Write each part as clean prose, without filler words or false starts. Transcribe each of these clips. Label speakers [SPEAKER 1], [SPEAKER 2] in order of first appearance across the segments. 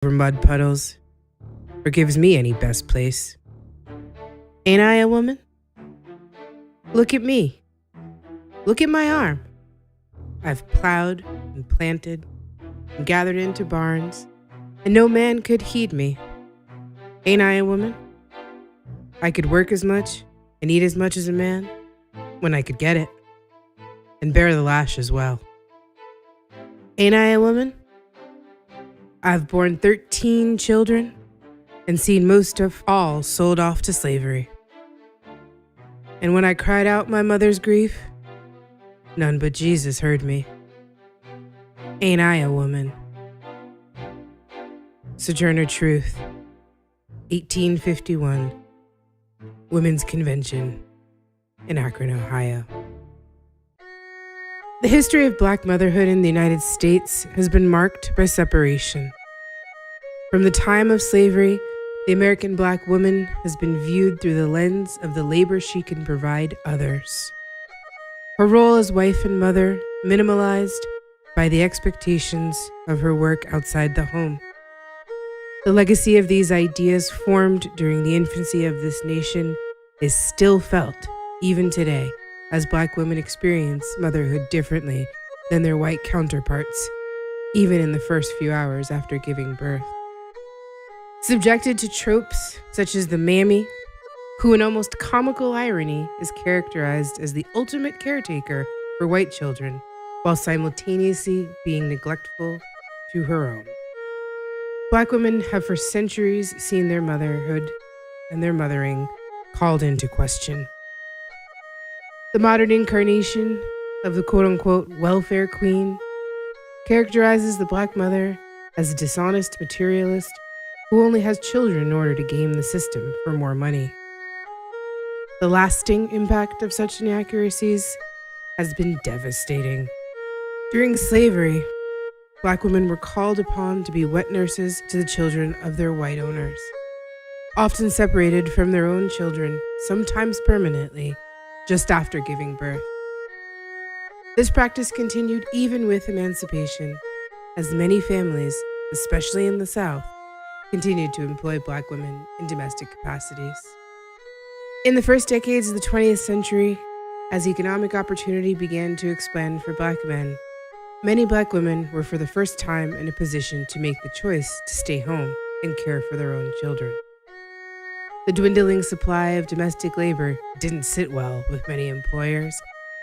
[SPEAKER 1] over mud puddles or gives me any best place. Ain't I a woman? Look at me. Look at my arm. I've plowed and planted and gathered into barns, and no man could heed me. Ain't I a woman? I could work as much and eat as much as a man when I could get it, and bear the lash as well. Ain't I a woman? I've borne 13 children and seen most of all sold off to slavery. And when I cried out my mother's grief, none but Jesus heard me. Ain't I a woman? Sojourner Truth, 1851, Women's Convention in Akron, Ohio. The history of Black motherhood in the United States has been marked by separation. From the time of slavery, the American Black woman has been viewed through the lens of the labor she can provide others. Her role as wife and mother minimalized by the expectations of her work outside the home. The legacy of these ideas formed during the infancy of this nation is still felt even today, as Black women experience motherhood differently than their white counterparts, even in the first few hours after giving birth. Subjected to tropes such as the mammy, who in almost comical irony is characterized as the ultimate caretaker for white children, while simultaneously being neglectful to her own. Black women have for centuries seen their motherhood and their mothering called into question. The modern incarnation of the quote-unquote welfare queen characterizes the Black mother as a dishonest materialist who only has children in order to game the system for more money. The lasting impact of such inaccuracies has been devastating. During slavery, Black women were called upon to be wet nurses to the children of their white owners, often separated from their own children, sometimes permanently, just after giving birth. This practice continued even with emancipation, as many families, especially in the South, continued to employ Black women in domestic capacities. In the first decades of the 20th century, as economic opportunity began to expand for Black men, many Black women were for the first time in a position to make the choice to stay home and care for their own children. The dwindling supply of domestic labor didn't sit well with many employers,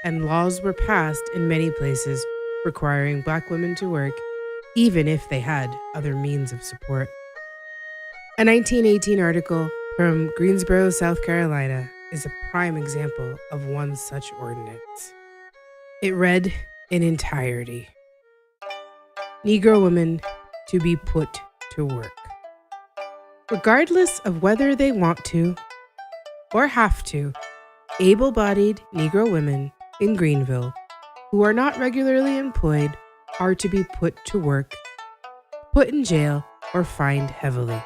[SPEAKER 1] and laws were passed in many places requiring Black women to work, even if they had other means of support. A 1918 article from Greensboro, South Carolina, is a prime example of one such ordinance. It read in entirety: Negro women to be put to work. Regardless of whether they want to or have to, able-bodied Negro women in Greenville who are not regularly employed are to be put to work, put in jail, or fined heavily.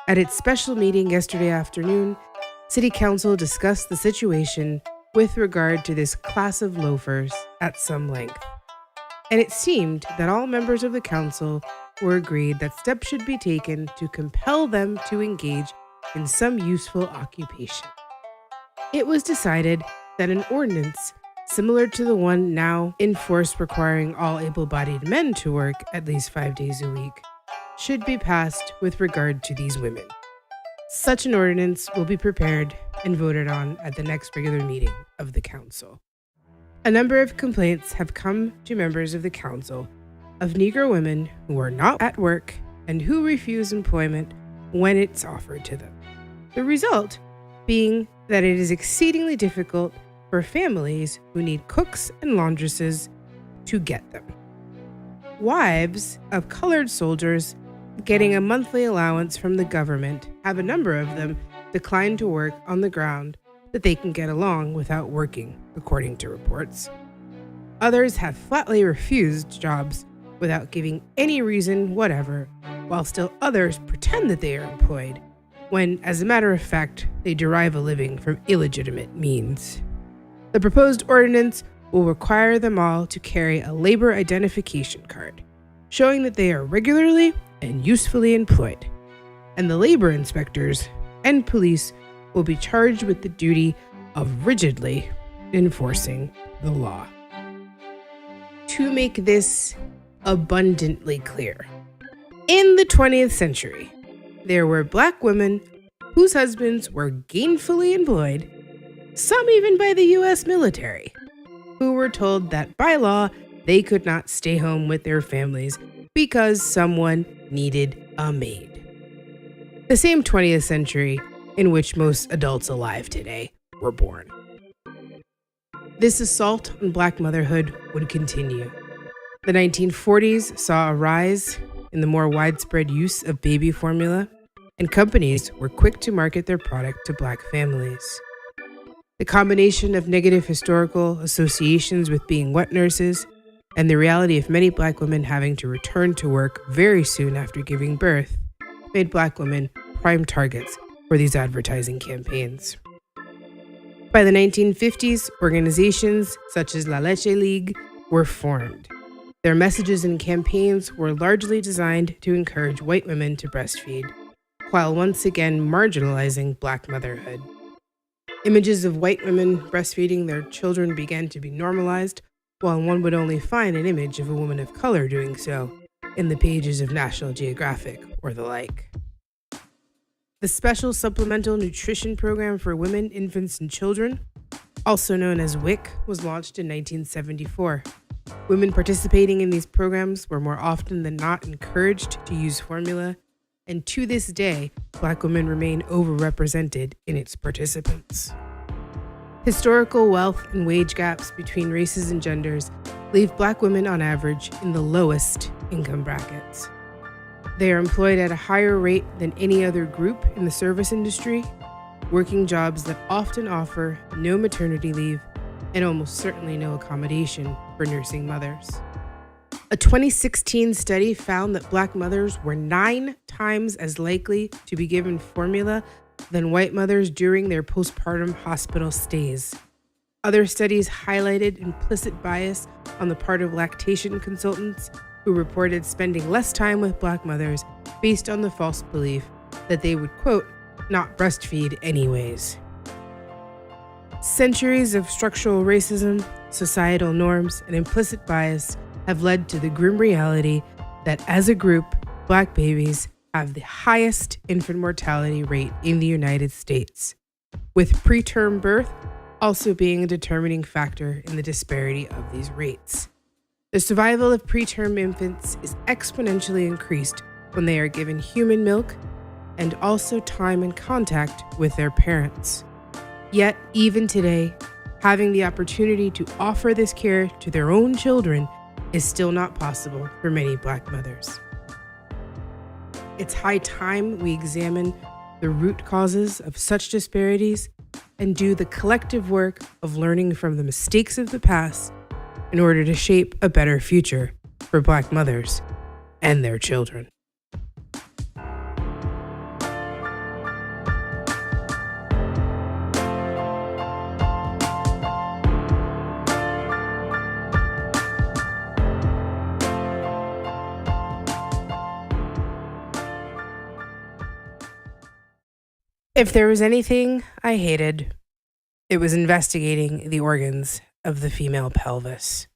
[SPEAKER 1] At its special meeting yesterday afternoon, City Council discussed the situation with regard to this class of loafers at some length, and it seemed that all members of the council were agreed that steps should be taken to compel them to engage in some useful occupation. It was decided that an ordinance similar to the one now in force requiring all able-bodied men to work at least 5 days a week should be passed with regard to these women. Such an ordinance will be prepared and voted on at the next regular meeting of the council. A number of complaints have come to members of the council of Negro women who are not at work and who refuse employment when it's offered to them. The result being that it is exceedingly difficult for families who need cooks and laundresses to get them. Wives of colored soldiers getting a monthly allowance from the government have a number of them declined to work on the ground that they can get along without working, according to reports. Others have flatly refused jobs without giving any reason whatever, while still others pretend that they are employed, when, as a matter of fact, they derive a living from illegitimate means. The proposed ordinance will require them all to carry a labor identification card, showing that they are regularly and usefully employed, and the labor inspectors and police will be charged with the duty of rigidly enforcing the law. To make this abundantly clear, in the 20th century, there were Black women whose husbands were gainfully employed, some even by the US military, who were told that by law they could not stay home with their families because someone needed a maid. The same 20th century in which most adults alive today were born. This assault on Black motherhood would continue. The 1940s saw a rise in the more widespread use of baby formula, and companies were quick to market their product to Black families. The combination of negative historical associations with being wet nurses and the reality of many Black women having to return to work very soon after giving birth made Black women prime targets for these advertising campaigns. By the 1950s, organizations such as La Leche League were formed. Their messages and campaigns were largely designed to encourage white women to breastfeed, while once again marginalizing Black motherhood. Images of white women breastfeeding their children began to be normalized, while one would only find an image of a woman of color doing so in the pages of National Geographic or the like. The Special Supplemental Nutrition Program for Women, Infants, and Children, also known as WIC, was launched in 1974. Women participating in these programs were more often than not encouraged to use formula, and to this day, Black women remain overrepresented in its participants. Historical wealth and wage gaps between races and genders leave Black women on average in the lowest income brackets. They are employed at a higher rate than any other group in the service industry, working jobs that often offer no maternity leave and almost certainly no accommodation for nursing mothers. A 2016 study found that Black mothers were 9 times as likely to be given formula than white mothers during their postpartum hospital stays. Other studies highlighted implicit bias on the part of lactation consultants who reported spending less time with Black mothers based on the false belief that they would, quote, not breastfeed anyways. Centuries of structural racism, societal norms, and implicit bias have led to the grim reality that as a group, Black babies have the highest infant mortality rate in the United States, with preterm birth also being a determining factor in the disparity of these rates. The survival of preterm infants is exponentially increased when they are given human milk and also time and contact with their parents. Yet, even today, having the opportunity to offer this care to their own children is still not possible for many Black mothers. It's high time we examine the root causes of such disparities and do the collective work of learning from the mistakes of the past in order to shape a better future for Black mothers and their children. If there was anything I hated, it was investigating the organs of the female pelvis.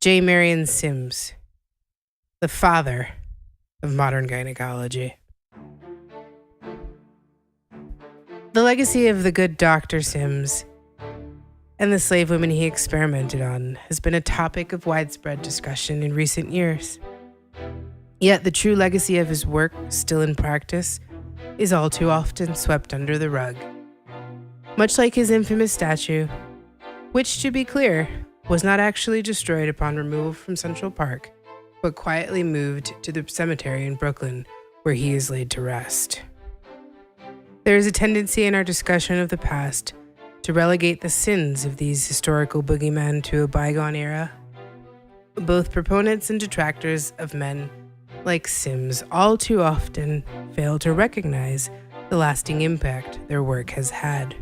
[SPEAKER 1] J. Marion Sims, the father of modern gynecology. The legacy of the good Dr. Sims and the slave women he experimented on has been a topic of widespread discussion in recent years. Yet the true legacy of his work, still in practice, is all too often swept under the rug. Much like his infamous statue, which, to be clear, was not actually destroyed upon removal from Central Park, but quietly moved to the cemetery in Brooklyn, where he is laid to rest. There is a tendency in our discussion of the past to relegate the sins of these historical boogeymen to a bygone era. Both proponents and detractors of men like Sims all too often fail to recognize the lasting impact their work has had.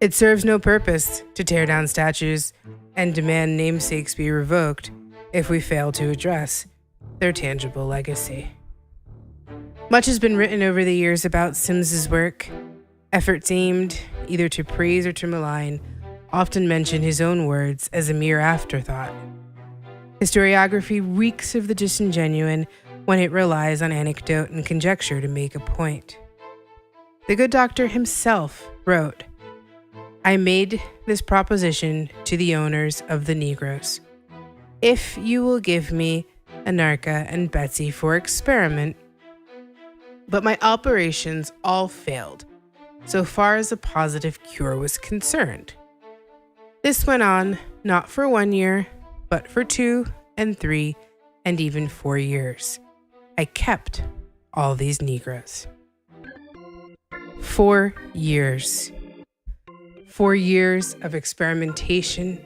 [SPEAKER 1] It serves no purpose to tear down statues and demand namesakes be revoked if we fail to address their tangible legacy. Much has been written over the years about Sims's work. Efforts aimed either to praise or to malign often mention his own words as a mere afterthought. Historiography reeks of the disingenuine when it relies on anecdote and conjecture to make a point. The good doctor himself wrote, "I made this proposition to the owners of the Negroes. If you will give me Anarcha and Betsy for experiment, but my operations all failed, so far as a positive cure was concerned. This went on not for 1 year, but for 2 and 3 and even 4 years. I kept all these Negroes." 4 years. 4 years of experimentation,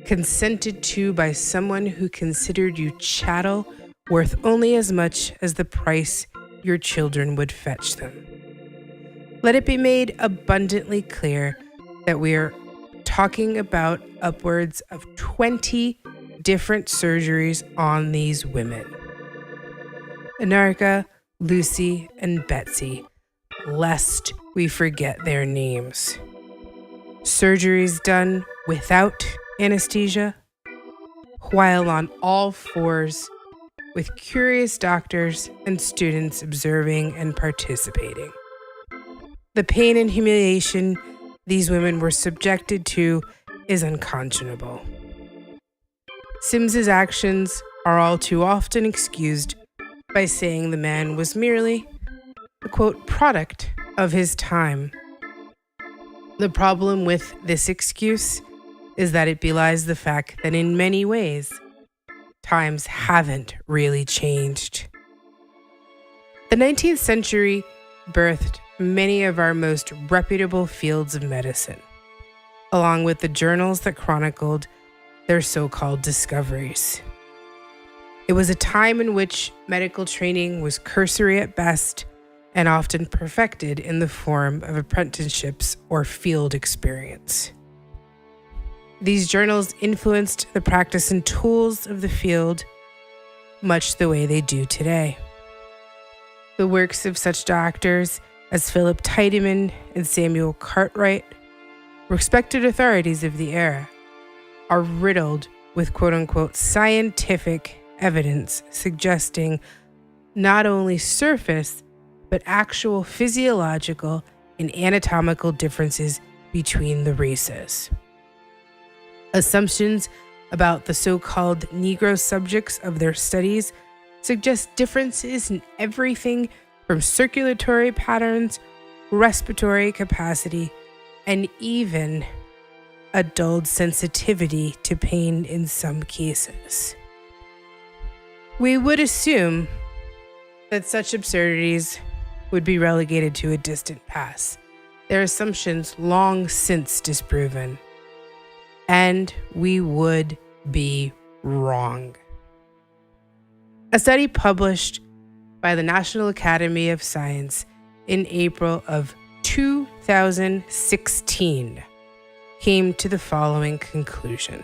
[SPEAKER 1] consented to by someone who considered you chattel worth only as much as the price your children would fetch them. Let it be made abundantly clear that we are talking about upwards of 20 different surgeries on these women. Anarcha, Lucy, and Betsy, lest we forget their names. Surgeries done without anesthesia, while on all fours, with curious doctors and students observing and participating. The pain and humiliation these women were subjected to is unconscionable. Sims's actions are all too often excused by saying the man was merely a, quote, product of his time. The problem with this excuse is that it belies the fact that in many ways, times haven't really changed. The 19th century birthed many of our most reputable fields of medicine, along with the journals that chronicled their so-called discoveries. It was a time in which medical training was cursory at best and often perfected in the form of apprenticeships or field experience. These journals influenced the practice and tools of the field much the way they do today. The works of such doctors as Philip Tiedemann and Samuel Cartwright, respected authorities of the era, are riddled with quote-unquote scientific evidence suggesting not only surface but actual physiological and anatomical differences between the races. Assumptions about the so-called Negro subjects of their studies suggest differences in everything from circulatory patterns, respiratory capacity, and even a dulled sensitivity to pain in some cases. We would assume that such absurdities would be relegated to a distant past, their assumptions long since disproven. And we would be wrong. A study published by the National Academy of Science in April of 2016 came to the following conclusion.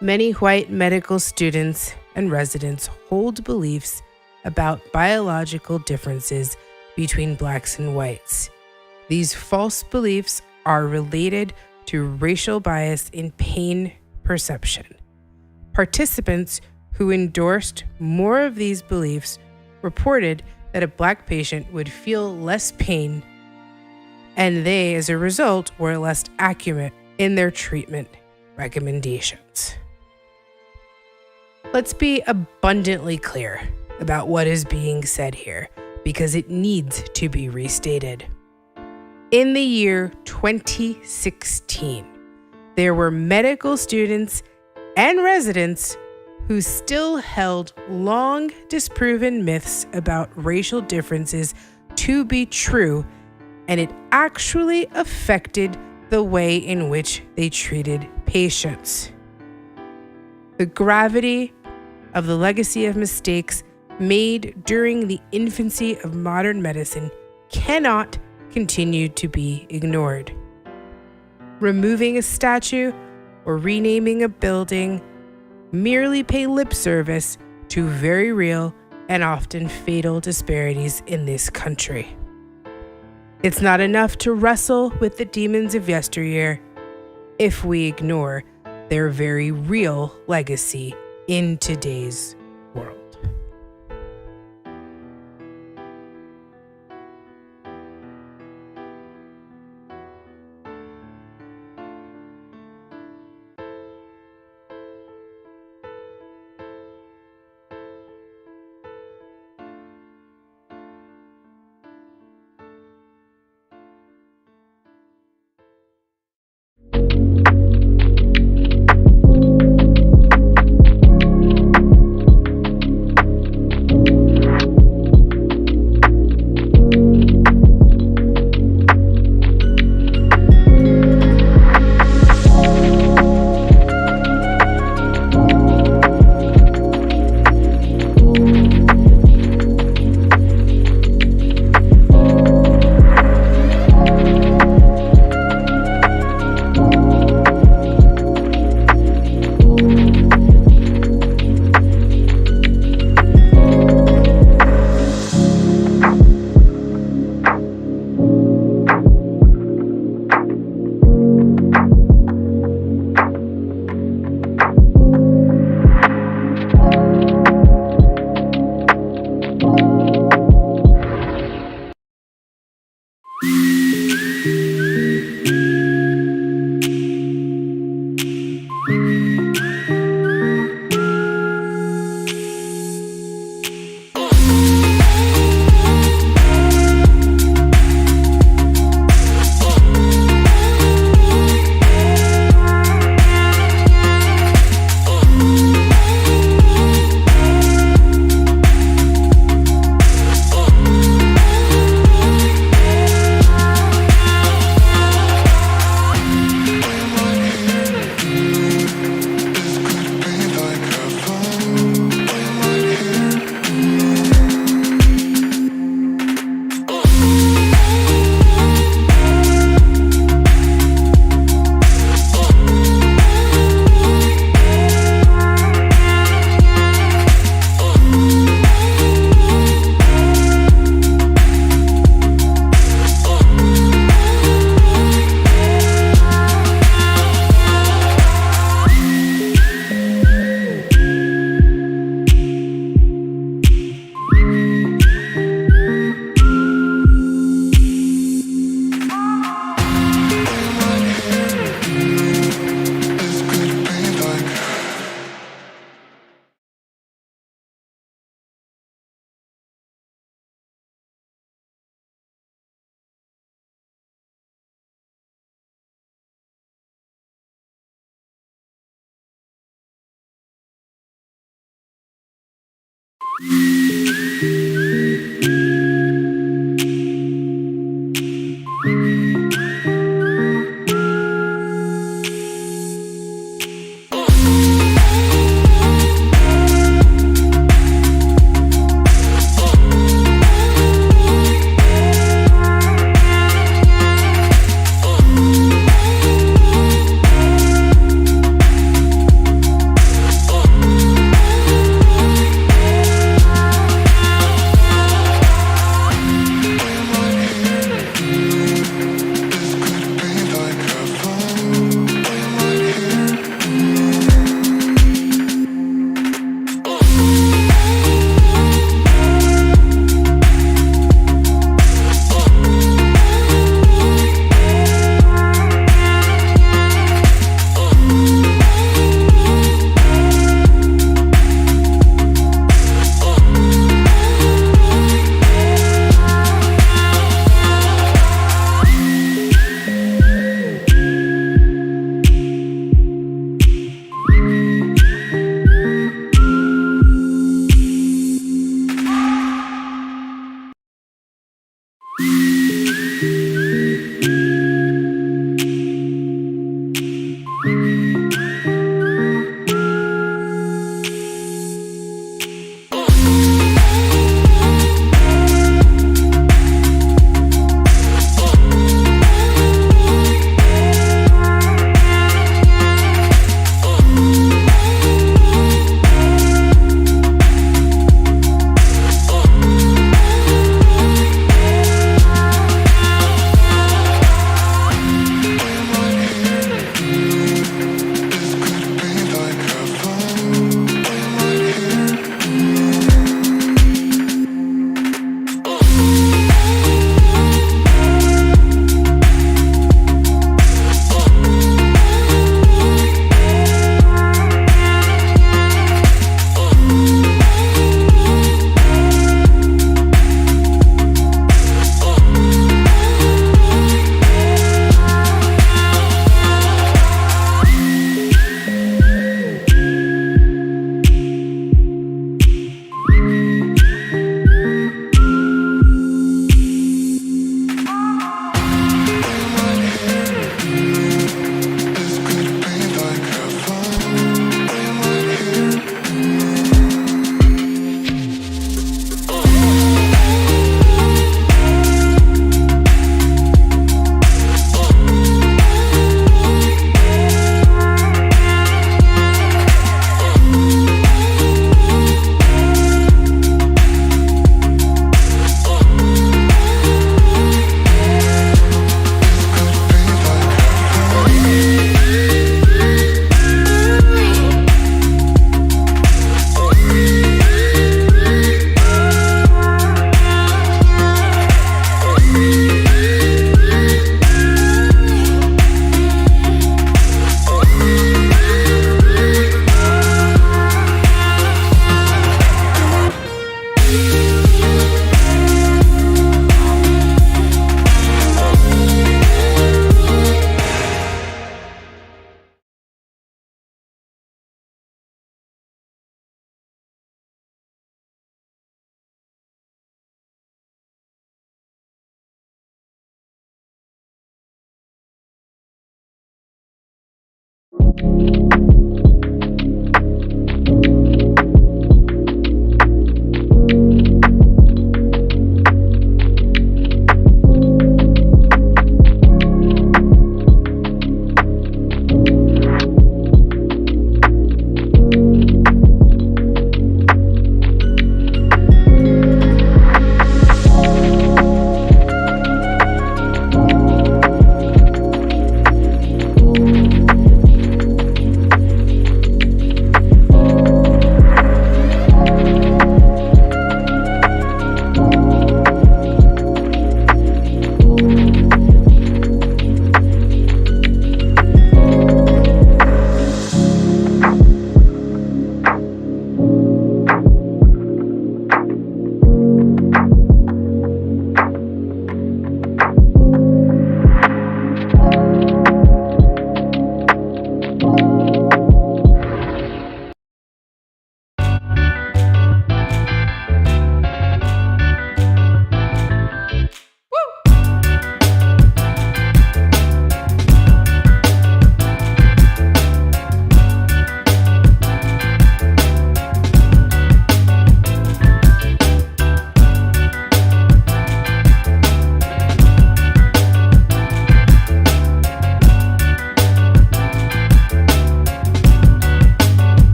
[SPEAKER 1] Many white medical students and residents hold beliefs about biological differences between blacks and whites. These false beliefs are related to racial bias in pain perception. Participants who endorsed more of these beliefs reported that a black patient would feel less pain, and they, as a result, were less accurate in their treatment recommendations. Let's be abundantly clear about what is being said here, because it needs to be restated. In the year 2016, there were medical students and residents who still held long disproven myths about racial differences to be true, and it actually affected the way in which they treated patients. The gravity of the legacy of mistakes made during the infancy of modern medicine cannot continue to be ignored. Removing a statue or renaming a building merely pay lip service to very real and often fatal disparities in this country. It's not enough to wrestle with the demons of yesteryear if we ignore their very real legacy in today's world.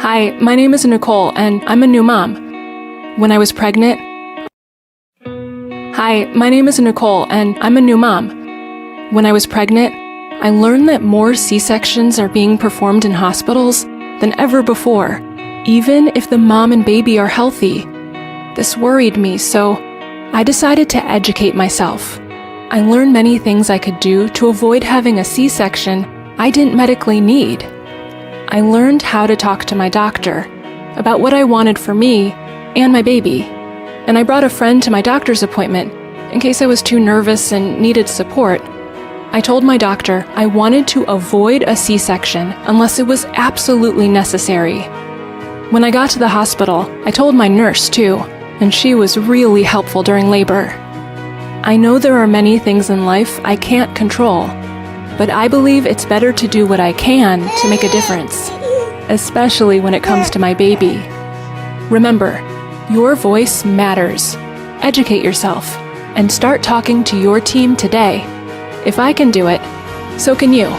[SPEAKER 2] Hi, my name is Nicole, and I'm a new mom. When I was pregnant, I learned that more C-sections are being performed in hospitals than ever before, even if the mom and baby are healthy. This worried me, so I decided to educate myself. I learned many things I could do to avoid having a C-section I didn't medically need. I learned how to talk to my doctor about what I wanted for me and my baby, and I brought a friend to my doctor's appointment in case I was too nervous and needed support. I told my doctor I wanted to avoid a C-section unless it was absolutely necessary. When I got to the hospital, I told my nurse too, and she was really helpful during labor. I know there are many things in life I can't control, but I believe it's better to do what I can to make a difference, especially when it comes to my baby. Remember, your voice matters. Educate yourself and start talking to your team today. If I can do it, so can you.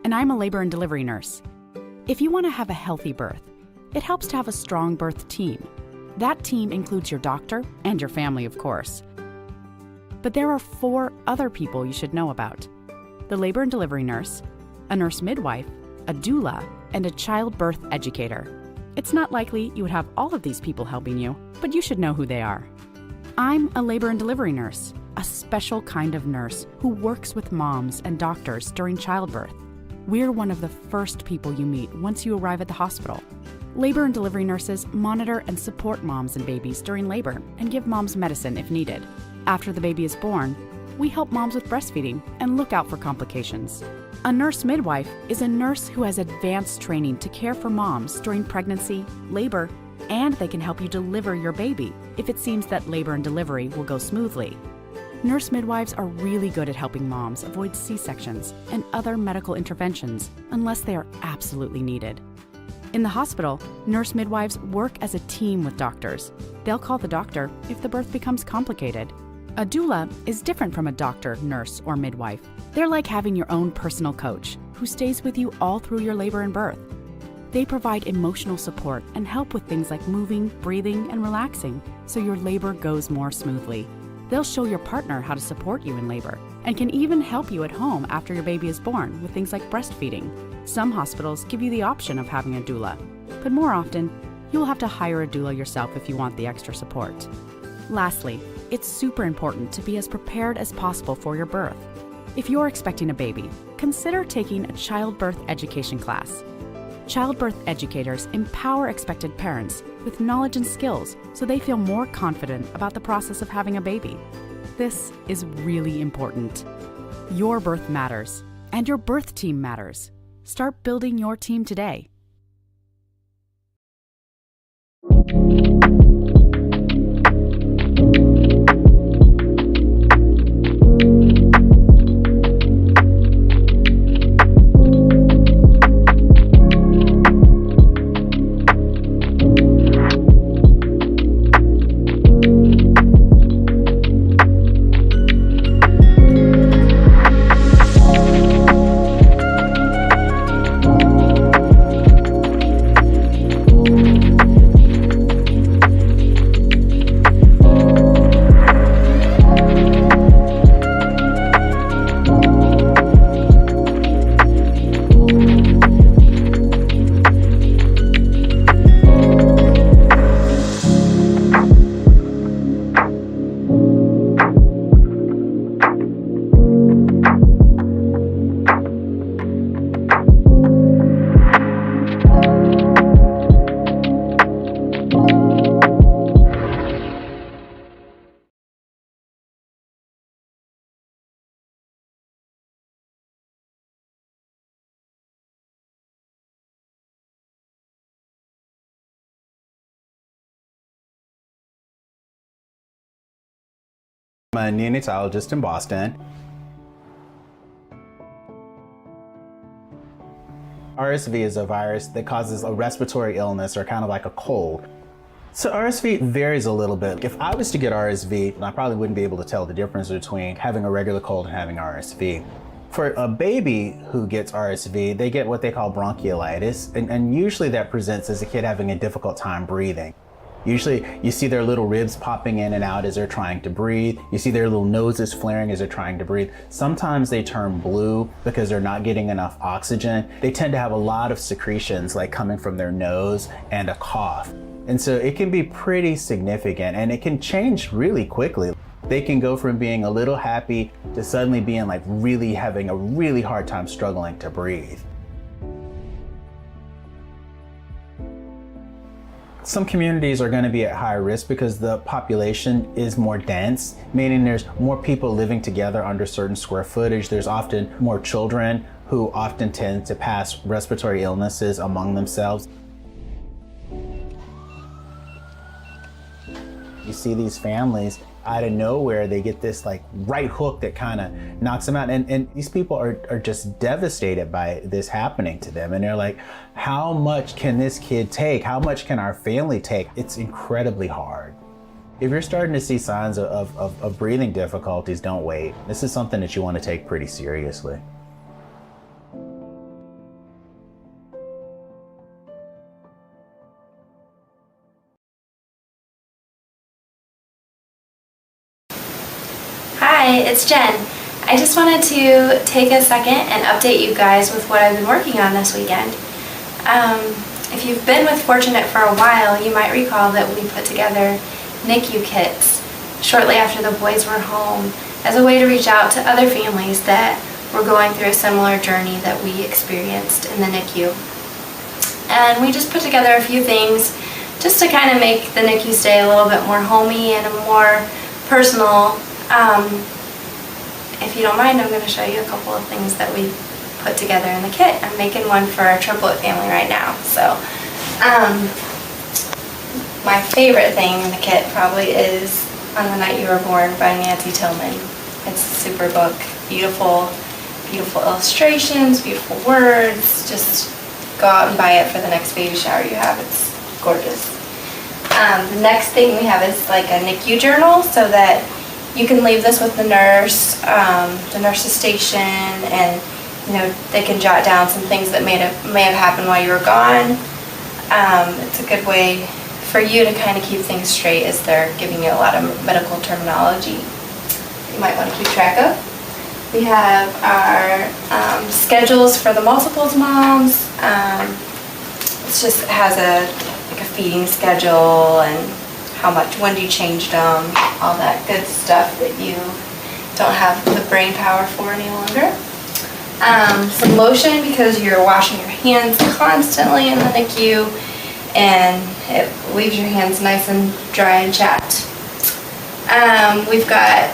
[SPEAKER 3] And I'm a labor and delivery nurse. If you want to have a healthy birth, it helps to have a strong birth team. That team includes your doctor and your family, of course. But there are 4 other people you should know about: the labor and delivery nurse, a nurse midwife, a doula, and a childbirth educator. It's not likely you would have all of these people helping you, but you should know who they are. I'm a labor and delivery nurse, a special kind of nurse who works with moms and doctors during childbirth. We're one of the first people you meet once you arrive at the hospital. Labor and delivery nurses monitor and support moms and babies during labor and give moms medicine if needed. After the baby is born, we help moms with breastfeeding and look out for complications. A nurse midwife is a nurse who has advanced training to care for moms during pregnancy, labor, and they can help you deliver your baby if it seems that labor and delivery will go smoothly. Nurse midwives are really good at helping moms avoid C-sections and other medical interventions unless they are absolutely needed. In the hospital, nurse midwives work as a team with doctors. They'll call the doctor if the birth becomes complicated. A doula is different from a doctor, nurse, or midwife. They're like having your own personal coach who stays with you all through your labor and birth. They provide emotional support and help with things like moving, breathing, and relaxing so your labor goes more smoothly. They'll show your partner how to support you in labor and can even help you at home after your baby is born with things like breastfeeding. Some hospitals give you the option of having a doula, but more often, you will have to hire a doula yourself if you want the extra support. Lastly, it's super important to be as prepared as possible for your birth. If you're expecting a baby, consider taking a childbirth education class. Childbirth educators empower expected parents with knowledge and skills so they feel more confident about the process of having a baby. This is really important. Your birth matters, and your birth team matters. Start building your team today.
[SPEAKER 4] I'm a neonatologist in Boston. RSV is a virus that causes a respiratory illness or kind of like a cold. So RSV varies a little bit. If I was to get RSV, I probably wouldn't be able to tell the difference between having a regular cold and having RSV. For a baby who gets RSV, they get what they call bronchiolitis, and usually that presents as a kid having a difficult time breathing. Usually you see their little ribs popping in and out as they're trying to breathe. You see their little noses flaring as they're trying to breathe. Sometimes they turn blue because they're not getting enough oxygen. They tend to have a lot of secretions like coming from their nose and a cough. And so it can be pretty significant and it can change really quickly. They can go from being a little happy to suddenly being like really having a really hard time struggling to breathe. Some communities are going to be at higher risk because the population is more dense, meaning there's more people living together under certain square footage. There's often more children who often tend to pass respiratory illnesses among themselves. You see these families out of nowhere, they get this like right hook that kind of knocks them out. And these people are just devastated by this happening to them. And they're like, how much can this kid take? How much can our family take? It's incredibly hard. If you're starting to see signs of breathing difficulties, don't wait. This is something that you want to take pretty seriously.
[SPEAKER 5] Hi, it's Jen. I just wanted to take a second and update you guys with what I've been working on this weekend. If you've been with Fortunate for a while, you might recall that we put together NICU kits shortly after the boys were home as a way to reach out to other families that were going through a similar journey that we experienced in the NICU. And we just put together a few things just to kind of make the NICU stay a little bit more homey and a more personal. If you don't mind, I'm going to show you a couple of things that we put together in the kit. I'm making one for a triplet family right now. So, my favorite thing in the kit probably is On the Night You Were Born by Nancy Tillman. It's a super book. Beautiful, beautiful illustrations, beautiful words. Just go out and buy it for the next baby shower you have. It's gorgeous. The next thing we have is like a NICU journal so that you can leave this with the nurse's station, and they can jot down some things that may have happened while you were gone. It's a good way for you to kind of keep things straight as they're giving you a lot of medical terminology you might want to keep track of. We have our schedules for the multiples moms. It has a feeding schedule and when you changed them, all that good stuff that you don't have the brain power for any longer. Some lotion because you're washing your hands constantly in the NICU and it leaves your hands nice and dry and chapped. We've got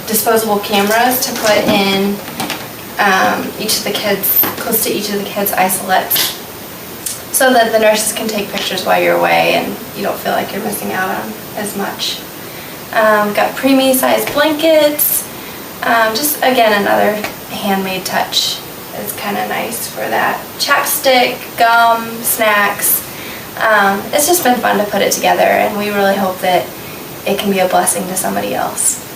[SPEAKER 5] disposable cameras to put in close to each of the kids' isolates, so that the nurses can take pictures while you're away and you don't feel like you're missing out on as much. We've got preemie sized blankets. Just again, another handmade touch. It's kind of nice for that. Chapstick, gum, snacks. It's just been fun to put it together, and we really hope that it can be a blessing to somebody else.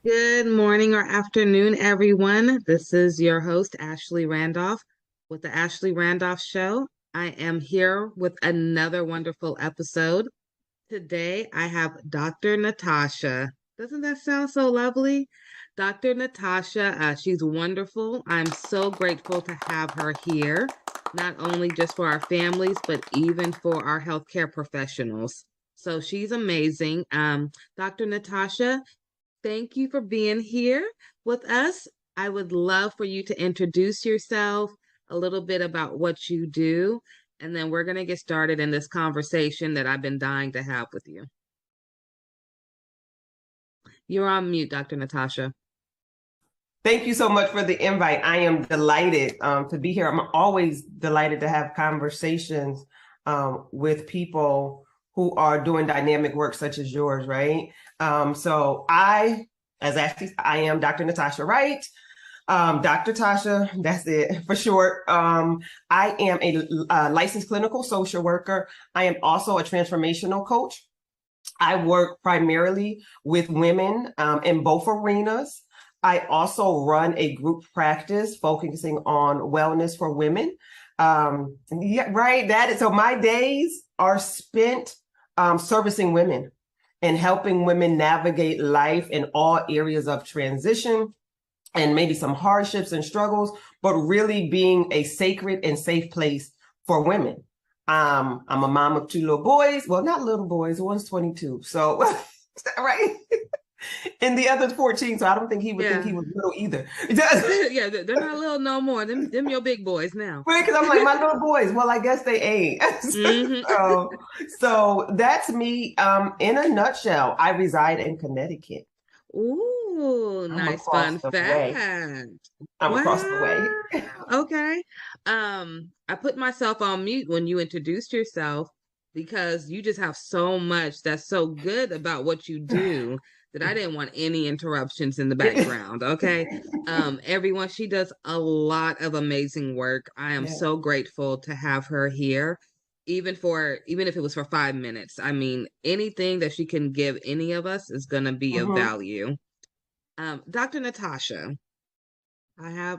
[SPEAKER 6] Good morning or afternoon, everyone. This is your host, Ashley Randolph, with the Ashley Randolph Show. I am here with another wonderful episode. Today, I have Dr. Natasha. Doesn't that sound so lovely? Dr. Natasha, she's wonderful. I'm so grateful to have her here, not only just for our families, but even for our healthcare professionals. So she's amazing. Dr. Natasha, thank you for being here with us. I would love for you to introduce yourself, a little bit about what you do, and then we're going to get started in this conversation that I've been dying to have with you. You're on mute, Dr. Natasha.
[SPEAKER 7] Thank you so much for the invite. I am delighted to be here. I'm always delighted to have conversations with people who are doing dynamic work such as yours, right? So I am Dr. Natasha Wright. Dr. Tasha, that's it for short. I am a licensed clinical social worker. I am also a transformational coach. I work primarily with women in both arenas. I also run a group practice focusing on wellness for women. So my days are spent servicing women and helping women navigate life in all areas of transition and maybe some hardships and struggles, but really being a sacred and safe place for women. I'm a mom of 2 little boys. Well, not little boys. One's 22. So, right. And the other's 14. So I don't think he would think he was little either.
[SPEAKER 6] Yeah, they're not little no more. Them your big boys now.
[SPEAKER 7] Right, because I'm like, my little boys. Well, I guess they ain't. So that's me. In a nutshell, I reside in Connecticut.
[SPEAKER 6] Ooh, nice fun fact.
[SPEAKER 7] I'm across the way.
[SPEAKER 6] Okay. I put myself on mute when you introduced yourself because you just have so much that's so good about what you do that I didn't want any interruptions in the background. Okay. Everyone, she does a lot of amazing work. I am so grateful to have her here, even if it was for 5 minutes. I mean, anything that she can give any of us is going to be of value. Dr. Natasha,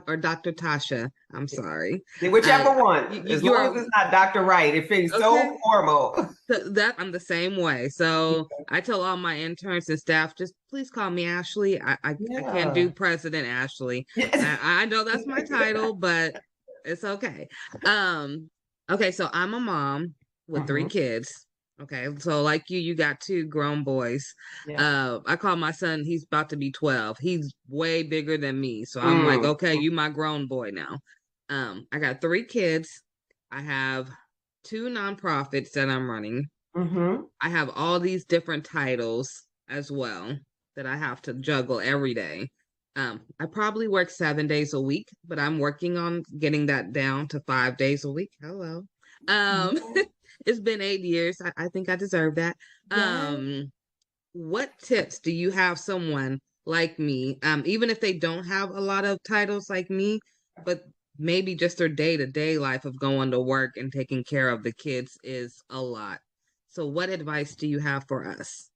[SPEAKER 6] or Dr. Tasha, I'm sorry.
[SPEAKER 7] Whichever one. As long as it's not Dr. Wright, it feels so formal.
[SPEAKER 6] That I'm the same way. So I tell all my interns and staff, just please call me Ashley. I can't do President Ashley. I know that's my title, but it's okay. Okay, so I'm a mom with 3 kids. Okay, so like you got 2 grown boys. I call my son, he's about to be 12. He's way bigger than me. So I'm like, okay, you my grown boy now. I got 3 kids. I have 2 nonprofits that I'm running. I have all these different titles as well that I have to juggle every day. I probably work 7 days a week, but I'm working on getting that down to 5 days a week. Hello. It's been 8 years. I think I deserve that. What tips do you have someone like me, even if they don't have a lot of titles like me, but maybe just their day-to-day life of going to work and taking care of the kids is a lot. So what advice do you have for us?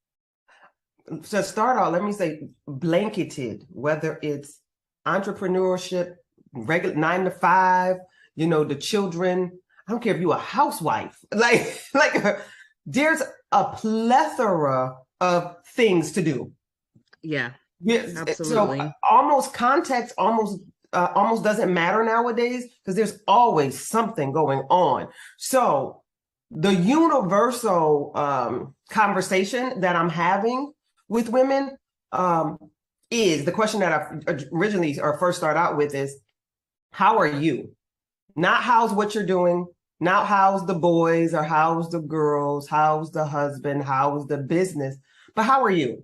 [SPEAKER 7] To start off, let me say blanketed, whether it's entrepreneurship, regular 9 to 5, the children. I don't care if you're a housewife, there's a plethora of things to do.
[SPEAKER 6] Yeah,
[SPEAKER 7] absolutely. So almost context almost doesn't matter nowadays because there's always something going on. So the universal conversation that I'm having with women is the question that I originally or first start out with is, how are you? Not how's what you're doing, not how's the boys or how's the girls, how's the husband, how's the business, but how are you?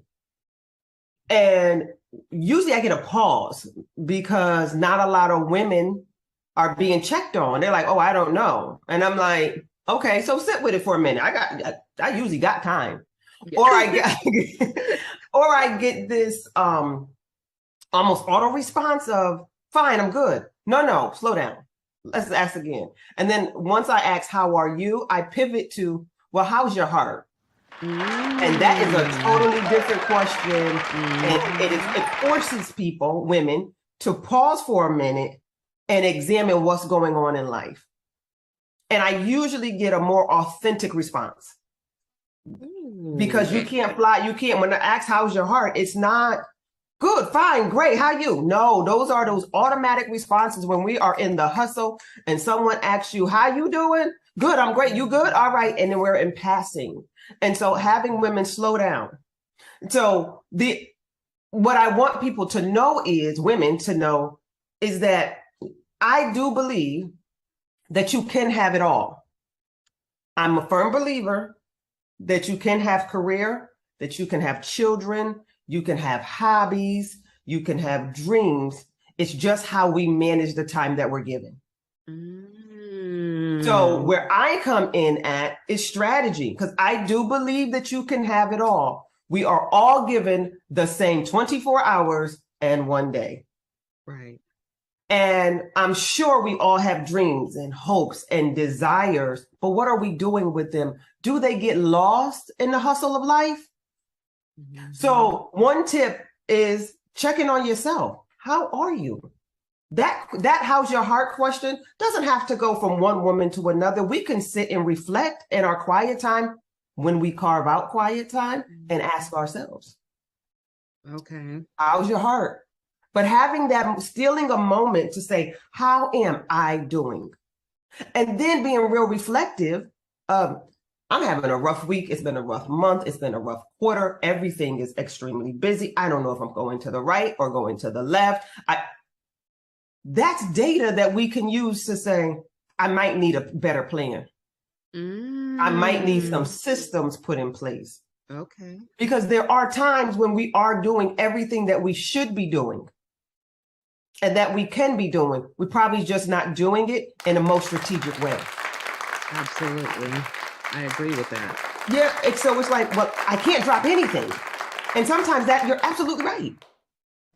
[SPEAKER 7] And usually I get a pause because not a lot of women are being checked on. They're like, oh, I don't know. And I'm like, okay, so sit with it for a minute. I usually got time. Or I get this almost auto response of, fine, I'm good. No, slow down. Let's ask again. And then once I ask, how are you? I pivot to, well, how's your heart? And that is a totally different question. And it forces people, women, to pause for a minute and examine what's going on in life. And I usually get a more authentic response. Because you can't fly, you can't, when I ask how's your heart, it's not good, fine, great, how you? No, those are those automatic responses when we are in the hustle and someone asks you, how you doing? Good, I'm great, you good? All right, and then we're in passing. And so having women slow down. So what I want people to know is, women to know, is that I do believe that you can have it all. I'm a firm believer that you can have career, that you can have children, you can have hobbies, you can have dreams. It's just how we manage the time that we're given. So where I come in at is strategy, because I do believe that you can have it all. We are all given the same 24 hours and 1 day.
[SPEAKER 6] Right.
[SPEAKER 7] And I'm sure we all have dreams and hopes and desires, but what are we doing with them? Do they get lost in the hustle of life? So one tip is checking on yourself. How are you? That how's your heart question doesn't have to go from one woman to another. We can sit and reflect in our quiet time when we carve out quiet time and ask ourselves,
[SPEAKER 6] okay,
[SPEAKER 7] how's your heart? But having that, stealing a moment to say, how am I doing? And then being real reflective of, I'm having a rough week. It's been a rough month. It's been a rough quarter. Everything is extremely busy. I don't know if I'm going to the right or going to the left. That's data that we can use to say, I might need a better plan. I might need some systems put in place.
[SPEAKER 6] Okay.
[SPEAKER 7] Because there are times when we are doing everything that we should be doing and that we can be doing. We're probably just not doing it in a most strategic way.
[SPEAKER 6] Absolutely. I agree with that.
[SPEAKER 7] Yeah. So it's like, well, I can't drop anything. And sometimes that you're absolutely right.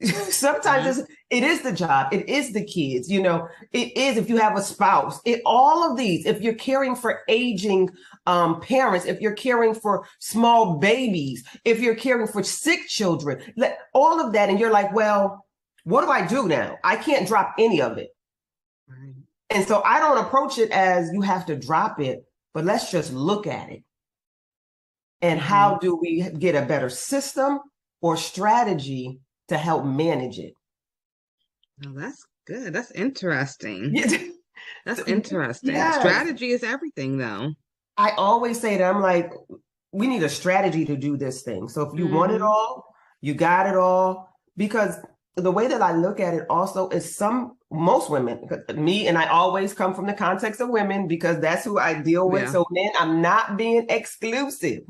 [SPEAKER 7] Sometimes it is the job, it is the kids, you know, it is if you have a spouse, all of these, if you're caring for aging parents, if you're caring for small babies, if you're caring for sick children, all of that. And you're like, well, what do I do now? I can't drop any of it.
[SPEAKER 6] Right.
[SPEAKER 7] And so I don't approach it as you have to drop it, but let's just look at it. And how do we get a better system or strategy to help manage it?
[SPEAKER 6] Oh, that's good. That's interesting.
[SPEAKER 7] Yeah.
[SPEAKER 6] That's interesting.
[SPEAKER 7] Yes.
[SPEAKER 6] Strategy is everything, though.
[SPEAKER 7] I always say that, I'm like, we need a strategy to do this thing. So if you want it all, you got it all. Because the way that I look at it also is most women, me, and I always come from the context of women because that's who I deal with. Yeah. So men, I'm not being exclusive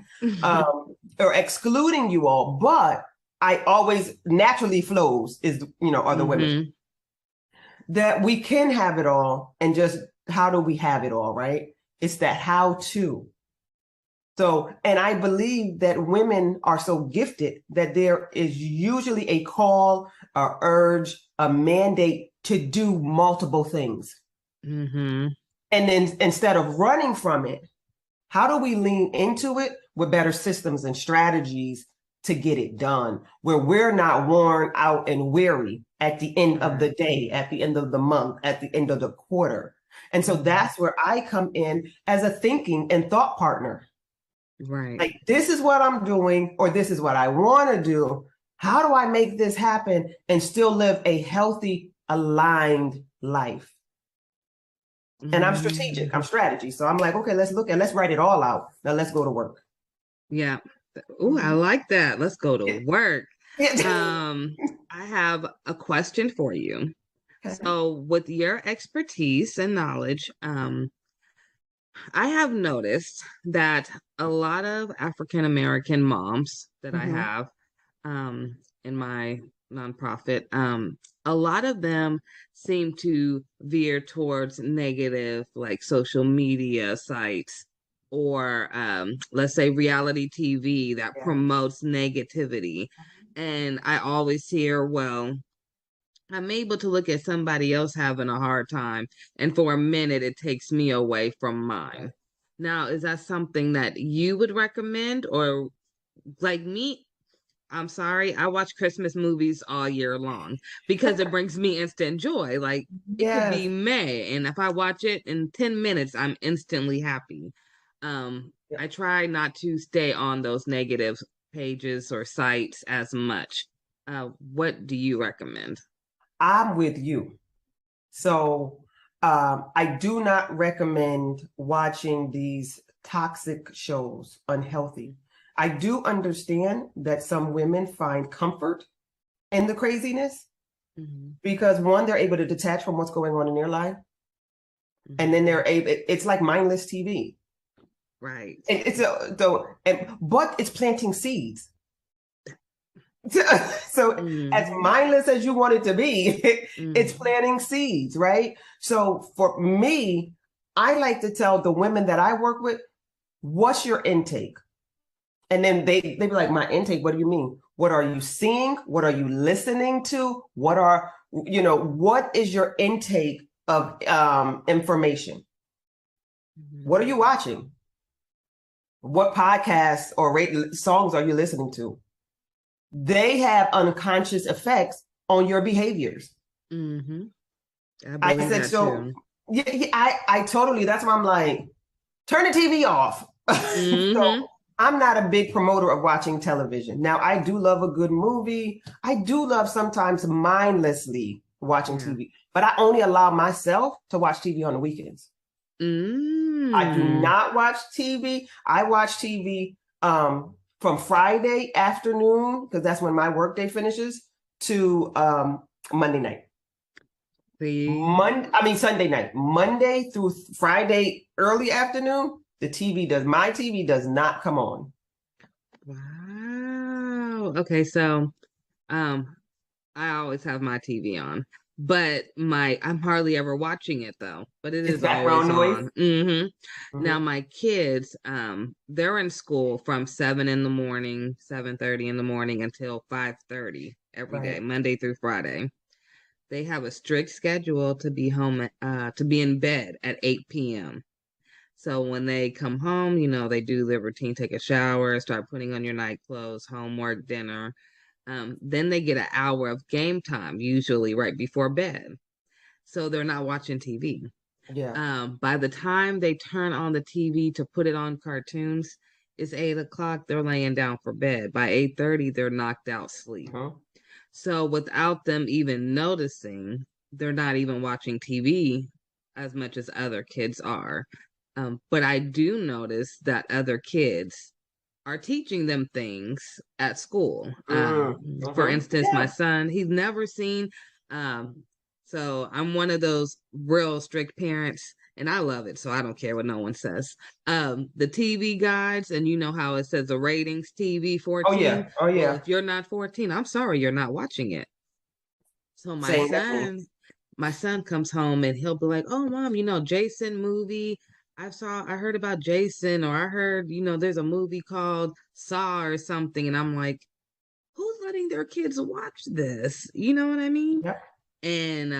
[SPEAKER 7] or excluding you all, but I always naturally flows are the women that we can have it all. And just how do we have it all, right? It's that how to. So, and I believe that women are so gifted that there is usually a call, a urge, a mandate to do multiple things. And then instead of running from it, how do we lean into it with better systems and strategies to get it done, where we're not worn out and weary at the end of the day, at the end of the month, at the end of the quarter. And so that's where I come in as a thinking and thought partner.
[SPEAKER 6] Right.
[SPEAKER 7] Like, this is what I'm doing, or this is what I want to do. How do I make this happen and still live a healthy, aligned life? And I'm strategic, I'm strategy. So I'm like, okay, let's look and let's write it all out. Now let's go to work.
[SPEAKER 6] Yeah. Oh, I like that. Let's go to work. I have a question for you. Okay. So with your expertise and knowledge, I have noticed that a lot of African-American moms that I have in my nonprofit, a lot of them seem to veer towards negative, like social media sites or let's say reality TV that promotes negativity. And I always hear, well, I'm able to look at somebody else having a hard time, and for a minute, it takes me away from mine. Now, is that something that you would recommend, or like me? I'm sorry, I watch Christmas movies all year long because it brings me instant joy. Like it could be
[SPEAKER 7] Yes.
[SPEAKER 6] May, and if I watch it in 10 minutes, I'm instantly happy.
[SPEAKER 7] Yeah.
[SPEAKER 6] I try not to stay on those negative pages or sites as much. What do you recommend?
[SPEAKER 7] I'm with you. So I do not recommend watching these toxic shows, unhealthy. I do understand that some women find comfort in the craziness because one, they're able to detach from what's going on in their life. And then they're able, it's like mindless TV.
[SPEAKER 6] Right.
[SPEAKER 7] And but it's planting seeds. So as mindless as you want it to be, it's planting seeds, right? So for me, I like to tell the women that I work with, what's your intake? And then they be like, my intake, what do you mean? What are you seeing? What are you listening to? What is your intake of information? What are you watching? What podcasts or songs are you listening to? They have unconscious effects on your behaviors.
[SPEAKER 6] I said
[SPEAKER 7] so.
[SPEAKER 6] Too.
[SPEAKER 7] Yeah, I totally. That's why I'm like, turn the TV off. So I'm not a big promoter of watching television. Now, I do love a good movie. I do love sometimes mindlessly watching TV, but I only allow myself to watch TV on the weekends. I do not watch TV. I watch TV from Friday afternoon, because that's when my workday finishes, to Monday night. Sunday night. Monday through Friday early afternoon, my TV does not come on.
[SPEAKER 6] Wow. Okay, so I always have my TV on, but I'm hardly ever watching it though. But it's
[SPEAKER 7] background
[SPEAKER 6] always
[SPEAKER 7] noise.
[SPEAKER 6] on. Now my kids, they're in school from 7 in the morning, 7:30 in the morning until 5:30 every day, Monday through Friday. They have a strict schedule to be home, to be in bed at 8 p.m. So when they come home, they do their routine, take a shower, start putting on your night clothes, homework, dinner. Then they get an hour of game time, usually right before bed. So they're not watching TV.
[SPEAKER 7] Yeah.
[SPEAKER 6] By the time they turn on the TV to put it on cartoons, it's 8 o'clock. They're laying down for bed. By 8:30, they're knocked out sleep. So without them even noticing, they're not even watching TV as much as other kids are. But I do notice that other kids are teaching them things at school. For instance, my son, he's never seen. So I'm one of those real strict parents, and I love it. So I don't care what no one says. The TV guides, and you know how it says the ratings TV 14.
[SPEAKER 7] Oh yeah.
[SPEAKER 6] Well, if you're not 14, I'm sorry, you're not watching it. So my son comes home and he'll be like, "Oh, mom, Jason movie. I heard about Jason, or I heard, there's a movie called Saw or something." And I'm like, who's letting their kids watch this? You know what I mean?
[SPEAKER 7] Yep.
[SPEAKER 6] And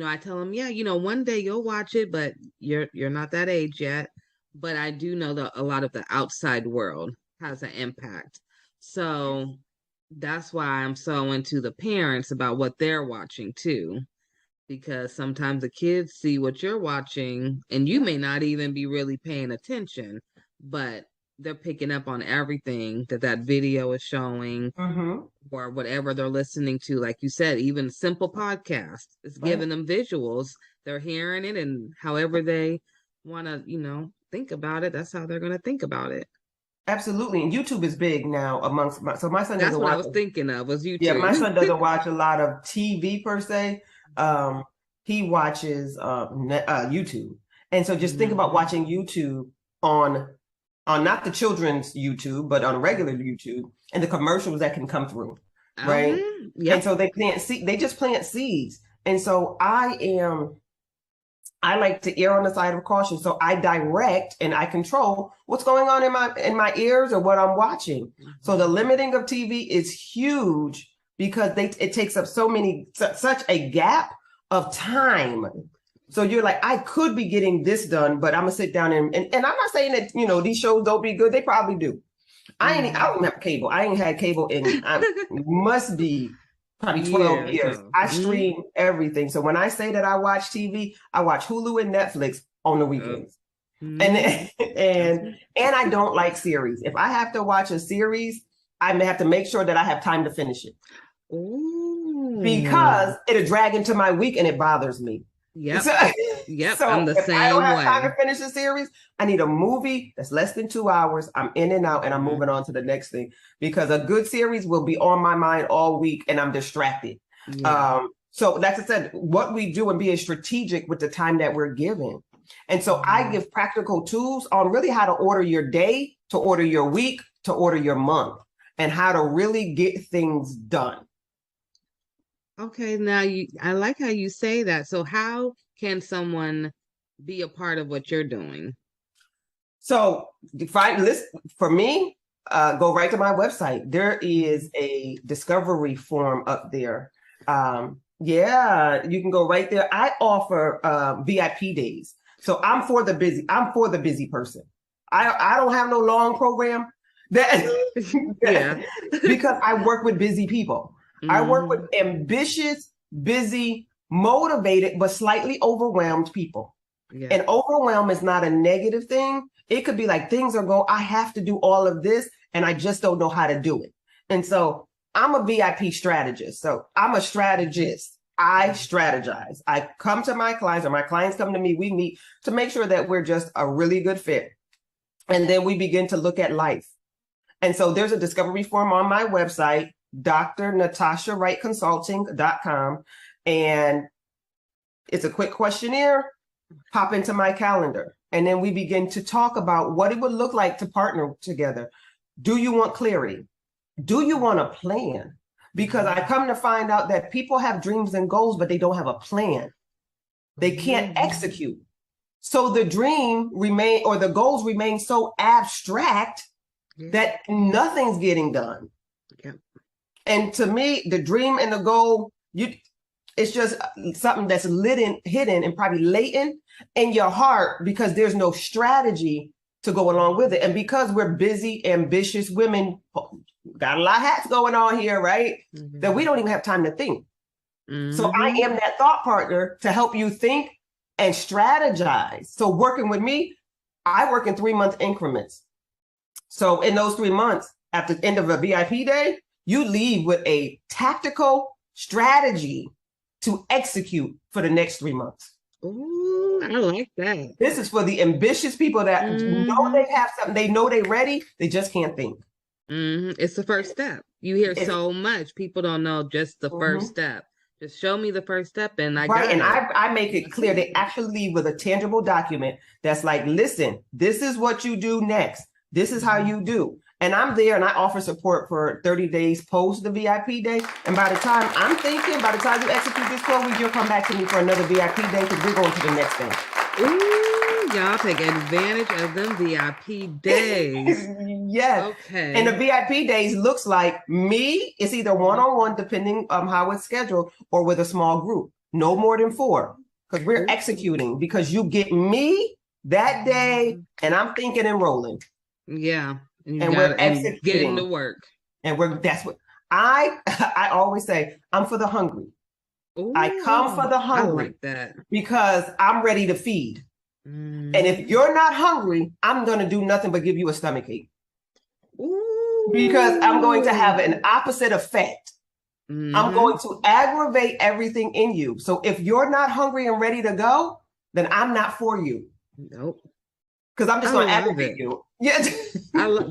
[SPEAKER 6] I tell them, yeah, one day you'll watch it, but you're not that age yet. But I do know that a lot of the outside world has an impact. So that's why I'm so into the parents about what they're watching too. Because sometimes the kids see what you're watching and you may not even be really paying attention, but they're picking up on everything that video is showing, or whatever they're listening to. Like you said, even simple podcasts, it's giving them visuals. They're hearing it, and however they want to, think about it, that's how they're going to think about it.
[SPEAKER 7] Absolutely. And YouTube is big now amongst my son.
[SPEAKER 6] That's what I was thinking of, was YouTube.
[SPEAKER 7] Yeah, my son doesn't watch a lot of TV per se. He watches YouTube. And so just think about watching YouTube on not the children's YouTube, but on regular YouTube, and the commercials that can come through. Right. Yep. And so they just plant seeds. And so I like to err on the side of caution. So I direct and I control what's going on in my ears or what I'm watching. So the limiting of TV is huge because it takes up such a gap of time So you're like, I could be getting this done, but I'm gonna sit down and I'm not saying that, you know, these shows don't be good. They probably do. I don't have cable. I ain't had cable in must be probably 12 years. I stream everything. So when I say that I watch TV, I watch Hulu and Netflix on the weekends. And I don't like series. If I have to watch a series, I may have to make sure that I have time to finish it. Ooh. Because it'll drag into my week and it bothers me.
[SPEAKER 6] Yep.
[SPEAKER 7] So
[SPEAKER 6] I'm the same way.
[SPEAKER 7] I don't have time to finish a series, I need a movie that's less than 2 hours. I'm in and out and I'm moving on to the next thing, because a good series will be on my mind all week and I'm distracted. Yeah. So like I said, what we do and being strategic with the time that we're given. And so I give practical tools on really how to order your day, to order your week, to order your month, and how to really get things done.
[SPEAKER 6] Okay, now I like how you say that. So how can someone be a part of what you're doing? So for me, go right to my website. There is a discovery form up there. Yeah, you can go right there. I offer VIP days. So I'm for the busy person. I don't have no long program because I work with busy people. I work with ambitious, busy, motivated, but slightly overwhelmed people. Yeah. And overwhelm is not a negative thing. It could be like things are going, I have to do all of this and I just don't know how to do it. And so I'm a VIP strategist. So I'm a strategist. I strategize. I come to my clients or my clients come to me. We meet to make sure that we're just a really good fit. And then we begin to look at life. And so there's a discovery form on my website, drnatashawrightconsulting.com. And it's a quick questionnaire. Pop into my calendar. And then we begin to talk about what it would look like to partner together. Do you want clarity? Do you want a plan? Because I come to find out that people have dreams and goals, but they don't have a plan. They can't execute. So the dream the goals remain so abstract that nothing's getting done. Yeah. And to me, the dream and the goal, it's just something that's hidden and probably latent in your heart because there's no strategy to go along with it. And because we're busy, ambitious women, got a lot of hats going on here, right? That we don't even have time to think. So I am that thought partner to help you think and strategize. So working with me, I work in 3-month increments. So in those 3 months, at the end of a VIP day, you leave with a tactical strategy to execute for the next 3 months. Ooh, I like that.
[SPEAKER 7] This is for the ambitious people that know they have something, they know they're ready, they just can't think.
[SPEAKER 6] It's the first step. You hear so much. People don't know just the first step. Just show me the first step and I got it. And
[SPEAKER 7] I make it clear. They actually leave with a tangible document that's like, listen, this is what you do next. This is how you do. And I'm there and I offer support for 30 days post the VIP day. And by the time you execute this 12 weeks, you'll come back to me for another VIP day because we're going to the next thing.
[SPEAKER 6] Ooh, y'all take advantage of them VIP days.
[SPEAKER 7] Yes. Okay. And the VIP days looks like me. It's either one-on-one, depending on how it's scheduled, or with a small group. No more than 4, because we're executing. Because you get me that day, and I'm thinking and rolling.
[SPEAKER 6] Yeah.
[SPEAKER 7] And we're executing,
[SPEAKER 6] getting to work.
[SPEAKER 7] And that's what I always say. I'm for the hungry. Ooh, I come for the hungry.
[SPEAKER 6] I like that.
[SPEAKER 7] Because I'm ready to feed. And if you're not hungry, I'm going to do nothing but give you a stomachache. Ooh. Because I'm going to have an opposite effect. I'm going to aggravate everything in you. So if you're not hungry and ready to go, then I'm not for you.
[SPEAKER 6] Nope.
[SPEAKER 7] Because I'm just going to aggravate you. Yeah.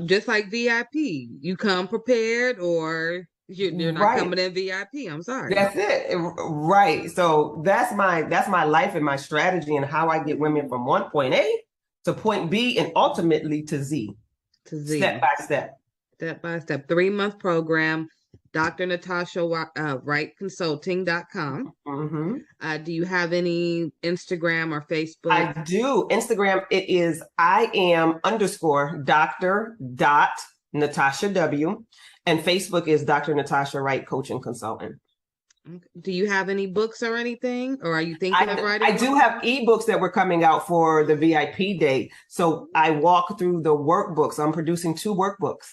[SPEAKER 6] Just like VIP. You come prepared or you're not coming in VIP. I'm sorry.
[SPEAKER 7] That's it. Right. So that's my life and my strategy and how I get women from point A to point B and ultimately to Z. Step by step.
[SPEAKER 6] Step by step. 3-month program. drnatashawrightconsulting.com. Do you have any Instagram or Facebook?
[SPEAKER 7] I do. Instagram, it is IAM_Dr.Natasha W. And Facebook is Dr. Natasha Wright Coaching Consultant.
[SPEAKER 6] Do you have any books or anything, or are you thinking of writing?
[SPEAKER 7] I do have ebooks that were coming out for the VIP day. So I walk through the workbooks. I'm producing 2 workbooks.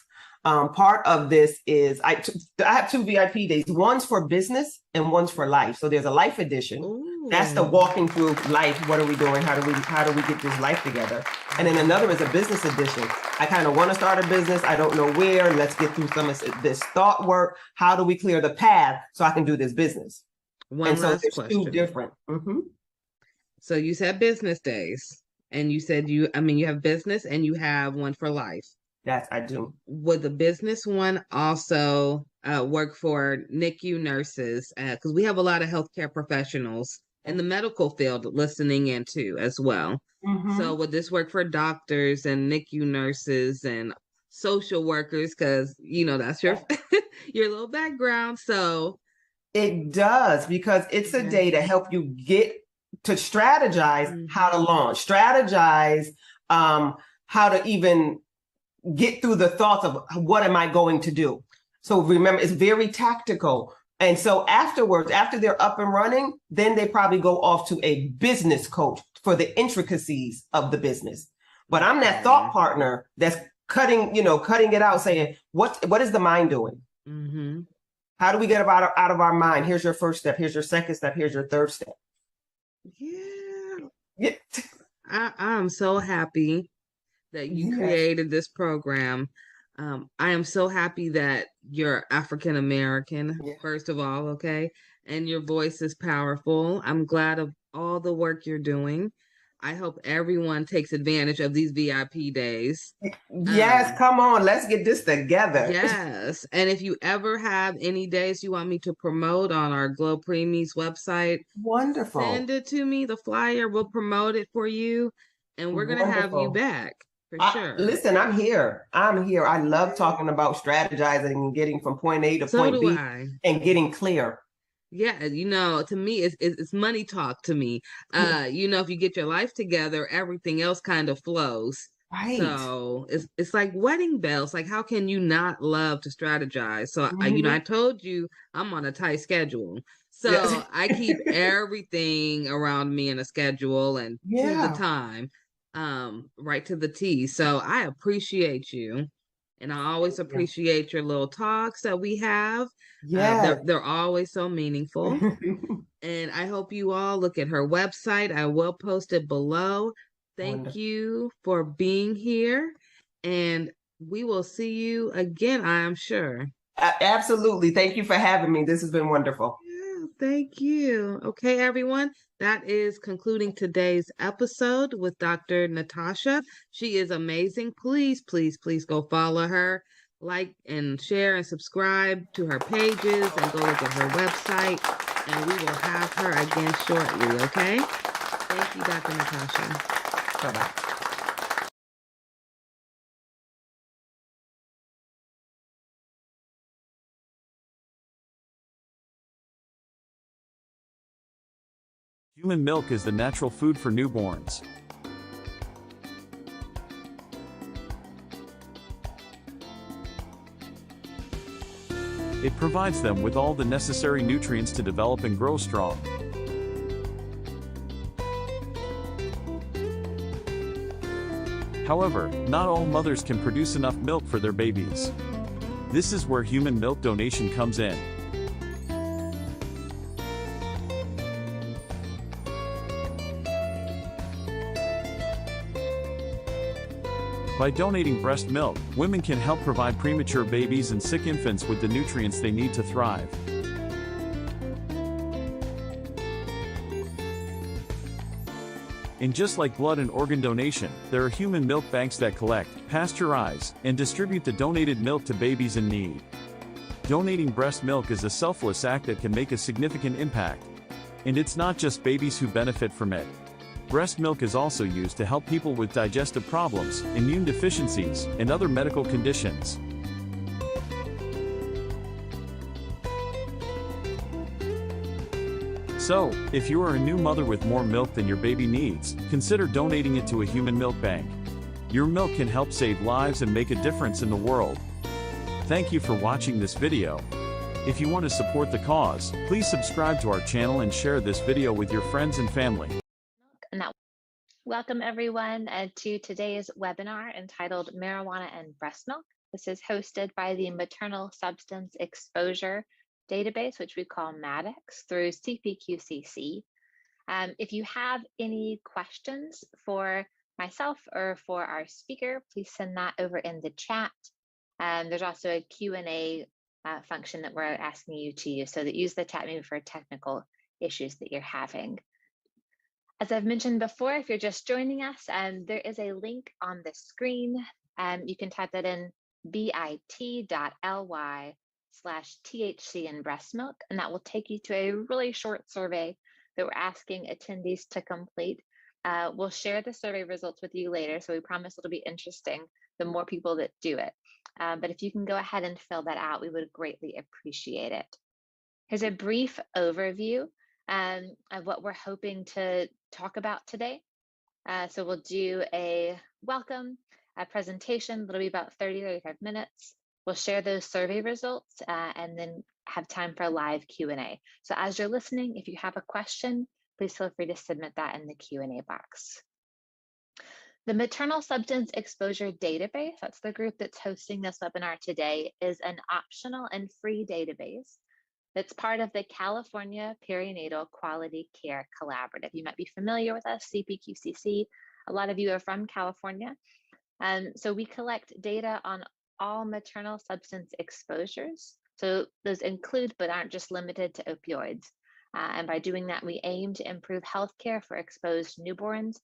[SPEAKER 7] Part of this is I have 2 VIP days. One's for business and one's for life. So there's a life edition.
[SPEAKER 6] Ooh.
[SPEAKER 7] That's the walking through life. What are we doing? How do we get this life together? And then another is a business edition. I kind of want to start a business. I don't know where. Let's get through some of this thought work. How do we clear the path so I can do this business?
[SPEAKER 6] One last
[SPEAKER 7] there's
[SPEAKER 6] question.
[SPEAKER 7] 2 different.
[SPEAKER 6] So you said business days, and you said you have business and you have one for life.
[SPEAKER 7] Yes, I do.
[SPEAKER 6] Would the business one also work for NICU nurses? Because we have a lot of healthcare professionals in the medical field listening in too as well. So would this work for doctors and NICU nurses and social workers? Because, that's your your little background. So
[SPEAKER 7] it does, because it's a day to help you get to strategize how to launch, strategize how to even get through the thoughts of what am I going to do? So remember, it's very tactical. And so afterwards, after they're up and running, then they probably go off to a business coach for the intricacies of the business. But I'm that thought partner that's cutting it out, saying, what is the mind doing? How do we get out of our mind? Here's your first step. Here's your second step. Here's your third step.
[SPEAKER 6] Yeah. I'm so happy that you created this program. I am so happy that you're African American, first of all, okay? And your voice is powerful. I'm glad of all the work you're doing. I hope everyone takes advantage of these VIP days.
[SPEAKER 7] Yes, come on, let's get this together.
[SPEAKER 6] Yes, and if you ever have any days you want me to promote on our GLO Preemies website,
[SPEAKER 7] wonderful.
[SPEAKER 6] Send it to me, the flyer, we'll promote it for you, and we're going to have you back. Sure.
[SPEAKER 7] Listen, I'm here. I love talking about strategizing and getting from point A to point B and getting clear.
[SPEAKER 6] Yeah, to me, it's money talk to me. If you get your life together, everything else kind of flows.
[SPEAKER 7] Right.
[SPEAKER 6] So it's like wedding bells. Like, how can you not love to strategize? So, I told you I'm on a tight schedule. So I keep everything around me in a schedule and to the time. Right to the T. So I appreciate you, and I always appreciate your little talks that we have. They're always so meaningful. And I hope you all look at her website. I will post it below. Thank you for being here, and we will see you again, I am sure.
[SPEAKER 7] Absolutely. Thank you for having me. This has been wonderful.
[SPEAKER 6] Thank you. Okay, everyone. That is concluding today's episode with Dr. Natasha. She is amazing. Please, please, please go follow her, like and share and subscribe to her pages, and go look at her website. And we will have her again shortly, okay? Thank you, Dr. Natasha.
[SPEAKER 7] Bye-bye.
[SPEAKER 8] Human milk is the natural food for newborns. It provides them with all the necessary nutrients to develop and grow strong. However, not all mothers can produce enough milk for their babies. This is where human milk donation comes in. By donating breast milk, women can help provide premature babies and sick infants with the nutrients they need to thrive. And just like blood and organ donation, there are human milk banks that collect, pasteurize, and distribute the donated milk to babies in need. Donating breast milk is a selfless act that can make a significant impact. And it's not just babies who benefit from it. Breast milk is also used to help people with digestive problems, immune deficiencies, and other medical conditions. So, if you are a new mother with more milk than your baby needs, consider donating it to a human milk bank. Your milk can help save lives and make a difference in the world. Thank you for watching this video. If you want to support the cause, please subscribe to our channel and share this video with your friends and family.
[SPEAKER 9] Now, welcome everyone to today's webinar entitled Marijuana and Breast Milk. This is hosted by the Maternal Substance Exposure Database, which we call MADEX, through CPQCC. If you have any questions for myself or for our speaker, please send that over in the chat. There's also a Q&A function that we're asking you to use, so that use the chat maybe for technical issues that you're having. As I've mentioned before, if you're just joining us, there is a link on the screen. You can type that in bit.ly/THC in breast milk, and that will take you to a really short survey that we're asking attendees to complete. We'll share the survey results with you later, so we promise it'll be interesting the more people that do it. But if you can go ahead and fill that out, we would greatly appreciate it. Here's a brief overview of what we're hoping to talk about today. So we'll do a welcome, a presentation that'll be about 30-35 minutes. We'll share those survey results and then have time for live Q&A. So as you're listening, if you have a question, please feel free to submit that in the Q&A box. The Maternal Substance Exposure Database, that's the group that's hosting this webinar today, is an optional and free database that's part of the California Perinatal Quality Care Collaborative. You might be familiar with us, CPQCC. A lot of you are from California. So we collect data on all maternal substance exposures. So those include, but aren't just limited to, opioids. And by doing that, we aim to improve healthcare for exposed newborns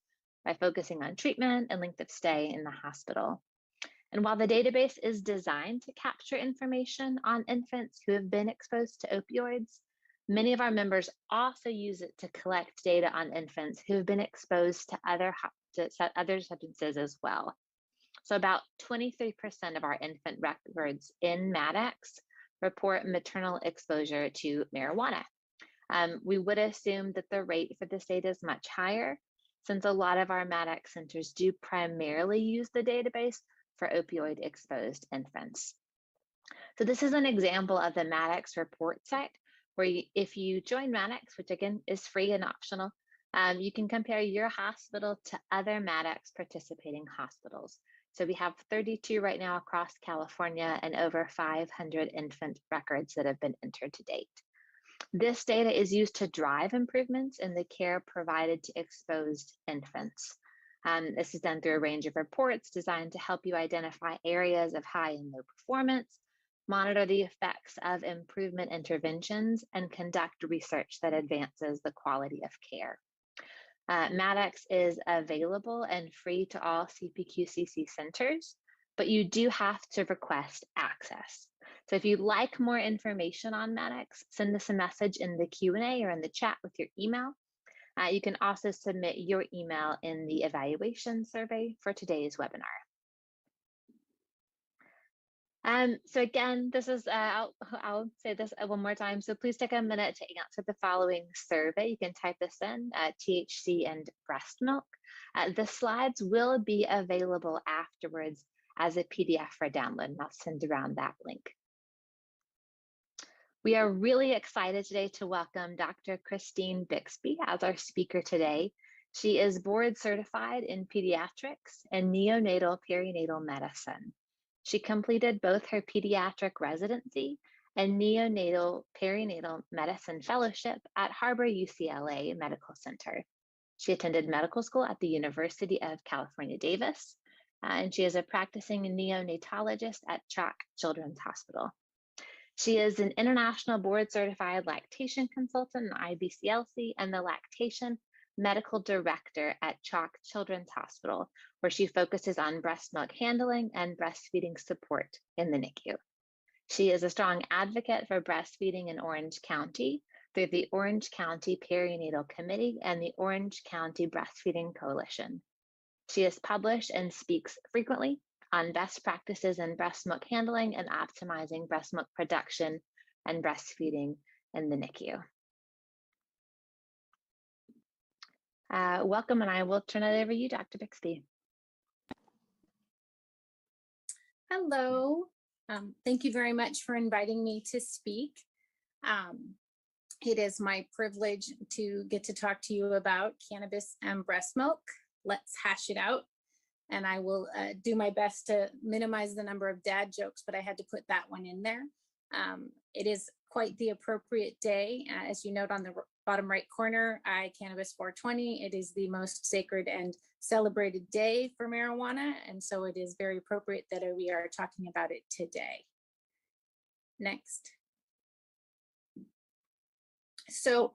[SPEAKER 9] by focusing on treatment and length of stay in the hospital. And while the database is designed to capture information on infants who have been exposed to opioids, many of our members also use it to collect data on infants who have been exposed to other substances as well. So about 23% of our infant records in MADEX report maternal exposure to marijuana. We would assume that the rate for this data is much higher, since a lot of our MADEX centers do primarily use the database for opioid exposed infants. So this is an example of the MADEX report site, where if you join MADEX, which again is free and optional, you can compare your hospital to other MADEX participating hospitals. So we have 32 right now across California and over 500 infant records that have been entered to date. This data is used to drive improvements in the care provided to exposed infants. This is done through a range of reports designed to help you identify areas of high and low performance, monitor the effects of improvement interventions, and conduct research that advances the quality of care. MADEX is available and free to all CPQCC centers, but you do have to request access. So if you'd like more information on MADEX, send us a message in the Q&A or in the chat with your email. You can also submit your email in the evaluation survey for today's webinar. So again, this is, I'll say this one more time. So please take a minute to answer the following survey. You can type this in, THC and breast milk. The slides will be available afterwards as a PDF for download, and I'll send around that link. We are really excited today to welcome Dr. Christine Bixby as our speaker today. She is board certified in pediatrics and neonatal perinatal medicine. She completed both her pediatric residency and neonatal perinatal medicine fellowship at Harbor UCLA Medical Center. She attended medical school at the University of California, Davis, and she is a practicing neonatologist at Chalk Children's Hospital. She is an international board certified lactation consultant in IBCLC and the lactation medical director at Chalk Children's Hospital, where she focuses on breast milk handling and breastfeeding support in the NICU. She is a strong advocate for breastfeeding in Orange County through the Orange County Perinatal Committee and the Orange County Breastfeeding Coalition. She has published and speaks frequently on best practices in breast milk handling and optimizing breast milk production and breastfeeding in the NICU. Welcome, and I will turn it over to you, Dr. Bixby.
[SPEAKER 10] Hello. Thank you very much for inviting me to speak. It is my privilege to get to talk to you about cannabis and breast milk. Let's hash it out. And I will do my best to minimize the number of dad jokes, but I had to put that one in there. It is quite the appropriate day. As you note on the bottom right corner, Cannabis 420. It is the most sacred and celebrated day for marijuana. And so it is very appropriate that we are talking about it today. Next. So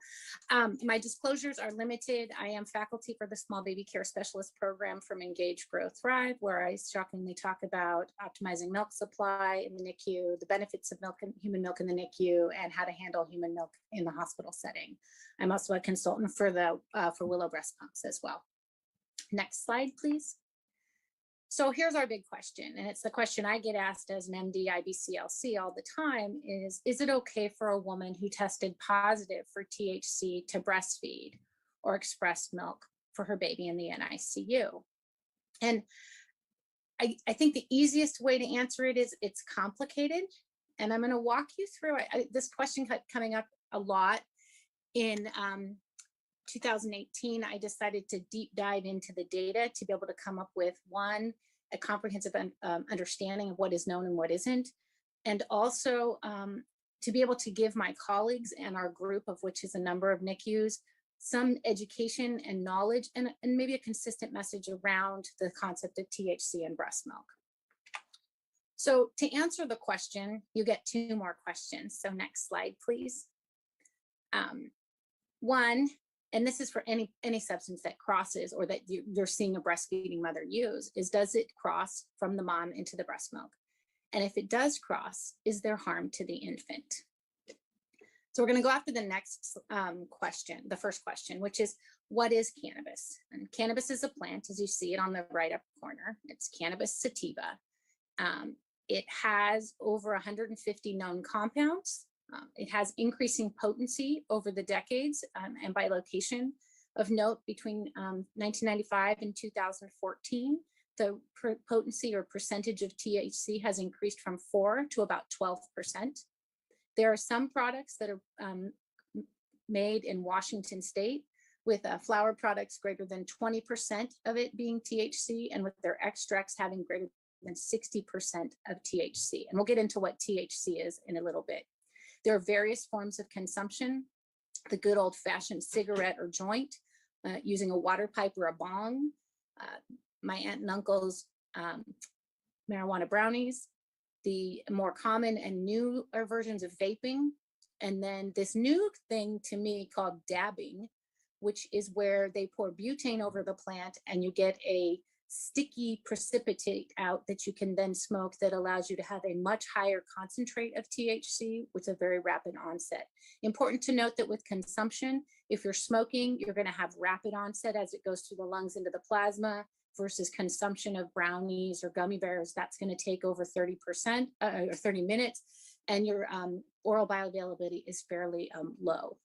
[SPEAKER 10] my disclosures are limited. I am faculty for the Small Baby Care Specialist Program from Engage, Grow, Thrive, where I shockingly talk about optimizing milk supply in the NICU, the benefits of milk and human milk in the NICU, and how to handle human milk in the hospital setting. I'm also a consultant for Willow breast pumps as well. Next slide, please. So here's our big question, and it's the question I get asked as an MD IBCLC all the time is it okay for a woman who tested positive for THC to breastfeed or express milk for her baby in the NICU? And I think the easiest way to answer it is it's complicated, and I'm going to walk you through it. This question kept coming up a lot. In 2018, I decided to deep dive into the data to be able to come up with a comprehensive understanding of what is known and what isn't, and also to be able to give my colleagues and our group, of which is a number of NICUs, some education and knowledge and maybe a consistent message around the concept of THC and breast milk. So to answer the question, you get two more questions. So next slide, please. One, and this is for any substance that crosses or that you're seeing a breastfeeding mother use, is does it cross from the mom into the breast milk? And if it does cross, is there harm to the infant? So we're going to go after the next question, the first question, which is, what is cannabis? And cannabis is a plant, as you see it on the right up corner. It's cannabis sativa. It has over 150 known compounds. It has increasing potency over the decades and by location. Of note, between 1995 and 2014, the potency or percentage of THC has increased from 4 to about 12%. There are some products that are made in Washington State with flower products greater than 20% of it being THC, and with their extracts having greater than 60% of THC. And we'll get into what THC is in a little bit. There are various forms of consumption: the good old-fashioned cigarette or joint, using a water pipe or a bong, my aunt and uncle's marijuana brownies, the more common and newer versions of vaping, and then this new thing to me called dabbing, which is where they pour butane over the plant and you get a sticky precipitate out that you can then smoke that allows you to have a much higher concentrate of THC with a very rapid onset. Important to note that with consumption, if you're smoking, you're going to have rapid onset as it goes through the lungs into the plasma, versus consumption of brownies or gummy bears, that's going to take over 30% or 30 minutes, and your oral bioavailability is fairly low.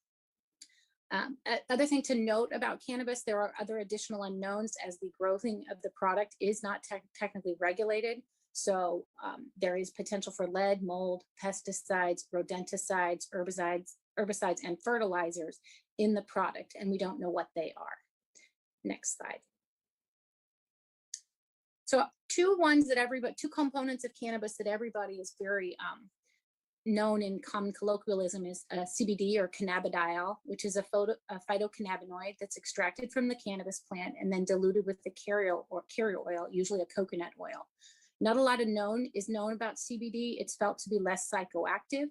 [SPEAKER 10] Other thing to note about cannabis, there are other additional unknowns as the growing of the product is not technically regulated. So there is potential for lead, mold, pesticides, rodenticides, herbicides, and fertilizers in the product, and we don't know what they are. Next slide. So two components of cannabis that everybody is very known in common colloquialism is CBD or cannabidiol, which is a phytocannabinoid that's extracted from the cannabis plant and then diluted with the carrier oil, usually a coconut oil. Not a lot is known about CBD. It's felt to be less psychoactive.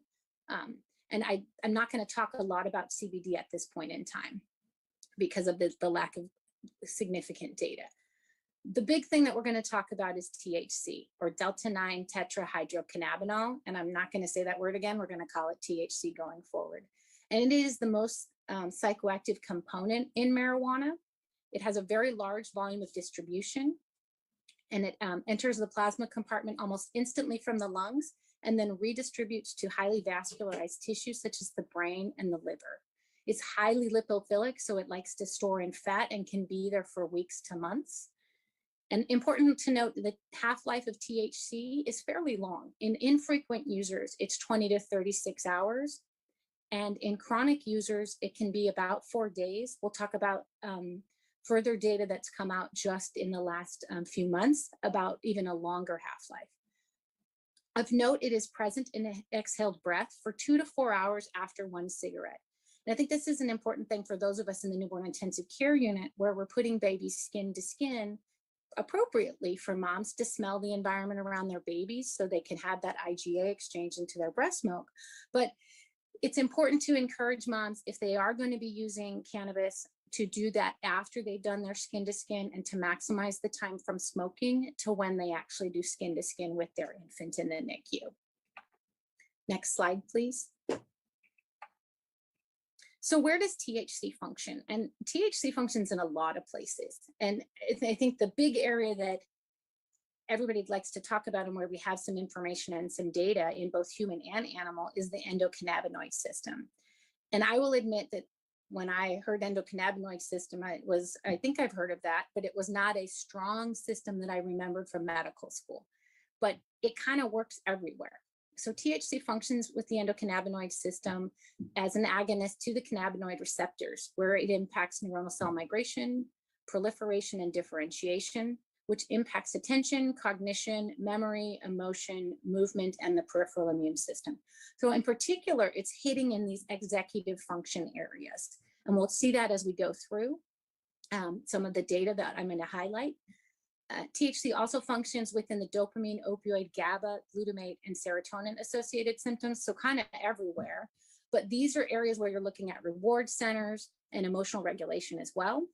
[SPEAKER 10] And I'm not going to talk a lot about CBD at this point in time because of the lack of significant data. The big thing that we're going to talk about is THC, or delta-9 tetrahydrocannabinol, and I'm not going to say that word again. We're going to call it THC going forward. And it is the most psychoactive component in marijuana. It has a very large volume of distribution, and it enters the plasma compartment almost instantly from the lungs and then redistributes to highly vascularized tissues such as the brain and the liver. It's highly lipophilic, so it likes to store in fat and can be there for weeks to months. And important to note, the half-life of THC is fairly long. In infrequent users, it's 20 to 36 hours. And in chronic users, it can be about 4 days. We'll talk about further data that's come out just in the last few months about even a longer half-life. Of note, it is present in an exhaled breath for 2 to 4 hours after one cigarette. And I think this is an important thing for those of us in the newborn intensive care unit where we're putting babies skin to skin appropriately for moms to smell the environment around their babies so they can have that IgA exchange into their breast milk. But it's important to encourage moms, if they are going to be using cannabis, to do that after they've done their skin to skin and to maximize the time from smoking to when they actually do skin to skin with their infant in the NICU. Next slide, please. So where does THC function? And THC functions in a lot of places. And I think the big area that everybody likes to talk about and where we have some information and some data in both human and animal is the endocannabinoid system. And I will admit that when I heard endocannabinoid system, I think I've heard of that, but it was not a strong system that I remembered from medical school, but it kind of works everywhere. So THC functions with the endocannabinoid system as an agonist to the cannabinoid receptors, where it impacts neuronal cell migration, proliferation, and differentiation, which impacts attention, cognition, memory, emotion, movement, and the peripheral immune system. So in particular, it's hitting in these executive function areas. And we'll see that as we go through some of the data that I'm going to highlight. THC also functions within the dopamine, opioid, GABA, glutamate, and serotonin associated symptoms, so kind of everywhere. But these are areas where you're looking at reward centers and emotional regulation as well.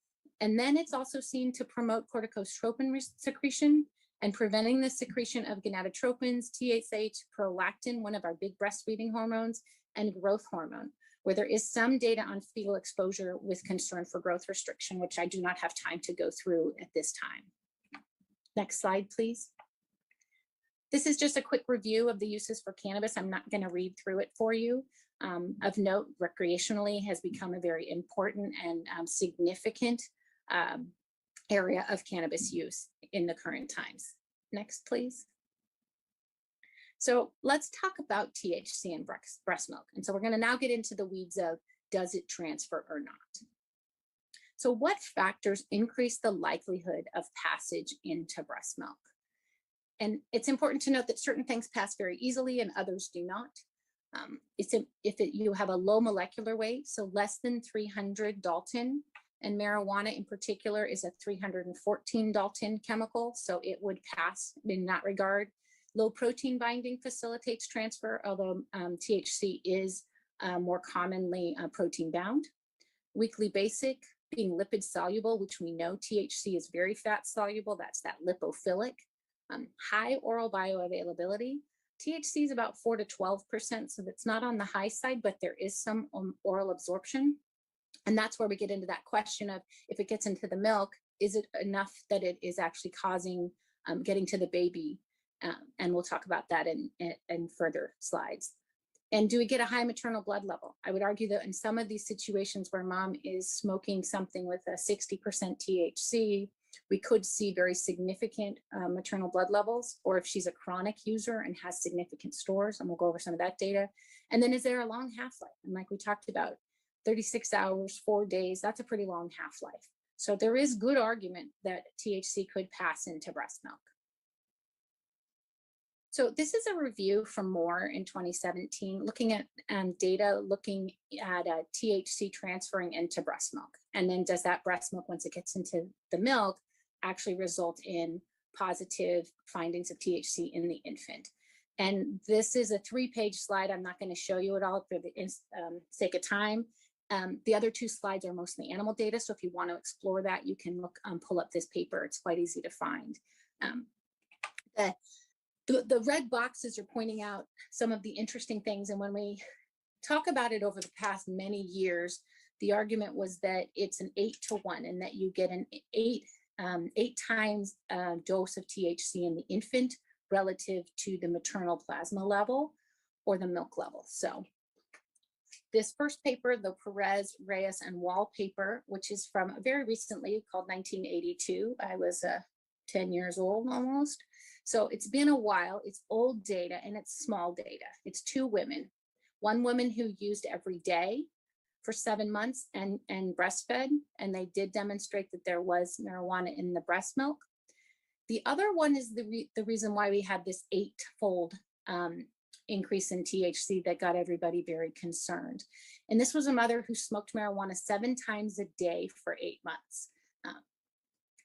[SPEAKER 10] And then it's also seen to promote corticotropin secretion and preventing the secretion of gonadotropins, TSH, prolactin, one of our big breastfeeding hormones, and growth hormone, where there is some data on fetal exposure with concern for growth restriction, which I do not have time to go through at this time. Next slide, please. This is just a quick review of the uses for cannabis. I'm not going to read through it for you. Of note, recreationally has become a very important and significant area of cannabis use in the current times. Next, please. So let's talk about THC in breast milk. And so we're going to now get into the weeds of, does it transfer or not? So what factors increase the likelihood of passage into breast milk? And it's important to note that certain things pass very easily and others do not. You have a low molecular weight, so less than 300 Dalton, and marijuana in particular is a 314 Dalton chemical, so it would pass in that regard. Low protein binding facilitates transfer, although THC is more commonly protein bound. Weakly basic, being lipid soluble, which we know THC is very fat soluble, that's that lipophilic. High oral bioavailability. THC is about 4 to 12%, so that's not on the high side, but there is some oral absorption. And that's where we get into that question of, if it gets into the milk, is it enough that it is actually causing getting to the baby? And we'll talk about that in further slides. And do we get a high maternal blood level? I would argue that in some of these situations where mom is smoking something with a 60% THC, we could see very significant maternal blood levels, or if she's a chronic user and has significant stores, and we'll go over some of that data. And then is there a long half-life? And like we talked about, 36 hours, 4 days, that's a pretty long half-life. So there is good argument that THC could pass into breast milk. So this is a review from Moore in 2017, looking at data, looking at THC transferring into breast milk. And then does that breast milk, once it gets into the milk, actually result in positive findings of THC in the infant? And this is a 3-page slide. I'm not going to show you it all for the sake of time. The other 2 slides are mostly animal data. So if you want to explore that, you can look, pull up this paper. It's quite easy to find. The red boxes are pointing out some of the interesting things. And when we talk about it over the past many years, the argument was that it's an 8-to-1 and that you get an 8 times dose of THC in the infant relative to the maternal plasma level or the milk level. So this first paper, the Perez, Reyes, and Wall paper, which is from very recently, called 1982. I was 10 years old almost. So it's been a while, it's old data and it's small data. It's 2 women one woman who used every day for 7 months and breastfed, and they did demonstrate that there was marijuana in the breast milk. The other one is the reason why we had this 8-fold increase in THC that got everybody very concerned. And this was a mother who smoked marijuana 7 times a day for 8 months.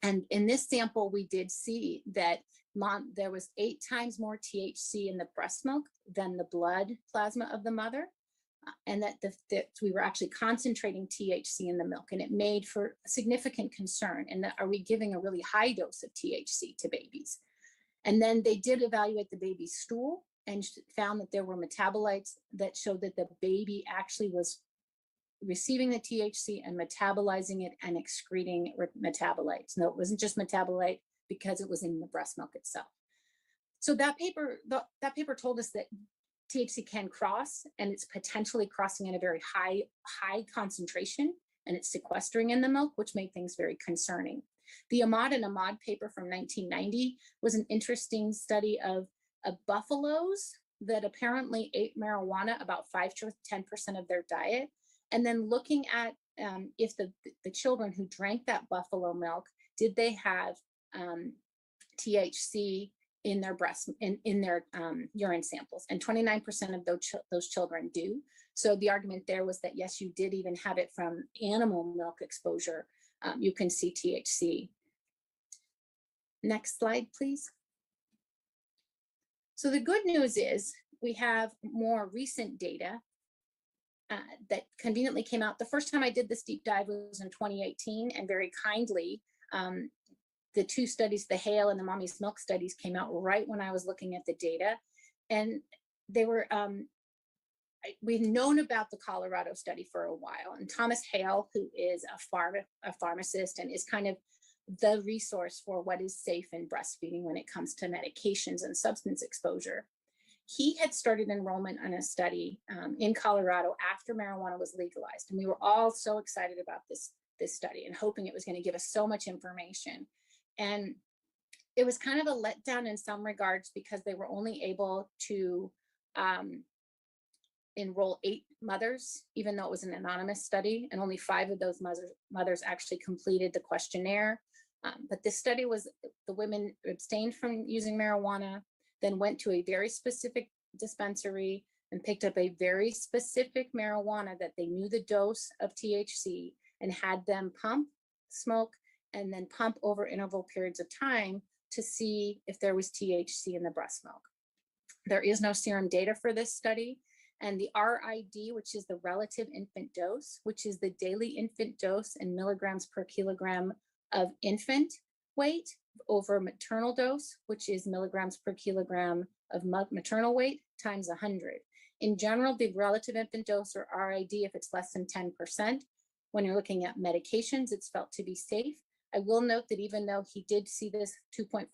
[SPEAKER 10] And in this sample, we did see that there was 8 times more THC in the breast milk than the blood plasma of the mother. And that we were actually concentrating THC in the milk, and it made for significant concern. And that, are we giving a really high dose of THC to babies? And then they did evaluate the baby's stool and found that there were metabolites that showed that the baby actually was receiving the THC and metabolizing it and excreting metabolites. No, it wasn't just metabolite because it was in the breast milk itself. So that paper told us that THC can cross, and it's potentially crossing at a very high concentration, and it's sequestering in the milk, which made things very concerning. The Ahmad and Ahmad paper from 1990 was an interesting study of buffaloes that apparently ate marijuana about 5 to 10% of their diet, and then looking at if the children who drank that buffalo milk, did they have THC in their in their urine samples, and 29% of those children do. So the argument there was that yes, you did even have it from animal milk exposure. You can see THC. Next slide, please. So the good news is we have more recent data that conveniently came out. The first time I did this deep dive was in 2018, and very kindly, the 2 studies, the Hale and the Mommy's Milk studies, came out right when I was looking at the data. And they were, we've known about the Colorado study for a while. And Thomas Hale, who is a pharmacist and is kind of the resource for what is safe in breastfeeding when it comes to medications and substance exposure, he had started enrollment on a study in Colorado after marijuana was legalized. And we were all so excited about this study and hoping it was going to give us so much information. And it was kind of a letdown in some regards because they were only able to enroll 8 mothers, even though it was an anonymous study, and only 5 of those mothers actually completed the questionnaire. But this study was, the women abstained from using marijuana, then went to a very specific dispensary and picked up a very specific marijuana that they knew the dose of THC, and had them pump, smoke, and then pump over interval periods of time to see if there was THC in the breast milk. There is no serum data for this study. And the RID, which is the relative infant dose, which is the daily infant dose in milligrams per kilogram of infant weight over maternal dose, which is milligrams per kilogram of maternal weight times 100. In general, the relative infant dose, or RID, if it's less than 10%, when you're looking at medications, it's felt to be safe. I will note that even though he did see this 2.5%,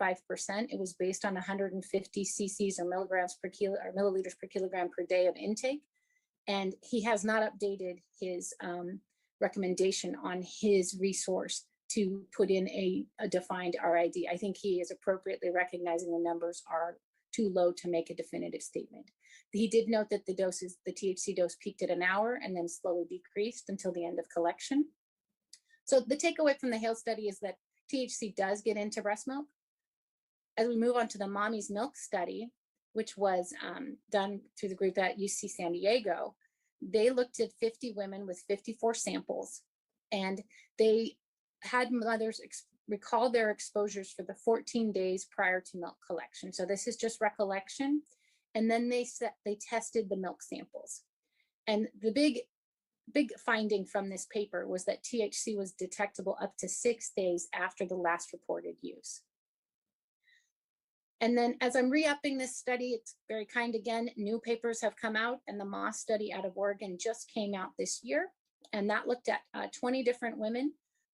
[SPEAKER 10] it was based on 150 cc's or milligrams per kilo or milliliters per kilogram per day of intake. And he has not updated his recommendation on his resource to put in a defined RID. I think he is appropriately recognizing the numbers are too low to make a definitive statement. He did note that the THC dose peaked at an hour and then slowly decreased until the end of collection. So the takeaway from the Hale study is that THC does get into breast milk. As we move on to the Mommy's Milk study, which was done through the group at UC San Diego, they looked at 50 women with 54 samples, and they had mothers recall their exposures for the 14 days prior to milk collection. So this is just recollection. And then they tested the milk samples. And the big finding from this paper was that THC was detectable up to 6 days after the last reported use. And then as I'm re-upping this study, it's very kind again, new papers have come out, and the Moss study out of Oregon just came out this year. And that looked at 20 different women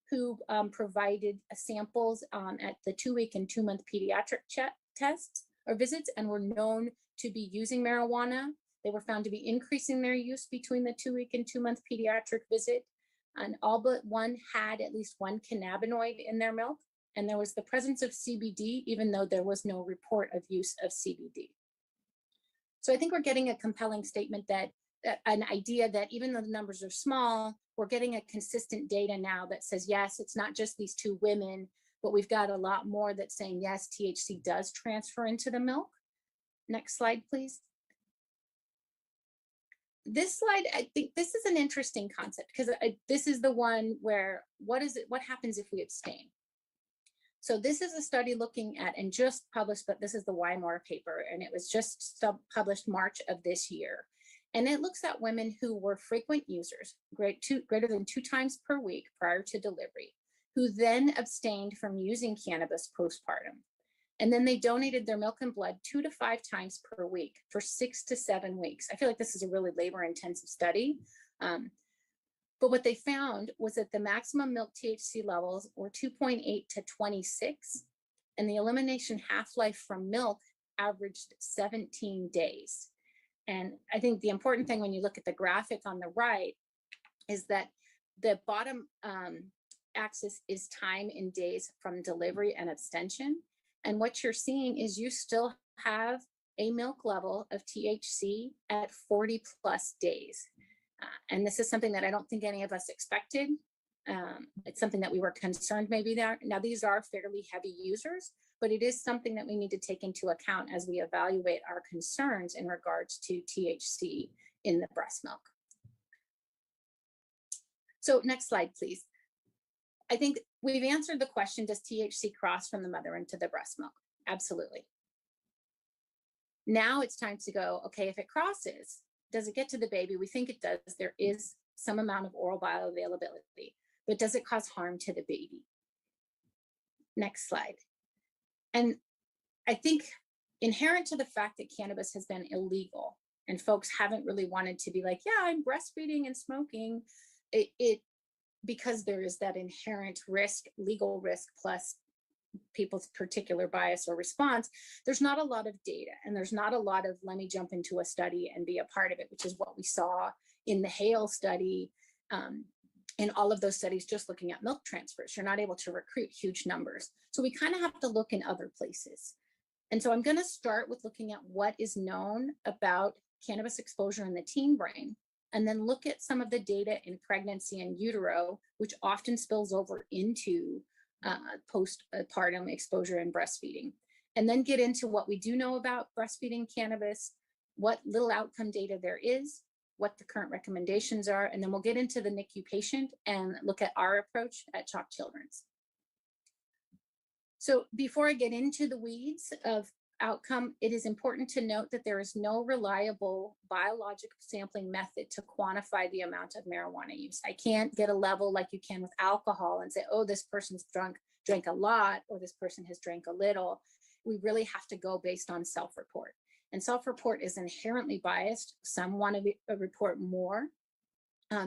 [SPEAKER 10] who provided samples at the 2-week and 2-month pediatric tests or visits and were known to be using marijuana. They were found to be increasing their use between the 2-week and 2-month pediatric visit. And all but one had at least one cannabinoid in their milk. And there was the presence of CBD, even though there was no report of use of CBD. So I think we're getting a compelling statement that an idea that even though the numbers are small, we're getting a consistent data now that says, yes, it's not just these 2 women, but we've got a lot more that's saying, yes, THC does transfer into the milk. Next slide, please. This slide, I think this is an interesting concept because this is the one where what happens if we abstain? So this is a study looking at, and just published, but this is the Weimar paper, and it was just published March of this year. And it looks at women who were frequent users, greater than 2 times per week prior to delivery, who then abstained from using cannabis postpartum. And then they donated their milk and blood 2 to 5 times per week for 6 to 7 weeks. I feel like this is a really labor-intensive study. But what they found was that the maximum milk THC levels were 2.8 to 26, and the elimination half-life from milk averaged 17 days. And I think the important thing when you look at the graphic on the right is that the bottom axis is time in days from delivery and abstention. And what you're seeing is you still have a milk level of THC at 40 plus days. And this is something that I don't think any of us expected. It's something that we were concerned maybe there. Now, these are fairly heavy users, but it is something that we need to take into account as we evaluate our concerns in regards to THC in the breast milk. So next slide, please. I think we've answered the question, does THC cross from the mother into the breast milk? Absolutely. Now it's time to go, okay, if it crosses, does it get to the baby? We think it does. There is some amount of oral bioavailability, but does it cause harm to the baby? Next slide. And I think inherent to the fact that cannabis has been illegal and folks haven't really wanted to be like, yeah, I'm breastfeeding and smoking, because there is that inherent risk, legal risk, plus people's particular bias or response, there's not a lot of data, and there's not a lot of let me jump into a study and be a part of it, which is what we saw in the Hale study, in all of those studies just looking at milk transfers. You're not able to recruit huge numbers. So we kind of have to look in other places. And so I'm going to start with looking at what is known about cannabis exposure in the teen brain, and then look at some of the data in pregnancy and utero, which often spills over into postpartum exposure and breastfeeding, and then get into what we do know about breastfeeding cannabis, what little outcome data there is, what the current recommendations are, and then we'll get into the NICU patient and look at our approach at CHOP Children's. So before I get into the weeds of outcome, it is important to note that there is no reliable biologic sampling method to quantify the amount of marijuana use. I can't get a level like you can with alcohol and say, oh, this person's drank a lot, or this person has drank a little. We really have to go based on self-report. And self-report is inherently biased. Some want to report more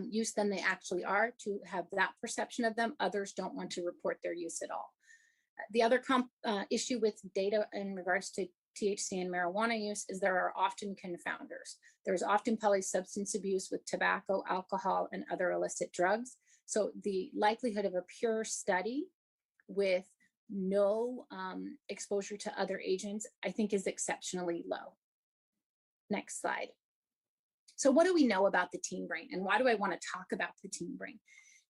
[SPEAKER 10] use than they actually are to have that perception of them. Others don't want to report their use at all. The other issue with data in regards to THC and marijuana use is there are often confounders. There's often polysubstance abuse with tobacco, alcohol, and other illicit drugs. So the likelihood of a pure study with no exposure to other agents, I think, is exceptionally low. Next slide. So what do we know about the teen brain, and why do I want to talk about the teen brain?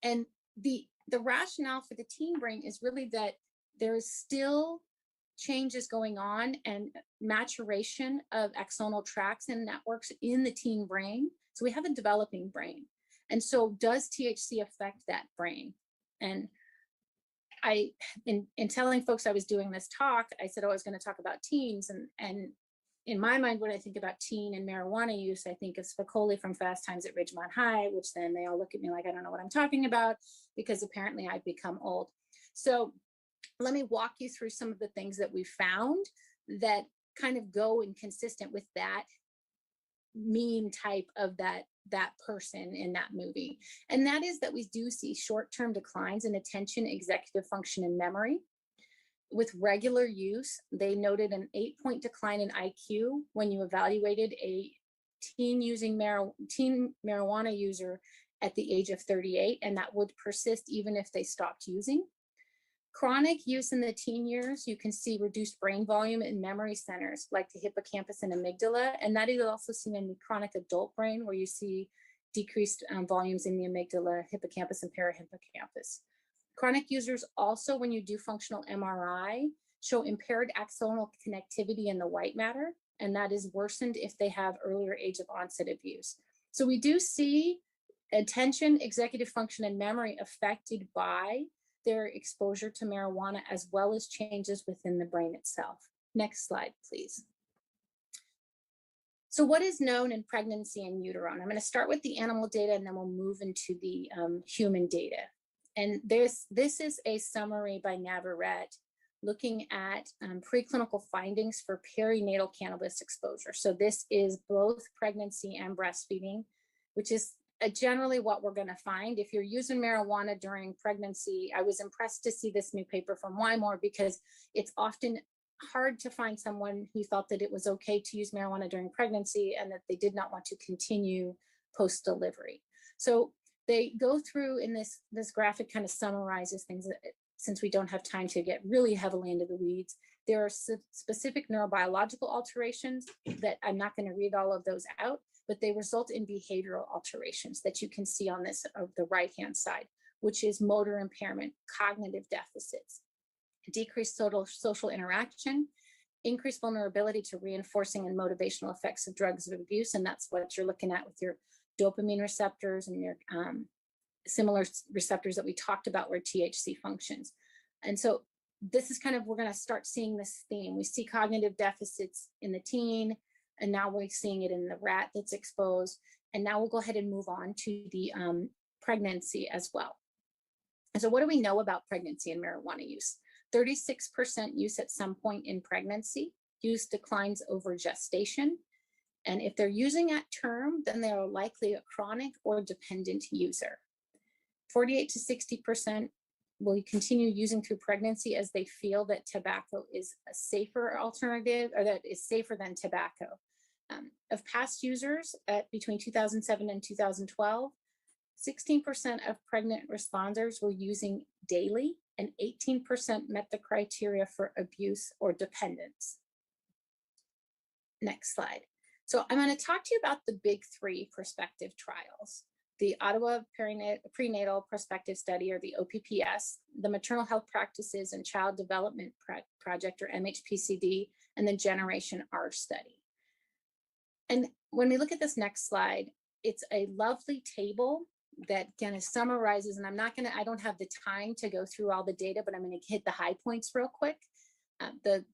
[SPEAKER 10] And the rationale for the teen brain is really that there's still changes going on and maturation of axonal tracts and networks in the teen brain. So we have a developing brain. And so does THC affect that brain? And in telling folks I was doing this talk, I said, oh, I was going to talk about teens. And in my mind, when I think about teen and marijuana use, I think of Spicoli from Fast Times at Ridgemont High, which then they all look at me like I don't know what I'm talking about, because apparently I've become old. So let me walk you through some of the things that we found that kind of go inconsistent with that meme type of that person in that movie. And that is that we do see short-term declines in attention, executive function, and memory. With regular use, they noted an 8-point decline in IQ when you evaluated a teen marijuana user at the age of 38, and that would persist even if they stopped using. Chronic use in the teen years, you can see reduced brain volume in memory centers like the hippocampus and amygdala. And that is also seen in the chronic adult brain, where you see decreased volumes in the amygdala, hippocampus, and parahippocampus. Chronic users also, when you do functional MRI, show impaired axonal connectivity in the white matter, and that is worsened if they have earlier age of onset of use. So we do see attention, executive function, and memory affected by their exposure to marijuana, as well as changes within the brain itself. Next slide, please. So what is known in pregnancy in utero? And I'm going to start with the animal data, and then we'll move into the human data. And this is a summary by Navarrete looking at preclinical findings for perinatal cannabis exposure. So this is both pregnancy and breastfeeding, which is generally what we're going to find. If you're using marijuana during pregnancy, I was impressed to see this new paper from Wymore, because it's often hard to find someone who thought that it was okay to use marijuana during pregnancy and that they did not want to continue post-delivery. So they go through in this graphic, kind of summarizes things that, since we don't have time to get really heavily into the weeds. There are specific neurobiological alterations that I'm not going to read all of those out, but they result in behavioral alterations that you can see on this of the right-hand side, which is motor impairment, cognitive deficits, decreased social interaction, increased vulnerability to reinforcing and motivational effects of drugs of abuse. And that's what you're looking at with your dopamine receptors and your similar receptors that we talked about where THC functions. And so this is kind of, we're going to start seeing this theme. We see cognitive deficits in the teen, and now we're seeing it in the rat that's exposed. And now we'll go ahead and move on to the pregnancy as well. And so what do we know about pregnancy and marijuana use? 36% use at some point in pregnancy. Use declines over gestation. And if they're using at term, then they are likely a chronic or dependent user. 48 to 60% will continue using through pregnancy as they feel that tobacco is a safer alternative, or that is safer than tobacco. Of past users at between 2007 and 2012, 16% of pregnant responders were using daily, and 18% met the criteria for abuse or dependence. Next slide. So I'm going to talk to you about the big three prospective trials: the Ottawa Prenatal Prospective Study, or the OPPS, the Maternal Health Practices and Child Development Project, or MHPCD, and the Generation R study. And when we look at this next slide, it's a lovely table that kind of summarizes, and I don't have the time to go through all the data, but I'm going to hit the high points real quick. The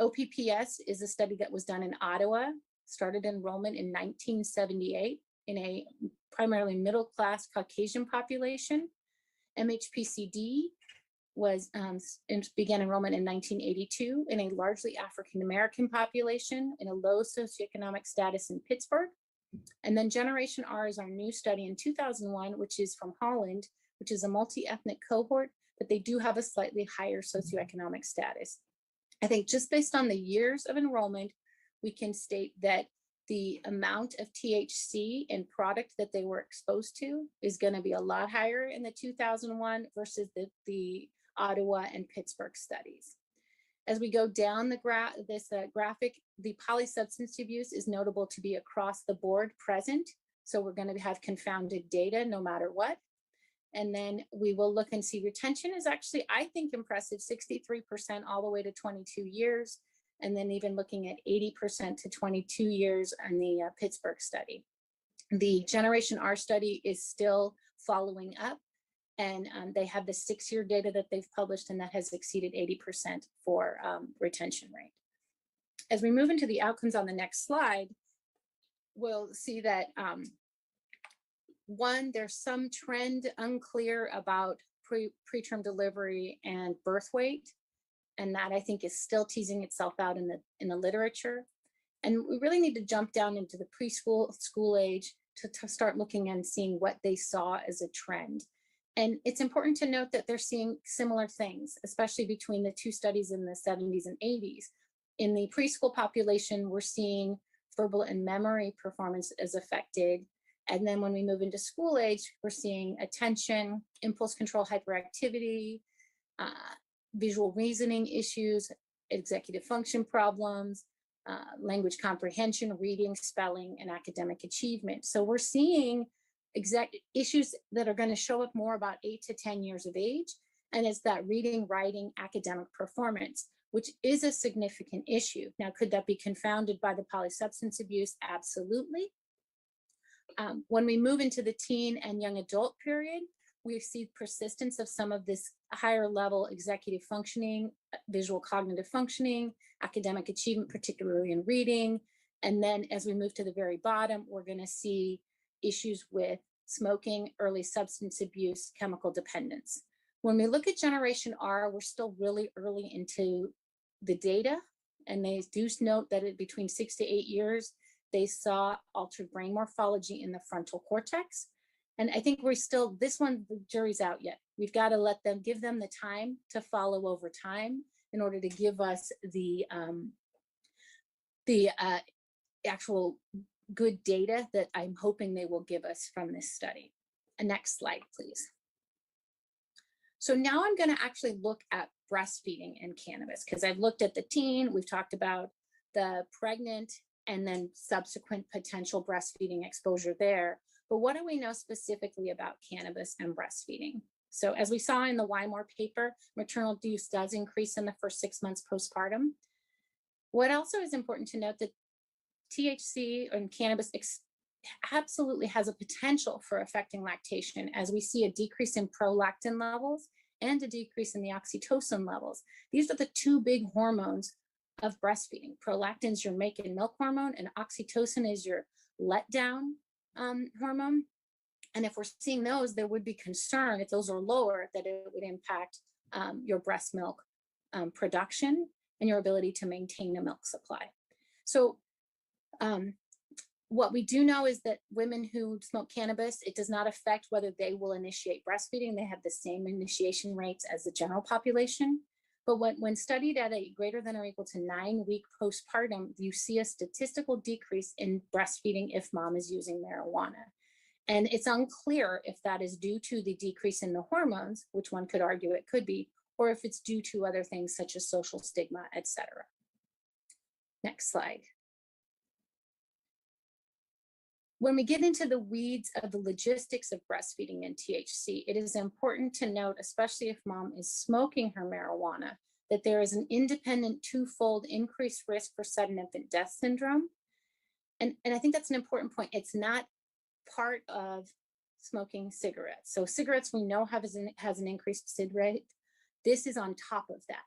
[SPEAKER 10] OPPS is a study that was done in Ottawa, started enrollment in 1978 in a primarily middle-class Caucasian population. MHPCD began enrollment in 1982 in a largely African-American population in a low socioeconomic status in Pittsburgh. And then Generation R is our new study in 2001, which is from Holland, which is a multi-ethnic cohort, but they do have a slightly higher socioeconomic status. I think just based on the years of enrollment, we can state that the amount of THC in product that they were exposed to is going to be a lot higher in the 2001 versus the Ottawa and Pittsburgh studies. As we go down the graphic, the polysubstance abuse is notable to be across the board present. So we're going to have confounded data no matter what. And then we will look and see retention is actually, I think, impressive, 63% all the way to 22 years. And then even looking at 80% to 22 years on the Pittsburgh study. The Generation R study is still following up, and they have the 6-year data that they've published, and that has exceeded 80% for retention rate. As we move into the outcomes on the next slide, we'll see that one, there's some trend unclear about preterm delivery and birth weight. And that, I think, is still teasing itself out in the literature. And we really need to jump down into the preschool, school age to start looking and seeing what they saw as a trend. And it's important to note that they're seeing similar things, especially between the two studies in the 70s and 80s. In the preschool population, we're seeing verbal and memory performance is affected. And then when we move into school age, we're seeing attention, impulse control, hyperactivity, visual reasoning issues, executive function problems, language comprehension, reading, spelling, and academic achievement. So we're seeing issues that are going to show up more about 8 to 10 years of age. And it's that reading, writing, academic performance, which is a significant issue. Now, could that be confounded by the polysubstance abuse? Absolutely. When we move into the teen and young adult period, we see persistence of some of this higher level executive functioning, visual cognitive functioning, academic achievement, particularly in reading. And then as we move to the very bottom, we're going to see issues with smoking, early substance abuse, chemical dependence. When we look at Generation R, we're still really early into the data, and they do note that between 6 to 8 years, they saw altered brain morphology in the frontal cortex. And I think this one, the jury's out yet. We've got to give them the time to follow over time in order to give us the actual good data that I'm hoping they will give us from this study. Next slide, please. So now I'm going to actually look at breastfeeding and cannabis, because I've looked at the teen, we've talked about the pregnant, and then subsequent potential breastfeeding exposure there. But what do we know specifically about cannabis and breastfeeding? So as we saw in the Wymore paper, maternal use does increase in the first 6 months postpartum. What also is important to note that THC and cannabis absolutely has a potential for affecting lactation, as we see a decrease in prolactin levels and a decrease in the oxytocin levels. These are the two big hormones of breastfeeding. Prolactin is your make and milk hormone, and oxytocin is your letdown hormone. And if we're seeing those, there would be concern if those are lower that it would impact your breast milk production and your ability to maintain a milk supply. So what we do know is that women who smoke cannabis, it does not affect whether they will initiate breastfeeding. They have the same initiation rates as the general population. But when studied at a greater than or equal to 9-week postpartum, you see a statistical decrease in breastfeeding if mom is using marijuana. And it's unclear if that is due to the decrease in the hormones, which one could argue it could be, or if it's due to other things such as social stigma, etc. Next slide. When we get into the weeds of the logistics of breastfeeding and THC, it is important to note, especially if mom is smoking her marijuana, that there is an independent twofold increased risk for sudden infant death syndrome. And I think that's an important point. It's not part of smoking cigarettes. So cigarettes we know has an increased SID rate. This is on top of that.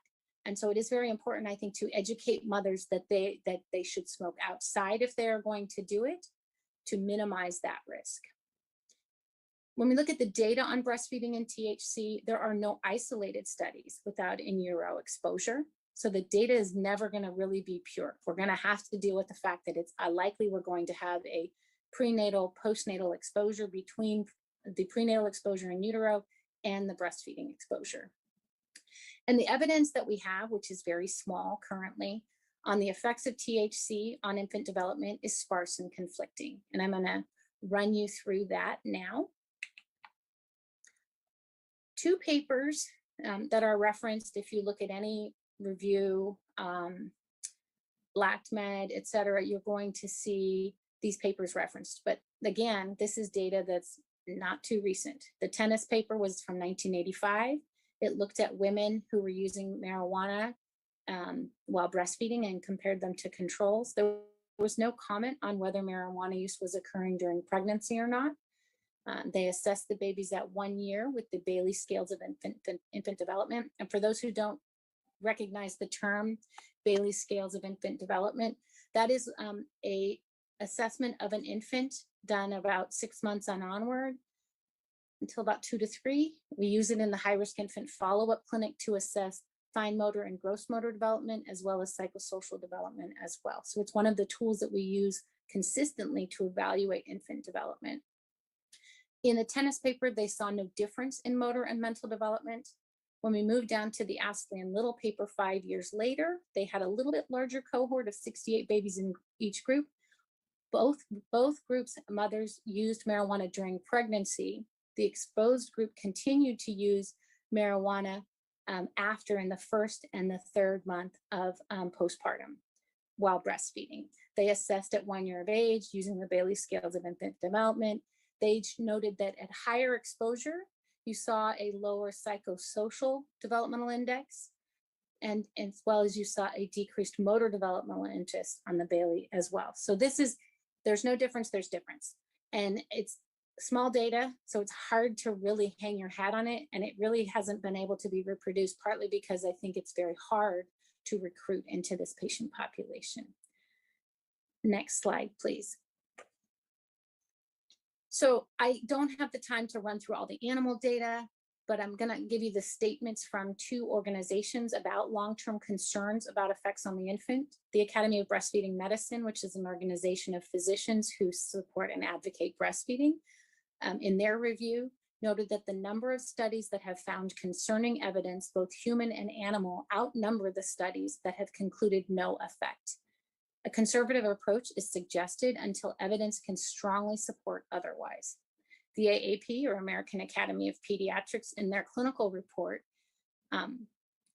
[SPEAKER 10] And so it is very important, I think, to educate mothers that they should smoke outside if they are going to do it, to minimize that risk. When we look at the data on breastfeeding and THC, there are no isolated studies without in utero exposure. So the data is never going to really be pure. We're going to have to deal with the fact that it's likely we're going to have a prenatal, postnatal exposure between the prenatal exposure in utero and the breastfeeding exposure. And the evidence that we have, which is very small currently, on the effects of THC on infant development is sparse and conflicting. And I'm going to run you through that now. Two papers that are referenced, if you look at any review, LactMed, et cetera, you're going to see these papers referenced. But again, this is data that's not too recent. The tennis paper was from 1985. It looked at women who were using marijuana while breastfeeding and compared them to controls. There was no comment on whether marijuana use was occurring during pregnancy or not. They assessed the babies at 1 year with the Bailey scales of infant development. And for those who don't recognize the term Bailey scales of infant development, that is a assessment of an infant done about 6 months on onward until about 2 to 3. We use it in the high-risk infant follow-up clinic to assess fine motor and gross motor development, as well as psychosocial development as well. So it's one of the tools that we use consistently to evaluate infant development. In the tennis paper, they saw no difference in motor and mental development. When we moved down to the Astley and Little paper 5 years later, they had a little bit larger cohort of 68 babies in each group. Both groups, mothers used marijuana during pregnancy. The exposed group continued to use marijuana after in the first and the third month of postpartum while breastfeeding. They assessed at 1 year of age using the Bailey scales of infant development. They noted that at higher exposure, you saw a lower psychosocial developmental index, and as well as you saw a decreased motor developmental interest on the Bailey as well. So there's no difference, there's difference. And it's small data, so it's hard to really hang your hat on it. And it really hasn't been able to be reproduced, partly because I think it's very hard to recruit into this patient population. Next slide, please. So I don't have the time to run through all the animal data, but I'm going to give you the statements from 2 organizations about long-term concerns about effects on the infant. The Academy of Breastfeeding Medicine, which is an organization of physicians who support and advocate breastfeeding, in their review, noted that the number of studies that have found concerning evidence, both human and animal, outnumber the studies that have concluded no effect. A conservative approach is suggested until evidence can strongly support otherwise. The AAP, or American Academy of Pediatrics, in their clinical report,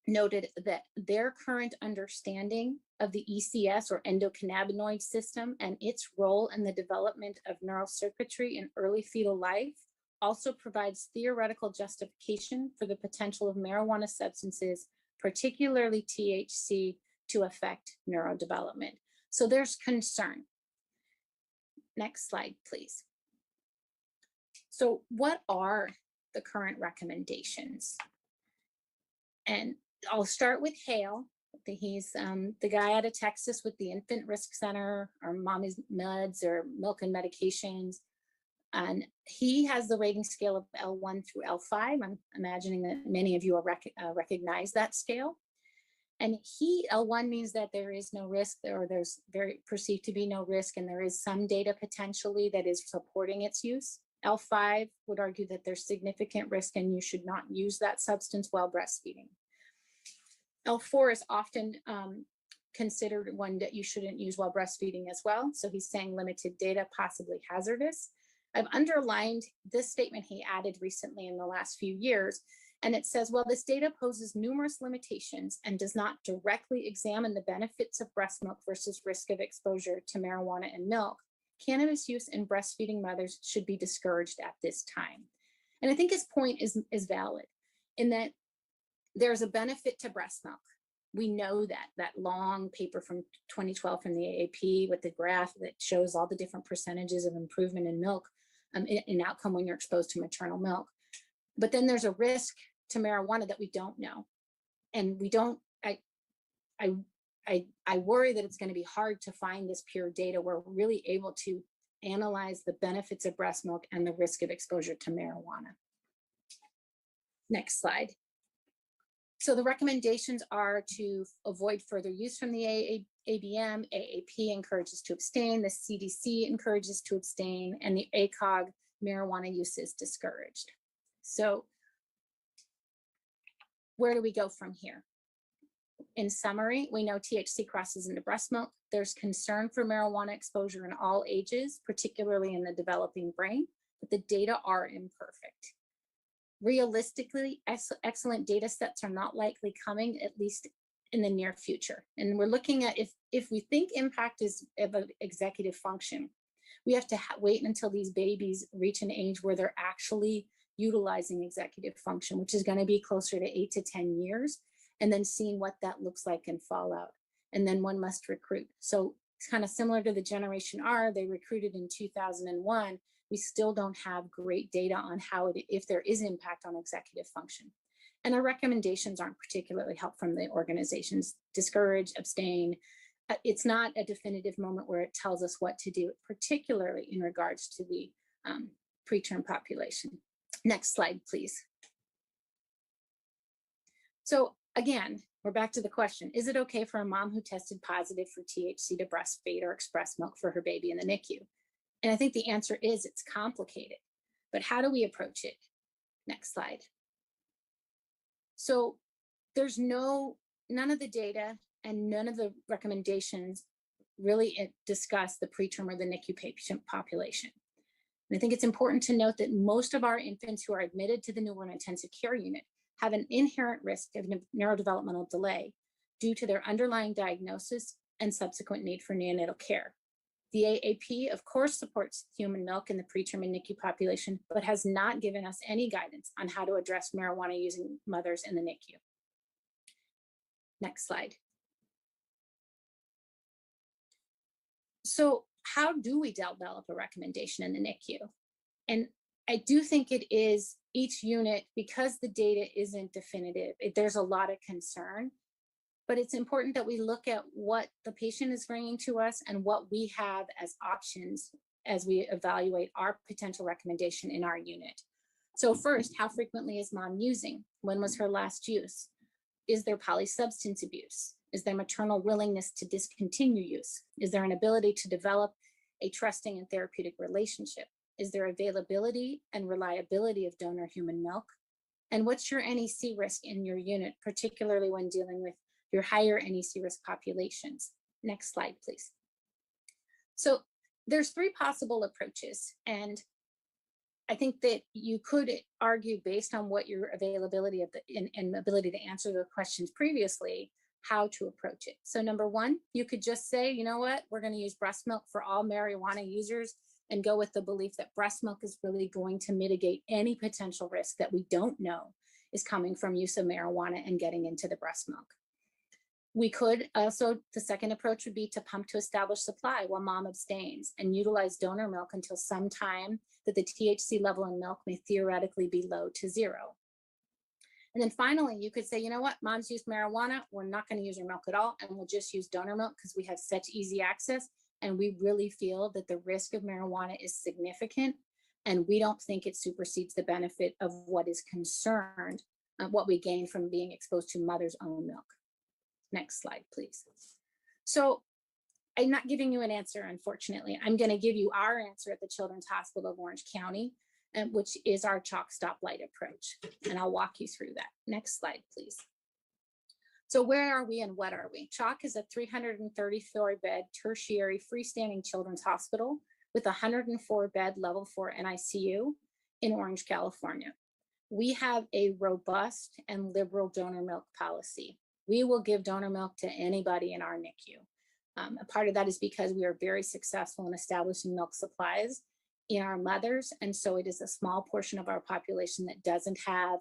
[SPEAKER 10] noted that their current understanding of the ECS, or endocannabinoid system, and its role in the development of neural circuitry in early fetal life also provides theoretical justification for the potential of marijuana substances, particularly THC, to affect neurodevelopment. So there's concern. Next slide, please. So what are the current recommendations? And I'll start with Hale. He's the guy out of Texas with the Infant Risk Center, or Mommy's Meds, or Milk and Medications. And he has the rating scale of L1 through L5. I'm imagining that many of you recognize that scale. And L1 means that there is no risk, or there's perceived to be no risk, and there is some data potentially that is supporting its use. L5 would argue that there's significant risk and you should not use that substance while breastfeeding. L4 is often considered one that you shouldn't use while breastfeeding as well. So he's saying limited data, possibly hazardous. I've underlined this statement he added recently in the last few years. And it says, well, this data poses numerous limitations and does not directly examine the benefits of breast milk versus risk of exposure to marijuana and milk. Cannabis use in breastfeeding mothers should be discouraged at this time. And I think his point is valid in that there's a benefit to breast milk. We know that long paper from 2012 from the AAP with the graph that shows all the different percentages of improvement in milk in outcome when you're exposed to maternal milk. But then there's a risk to marijuana that we don't know. And we don't, I worry that it's going to be hard to find this pure data where we're really able to analyze the benefits of breast milk and the risk of exposure to marijuana. Next slide. So the recommendations are to avoid further use from the ABM, AAP encourages to abstain, the CDC encourages to abstain, and the ACOG, marijuana use is discouraged. So where do we go from here? In summary, we know THC crosses into breast milk. There's concern for marijuana exposure in all ages, particularly in the developing brain, but the data are imperfect. Realistically, excellent data sets are not likely coming, at least in the near future. And we're looking at if we think impact is of an executive function, we have to wait until these babies reach an age where they're actually utilizing executive function, which is going to be closer to 8 to 10 years, and then seeing what that looks like in fallout. And then one must recruit. So it's kind of similar to the Generation R. They recruited in 2001. We still don't have great data on how if there is impact on executive function. And our recommendations aren't particularly helpful from the organizations. Discourage, abstain. It's not a definitive moment where it tells us what to do, particularly in regards to the preterm population. Next slide, please. So again, we're back to the question, is it okay for a mom who tested positive for THC to breastfeed or express milk for her baby in the NICU? And I think the answer is it's complicated, but how do we approach it? Next slide. So there's none of the data and none of the recommendations really discuss the preterm or the NICU patient population. And I think it's important to note that most of our infants who are admitted to the newborn intensive care unit have an inherent risk of neurodevelopmental delay due to their underlying diagnosis and subsequent need for neonatal care. The AAP, of course, supports human milk in the preterm and NICU population, but has not given us any guidance on how to address marijuana-using mothers in the NICU. Next slide. So how do we develop a recommendation in the NICU? And I do think it is each unit, because the data isn't definitive, there's a lot of concern, but it's important that we look at what the patient is bringing to us and what we have as options as we evaluate our potential recommendation in our unit. So first, how frequently is mom using? When was her last use? Is there polysubstance abuse? Is there maternal willingness to discontinue use? Is there an ability to develop a trusting and therapeutic relationship? Is there availability and reliability of donor human milk? And what's your NEC risk in your unit, particularly when dealing with your higher NEC risk populations? Next slide, please. So there's 3 possible approaches, and I think that you could argue, based on what your availability of and ability to answer the questions previously, how to approach it. So number 1, you could just say, you know what, we're going to use breast milk for all marijuana users and go with the belief that breast milk is really going to mitigate any potential risk that we don't know is coming from use of marijuana and getting into the breast milk. We could also, the second approach would be to pump to establish supply while mom abstains and utilize donor milk until some time that the THC level in milk may theoretically be low to 0. And then finally, you could say, you know what, mom's used marijuana, we're not going to use her milk at all, and we'll just use donor milk because we have such easy access, and we really feel that the risk of marijuana is significant, and we don't think it supersedes the benefit of what is concerned, what we gain from being exposed to mother's own milk. Next slide, please. So I'm not giving you an answer, unfortunately. I'm going to give you our answer at the Children's Hospital of Orange County, which is our chalk stoplight approach. And I'll walk you through that. Next slide, please. So where are we and what are we? Chalk is a 334-bed tertiary freestanding children's hospital with a 104-bed level 4 NICU in Orange, California. We have a robust and liberal donor milk policy. We will give donor milk to anybody in our NICU. A part of that is because we are very successful in establishing milk supplies in our mothers, and so it is a small portion of our population that doesn't have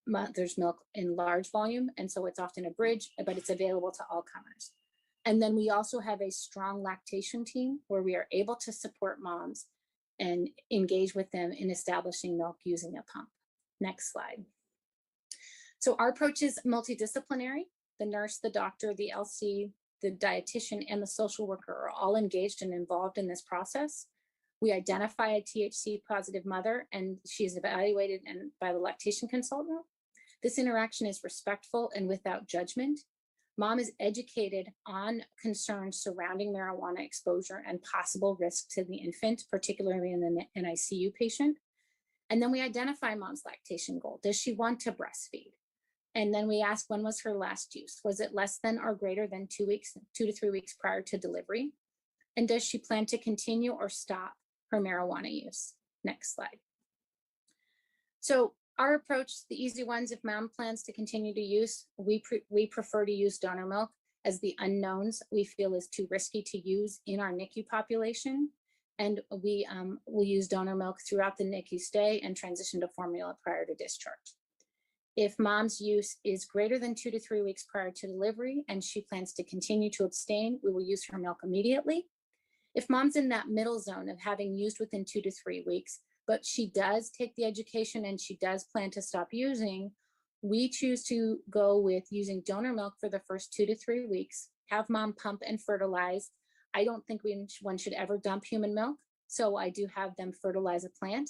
[SPEAKER 10] mother's milk in large volume, and so it's often a bridge, but it's available to all comers. And then we also have a strong lactation team where we are able to support moms and engage with them in establishing milk using a pump. Next slide. So our approach is multidisciplinary. The nurse, the doctor, the LC, the dietitian, and the social worker are all engaged and involved in this process. We identify a THC positive mother, and she is evaluated by the lactation consultant. This interaction is respectful and without judgment. Mom is educated on concerns surrounding marijuana exposure and possible risk to the infant, particularly in the NICU patient. And then we identify mom's lactation goal. Does she want to breastfeed? And then we ask, when was her last use? Was it less than or greater than 2 to 3 weeks prior to delivery? And does she plan to continue or stop her marijuana use? Next slide. So our approach, the easy ones, if mom plans to continue to use, we prefer to use donor milk, as the unknowns we feel is too risky to use in our NICU population. And we will use donor milk throughout the NICU stay and transition to formula prior to discharge. If mom's use is greater than 2 to 3 weeks prior to delivery and she plans to continue to abstain, we will use her milk immediately. If mom's in that middle zone of having used within 2 to 3 weeks, but she does take the education and she does plan to stop using, we choose to go with using donor milk for the first 2 to 3 weeks, have mom pump and fertilize. I don't think one should ever dump human milk, so I do have them fertilize a plant.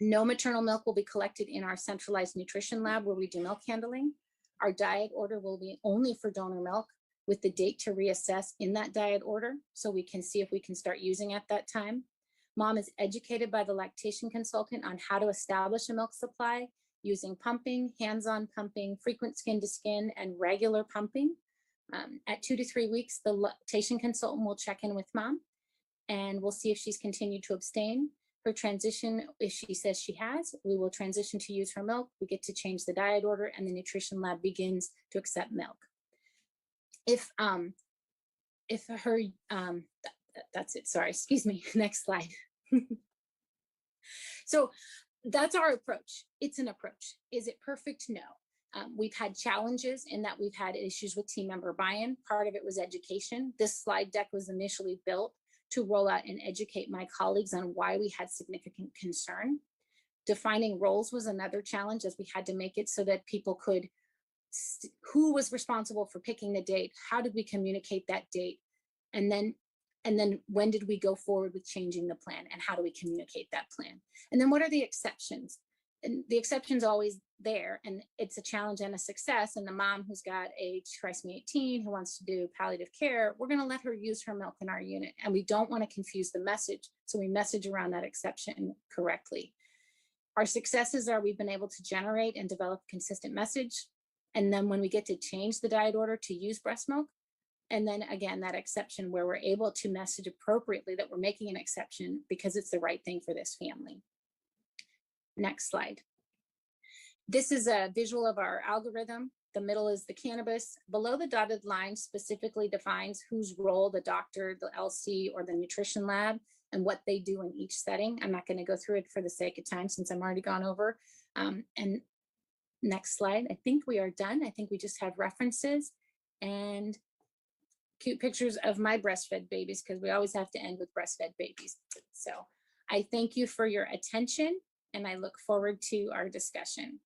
[SPEAKER 10] No maternal milk will be collected in our centralized nutrition lab where we do milk handling. Our diet order will be only for donor milk, with the date to reassess in that diet order, so we can see if we can start using at that time. Mom is educated by the lactation consultant on how to establish a milk supply using pumping, hands-on pumping, frequent skin-to-skin, and regular pumping. At 2 to 3 weeks, the lactation consultant will check in with mom, and we'll see if she's continued to abstain. Her transition, if she says she has, we will transition to use her milk. We get to change the diet order and the nutrition lab begins to accept milk. If her, that's it, sorry, excuse me, next slide. So that's our approach. It's an approach. Is it perfect? No. We've had challenges in that we've had issues with team member buy-in. Part of it was education. This slide deck was initially built to roll out and educate my colleagues on why we had significant concern. Defining roles was another challenge, as we had to make it so that people could, who was responsible for picking the date? How did we communicate that date? And then when did we go forward with changing the plan, and how do we communicate that plan? And then what are the exceptions? And the exception's always there, and it's a challenge and a success. And the mom who's got a trisomy 18 who wants to do palliative care, we're going to let her use her milk in our unit, and we don't want to confuse the message, so we message around that exception correctly. Our successes are we've been able to generate and develop a consistent message, and then when we get to change the diet order to use breast milk, and then again, that exception where we're able to message appropriately that we're making an exception because it's the right thing for this family. Next slide. This is a visual of our algorithm. The middle is the cannabis. Below the dotted line specifically defines whose role the doctor, the LC, or the nutrition lab, and what they do in each setting. I'm not going to go through it for the sake of time since I'm already gone over. And next slide. I think we are done. I think we just have references and cute pictures of my breastfed babies, because we always have to end with breastfed babies. So I thank you for your attention, and I look forward to our discussion.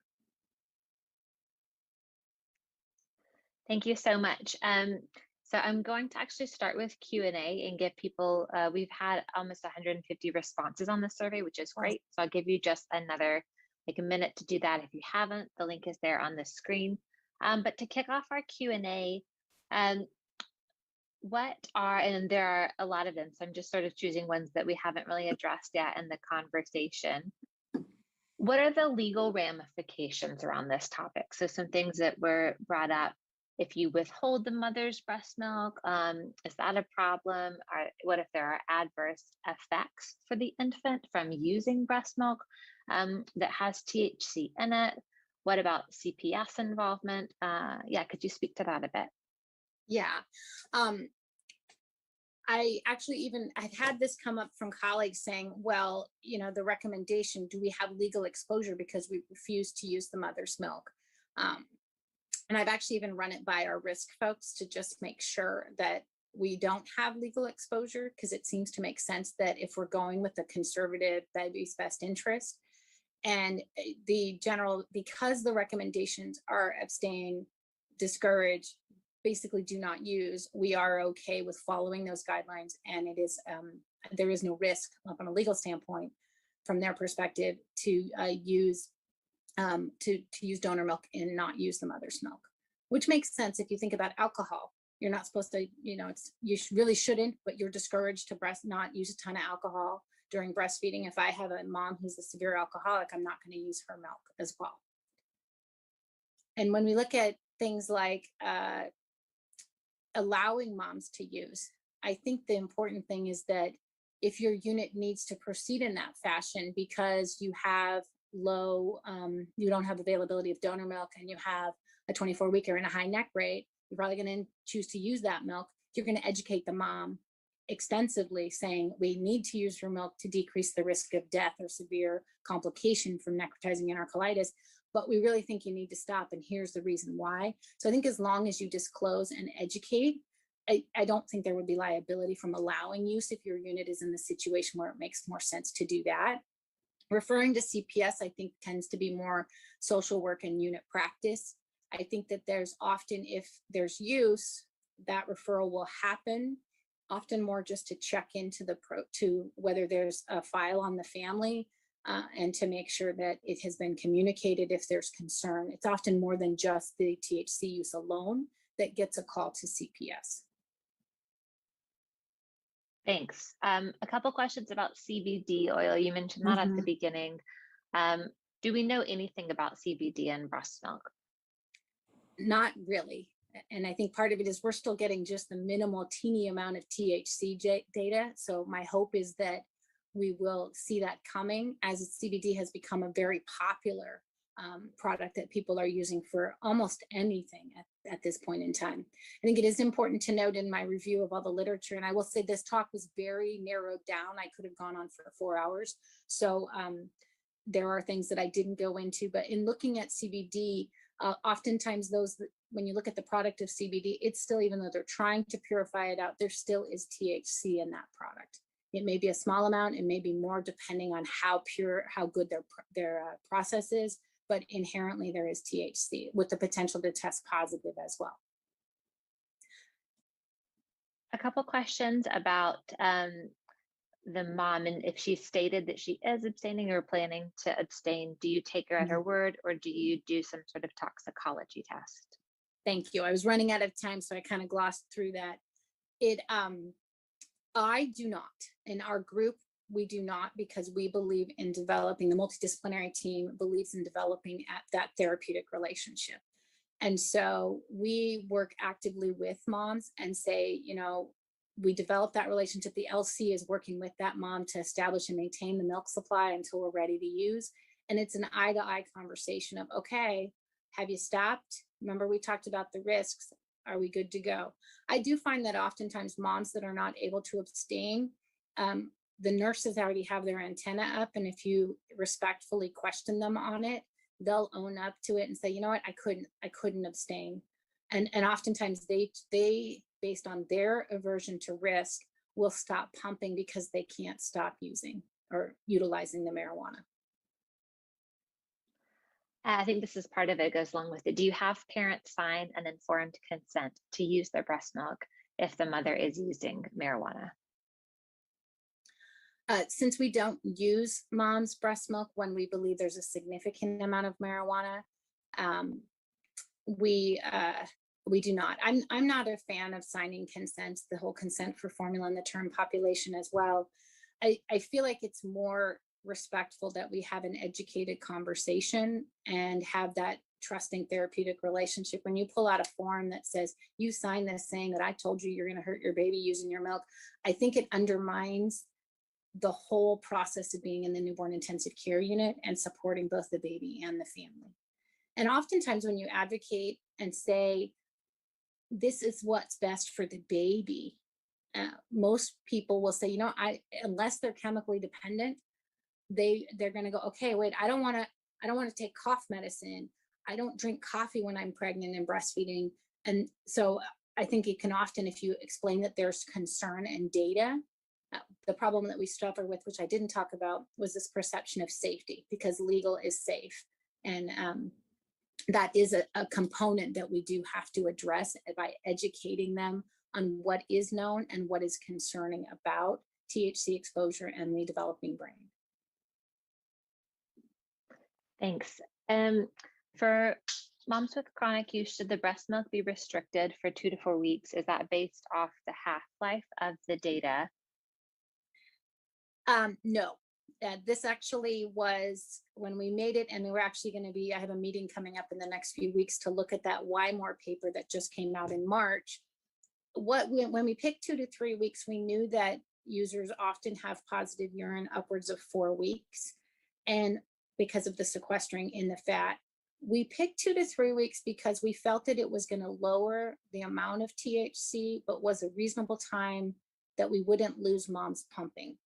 [SPEAKER 9] Thank you so much. So I'm going to actually start with Q&A and give people, we've had almost 150 responses on the survey, which is great. So I'll give you just another, like a minute to do that. If you haven't, the link is there on the screen. But to kick off our Q&A, and there are a lot of them, so I'm just sort of choosing ones that we haven't really addressed yet in the conversation. What are the legal ramifications around this topic? So some things that were brought up. If you withhold the mother's breast milk, is that a problem? What if there are adverse effects for the infant from using breast milk that has THC in it? What about CPS involvement? Yeah, could you speak to that a bit?
[SPEAKER 10] Yeah. I actually I've had this come up from colleagues saying, well, you know, the recommendation, do we have legal exposure because we refuse to use the mother's milk? And I've actually even run it by our risk folks to just make sure that we don't have legal exposure, because it seems to make sense that if we're going with the conservative baby's best interest, and the general, because the recommendations are abstain, discourage, basically do not use, we are okay with following those guidelines, and it is there is no risk from a legal standpoint from their perspective to use donor milk and not use the mother's milk, which makes sense if you think about alcohol. You're not supposed to, you know, really shouldn't, but you're discouraged to not use a ton of alcohol during breastfeeding. If I have a mom who's a severe alcoholic, I'm not going to use her milk as well. And when we look at things like allowing moms to use, I think the important thing is that if your unit needs to proceed in that fashion because you have low, you don't have availability of donor milk and you have a 24-weeker and a high neck rate, you're probably going to choose to use that milk. You're going to educate the mom extensively saying we need to use your milk to decrease the risk of death or severe complication from necrotizing enterocolitis, but we really think you need to stop, and here's the reason why. So I think as long as you disclose and educate, I don't think there would be liability from allowing use if your unit is in the situation where it makes more sense to do that. Referring to CPS, I think tends to be more social work and unit practice. I think that there's often, if there's use, that referral will happen, often more just to check into to whether there's a file on the family and to make sure that it has been communicated if there's concern. It's often more than just the THC use alone that gets a call to CPS.
[SPEAKER 9] Thanks. A couple questions about CBD oil. You mentioned that at the beginning. Do we know anything about CBD in breast milk?
[SPEAKER 10] Not really. And I think part of it is we're still getting just the minimal teeny amount of THC data. So my hope is that we will see that coming as CBD has become a very popular product that people are using for almost anything at this point in time. I think it is important to note in my review of all the literature, and I will say this talk was very narrowed down. I could have gone on for 4 hours. So there are things that I didn't go into, but in looking at CBD, oftentimes when you look at the product of CBD, it's still, even though they're trying to purify it out, there still is THC in that product. It may be a small amount, it may be more depending on how pure, how good their process is, but inherently there is THC with the potential to test positive as well.
[SPEAKER 9] A couple questions about the mom, and if she stated that she is abstaining or planning to abstain, do you take her at her word, or do you do some sort of toxicology test?
[SPEAKER 10] Thank you. I was running out of time, so I kind of glossed through that. I do not. In our group, we do not, because we believe in developing, the multidisciplinary team believes in developing at that therapeutic relationship. And so we work actively with moms and say, you know, we develop that relationship. The LC is working with that mom to establish and maintain the milk supply until we're ready to use. And it's an eye-to-eye conversation of, okay, have you stopped? Remember, we talked about the risks. Are we good to go? I do find that oftentimes moms that are not able to abstain, the nurses already have their antenna up. And if you respectfully question them on it, they'll own up to it and say, you know what, I couldn't abstain. And oftentimes they, based on their aversion to risk, will stop pumping because they can't stop using or utilizing the marijuana.
[SPEAKER 9] I think this is part of it, goes along with it. Do you have parents sign an informed consent to use their breast milk if the mother is using marijuana?
[SPEAKER 10] Since we don't use mom's breast milk when we believe there's a significant amount of marijuana, we do not. I'm not a fan of signing consents, the whole consent for formula and the term population as well. I feel like it's more respectful that we have an educated conversation and have that trusting therapeutic relationship. When you pull out a form that says you sign this saying that I told you you're going to hurt your baby using your milk, I think it undermines the whole process of being in the newborn intensive care unit and supporting both the baby and the family. And oftentimes when you advocate and say, this is what's best for the baby, most people will say, you know, unless they're chemically dependent, they're going to go, okay, wait, I don't want to take cough medicine. I don't drink coffee when I'm pregnant and breastfeeding. And so I think it can often, if you explain that there's concern and data, the problem that we suffer with, which I didn't talk about, was this perception of safety, because legal is safe. And that is a component that we do have to address by educating them on what is known and what is concerning about THC exposure and the developing brain.
[SPEAKER 9] Thanks. For moms with chronic use, should the breast milk be restricted for 2 to 4 weeks? Is that based off the half-life of the data?
[SPEAKER 10] No, this actually was when we made it, and we're actually going to be, I have a meeting coming up in the next few weeks to look at that Wymore paper that just came out in March. When we picked 2 to 3 weeks, we knew that users often have positive urine upwards of 4 weeks. And because of the sequestering in the fat, we picked 2 to 3 weeks because we felt that it was going to lower the amount of THC, but was a reasonable time that we wouldn't lose mom's pumping.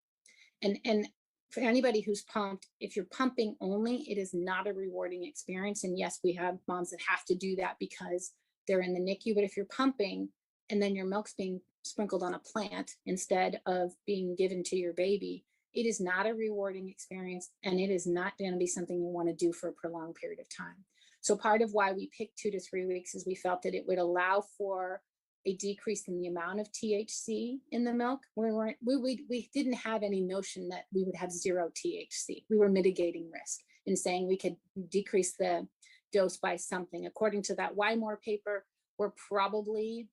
[SPEAKER 10] And for anybody who's pumped, if you're pumping only, it is not a rewarding experience. And yes, we have moms that have to do that because they're in the NICU, but if you're pumping and then your milk's being sprinkled on a plant instead of being given to your baby, it is not a rewarding experience, and it is not going to be something you want to do for a prolonged period of time. So part of why we picked 2 to 3 weeks is we felt that it would allow for a decrease in the amount of THC in the milk. We didn't have any notion that we would have 0 THC. We were mitigating risk in saying we could decrease the dose by something. According to that Wymore paper, we're probably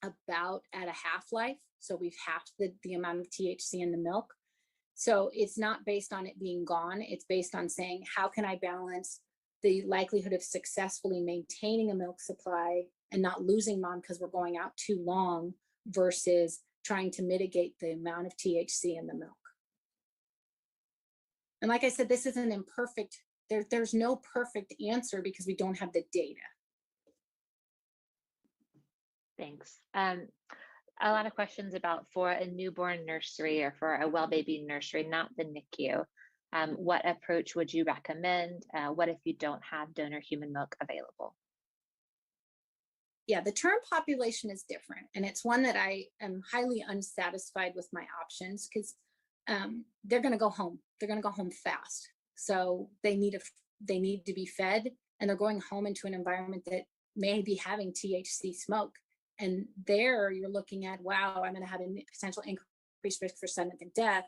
[SPEAKER 10] about at a half-life. So we've halved the amount of THC in the milk. So it's not based on it being gone. It's based on saying, how can I balance the likelihood of successfully maintaining a milk supply and not losing mom because we're going out too long versus trying to mitigate the amount of THC in the milk. And like I said, this is an imperfect, there's no perfect answer because we don't have the data.
[SPEAKER 9] Thanks. A lot of questions about for a newborn nursery or for a well baby nursery, not the NICU. What approach would you recommend? What if you don't have donor human milk available?
[SPEAKER 10] Yeah, the term population is different, and it's one that I am highly unsatisfied with my options because they're going to go home. They're going to go home fast, so they need to be fed, and they're going home into an environment that may be having THC smoke. And there you're looking at, wow, I'm going to have a potential increased risk for sudden death.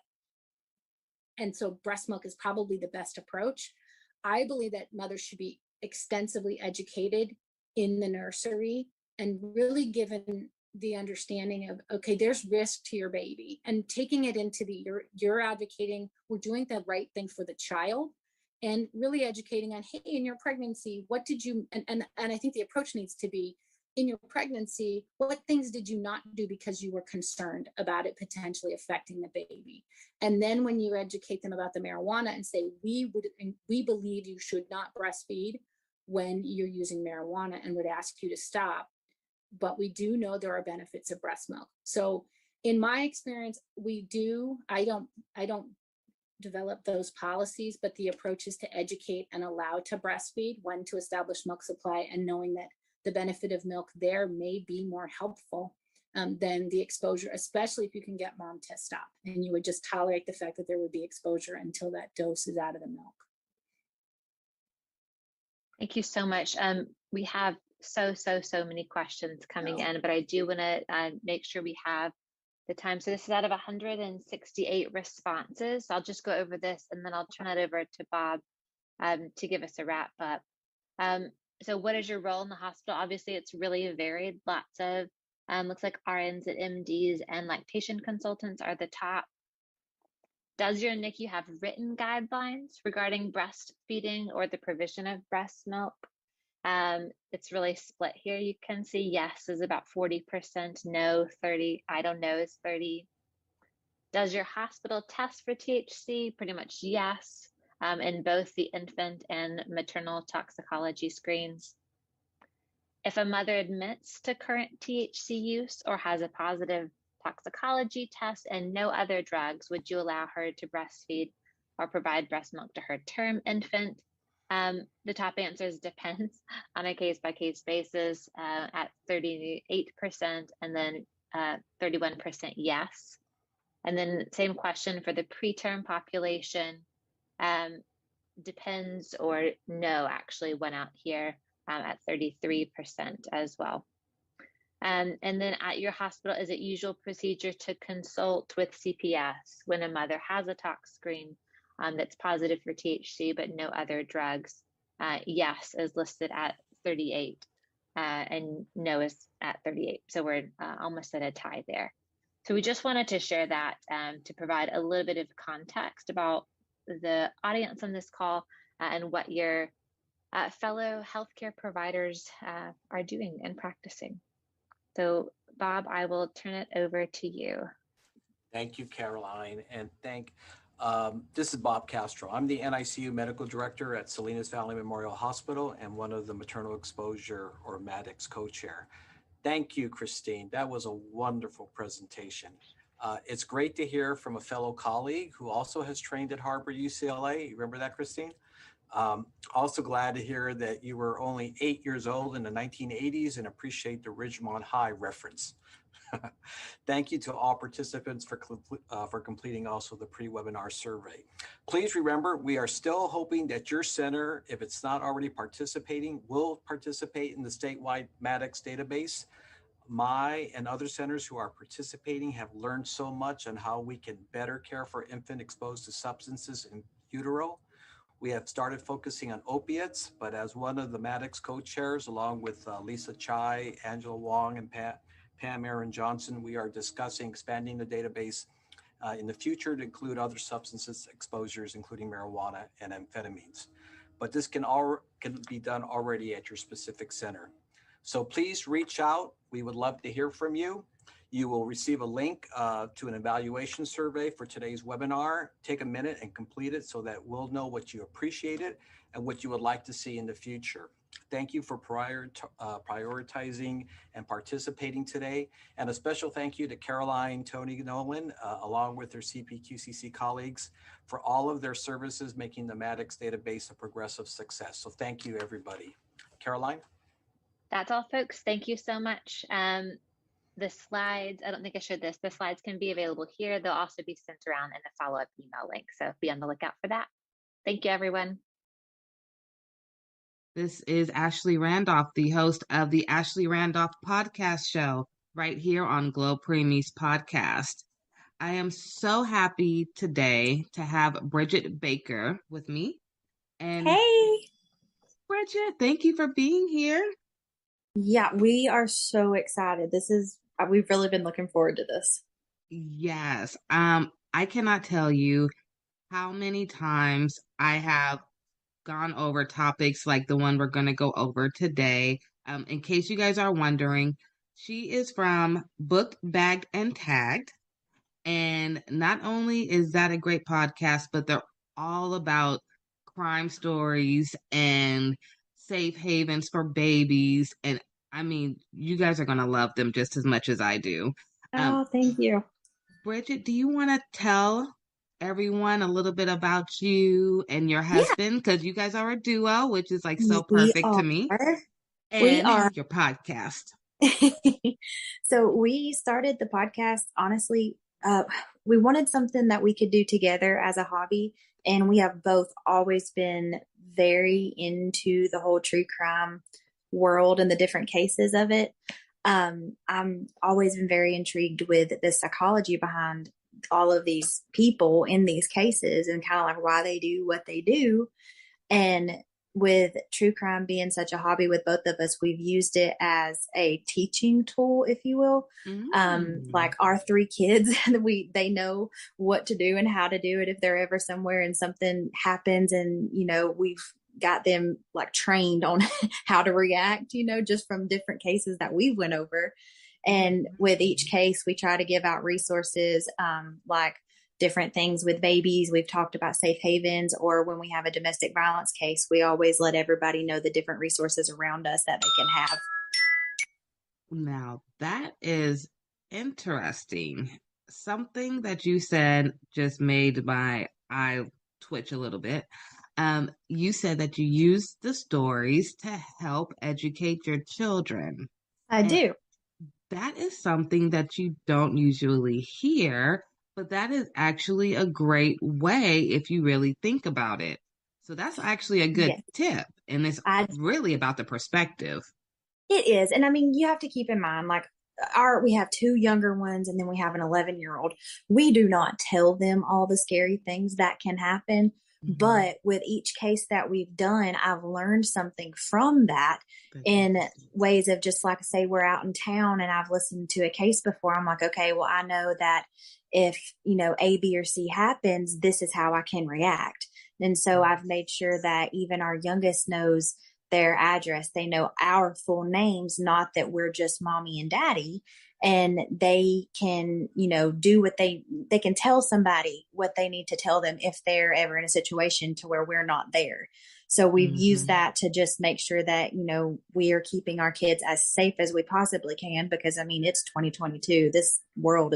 [SPEAKER 10] And so breast milk is probably the best approach. I believe that mothers should be extensively educated in the nursery and really given the understanding of, okay, there's risk to your baby, and taking it into you're advocating, we're doing the right thing for the child, and really educating on, hey, in your pregnancy, what did you, and I think the approach needs to be, in your pregnancy, what things did you not do because you were concerned about it potentially affecting the baby? And then when you educate them about the marijuana and say, we believe you should not breastfeed when you're using marijuana and would ask you to stop, but we do know there are benefits of breast milk. So in my experience, I don't develop those policies, but the approach is to educate and allow to breastfeed, when to establish milk supply, and knowing that the benefit of milk there may be more helpful than the exposure, especially if you can get mom to stop, and you would just tolerate the fact that there would be exposure until that dose is out of the milk.
[SPEAKER 9] Thank you so much. We have so many questions coming in, but I do want to make sure we have the time. So this is out of 168 responses. So I'll just go over this and then I'll turn it over to Bob to give us a wrap up. So what is your role in the hospital? Obviously, it's really varied. Lots of, looks like RNs and MDs and lactation consultants are the top. Does your NICU have written guidelines regarding breastfeeding or the provision of breast milk? It's really split here. You can see yes is about 40%, no 30, I don't know is 30. Does your hospital test for THC? Pretty much yes. In both the infant and maternal toxicology screens. If a mother admits to current THC use or has a positive toxicology test and no other drugs, would you allow her to breastfeed or provide breast milk to her term infant? The top answer is depends on a case-by-case basis at 38%, and then 31% yes. And then same question for the preterm population. Depends or no actually went out here at 33% as well. And then at your hospital, is it usual procedure to consult with CPS when a mother has a tox screen that's positive for THC but no other drugs? Yes is listed at 38 and no is at 38. So we're almost at a tie there. So we just wanted to share that to provide a little bit of context about the audience on this call and what your fellow healthcare providers are doing and practicing. So Bob, I will turn it over to you.
[SPEAKER 11] Thank you, Caroline, and this is Bob Castro. I'm the NICU Medical Director at Salinas Valley Memorial Hospital and one of the maternal exposure or MADEX co-chair. Thank you, Christine. That was a wonderful presentation. It's great to hear from a fellow colleague who also has trained at Harvard UCLA. You remember that, Christine? Also glad to hear that you were only 8 years old in the 1980s and appreciate the Ridgemont High reference. Thank you to all participants for completing also the pre-webinar survey. Please remember, we are still hoping that your center, if it's not already participating, will participate in the statewide MADEX database. My and other centers who are participating have learned so much on how we can better care for infant exposed to substances in utero. We have started focusing on opiates, but as one of the MADEX co-chairs, along with Lisa Chai, Angela Wong, and Pam Aaron Johnson, we are discussing expanding the database in the future to include other substances exposures, including marijuana and amphetamines. But this can be done already at your specific center. So please reach out. We would love to hear from you. You will receive a link to an evaluation survey for today's webinar. Take a minute and complete it so that we'll know what you appreciated and what you would like to see in the future. Thank you for prioritizing and participating today. And a special thank you to Caroline, Tony Nolan, along with their CPQCC colleagues for all of their services, making the Maddox database a progressive success. So thank you, everybody. Caroline?
[SPEAKER 9] That's all, folks. Thank you so much. The slides, I don't think I showed this, the slides can be available here. They'll also be sent around in a follow-up email link. So be on the lookout for that. Thank you, everyone.
[SPEAKER 6] This is Ashley Randolph, the host of the Ashley Randolph podcast show right here on Glo Preemies podcast. I am so happy today to have Bridget Baker with me. And
[SPEAKER 12] hey,
[SPEAKER 6] Bridget, thank you for being here.
[SPEAKER 12] Yeah, we are so excited. We've really been looking forward to this.
[SPEAKER 6] Yes. I cannot tell you how many times I have gone over topics like the one we're going to go over today. In case you guys are wondering, she is from Booked, Bagged, and Tagged. And not only is that a great podcast, but they're all about crime stories and safe havens for babies. And I mean, you guys are going to love them just as much as I do.
[SPEAKER 12] Oh, thank you.
[SPEAKER 6] Bridget, do you want to tell everyone a little bit about you and your husband? Because you guys are a duo, which is like so perfect to me. And
[SPEAKER 12] we are.
[SPEAKER 6] Your podcast.
[SPEAKER 12] So we started the podcast, honestly, we wanted something that we could do together as a hobby. And we have both always been very into the whole true crime world and the different cases of it. I'm always been very intrigued with the psychology behind all of these people in these cases and kind of like why they do what they do. And with true crime being such a hobby with both of us, we've used it as a teaching tool, if you will. Like our 3 kids, they know what to do and how to do it if they're ever somewhere and something happens, and we've got them like trained on how to react, just from different cases that we went over. And with each case, we try to give out resources, like different things with babies. We've talked about safe havens, or when we have a domestic violence case, we always let everybody know the different resources around us that they can have.
[SPEAKER 6] Now, that is interesting. Something that you said just made my eye twitch a little bit. You said that you use the stories to help educate your children.
[SPEAKER 12] I do.
[SPEAKER 6] That is something that you don't usually hear, but that is actually a great way if you really think about it. So that's actually a good tip. And it's really about the perspective.
[SPEAKER 12] It is. And I mean, you have to keep in mind, like we have 2 younger ones and then we have an 11-year-old. We do not tell them all the scary things that can happen. But with each case that we've done, I've learned something from that in ways of just like, say, we're out in town and I've listened to a case before. I'm like, okay, well, I know that if, A, B, or C happens, this is how I can react. And so I've made sure that even our youngest knows their address. They know our full names, not that we're just mommy and daddy. And they can, do what they can tell somebody what they need to tell them if they're ever in a situation to where we're not there. So we've used that to just make sure that, we are keeping our kids as safe as we possibly can, because I mean, it's 2022. This world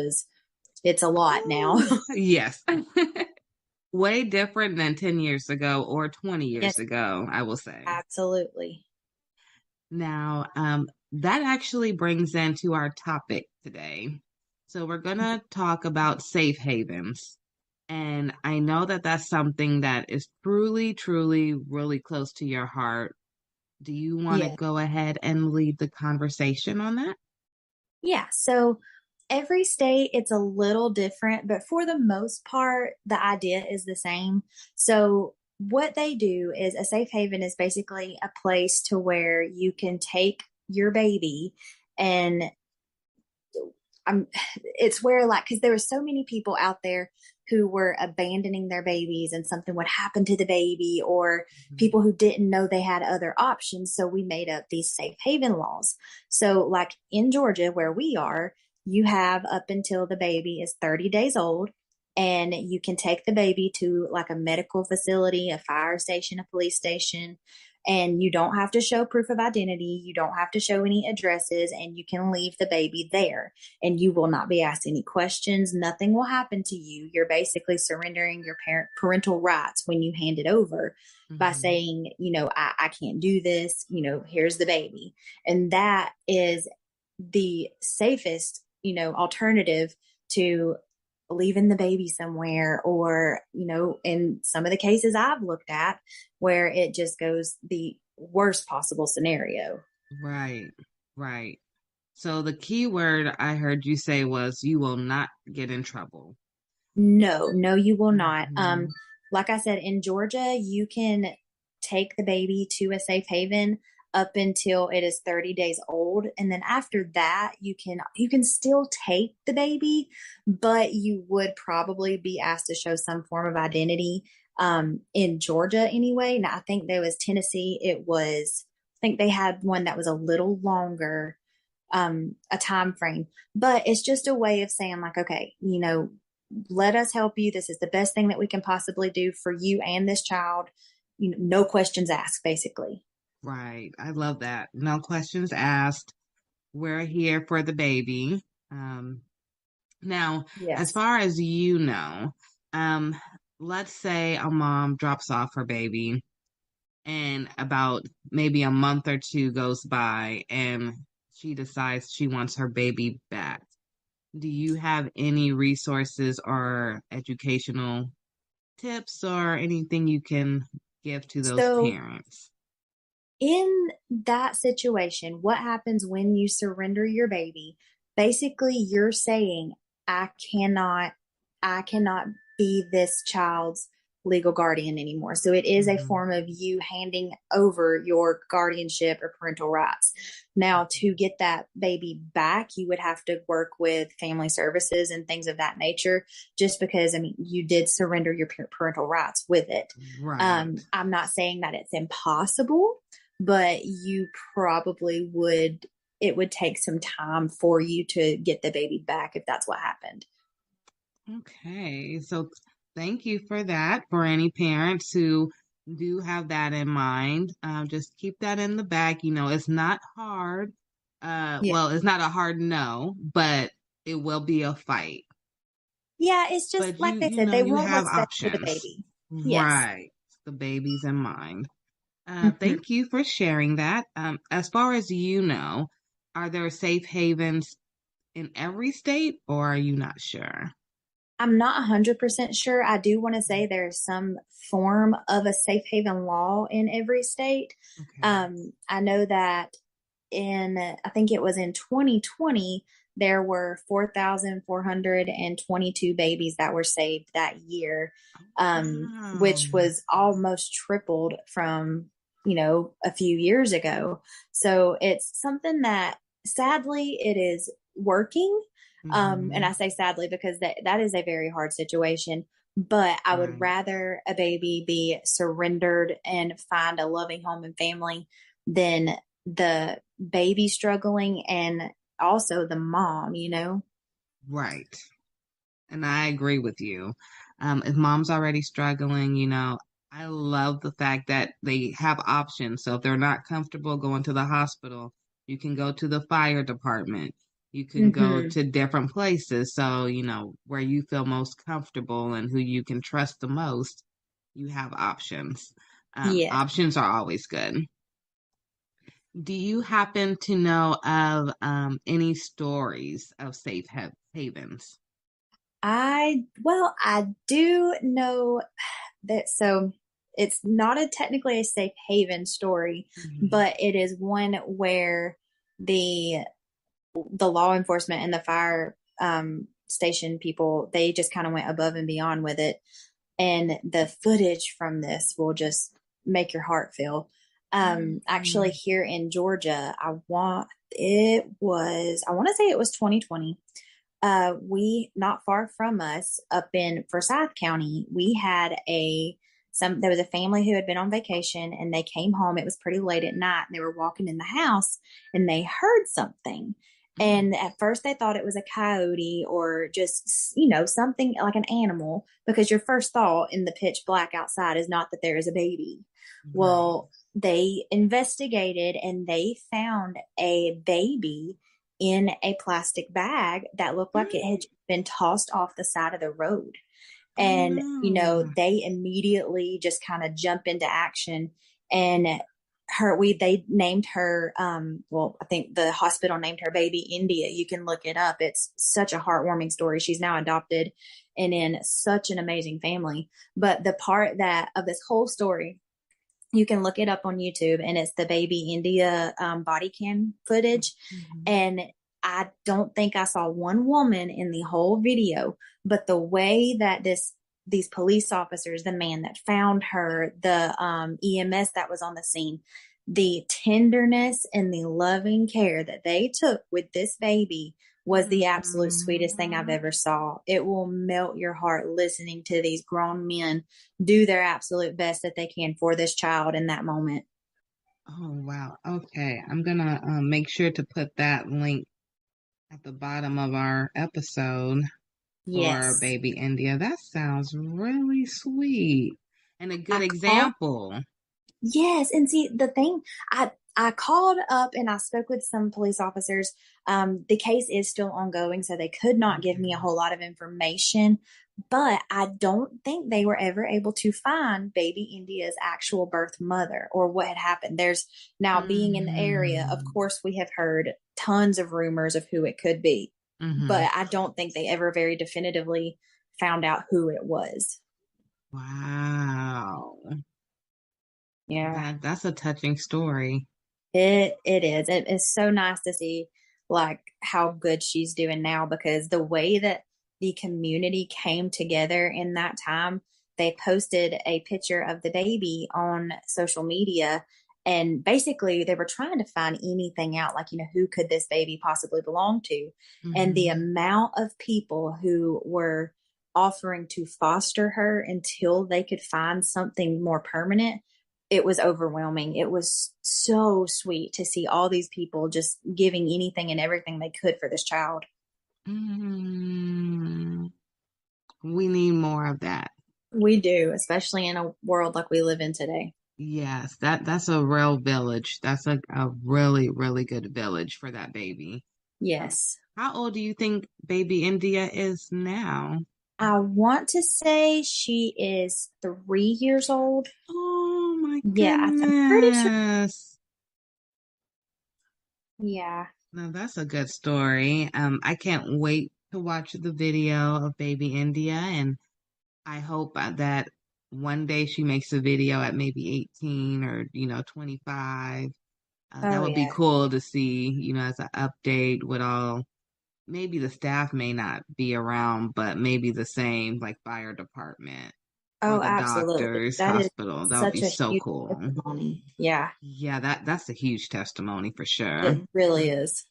[SPEAKER 12] it's a lot now.
[SPEAKER 6] Yes. Way different than 10 years ago or 20 years ago, I will say.
[SPEAKER 12] Absolutely.
[SPEAKER 6] Now, that actually brings into our topic today. So we're going to talk about safe havens. And I know that that's something that is truly, truly, really close to your heart. Do you want to go ahead and lead the conversation on that?
[SPEAKER 12] Yeah. So every state, it's a little different, but for the most part, the idea is the same. So what they do is a safe haven is basically a place to where you can take your baby, and it's where, like, because there were so many people out there who were abandoning their babies and something would happen to the baby, or people who didn't know they had other options. So we made up these safe haven laws. So like in Georgia, where we are, you have up until the baby is 30 days old, and you can take the baby to like a medical facility, a fire station, a police station, and you don't have to show proof of identity. You don't have to show any addresses, and you can leave the baby there, and you will not be asked any questions. Nothing will happen to you. You're basically surrendering your parental rights when you hand it over by saying, I can't do this, here's the baby. And that is the safest, alternative to leaving the baby somewhere, or, in some of the cases I've looked at where it just goes the worst possible scenario.
[SPEAKER 6] Right, right. So the key word I heard you say was you will not get in trouble.
[SPEAKER 12] No, you will not. Like I said, in Georgia, you can take the baby to a safe haven up until it is 30 days old. And then after that, you can still take the baby, but you would probably be asked to show some form of identity. In Georgia anyway. Now I think there was Tennessee. I think they had one that was a little longer, a time frame, but it's just a way of saying like, okay, let us help you. This is the best thing that we can possibly do for you and this child. No questions asked, basically.
[SPEAKER 6] Right. I love that. No questions asked. We're here for the baby. Now,
[SPEAKER 12] Yes.
[SPEAKER 6] as far as let's say a mom drops off her baby and about maybe a month or two goes by and she decides she wants her baby back. Do you have any resources or educational tips or anything you can give to those parents?
[SPEAKER 12] In that situation, what happens when you surrender your baby? Basically, you're saying, I cannot be this child's legal guardian anymore. So it is a form of you handing over your guardianship or parental rights. Now, to get that baby back, you would have to work with family services and things of that nature, just because, you did surrender your parental rights with it.
[SPEAKER 6] Right.
[SPEAKER 12] I'm not saying that it's impossible, but you probably it would take some time for you to get the baby back if that's what happened.
[SPEAKER 6] Okay, so thank you for that. For any parents who do have that in mind, just keep that in the back. It's not hard. Well, it's not a hard no, but it will be a fight.
[SPEAKER 12] Yeah, it's just
[SPEAKER 6] but
[SPEAKER 12] like they said, they want
[SPEAKER 6] have
[SPEAKER 12] what's best for the
[SPEAKER 6] options.
[SPEAKER 12] baby. Yes.
[SPEAKER 6] Right. The baby's in mind. Thank you for sharing that. As far as are there safe havens in every state, or are you not sure?
[SPEAKER 12] I'm not 100% sure. I do want to say there's some form of a safe haven law in every state.
[SPEAKER 6] Okay.
[SPEAKER 12] I know that I think it was in 2020, there were 4,422 babies that were saved that year, which was almost tripled from, a few years ago. So it's something that sadly it is working. And I say sadly because that is a very hard situation, but I would rather a baby be surrendered and find a loving home and family than the baby struggling and also the mom,
[SPEAKER 6] Right. And I agree with you. If mom's already struggling, I love the fact that they have options. So if they're not comfortable going to the hospital, you can go to the fire department. You can go to different places. So, where you feel most comfortable and who you can trust the most, you have options. Options are always good. Do you happen to know of any stories of safe havens?
[SPEAKER 12] I do know that. So it's not technically a safe haven story, but it is one where the law enforcement and the fire station people, they just kind of went above and beyond with it. And the footage from this will just make your heart feel. Actually here in Georgia, I want to say it was 2020. We, not far from us up in Forsyth County, we had there was a family who had been on vacation and they came home. It was pretty late at night and they were walking in the house and they heard something. And at first they thought it was a coyote or just, something like an animal, because your first thought in the pitch black outside is not that there is a baby. Well, they investigated and they found a baby in a plastic bag that looked like it had been tossed off the side of the road. And, they immediately just kind of jump into action, and they named her, I think the hospital named her baby India. You can look it up. It's such a heartwarming story. She's now adopted and in such an amazing family. But the part that of this whole story, you can look it up on YouTube, and it's the baby India body cam footage. And I don't think I saw one woman in the whole video, but the way that these police officers, the man that found her, the EMS that was on the scene, the tenderness and the loving care that they took with this baby was the absolute sweetest thing I've ever saw. It will melt your heart listening to these grown men do their absolute best that they can for this child in that moment.
[SPEAKER 6] Oh, wow. Okay. I'm going to make sure to put that link at the bottom of our episode for baby India. That sounds really sweet and a good example.
[SPEAKER 12] Yes. And see, the thing, I called up and I spoke with some police officers. The case is still ongoing, so they could not give me a whole lot of information, but I don't think they were ever able to find baby India's actual birth mother or what had happened. There's now, being in the area, of course, we have heard tons of rumors of who it could be, but I don't think they ever very definitively found out who it was.
[SPEAKER 6] Wow.
[SPEAKER 12] Yeah.
[SPEAKER 6] That's a touching story.
[SPEAKER 12] It is. It is so nice to see like how good she's doing now, because the way that the community came together in that time, they posted a picture of the baby on social media, and basically they were trying to find anything out, like, who could this baby possibly belong to? And the amount of people who were offering to foster her until they could find something more permanent, it was overwhelming. It was so sweet to see all these people just giving anything and everything they could for this child.
[SPEAKER 6] We need more of that.
[SPEAKER 12] We do, especially in a world like we live in today.
[SPEAKER 6] Yes, that's a real village. That's a really, really good village for that baby.
[SPEAKER 12] Yes.
[SPEAKER 6] How old do you think baby India is now?
[SPEAKER 12] I want to say she is 3 years old.
[SPEAKER 6] Oh my goodness.
[SPEAKER 12] Yeah, I'm pretty sure. Yeah.
[SPEAKER 6] No, that's a good story. I can't wait to watch the video of baby India, and I hope that one day she makes a video at maybe 18 or 25. That would be cool to see, as an update with all. Maybe the staff may not be around, but maybe the same, like fire department or the doctors, hospital. That would be so cool.
[SPEAKER 12] Testimony. Yeah.
[SPEAKER 6] Yeah, that's a huge testimony for sure.
[SPEAKER 12] It really is.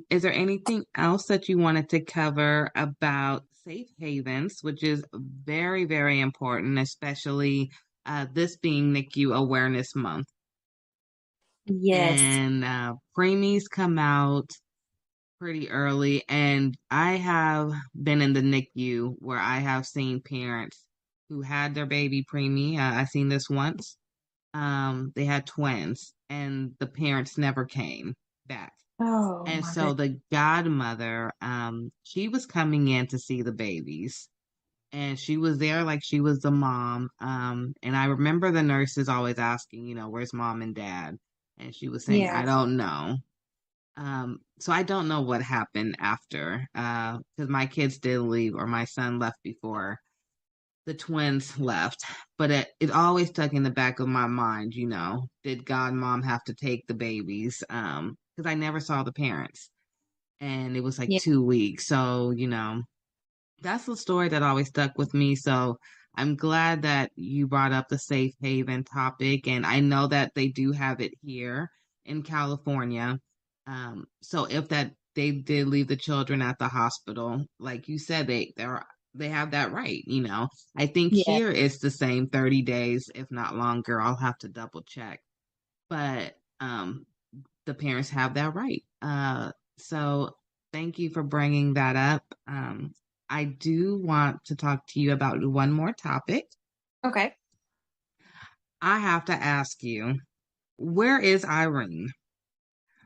[SPEAKER 6] Is there anything else that you wanted to cover about safe havens, which is very, very important, especially this being NICU Awareness Month?
[SPEAKER 12] Yes.
[SPEAKER 6] And preemies come out pretty early, and I have been in the NICU where I have seen parents who had their baby preemie. I've seen this once. They had twins, and the parents never came back.
[SPEAKER 12] Oh,
[SPEAKER 6] and so the godmother, she was coming in to see the babies, and she was there like she was the mom. And I remember the nurses always asking, where's mom and dad? And she was saying, I don't know. So I don't know what happened after, because my kids did leave, or my son left before the twins left. But it always stuck in the back of my mind, did godmom have to take the babies? Because I never saw the parents, and it was like 2 weeks. So, that's the story that always stuck with me. So I'm glad that you brought up the safe haven topic, and I know that they do have it here in California. So if they did leave the children at the hospital, like you said, they have that right, I think here it's the same 30 days, if not longer. I'll have to double check. But the parents have that right. So thank you for bringing that up. I do want to talk to you about one more topic.
[SPEAKER 12] Okay.
[SPEAKER 6] I have to ask you, where is Irene?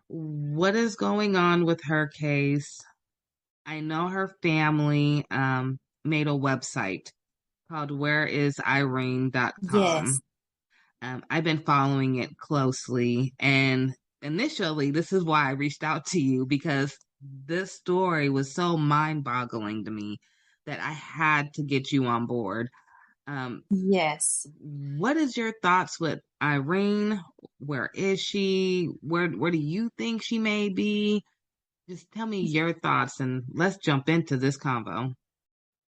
[SPEAKER 6] What is going on with her case? I know her family made a website called whereisirene.com.
[SPEAKER 12] Yes.
[SPEAKER 6] I've been following it closely, and initially, this is why I reached out to you, because this story was so mind-boggling to me that I had to get you on board.
[SPEAKER 12] Yes.
[SPEAKER 6] What is your thoughts with Irene? Where is she? Where do you think she may be? Just tell me your thoughts and let's jump into this convo.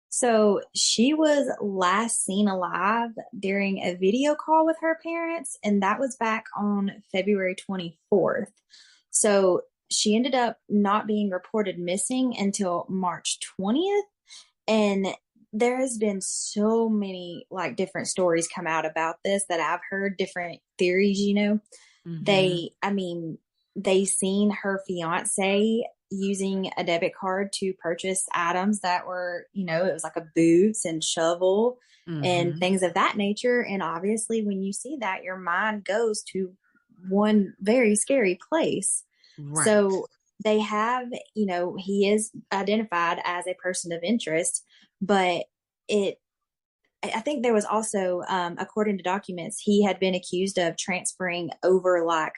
[SPEAKER 12] So she was last seen alive during a video call with her parents, and that was back on February 24th. So she ended up not being reported missing until March 20th. And there has been so many like different stories come out about this that I've heard, different theories,
[SPEAKER 6] Mm-hmm.
[SPEAKER 12] They seen her fiance using a debit card to purchase items that were, it was like a boots and shovel and
[SPEAKER 6] Mm-hmm.
[SPEAKER 12] things of that nature. And obviously, when you see that, your mind goes to one very scary place.
[SPEAKER 6] Right.
[SPEAKER 12] So they have, he is identified as a person of interest, but I think there was also, according to documents, he had been accused of transferring over like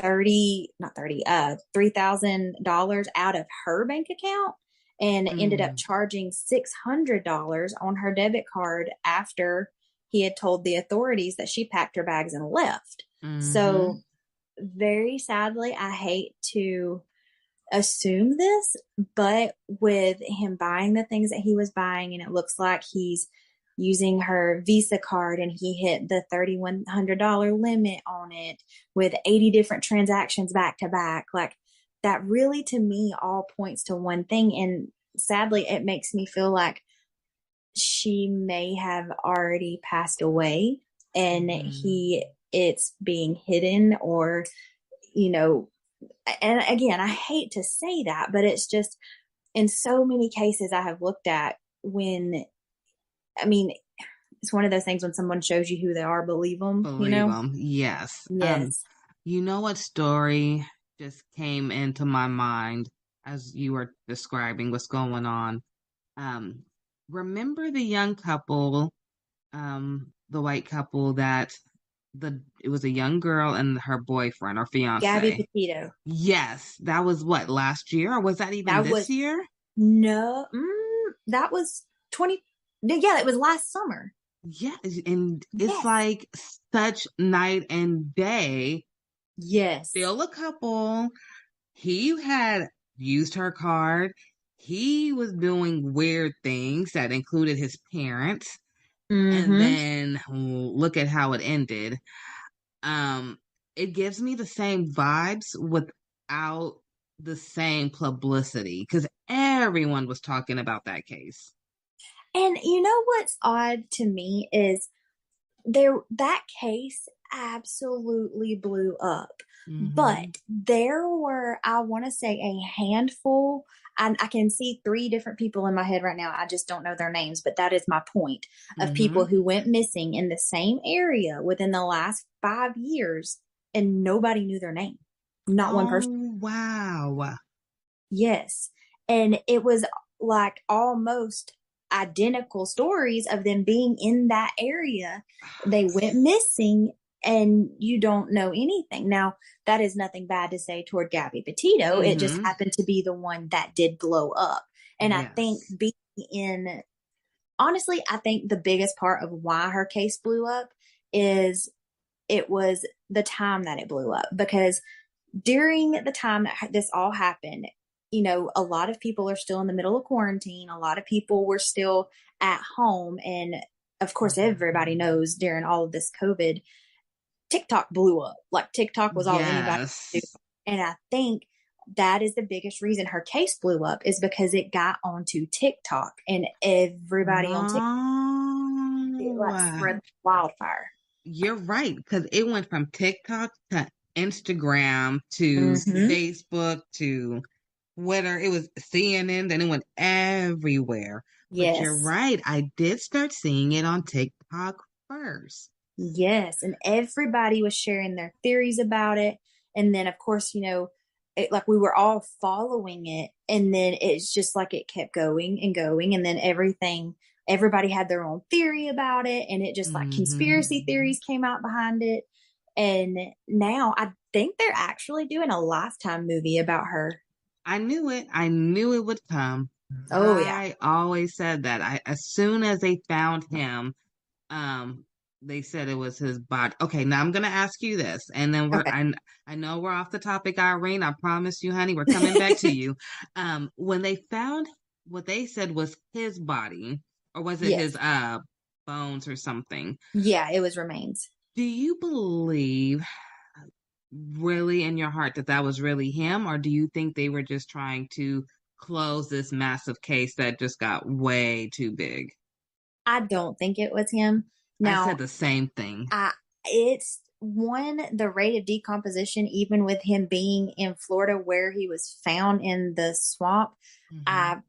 [SPEAKER 12] $3,000 out of her bank account and ended up charging $600 on her debit card after he had told the authorities that she packed her bags and left.
[SPEAKER 6] Mm-hmm.
[SPEAKER 12] So very sadly, I hate to assume this, but with him buying the things that he was buying, and it looks like he's using her Visa card and he hit the $3,100 limit on it with 80 different transactions back to back. Like that really, to me, all points to one thing. And sadly, it makes me feel like she may have already passed away and it's being hidden, or, and again, I hate to say that, but it's just in so many cases I have looked at it's one of those things when someone shows you who they are, believe them,
[SPEAKER 6] them. Yes.
[SPEAKER 12] Yes.
[SPEAKER 6] You know what story just came into my mind as you were describing what's going on? Remember the young couple, the white couple that it was a young girl and her boyfriend or fiance.
[SPEAKER 12] Gabby Petito.
[SPEAKER 6] Yes. That was what, last year? Or was that even this year?
[SPEAKER 12] No. That was it was last summer.
[SPEAKER 6] Yeah, and it's like such night and day.
[SPEAKER 12] Yes.
[SPEAKER 6] Still a couple. He had used her card. He was doing weird things that included his parents.
[SPEAKER 12] Mm-hmm.
[SPEAKER 6] And then look at how it ended. It gives me the same vibes without the same publicity because everyone was talking about that case.
[SPEAKER 12] And what's odd to me is that case absolutely blew up. Mm-hmm. But there were, I want to say, a handful. I can see 3 different people in my head right now. I just don't know their names, but that is my point of people who went missing in the same area within the last 5 years, and nobody knew their name. Not one person.
[SPEAKER 6] Wow.
[SPEAKER 12] Yes. And it was like almost identical stories of them being in that area. They went missing and you don't know anything. Now, that is nothing bad to say toward Gabby Petito. It just happened to be the one that did blow up. And I think honestly, I think the biggest part of why her case blew up is it was the time that it blew up, because during the time that this all happened, a lot of people are still in the middle of quarantine. A lot of people were still at home. And of course, everybody knows during all of this COVID, TikTok blew up. Like TikTok was all anybody could do. And I think that is the biggest reason her case blew up, is because it got onto TikTok and everybody on TikTok spread wildfire.
[SPEAKER 6] You're right, because it went from TikTok to Instagram to Facebook to Twitter. It was CNN, then it went everywhere. But you're
[SPEAKER 12] Yes.
[SPEAKER 6] right. I did start seeing it on TikTok first.
[SPEAKER 12] Yes. And everybody was sharing their theories about it. And then, of course, like we were all following it. And then it's just like it kept going and going. And then everybody had their own theory about it. And it just like conspiracy theories came out behind it. And now I think they're actually doing a Lifetime movie about her.
[SPEAKER 6] I knew it. I knew it would come.
[SPEAKER 12] Oh, yeah.
[SPEAKER 6] I always said that. As soon as they found him, they said it was his body. Okay, now I'm gonna ask you this, and then I know we're off the topic, Irene. I promise you, honey, we're coming back to you. When they found what they said was his body, or was it his bones or something?
[SPEAKER 12] Yeah, it was remains.
[SPEAKER 6] Do you believe really in your heart that was really him, or do you think they were just trying to close this massive case that just got way too big?
[SPEAKER 12] I don't think it was him. Now,
[SPEAKER 6] I said the same thing.
[SPEAKER 12] It's the rate of decomposition, even with him being in Florida where he was found in the swamp. I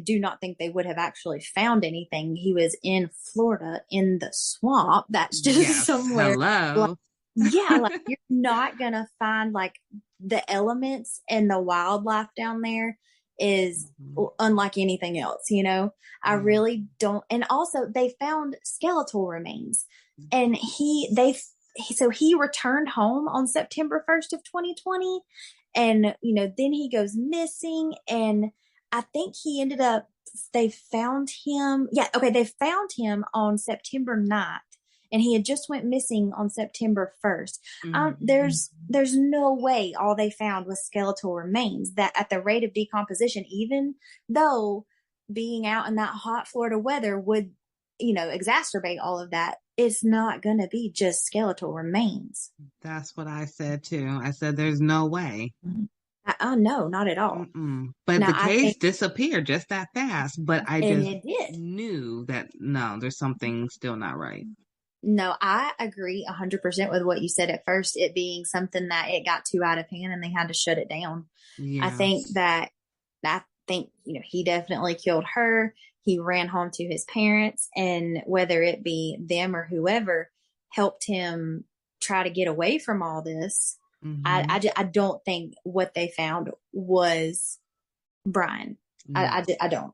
[SPEAKER 12] do not think they would have actually found anything. He was in Florida in the swamp. That's just somewhere.
[SPEAKER 6] Hello.
[SPEAKER 12] Like you're not gonna find like the elements and the wildlife down there is unlike anything else, I really don't. And also they found skeletal remains, and he returned home on September 1st of 2020, and then he goes missing, and I think they found him on September 9th. And he had just went missing on September 1st. There's no way all they found was skeletal remains. That at the rate of decomposition, even though being out in that hot Florida weather would, exacerbate all of that, it's not going to be just skeletal remains.
[SPEAKER 6] That's what I said too. I said there's no way.
[SPEAKER 12] No, not at all.
[SPEAKER 6] But now, the case disappeared just that fast. But I just knew that no, there's something still not right.
[SPEAKER 12] No, I agree 100% with what you said at first, it being something that it got too out of hand and they had to shut it down. Yes. I think, he definitely killed her. He ran home to his parents, and whether it be them or whoever helped him try to get away from all this. I don't think what they found was Brian. Yes. I don't.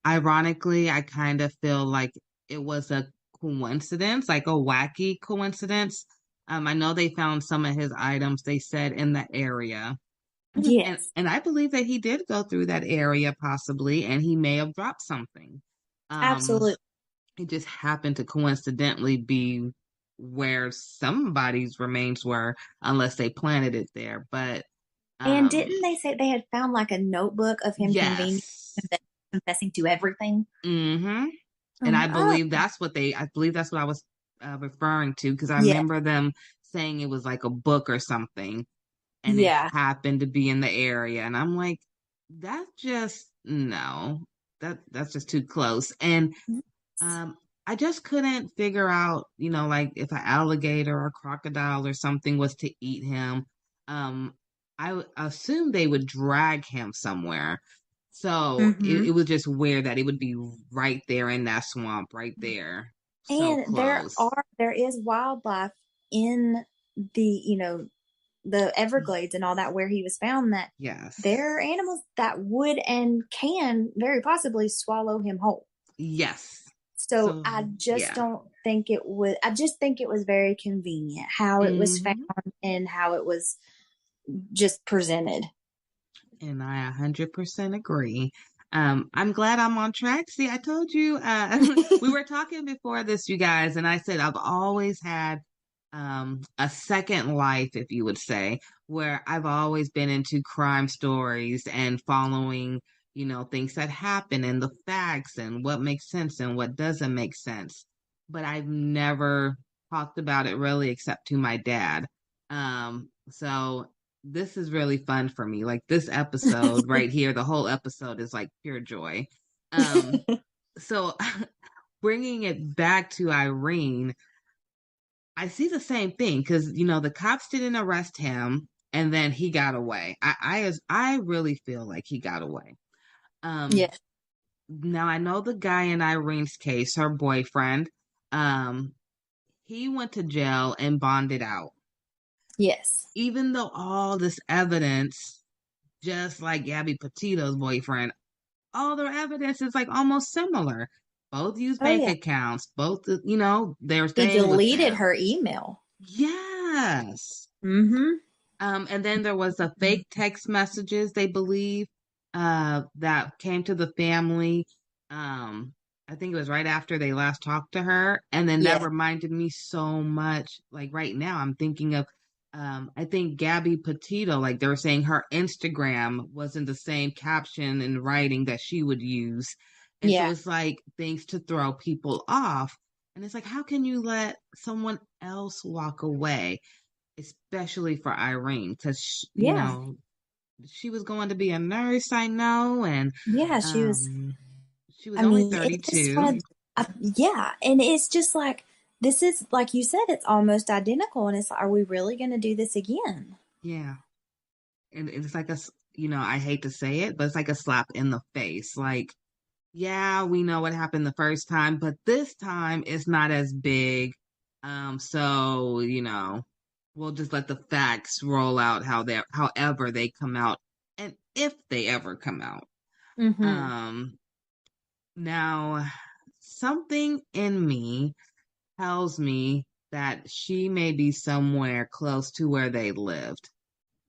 [SPEAKER 6] Ironically, I kind of feel like it was a coincidence, like a wacky coincidence. I know they found some of his items, they said, in the area.
[SPEAKER 12] Yes.
[SPEAKER 6] And I believe that he did go through that area possibly, and he may have dropped something.
[SPEAKER 12] Absolutely.
[SPEAKER 6] It just happened to coincidentally be where somebody's remains were, unless they planted it there. But
[SPEAKER 12] and didn't they say they had found like a notebook of him confessing to everything?
[SPEAKER 6] And I believe that's what I was referring to, because I remember them saying it was like a book or something, and it happened to be in the area. And I'm like, that's just too close. And I just couldn't figure out, like if an alligator or crocodile or something was to eat him. I assumed they would drag him somewhere. So it was just weird that it would be right there in that swamp, right there.
[SPEAKER 12] And there is wildlife in the Everglades and all that where he was found, that there are animals that would and can very possibly swallow him whole.
[SPEAKER 6] Yes.
[SPEAKER 12] So I just don't think it was. I just think it was very convenient how it was found and how it was just presented.
[SPEAKER 6] And I 100% agree. I'm glad I'm on track. See, I told you, we were talking before this, you guys, and I said I've always had a second life, if you would say, where I've always been into crime stories and following, things that happen and the facts and what makes sense and what doesn't make sense. But I've never talked about it really except to my dad. So this is really fun for me. Like this episode right here, the whole episode is like pure joy. So bringing it back to Irene, I see the same thing because you know the cops didn't arrest him, and then he got away. I really feel like he got away.
[SPEAKER 12] Yeah.
[SPEAKER 6] Um, Now I know the guy in Irene's case, her boyfriend. Um, he went to jail and bonded out,
[SPEAKER 12] Yes.
[SPEAKER 6] even though all this evidence, just like Gabby Petito's boyfriend, all their evidence is like almost similar. Both use
[SPEAKER 12] Oh
[SPEAKER 6] bank
[SPEAKER 12] yeah.
[SPEAKER 6] accounts. Both, you know, they're
[SPEAKER 12] He
[SPEAKER 6] staying with
[SPEAKER 12] deleted
[SPEAKER 6] them.
[SPEAKER 12] her email.
[SPEAKER 6] Yes.
[SPEAKER 12] Mm-hmm.
[SPEAKER 6] And then there was a fake text messages, they believe, that came to the family. I think it was right after they last talked to her. And then that
[SPEAKER 12] Yeah.
[SPEAKER 6] reminded me so much. Like right now, I'm thinking of, I think Gabby Petito, like they were saying her Instagram wasn't the same caption and writing that she would use. And so
[SPEAKER 12] Yeah.
[SPEAKER 6] it's like things to throw people off. And it's like, how can you let someone else walk away? Especially for Irene, because you
[SPEAKER 12] Yeah.
[SPEAKER 6] know she was going to be a nurse, I know, and
[SPEAKER 12] Yeah.
[SPEAKER 6] um, she was
[SPEAKER 12] I
[SPEAKER 6] only
[SPEAKER 12] mean, it's just
[SPEAKER 6] 32.
[SPEAKER 12] one yeah. And it's just like, this is, like you said, it's almost identical. And it's like, are we really going to do this again?
[SPEAKER 6] Yeah, and it's like you know, I hate to say it, but it's like a slap in the face. Like, yeah, we know what happened the first time, but this time it's not as big. So you know, we'll just let the facts roll out however they come out, and if they ever come out.
[SPEAKER 12] Mm-hmm.
[SPEAKER 6] Um, Now, something in me tells me that she may be somewhere close to where they lived.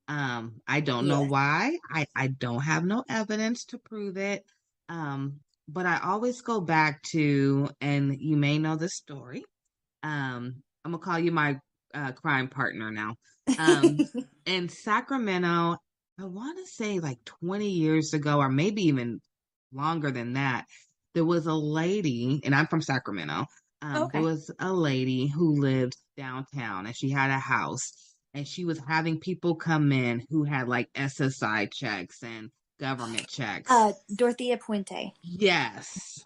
[SPEAKER 6] I don't know
[SPEAKER 12] Yeah.
[SPEAKER 6] why. I don't have no evidence to prove it. But I always go back to, and you may know this story. I'm gonna call you my crime partner now. Um, in Sacramento, I want to say like 20 years ago, or maybe even longer than that, there was a lady, and I'm from Sacramento. There
[SPEAKER 12] Okay.
[SPEAKER 6] was a lady who lived downtown, and she had a house, and she was having people come in who had like SSI checks and government checks.
[SPEAKER 12] Dorothea Puente.
[SPEAKER 6] Yes,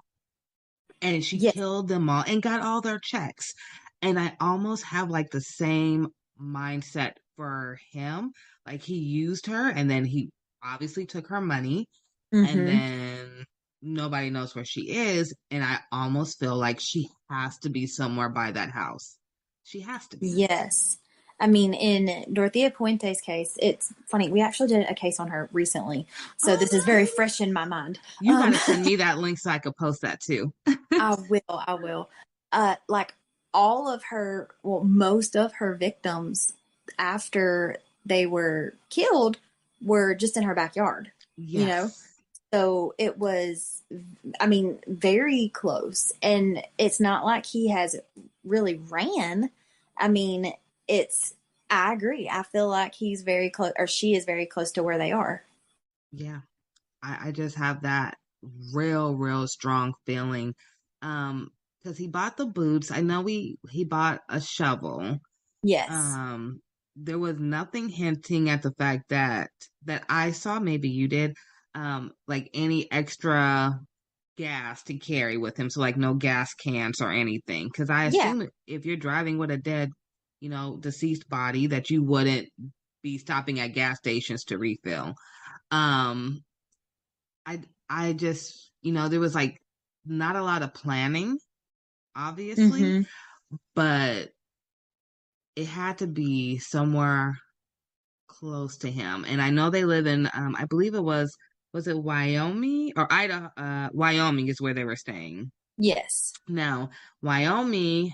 [SPEAKER 6] and she
[SPEAKER 12] Yes.
[SPEAKER 6] killed them all and got all their checks. And I almost have like the same mindset for him. Like he used her and then he obviously took her money and
[SPEAKER 12] Mm-hmm.
[SPEAKER 6] then nobody knows where she is. And I almost feel like she has to be somewhere by that house. She has to be.
[SPEAKER 12] Yes. I mean, in Dorothea Puente's case, it's funny. We actually did a case on her recently. So
[SPEAKER 6] Oh,
[SPEAKER 12] this is very fresh in my mind.
[SPEAKER 6] you got to send me that link so I could post that too.
[SPEAKER 12] I will. I will. Like all of her, well, most of her victims after they were killed were just in her backyard, you know?
[SPEAKER 6] Yes.
[SPEAKER 12] So it was, I mean, very close. And it's not like he has really ran. I mean, I agree. I feel like he's very close, or she is very close to where they are.
[SPEAKER 6] Yeah. I just have that real strong feeling. Because he bought the boots. I know he bought a shovel.
[SPEAKER 12] Yes.
[SPEAKER 6] Um, there was nothing hinting at the fact that I saw, maybe you did, like any extra gas to carry with him. So like no gas cans or anything. Because I
[SPEAKER 12] Yeah.
[SPEAKER 6] assume if you're driving with a dead, you know, deceased body, that you wouldn't be stopping at gas stations to refill. Um, I I just, you know, there was like not a lot of planning, obviously,
[SPEAKER 12] Mm-hmm.
[SPEAKER 6] but it had to be somewhere close to him. And I know they live in I believe was it Wyoming or Idaho? Wyoming is where they were staying.
[SPEAKER 12] Yes.
[SPEAKER 6] Now, Wyoming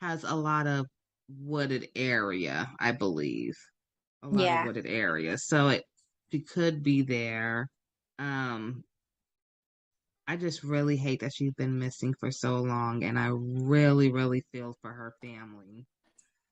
[SPEAKER 6] has a lot of wooded area, I believe. A lot of
[SPEAKER 12] Yeah.
[SPEAKER 6] wooded area. So she could be there. Um, I just really hate that she's been missing for so long, and I really feel for her family.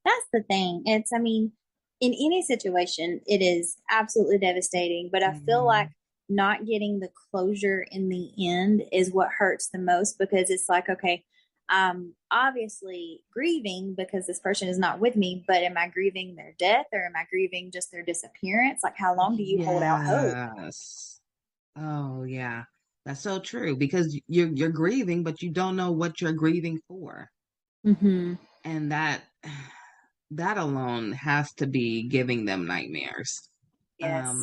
[SPEAKER 12] That's the thing. I mean, in any situation, it is absolutely devastating, but I feel
[SPEAKER 6] Hmm.
[SPEAKER 12] like not getting the closure in the end is what hurts the most, because it's like, okay, I'm obviously grieving because this person is not with me, but am I grieving their death, or am I grieving just their disappearance? Like, how long do you hold out hope?
[SPEAKER 6] Yes. Oh, yeah. That's so true because you're grieving, but you don't know what you're grieving for. And that alone has to be giving them nightmares.
[SPEAKER 12] Yes.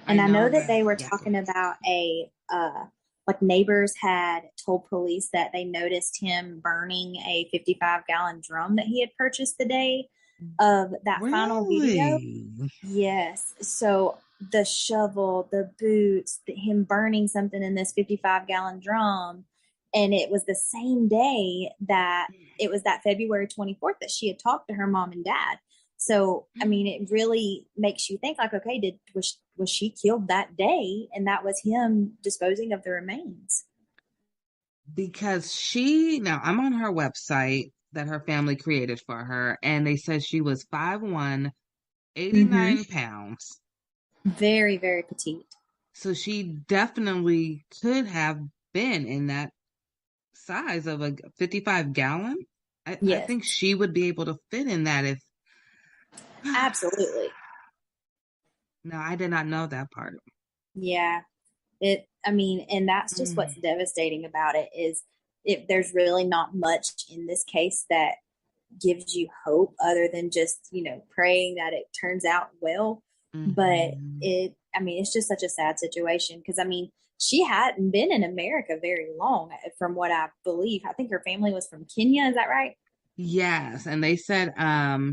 [SPEAKER 12] And I know that they were
[SPEAKER 6] yeah.
[SPEAKER 12] talking about like neighbors had told police that they noticed him burning a 55-gallon drum that he had purchased the day of that final video. Yes. So the shovel, the boots, him burning something in this 55-gallon drum. And it was the same day that it was that February 24th that she had talked to her mom and dad. So, I mean, it really makes you think like, okay, was she killed that day? And that was him disposing of the remains.
[SPEAKER 6] Because now I'm on her website that her family created for her, and they said she was 5'1", 89 pounds.
[SPEAKER 12] Very, very petite.
[SPEAKER 6] So she definitely could have been in that size of a 55-gallon. I think she would be able to fit in that if.
[SPEAKER 12] Absolutely.
[SPEAKER 6] No, I did not know that part.
[SPEAKER 12] Yeah. And that's just what's devastating about it is there's really not much in this case that gives you hope other than just, praying that it turns out well. But it's just such a sad situation because, she hadn't been in America very long from what I believe. I think her family was from Kenya. Is that right?
[SPEAKER 6] Yes. And they said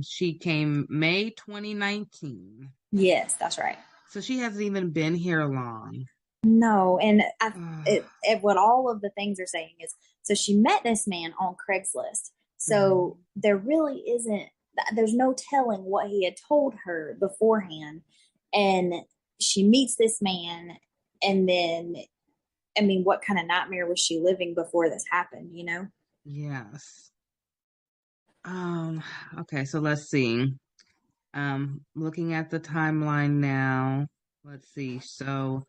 [SPEAKER 6] she came May 2019.
[SPEAKER 12] Yes, that's right.
[SPEAKER 6] So she hasn't even been here long.
[SPEAKER 12] No. And what all of the things are saying is, so she met this man on Craigslist. So there really there's no telling what he had told her beforehand. And she meets this man. And then, what kind of nightmare was she living before this happened,
[SPEAKER 6] Yes. Okay, so let's see. Looking at the timeline now, let's see. So,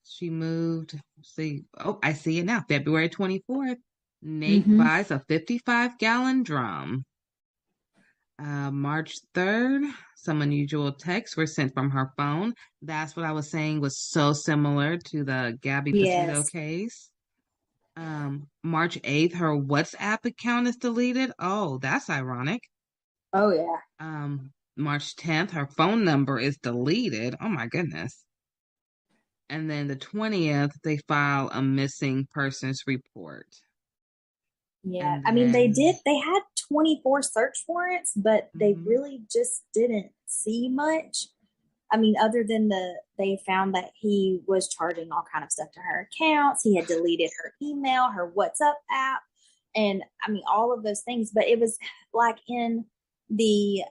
[SPEAKER 6] she moved, I see it now, February 24th. Nate buys a 55-gallon drum. March 3rd, some unusual texts were sent from her phone. That's what I was saying was so similar to the Gabby Petito case. March 8th, her WhatsApp account is deleted. Oh, that's ironic.
[SPEAKER 12] Oh, yeah.
[SPEAKER 6] March 10th, her phone number is deleted. Oh, my goodness. And then the 20th, they file a missing persons report.
[SPEAKER 12] Yeah. They had 24 search warrants, but they really just didn't see much. Other than they found that he was charging all kind of stuff to her accounts. He had deleted her email, her WhatsApp app, and all of those things. But it was like in the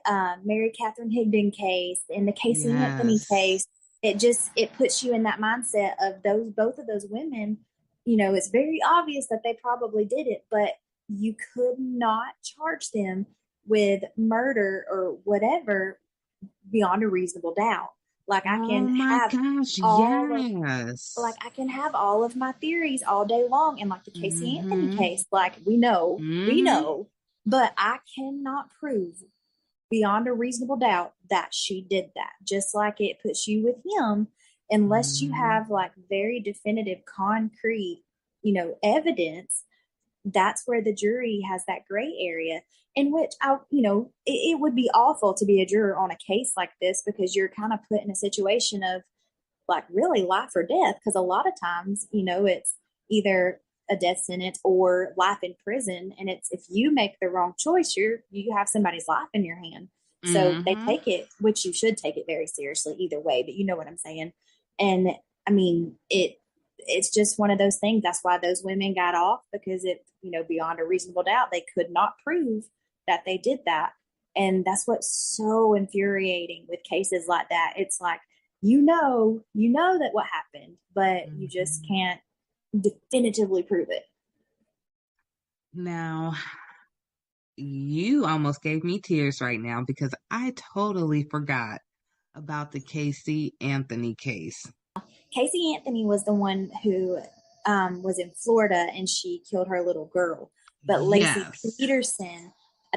[SPEAKER 12] Mary Catherine Higdon case, in the Casey Anthony case, it puts you in that mindset of both of those women. It's very obvious that they probably did it, but you could not charge them with murder or whatever beyond a reasonable doubt. Like I can I can have all of my theories all day long, and like the Casey Anthony case, like we know, but I cannot prove beyond a reasonable doubt that she did that. Just like it puts you with him, unless you have like very definitive, concrete, evidence. That's where the jury has that gray area in which it would be awful to be a juror on a case like this because you're kind of put in a situation of like really life or death. Because a lot of times, it's either a death sentence or life in prison. And it's, if you make the wrong choice, you have somebody's life in your hand. So they take it, which you should take it very seriously either way, but you know what I'm saying? And it's just one of those things. That's why those women got off, because beyond a reasonable doubt, they could not prove that they did that. And that's what's so infuriating with cases like that. It's like, you know that what happened, but you just can't definitively prove it.
[SPEAKER 6] Now, you almost gave me tears right now because I totally forgot about the Casey Anthony case.
[SPEAKER 12] Casey Anthony was the one who was in Florida and she killed her little girl. But Lacey Peterson,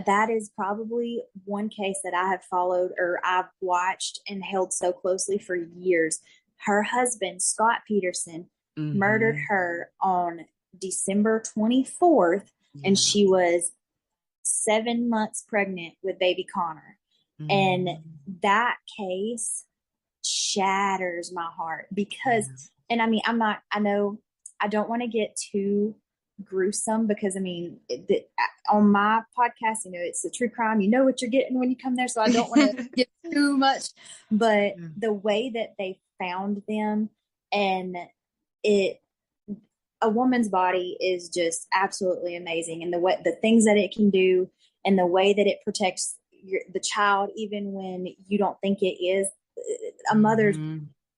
[SPEAKER 12] that is probably one case that I have followed or I've watched and held so closely for years. Her husband, Scott Peterson, murdered her on December 24th, and she was 7 months pregnant with baby Connor. And that case shatters my heart because, and I mean, I know I don't want to get too gruesome because I mean, on my podcast, it's a true crime. You know what you're getting when you come there. So I don't want to get too much, but the way that they found them and a woman's body is just absolutely amazing. And the things that it can do and the way that it protects the child, even when you don't think it is, a mother's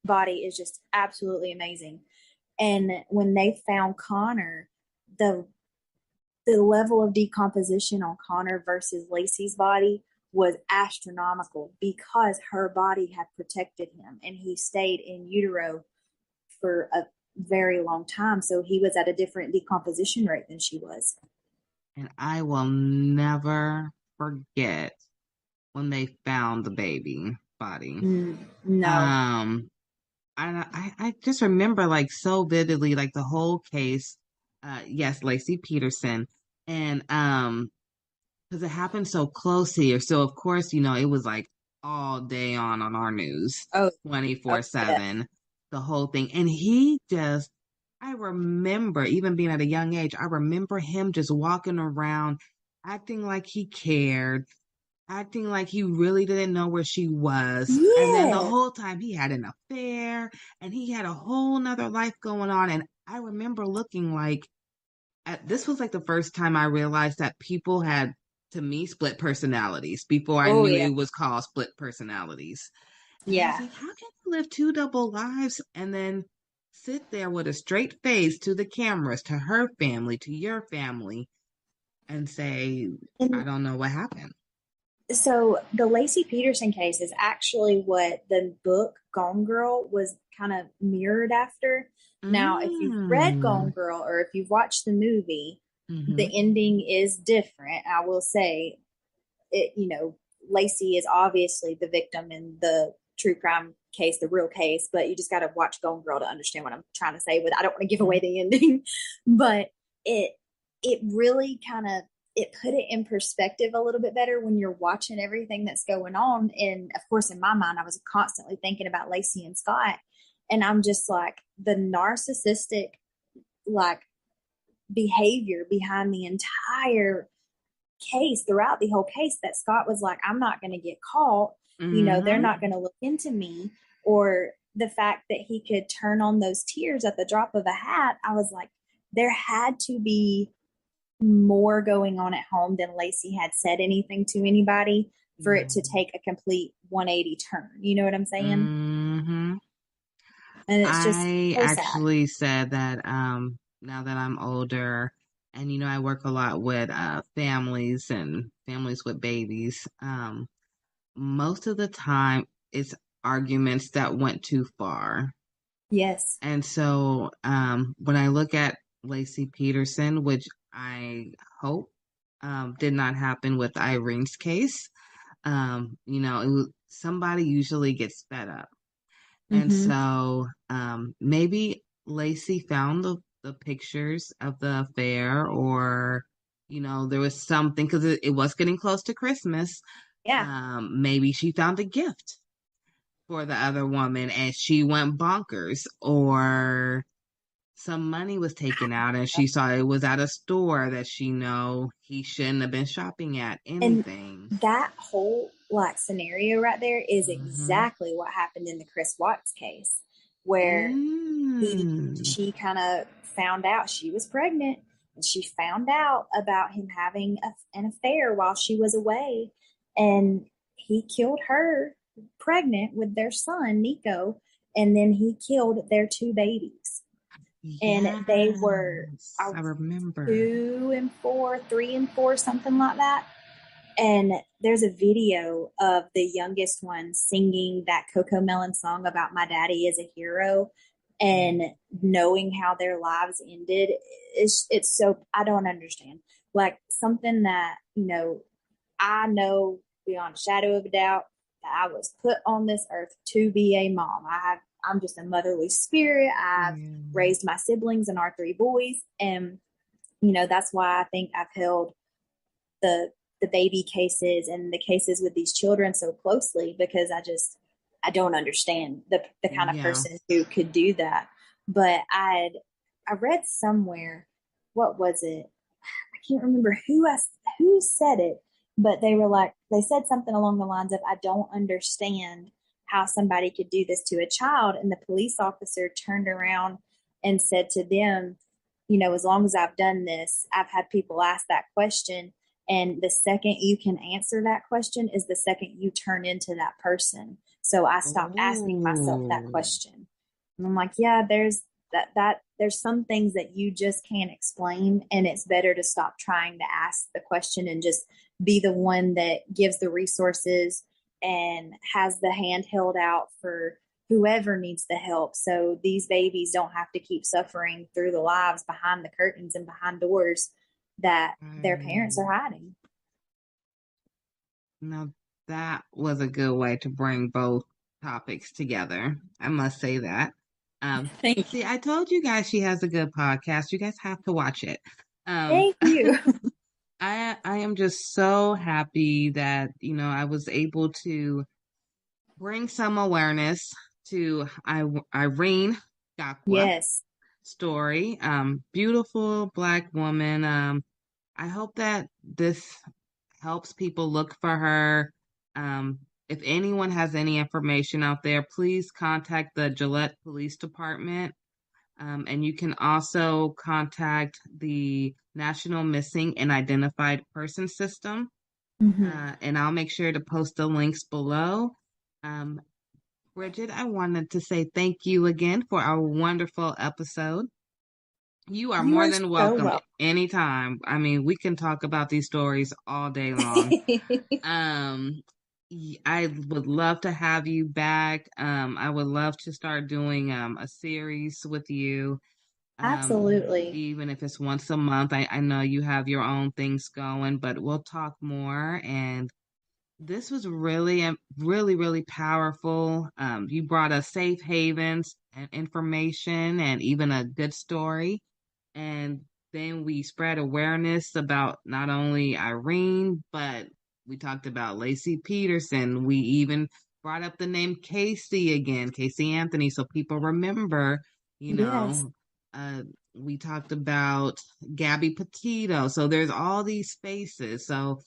[SPEAKER 12] body is just absolutely amazing. And when they found Connor, the level of decomposition on Connor versus Lacey's body was astronomical because her body had protected him and he stayed in utero for a very long time. So he was at a different decomposition rate than she was.
[SPEAKER 6] And I will never forget when they found the baby body.
[SPEAKER 12] No.
[SPEAKER 6] I just remember like so vividly, like the whole case. Yes, Lacey Peterson. And because it happened so close here. So of course, it was like all day on our news, 24/7, the whole thing. And I remember even being at a young age, I remember him just walking around acting like he cared, acting like he really didn't know where she was.
[SPEAKER 12] Yeah.
[SPEAKER 6] And then the whole time he had an affair and he had a whole nother life going on. And I remember looking like, this was like the first time I realized that people had, to me, split personalities before I knew it was called split personalities. And I was like, how can you live two double lives and then sit there with a straight face to the cameras, to her family, to your family, and say, I don't know what happened?
[SPEAKER 12] So the Lacey Peterson case is actually what the book Gone Girl was kind of mirrored after. Now, if you've read Gone Girl or if you've watched the movie, the ending is different. I will say it, Lacey is obviously the victim in the true crime case, the real case, but you just got to watch Gone Girl to understand what I'm trying to say. But I don't want to give away the ending, but it really kind of, it put it in perspective a little bit better when you're watching everything that's going on. And of course, in my mind, I was constantly thinking about Lacey and Scott. And I'm just like, the narcissistic, like, behavior behind the entire case, throughout the whole case, that Scott was like, I'm not going to get caught. They're not going to look into me. Or the fact that he could turn on those tears at the drop of a hat. I was like, there had to be more going on at home than Lacey had said anything to anybody for it to take a complete 180 turn. You know what I'm saying? And it's just
[SPEAKER 6] I
[SPEAKER 12] so
[SPEAKER 6] actually said that now that I'm older and I work a lot with families and families with babies, most of the time it's arguments that went too far.
[SPEAKER 12] Yes.
[SPEAKER 6] And so when I look at Lacey Peterson, which I hope did not happen with Irene's case, somebody usually gets fed up. And so maybe Lacey found the pictures of the affair, or, there was something, because it was getting close to Christmas.
[SPEAKER 12] Yeah.
[SPEAKER 6] Maybe she found a gift for the other woman and she went bonkers, or some money was taken out and she saw it was at a store that he shouldn't have been shopping at, anything.
[SPEAKER 12] And that whole scenario right there is exactly what happened in the Chris Watts case, where she kind of found out she was pregnant, and she found out about him having an affair while she was away, and he killed her pregnant with their son Nico, and then he killed their two babies. And they were,
[SPEAKER 6] I remember,
[SPEAKER 12] 2 and 4, 3 and 4, something like that. And there's a video of the youngest one singing that Coco Melon song about my daddy is a hero, and knowing how their lives ended. It's so, I don't understand. Like, something that, I know beyond a shadow of a doubt that I was put on this earth to be a mom. I'm just a motherly spirit. I've raised my siblings and our 3 boys. And, you know, that's why I think I've held the baby cases and the cases with these children so closely, because I don't understand the kind of person who could do that. But I read somewhere, what was it? I can't remember who said it, but they said something along the lines of, I don't understand how somebody could do this to a child. And the police officer turned around and said to them, you know, as long as I've done this, I've had people ask that question. And the second you can answer that question is the second you turn into that person. So I stopped asking myself that question. And I'm like, yeah, there's some things that you just can't explain. And it's better to stop trying to ask the question and just be the one that gives the resources and has the hand held out for whoever needs the help. So these babies don't have to keep suffering through the lives behind the curtains and behind doors that their parents are hiding.
[SPEAKER 6] Now, that was a good way to bring both topics together. I must say that. See, I told you guys she has a good podcast. You guys have to watch it.
[SPEAKER 12] Thank you.
[SPEAKER 6] I am just so happy that, you know, I was able to bring some awareness to Irene Gakwa story. Beautiful Black woman. I hope that this helps people look for her. If anyone has any information out there, please contact the Gillette Police Department. And you can also contact the National Missing and Identified Person System. And I'll make sure to post the links below. Bridget, I wanted to say thank you again for our wonderful episode. You are more than welcome anytime. I mean, we can talk about these stories all day long. I would love to have you back. I would love to start doing a series with you.
[SPEAKER 12] Absolutely.
[SPEAKER 6] Even if it's once a month. I know you have your own things going, but we'll talk more. And this was really, really powerful. You brought us safe havens and information and even a good story. And then we spread awareness about not only Irene, but we talked about Lacey Peterson. We even brought up the name Casey again, Casey Anthony, so people remember, you know. We talked about Gabby Petito. So there's all these spaces. So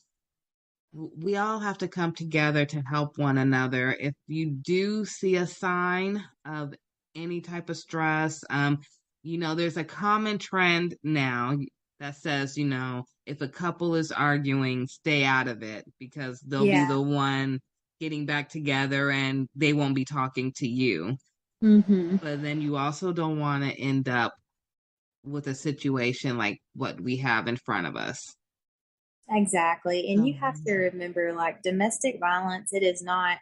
[SPEAKER 6] we all have to come together to help one another. If you do see a sign of any type of stress, you know, there's a common trend now that says, you know, if a couple is arguing, stay out of it because they'll be the one getting back together and they won't be talking to you. But then you also don't want to end up with a situation like what we have in front of us.
[SPEAKER 12] Exactly. And you have to remember, like, domestic violence, it is not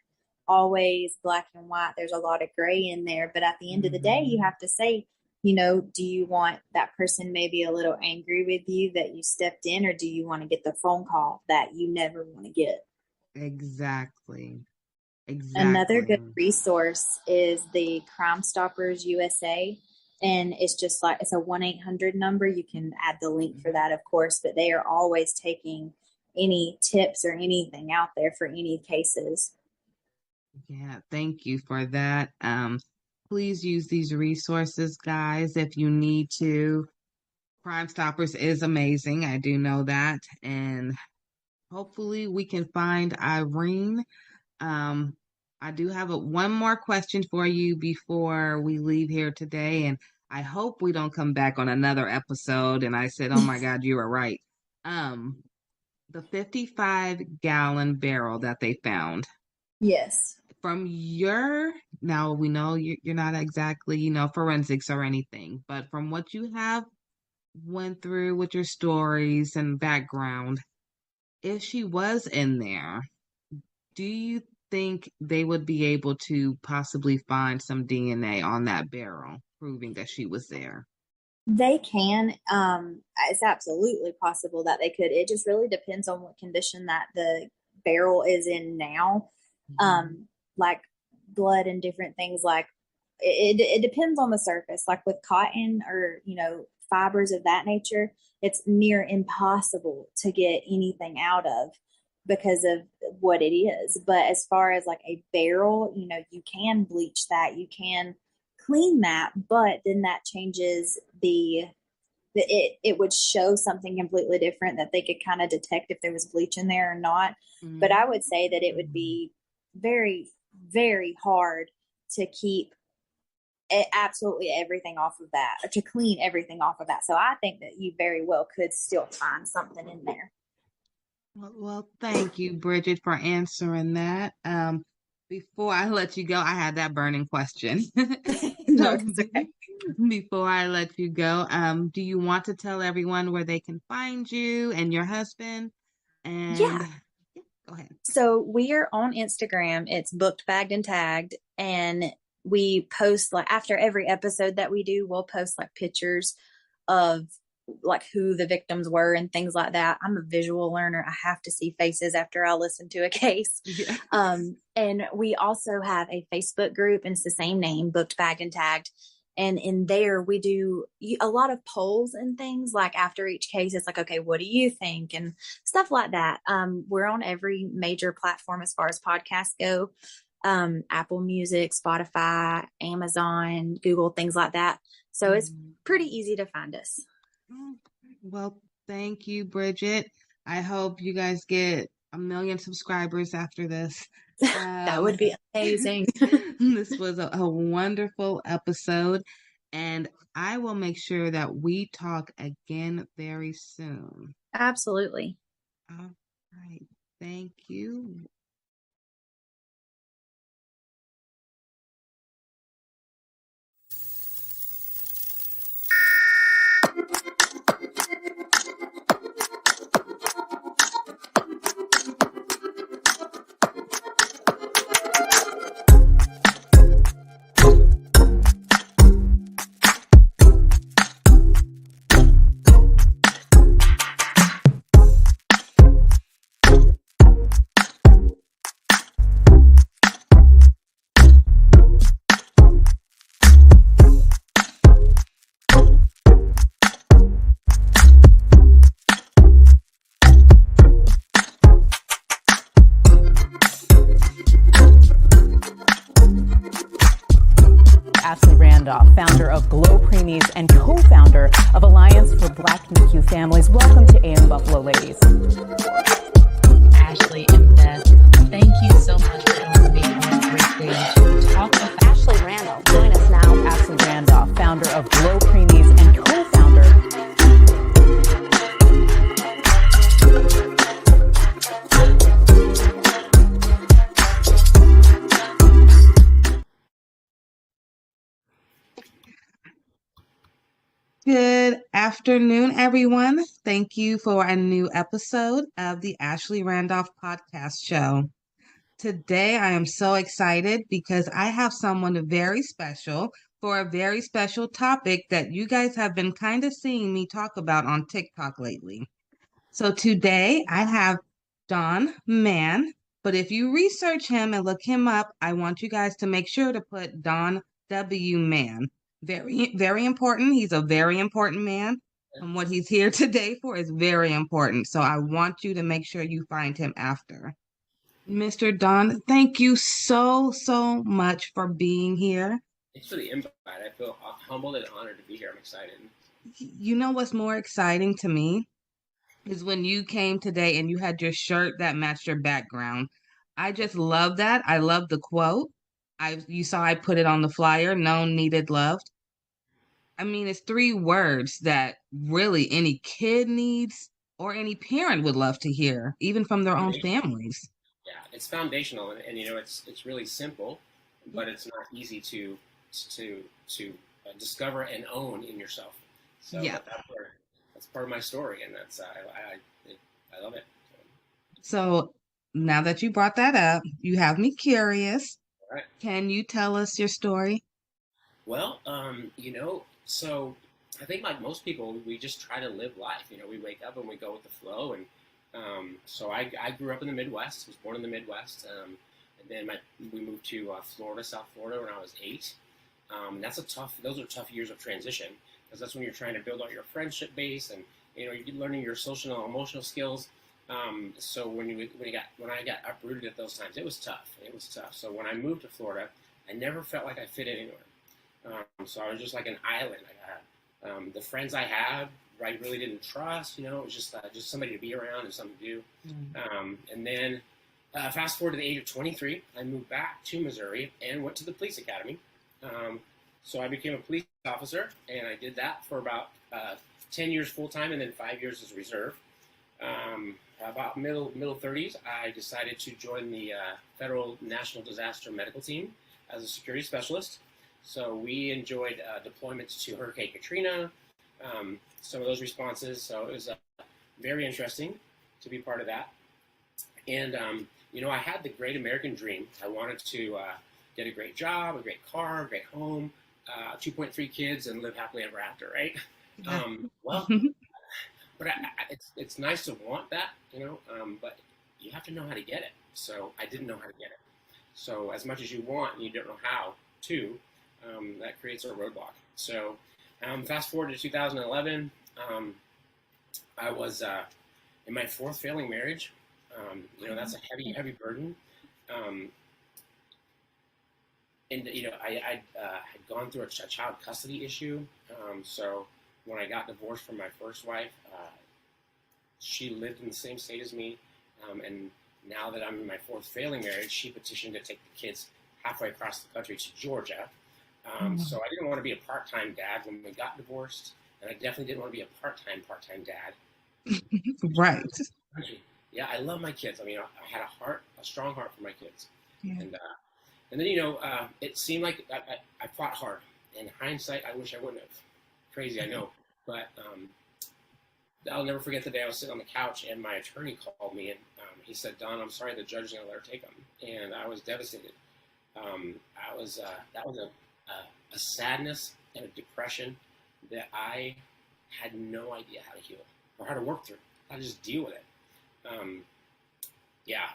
[SPEAKER 12] always black and white. There's a lot of gray in there. But at the end of the day, you have to say, you know, do you want that person maybe a little angry with you that you stepped in, or do you want to get the phone call that you never want to get?
[SPEAKER 6] Exactly.
[SPEAKER 12] Another good resource is the Crime Stoppers USA. And it's just like, it's a 1-800 number. You can add the link for that, of course, but they are always taking any tips or anything out there for any cases.
[SPEAKER 6] Yeah, thank you for that. Please use these resources, guys, if you need to. Crime Stoppers is amazing. I do know that. And hopefully we can find Irene. I do have one more question for you before we leave here today. And I hope we don't come back on another episode. And I said, oh my God, you were right. The 55-gallon barrel that they found.
[SPEAKER 12] Yes.
[SPEAKER 6] From now we know you're not exactly, you know, forensics or anything, but from what you have went through with your stories and background, if she was in there, do you think they would be able to possibly find some DNA on that barrel proving that she was there?
[SPEAKER 12] They can. It's absolutely possible that they could. It just really depends on what condition that the barrel is in now. Like blood and different things like it depends on the surface. Like with cotton or, fibers of that nature, it's near impossible to get anything out of because of what it is. But as far as like a barrel, you can bleach that, you can clean that, but then that changes it would show something completely different that they could kind of detect if there was bleach in there or not. Mm-hmm. But I would say that it would be very, very hard to keep absolutely everything off of that, or to clean everything off of that. So I think that you very well could still find something in there.
[SPEAKER 6] Well, thank you, Bridget, for answering that. Before I let you go, I had that burning question.
[SPEAKER 12] No, it's okay.
[SPEAKER 6] Before I let you go, do you want to tell everyone where they can find you and your husband? And
[SPEAKER 12] yeah,
[SPEAKER 6] go ahead.
[SPEAKER 12] So we are on Instagram. It's Booked, Bagged, and Tagged, and we post like after every episode that we do, we'll post like pictures of like who the victims were and things like that. I'm a visual learner. I have to see faces after I listen to a case. Yeah. And we also have a Facebook group, and it's the same name, Booked, Bagged, and Tagged. And in there, we do a lot of polls and things. Like after each case, it's like, okay, what do you think? And stuff like that. We're on every major platform as far as podcasts go. Apple Music, Spotify, Amazon, Google, things like that. So it's pretty easy to find us.
[SPEAKER 6] Well, thank you, Bridget. I hope you guys get 1 million subscribers after this.
[SPEAKER 12] That would be amazing.
[SPEAKER 6] This was a wonderful episode, and I will make sure that we talk again very soon.
[SPEAKER 12] Absolutely.
[SPEAKER 6] All right. Thank you.
[SPEAKER 3] Founder of GLO Preemies and co-founder of Alliance for Black NICU Families. Welcome to AM Buffalo, ladies.
[SPEAKER 13] Ashley and Beth, thank you so much for joining me on this great day to talk about
[SPEAKER 3] Ashley Randolph. Join us now. Ashley Randolph, founder of GLO Preemies and co-founder.
[SPEAKER 6] Good afternoon, everyone. Thank you for a new episode of the Ashley Randolph podcast show. Today, I am so excited because I have someone very special for a very special topic that you guys have been kind of seeing me talk about on TikTok lately. So today, I have Don Mann, but if you research him and look him up, I want you guys to make sure to put Don W. Mann. Very, very important. He's a very important man. And what he's here today for is very important. So I want you to make sure you find him after. Mr. Don, thank you so much for being here.
[SPEAKER 14] Thanks for the invite. I feel humbled and honored to be here. I'm excited.
[SPEAKER 6] You know what's more exciting to me is when you came today and you had your shirt that matched your background. I just love that. I love the quote. You saw I put it on the flyer, known, needed, loved. I mean, it's 3 words that really any kid needs or any parent would love to hear, even from their own families.
[SPEAKER 14] Yeah, it's foundational, and it's really simple, but it's not easy to discover and own in yourself. So yeah, that's part of my story, and that's I love it.
[SPEAKER 6] So now that you brought that up, you have me curious.
[SPEAKER 14] All right.
[SPEAKER 6] Can you tell us your story?
[SPEAKER 14] Well, so I think like most people, we just try to live life. We wake up and we go with the flow. And so I grew up in the Midwest, was born in the Midwest. And then we moved to Florida, South Florida, when I was 8. Those are tough years of transition, because that's when you're trying to build out your friendship base, and you're learning your social and emotional skills. So when I got uprooted at those times, it was tough. So when I moved to Florida, I never felt like I fit anywhere. So I was just like an island. The friends I had, I really didn't trust. It was just somebody to be around and something to do. And then fast forward to the age of 23, I moved back to Missouri and went to the police academy. So I became a police officer, and I did that for about 10 years full time, and then 5 years as a reserve. About middle 30s, I decided to join the Federal National Disaster Medical Team as a security specialist. So we enjoyed deployments to Hurricane Katrina, some of those responses. So it was very interesting to be part of that. And, I had the great American dream. I wanted to get a great job, a great car, a great home, 2.3 kids, and live happily ever after, right? But it's nice to want that, but you have to know how to get it. So I didn't know how to get it. So as much as you want and you don't know how to, that creates a roadblock. So fast forward to 2011, I was in my fourth failing marriage. That's a heavy burden. And I had gone through a child custody issue. So when I got divorced from my first wife, she lived in the same state as me. And now that I'm in my fourth failing marriage, she petitioned to take the kids halfway across the country to Georgia. So I didn't want to be a part-time dad when we got divorced, and I definitely didn't want to be a part-time dad.
[SPEAKER 15] Right.
[SPEAKER 14] Yeah, I love my kids. I had a strong heart for my kids. Yeah. And then, it seemed like I fought hard. In hindsight, I wish I wouldn't have. Crazy, I know. But I'll never forget the day I was sitting on the couch and my attorney called me, and he said, "Don, I'm sorry, the judge is going to let her take them." And I was devastated. That was a sadness and a depression that I had no idea how to heal or how to work through, how to just deal with it.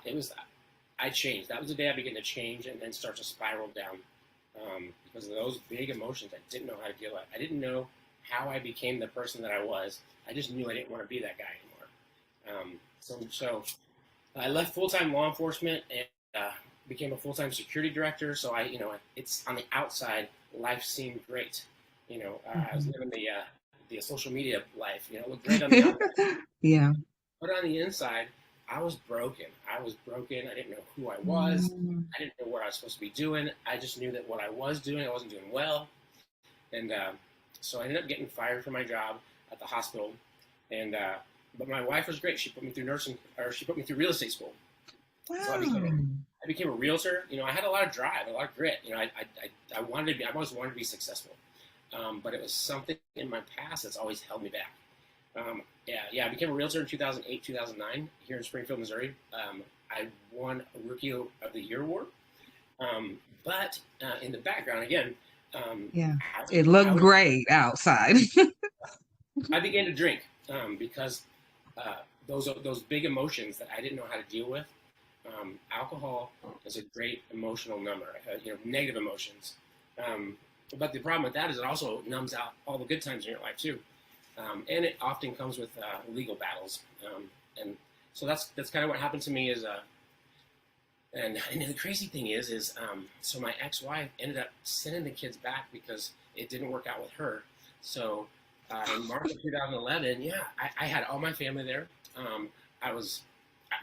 [SPEAKER 14] It was. I changed. That was the day I began to change and then start to spiral down because of those big emotions I didn't know how to deal with. I didn't know how I became the person that I was. I just knew I didn't want to be that guy anymore. So I left full-time law enforcement and became a full-time security director. So it's on the outside, life seemed great. I was living the social media life. It looked great on the outside.
[SPEAKER 15] Yeah.
[SPEAKER 14] But on the inside, I was broken. I didn't know who I was. I didn't know what I was supposed to be doing. I just knew that what I was doing, I wasn't doing well. And so I ended up getting fired from my job at the hospital. And but my wife was great. She put me through she put me through real estate school. Wow. So I became a realtor. I had a lot of drive, a lot of grit. I always wanted to be successful. But it was something in my past that's always held me back. I became a realtor in 2008, 2009 here in Springfield, Missouri. I won a Rookie of the Year award. But in the background, again,
[SPEAKER 15] it looked great outside.
[SPEAKER 14] I began to drink because those big emotions that I didn't know how to deal with. Alcohol is a great emotional number, negative emotions. But the problem with that is it also numbs out all the good times in your life too. And it often comes with legal battles, and so that's kind of what happened to me. And the crazy thing is so my ex-wife ended up sending the kids back because it didn't work out with her. So in March of 2011, I had all my family there. I was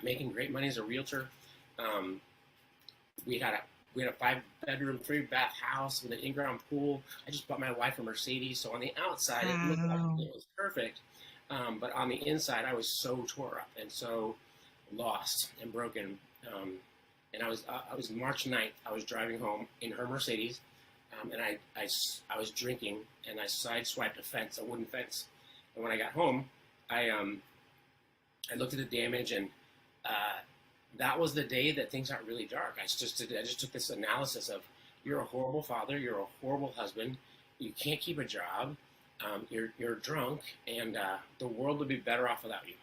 [SPEAKER 14] making great money as a realtor. We had a 5-bedroom, 3-bath house with an in-ground pool. I just bought my wife a Mercedes. So on the outside, it looked like it was perfect. But on the inside, I was so tore up and so lost and broken. And I was March 9th. I was driving home in her Mercedes, and I was drinking, and I sideswiped a wooden fence. And when I got home, I looked at the damage, and that was the day that things got really dark. I just took this analysis of, you're a horrible father, you're a horrible husband, you can't keep a job, you're drunk, and the world would be better off without you.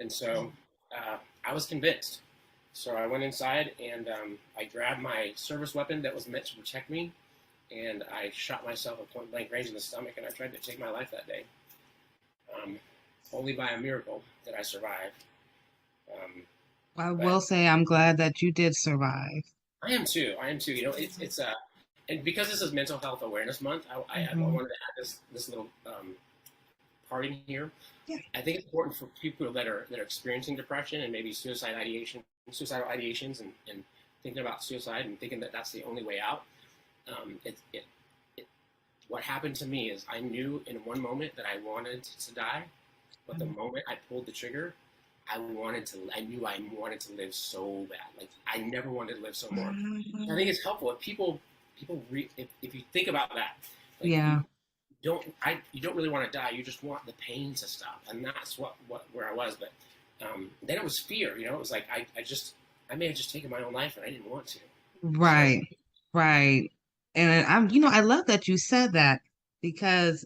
[SPEAKER 14] And so I was convinced. So I went inside and I grabbed my service weapon that was meant to protect me, and I shot myself at point blank range in the stomach, and I tried to take my life that day. Only by a miracle did I survive.
[SPEAKER 15] I will say I'm glad that you did survive.
[SPEAKER 14] I am too. You know, it's and because this is Mental Health Awareness Month, I wanted to add this little part in here.
[SPEAKER 15] Yeah.
[SPEAKER 14] I think it's important for people that are experiencing depression and maybe suicidal ideations, and thinking about suicide and thinking that that's the only way out. What happened to me is I knew in one moment that I wanted to die, but the moment I pulled the trigger, I knew I wanted to live so bad. Like I never wanted to live so more. I think it's helpful if if you think about that. Like,
[SPEAKER 15] yeah.
[SPEAKER 14] You don't really want to die. You just want the pain to stop, and that's where I was. But then it was fear. You know, it was like I may have just taken my own life, and I didn't want to.
[SPEAKER 15] Right.
[SPEAKER 14] So,
[SPEAKER 15] Right. And I love that you said that, because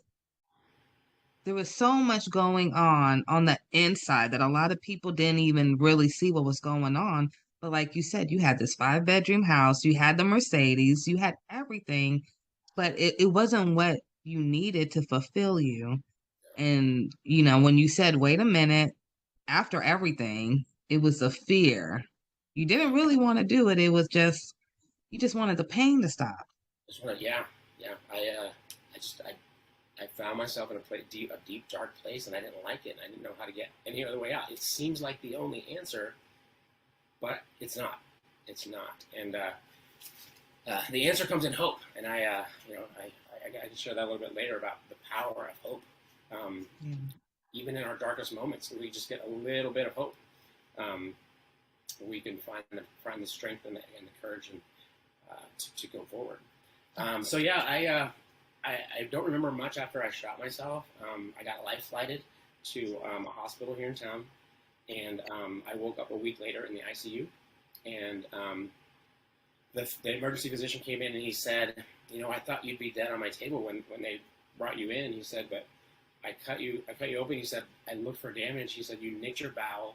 [SPEAKER 15] there was so much going on the inside that a lot of people didn't even really see what was going on. But like you said, you had this 5-bedroom house, you had the Mercedes, you had everything, but it wasn't what you needed to fulfill you. And, when you said, wait a minute, after everything, it was a fear. You didn't really want to do it. It was just, you just wanted the pain to stop.
[SPEAKER 14] yeah. I found myself in a deep, dark place, and I didn't like it. And I didn't know how to get any other way out. It seems like the only answer, but it's not. It's not. And the answer comes in hope. And I can share that a little bit later about the power of hope. Even in our darkest moments, we just get a little bit of hope. We can find the strength and the courage to go forward. I don't remember much after I shot myself. I got life flighted to a hospital here in town, and I woke up a week later in the ICU, and the emergency physician came in and he said, I thought you'd be dead on my table when they brought you in. He said, but I cut you open. He said, I looked for damage. He said, you nicked your bowel.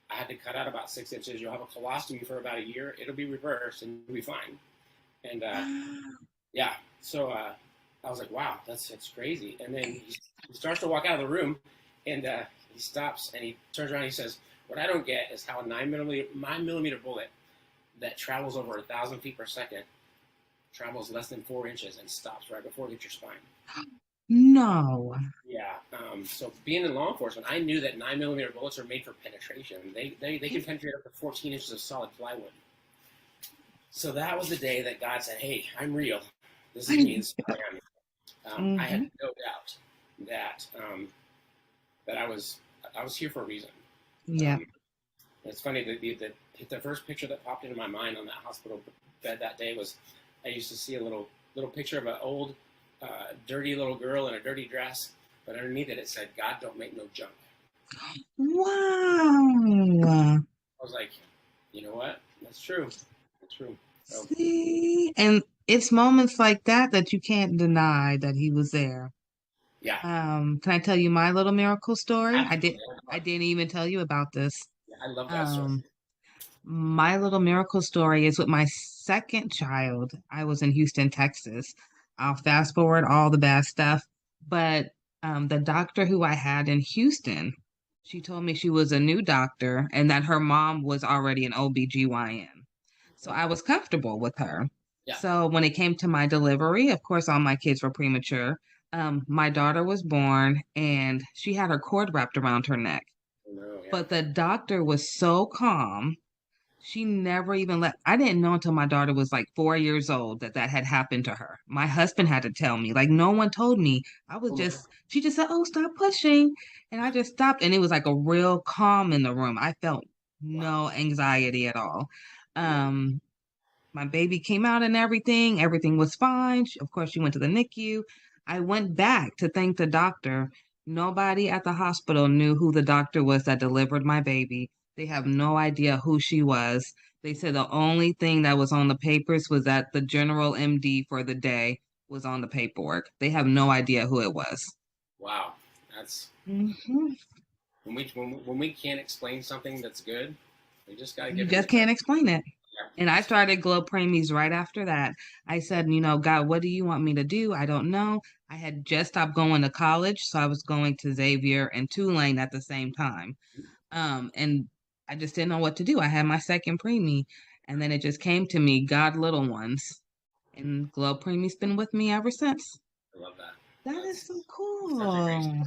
[SPEAKER 14] I had to cut out about 6 inches. You'll have a colostomy for about a year. It'll be reversed and you'll be fine. And so I was like, wow, that's crazy. And then he starts to walk out of the room, and he stops and he turns around and he says, what I don't get is how a 9mm bullet that travels over 1,000 feet per second travels less than 4 inches and stops right before it hits your spine.
[SPEAKER 15] No.
[SPEAKER 14] Yeah. So being in law enforcement, I knew that 9mm bullets are made for penetration. They can penetrate up to 14 inches of solid plywood. So that was the day that God said, hey, I'm real. This is me. This is who I am. I had no doubt that I was here for a reason.
[SPEAKER 15] Yeah.
[SPEAKER 14] It's funny, the first picture that popped into my mind on that hospital bed that day was, I used to see a little picture of an old, dirty little girl in a dirty dress, but underneath it said, God don't make no junk.
[SPEAKER 15] Wow.
[SPEAKER 14] I was like, you know what? That's true. That's true. So,
[SPEAKER 15] see, and it's moments like that you can't deny that he was there.
[SPEAKER 14] Yeah.
[SPEAKER 15] Can I tell you my little miracle story?
[SPEAKER 14] Absolutely.
[SPEAKER 15] I didn't even tell you about this.
[SPEAKER 14] Yeah, I love that story.
[SPEAKER 15] My little miracle story is with my second child. I was in Houston, Texas. I'll fast forward all the bad stuff, but the doctor who I had in Houston, she told me she was a new doctor and that her mom was already an OBGYN. So I was comfortable with her. Yeah. So when it came to my delivery, of course, all my kids were premature. My daughter was born and she had her cord wrapped around her neck.
[SPEAKER 14] No, yeah.
[SPEAKER 15] But the doctor was so calm. She never even I didn't know until my daughter was like 4 years old that had happened to her. My husband had to tell me, like no one told me. She just said, oh, stop pushing. And I just stopped. And it was like a real calm in the room. I felt no anxiety at all. My baby came out and everything. Everything was fine. Of course, she went to the NICU. I went back to thank the doctor. Nobody at the hospital knew who the doctor was that delivered my baby. They have no idea who she was. They said the only thing that was on the papers was that the general MD for the day was on the paperwork. They have no idea who it was.
[SPEAKER 14] Wow. That's when we can't explain something that's good, we just gotta give
[SPEAKER 15] You just can't explain it.
[SPEAKER 14] Yeah.
[SPEAKER 15] And I started Glo Preemies right after that. I said, you know, God, what do you want me to do? I don't know. I had just stopped going to college, so I was going to Xavier and Tulane at the same time. And I just didn't know what to do. I had my second preemie, and then it just came to me, God, little ones. And Glo Preemie's been with me ever since.
[SPEAKER 14] I love that.
[SPEAKER 15] That is so
[SPEAKER 14] Such a great
[SPEAKER 15] cool.
[SPEAKER 14] story.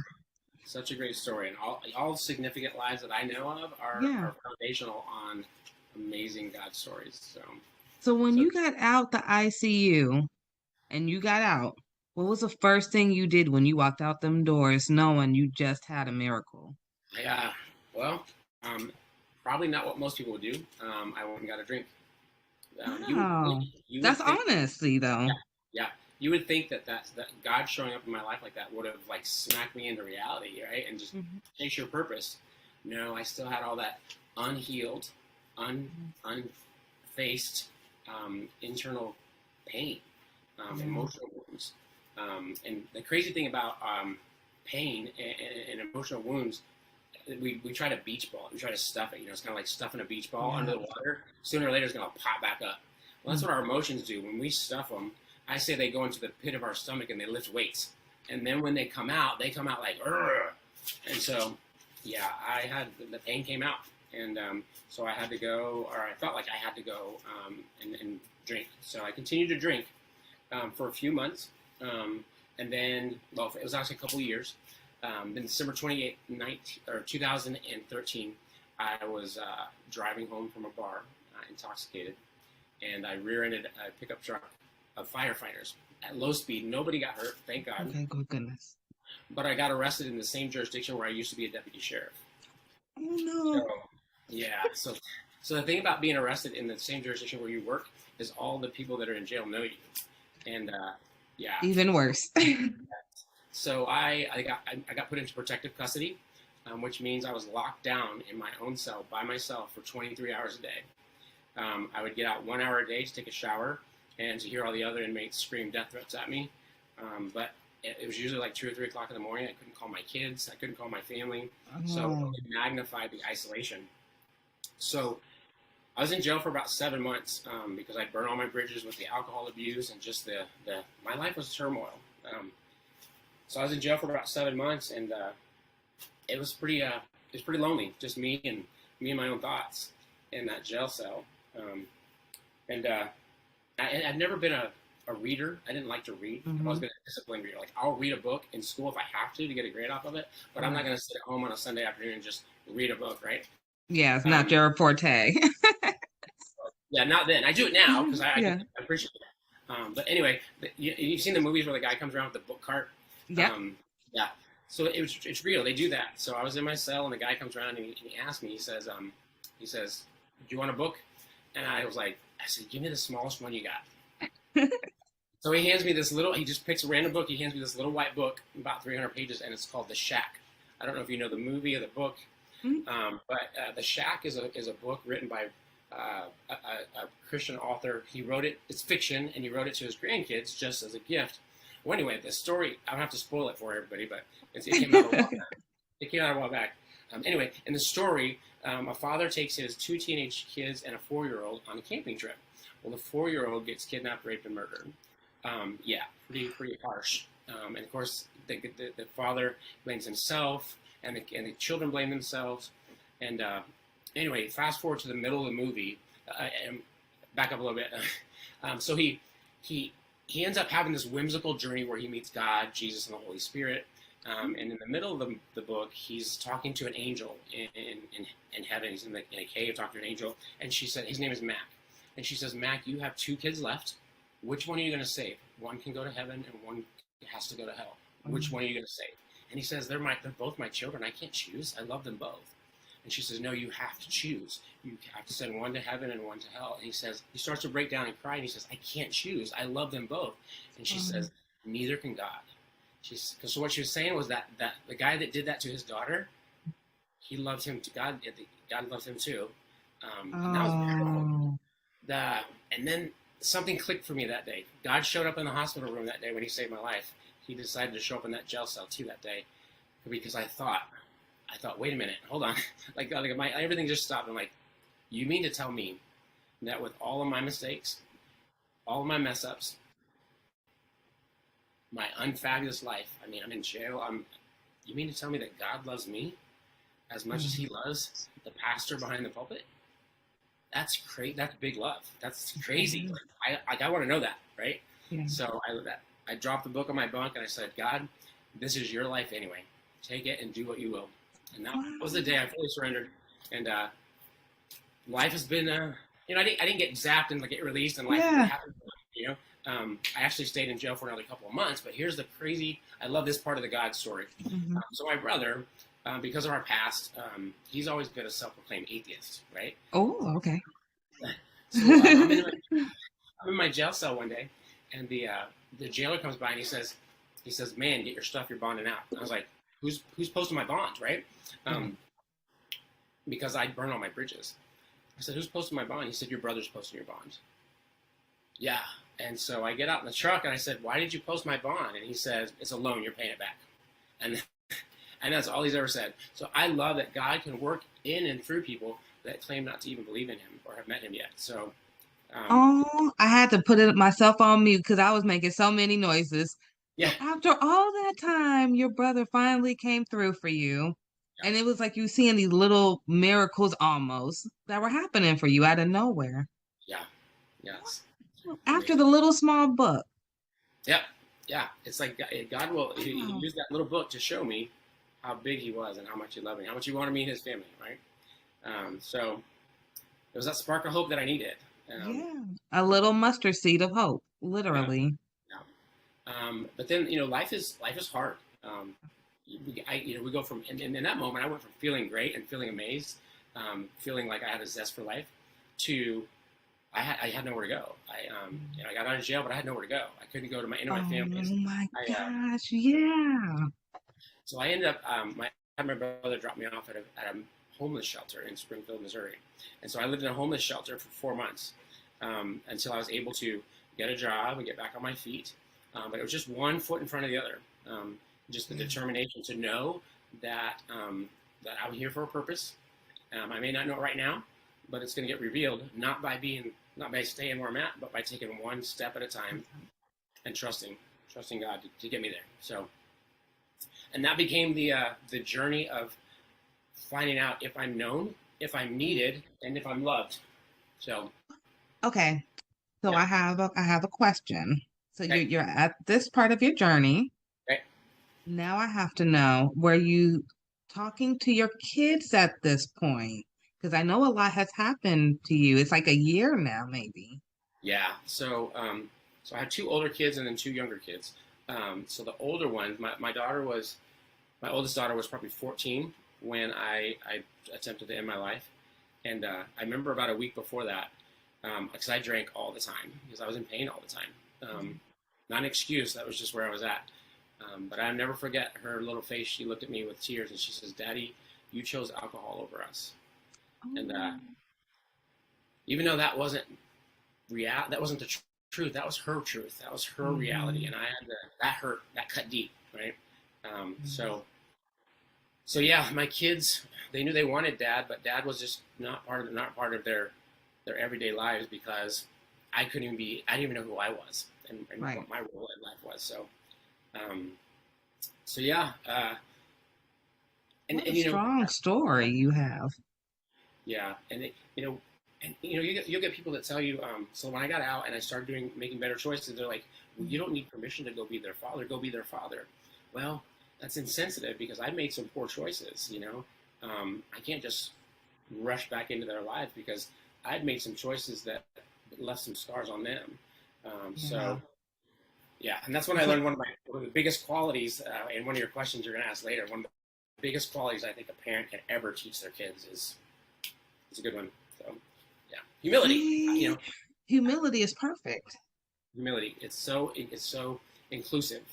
[SPEAKER 14] Such a great story, and all significant lives that I know of
[SPEAKER 15] Yeah.
[SPEAKER 14] are foundational on amazing God stories.
[SPEAKER 15] So when you got out the ICU and you got out, what was the first thing you did when you walked out them doors knowing you just had a miracle?
[SPEAKER 14] Well, probably not what most people would do. I went and got a drink.
[SPEAKER 15] Wow.
[SPEAKER 14] You would
[SPEAKER 15] That's
[SPEAKER 14] think,
[SPEAKER 15] honestly though.
[SPEAKER 14] yeah, you would think that that God showing up in my life like that would have like smacked me into reality, right, and just chase your purpose. No, I still had all that unhealed, unfaced internal pain, emotional wounds, and the crazy thing about pain and emotional wounds, we try to beach ball it. We try to stuff it. You know, it's kind of like stuffing a beach ball under the water. Sooner or later, it's going to pop back up. Well, that's what our emotions do. When we stuff them, I say they go into the pit of our stomach and they lift weights. And then when they come out like, "Urgh." And so, yeah, the pain came out. And so I had to go, or I felt like I had to go and drink. So I continued to drink for a few months. And then, well, it was actually a couple of years. Then December 28th, 2013, I was driving home from a bar, intoxicated, and I rear-ended a pickup truck of firefighters at low speed. Nobody got hurt, thank God.
[SPEAKER 15] Okay, good goodness.
[SPEAKER 14] But I got arrested in the same jurisdiction where I used to be a deputy sheriff.
[SPEAKER 15] Oh no.
[SPEAKER 14] So, yeah. So the thing about being arrested in the same jurisdiction where you work is all the people that are in jail know you, and yeah.
[SPEAKER 15] Even worse.
[SPEAKER 14] So I got put into protective custody, which means I was locked down in my own cell by myself for 23 hours a day. I would get out 1 hour a day to take a shower and to hear all the other inmates scream death threats at me. But it was usually like 2 or 3 o'clock in the morning. I couldn't call my kids. I couldn't call my family. So it magnified the isolation. So I was in jail for about 7 months because I burned all my bridges with the alcohol abuse and just my life was turmoil. So I was in jail for about 7 months, and it was pretty lonely, just me and my own thoughts in that jail cell. I've never been a reader. I didn't like to read. I've always been a disciplined reader. Like, I'll read a book in school if I have to get a grade off of it, but I'm not going to sit at home on a Sunday afternoon and just read a book, right?
[SPEAKER 15] Yeah, it's not your forte.
[SPEAKER 14] Yeah, not then. I do it now because I appreciate it. But anyway, you've seen the movies where the guy comes around with the book cart?
[SPEAKER 15] Yeah.
[SPEAKER 14] Yeah. So it's real. They do that. So I was in my cell, and the guy comes around and he asked me. He says, "Do you want a book?" And I said, "Give me the smallest one you got." So he hands me this little. He just picks a random book. He hands me this little white book, about 300 pages, and it's called The Shack. I don't know if you know the movie or the book, but The Shack is a book written by a Christian author. He wrote it. It's fiction, and he wrote it to his grandkids just as a gift. Well, anyway, the story, I don't have to spoil it for everybody, but it came out a while back. It came out a while back. Anyway, in the story, a father takes his 2 teenage kids and a 4-year-old on a camping trip. Well, the 4-year-old gets kidnapped, raped, and murdered. Yeah, pretty harsh. And of course, the father blames himself, and the children blame themselves. And anyway, fast forward to the middle of the movie, and back up a little bit. So he ends up having this whimsical journey where he meets God, Jesus, and the Holy Spirit. And in the middle of the book, he's talking to an angel in heaven. He's in a cave talking to an angel. And she said, his name is Mac. And she says, "Mac, you have 2 kids left. Which one are you going to save? One can go to heaven and one has to go to hell. Which one are you going to save?" And he says, they're both my children. I can't choose. I love them both. And she says, "No, you have to choose. You have to send one to heaven and one to hell." And he starts to break down and cry, and he says, "I can't choose. I love them both." And she says, "Neither can God." So what she was saying was that the guy that did that to his daughter, he loved him. God loved him too. And that was beautiful. And then something clicked for me that day. God showed up in the hospital room that day when he saved my life. He decided to show up in that jail cell too that day, because I thought, wait a minute, hold on. like everything just stopped. I'm like, you mean to tell me that with all of my mistakes, all of my mess ups, my unfabulous life, I mean, I'm in jail. You mean to tell me that God loves me as much as he loves the pastor behind the pulpit? That's crazy. That's big love. That's crazy. I want to know that, right?
[SPEAKER 15] Yeah.
[SPEAKER 14] So I dropped the book on my bunk and I said, God, this is your life anyway. Take it and do what you will. And that was the day I fully surrendered. And life has been, you know, I didn't get zapped and like get released and life happened. You know, I actually stayed in jail for another couple of months. But here's the crazy. I love this part of the God story. So my brother, because of our past, he's always been a self-proclaimed atheist, right?
[SPEAKER 15] Oh, okay.
[SPEAKER 14] So I'm in my jail cell one day, and the jailer comes by and he says, "Man, get your stuff. You're bonding out." And I was like, "Who's posting my bond, right?" Because I burn all my bridges. I said, "Who's posting my bond?" He said, "Your brother's posting your bond." Yeah. And so I get out in the truck and I said, "Why did you post my bond?" And he says, "It's a loan. You're paying it back." And that's all he's ever said. So I love that God can work in and through people that claim not to even believe in him or have met him yet. So.
[SPEAKER 15] I had to put it myself on mute because I was making so many noises.
[SPEAKER 14] Yeah.
[SPEAKER 15] So after all that time, your brother finally came through for you. Yeah. And it was like you seeing these little miracles almost that were happening for you out of nowhere.
[SPEAKER 14] Yeah. Yes.
[SPEAKER 15] After the little small book.
[SPEAKER 14] Yep. Yeah. It's like God will he used that little book to show me how big he was and how much he loved me, how much he wanted me and his family, right? So it was that spark of hope that I needed.
[SPEAKER 15] A little mustard seed of hope, literally.
[SPEAKER 14] Yeah. But then, you know, life is hard. We go from in that moment, I went from feeling great and feeling amazed, feeling like I had a zest for life, to I had nowhere to go. I got out of jail, but I had nowhere to go. I couldn't go to my family.
[SPEAKER 15] Oh my gosh, yeah.
[SPEAKER 14] So I ended up I had my brother drop me off at a homeless shelter in Springfield, Missouri, and so I lived in a homeless shelter for 4 months until I was able to get a job and get back on my feet. But it was just one foot in front of the other. Just the determination to know that that I'm here for a purpose. I may not know it right now, but it's going to get revealed not by staying where I'm at, but by taking one step at a time and trusting God to get me there. So, and that became the journey of finding out if I'm known, if I'm needed, and if I'm loved. So,
[SPEAKER 15] okay. So I have a question. So you're at this part of your journey.
[SPEAKER 14] Okay.
[SPEAKER 15] Now I have to know, were you talking to your kids at this point? Because I know a lot has happened to you. It's like a year now, maybe.
[SPEAKER 14] Yeah. So I have 2 older kids and then 2 younger kids. So the older one, my oldest daughter was probably 14 when I attempted to end my life. And I remember about a week before that, because I drank all the time because I was in pain all the time. Not an excuse. That was just where I was at. But I'll never forget her little face. She looked at me with tears and she says, "Daddy, you chose alcohol over us." Oh. And even though that wasn't the truth. That was her truth. That was her reality. And I had that hurt. That cut deep, right? So yeah, my kids, they knew they wanted Dad, but Dad was just not part of their everyday lives because I didn't even know who I was and what my role in life was. So yeah.
[SPEAKER 15] What a strong story you have.
[SPEAKER 14] Yeah, and you'll get people that tell you. So when I got out and I started making better choices, they're like, "Well, you don't need permission to go be their father. Go be their father." Well, that's insensitive because I made some poor choices. I can't just rush back into their lives because I'd made some choices that left some scars on them. So, yeah, and that's when I learned one of the biggest qualities. And one of your questions you're going to ask later. One of the biggest qualities I think a parent can ever teach their kids is a good one. So, yeah, humility.
[SPEAKER 15] Humility is perfect.
[SPEAKER 14] Humility. It's so inclusive.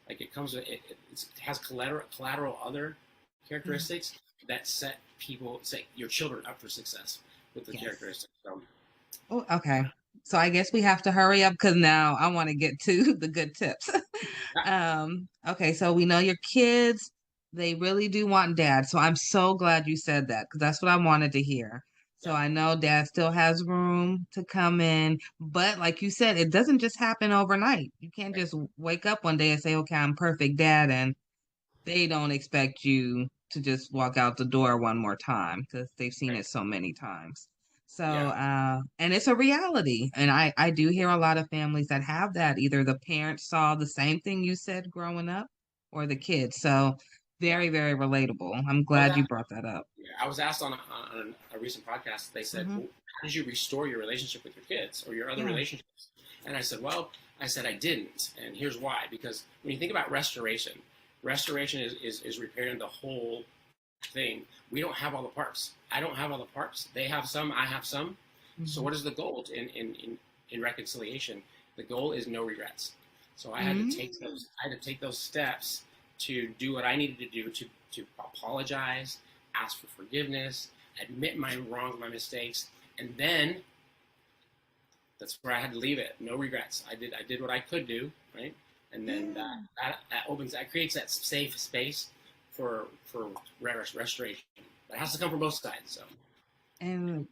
[SPEAKER 14] Like it comes with it has collateral other characteristics that set your children up for success with the characteristics. So.
[SPEAKER 15] Oh, okay. So I guess we have to hurry up because now I want to get to the good tips. Okay, so we know your kids, they really do want Dad. So I'm so glad you said that because that's what I wanted to hear. So I know dad still has room to come in, but like you said, it doesn't just happen overnight. You can't just wake up one day and say, okay, I'm perfect dad, and they don't expect you to just walk out the door one more time because they've seen it so many times. So, and it's a reality. And I do hear a lot of families that have that. Either the parents saw the same thing you said growing up or the kids. So, very, very relatable. I'm glad you brought that up.
[SPEAKER 14] Yeah, I was asked on a recent podcast, they said, well, how did you restore your relationship with your kids or your other relationships? And I said, well, I didn't. And here's why. Because when you think about restoration is repairing the whole thing. We don't have all the parts. I don't have all the parts. They have some, I have some. So what is the goal in reconciliation? The goal is no regrets. So I had to take those steps to do what I needed to do to apologize, ask for forgiveness, admit my wrongs, my mistakes, and then that's where I had to leave it. No regrets. I did what I could do, right? And then that creates that safe space for restoration. But it has to come from both sides. So.
[SPEAKER 15] And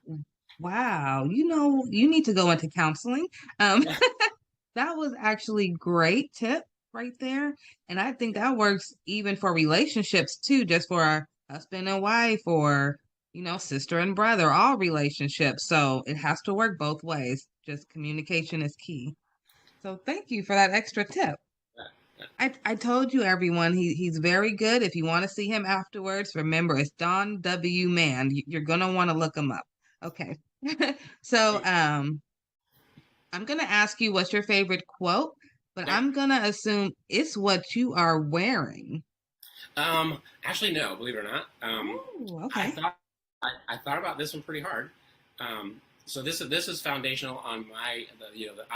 [SPEAKER 15] wow, you need to go into counseling. That was actually great tip right there. And I think that works even for relationships too, just for a husband and wife or, sister and brother, all relationships. So it has to work both ways. Just communication is key. So thank you for that extra tip. I told you, everyone, he's very good. If you want to see him afterwards, remember, it's Don W. Mann. You're going to want to look him up. Okay. So I'm going to ask you what's your favorite quote, but I'm going to assume it's what you are wearing.
[SPEAKER 14] Actually, no, believe it or not.
[SPEAKER 15] Okay.
[SPEAKER 14] I thought about this one pretty hard. So this is foundational on I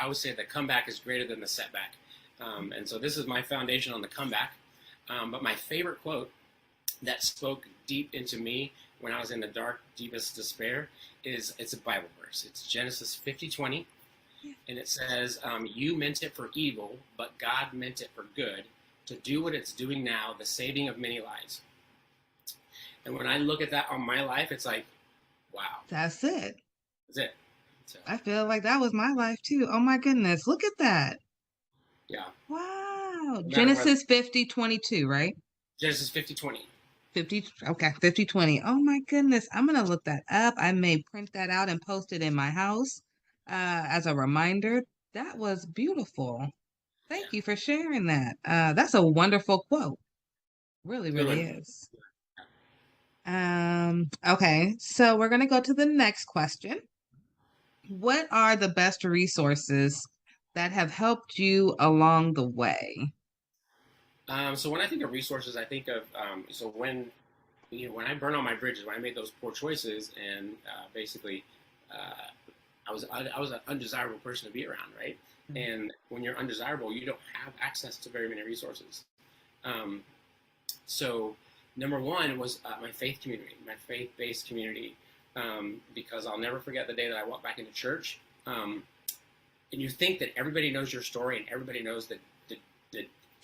[SPEAKER 14] always say the comeback is greater than the setback. And so this is my foundation on the comeback. But my favorite quote that spoke deep into me when I was in the dark, deepest despair it's a Bible verse. It's Genesis 50:20. And it says, you meant it for evil, but God meant it for good, to do what it's doing now, the saving of many lives. And when I look at that on my life, it's like, wow.
[SPEAKER 15] That's it.
[SPEAKER 14] That's it. So,
[SPEAKER 15] I feel like that was my life too. Oh my goodness. Look at that.
[SPEAKER 14] Yeah.
[SPEAKER 15] Wow. Genesis 50:22, right?
[SPEAKER 14] Genesis 50:20.
[SPEAKER 15] 50:20. Oh my goodness. I'm going to look that up. I may print that out and post it in my house as a reminder. That was beautiful. Thank you for sharing that. That's a wonderful quote. Really, really is. Okay. So we're going to go to the next question. What are the best resources that have helped you along the way?
[SPEAKER 14] So when I think of resources, I think of so when I burned all my bridges, when I made those poor choices, and basically I was an undesirable person to be around, right? Mm-hmm. And when you're undesirable, you don't have access to very many resources. So number one was my faith community, my faith-based community, because I'll never forget the day that I walked back into church. And you think that everybody knows your story and everybody knows the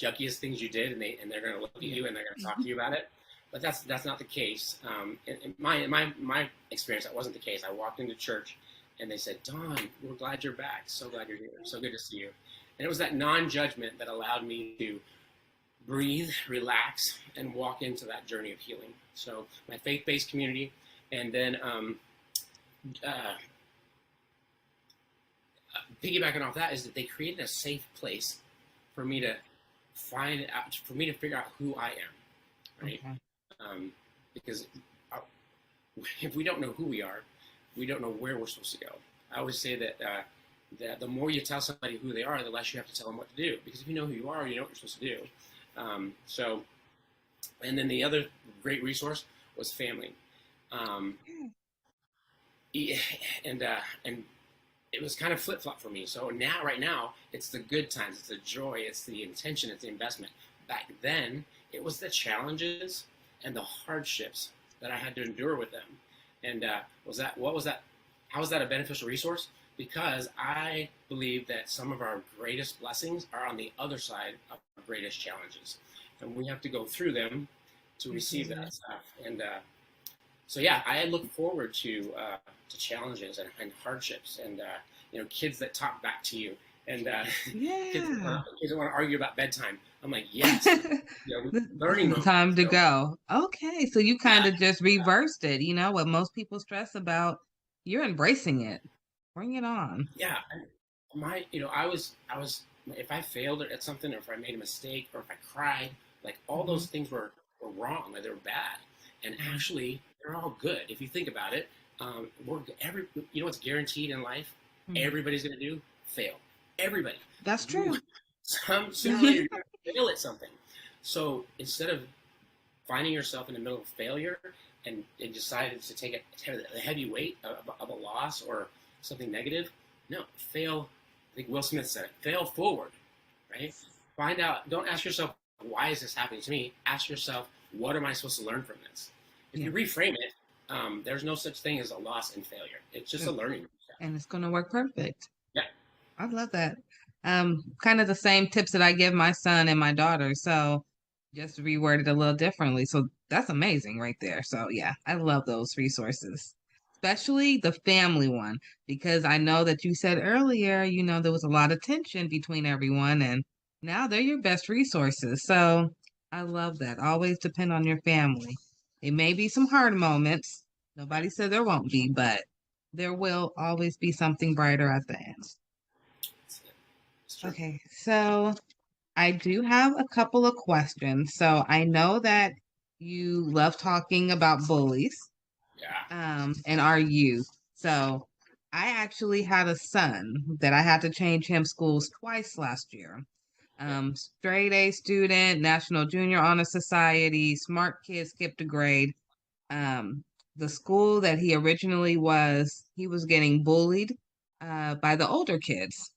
[SPEAKER 14] junkiest things you did, and they're going to look at you and they're going to talk to you about it. But that's not the case. In my experience, that wasn't the case. I walked into church and they said, Don, we're glad you're back. So glad you're here. So good to see you. And it was that non-judgment that allowed me to breathe, relax, and walk into that journey of healing. So my faith-based community, and then piggybacking off that is that they created a safe place for me to find out, for me to figure out who I am, right? Okay. Because if we don't know who we are, we don't know where we're supposed to go. I always say that that the more you tell somebody who they are, the less you have to tell them what to do. Because if you know who you are, you know what you're supposed to do. And then the other great resource was family. And it was kind of flip-flop for me. So right now, it's the good times, it's the joy, it's the intention, it's the investment. Back then, it was the challenges and the hardships that I had to endure with them. And how was that a beneficial resource? Because I believe that some of our greatest blessings are on the other side of our greatest challenges. And we have to go through them to receive that stuff. And So yeah, I look forward to challenges and hardships and kids that talk back to you and kids that want to argue about bedtime. I'm like, yes, learning moment.
[SPEAKER 15] Time to go. Okay, so you kind of just reversed it. What most people stress about, you're embracing it. Bring it on.
[SPEAKER 14] Yeah, I was if I failed at something, or if I made a mistake, or if I cried, like all those things were wrong, like they were bad, and actually they're all good if you think about it. What's guaranteed in life? Everybody's gonna do fail. Everybody.
[SPEAKER 15] That's true.
[SPEAKER 14] Sooner or later, you're gonna fail at something. So instead of finding yourself in the middle of failure and decided to take a heavy weight of a loss or something negative, no, fail. I think Will Smith said it. Fail forward, right? Find out. Don't ask yourself, why is this happening to me? Ask yourself, what am I supposed to learn from this? If you reframe it, there's no such thing as a loss and failure. It's just a learning.
[SPEAKER 15] And it's going to work perfect.
[SPEAKER 14] Yeah.
[SPEAKER 15] I love that. Kind of the same tips that I give my son and my daughter. So just reworded a little differently. So that's amazing right there. So yeah, I love those resources, especially the family one, because I know that you said earlier, there was a lot of tension between everyone, and now they're your best resources. So I love that. Always depend on your family. It may be some hard moments. Nobody said there won't be, but there will always be something brighter at the end. Okay, so I do have a couple of questions. So I know that you love talking about bullies.
[SPEAKER 14] Yeah.
[SPEAKER 15] And our youth. So I actually had a son that I had to change him schools twice last year. Straight A student, National Junior Honor Society, smart kid, skipped a grade. The school that he originally was, he was getting bullied by the older kids.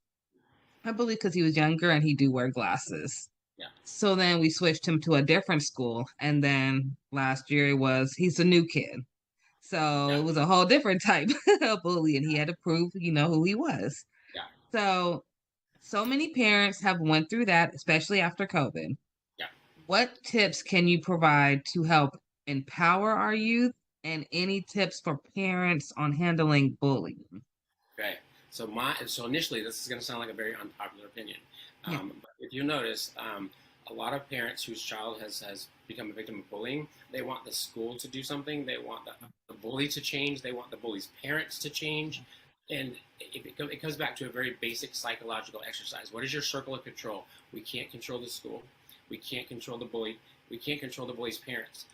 [SPEAKER 15] I believe because he was younger and he do wear glasses.
[SPEAKER 14] Yeah.
[SPEAKER 15] So then we switched him to a different school. And then last year he's a new kid. So it was a whole different type of bully, and he had to prove, who he was.
[SPEAKER 14] Yeah.
[SPEAKER 15] So many parents have went through that, especially after COVID.
[SPEAKER 14] Yeah.
[SPEAKER 15] What tips can you provide to help empower our youth, and any tips for parents on handling bullying?
[SPEAKER 14] Okay. So initially, this is going to sound like a very unpopular opinion, but if you notice, a lot of parents whose child has become a victim of bullying, they want the school to do something. They want the bully to change. They want the bully's parents to change. And it comes back to a very basic psychological exercise. What is your circle of control? We can't control the school. We can't control the bully. We can't control the bully's parents.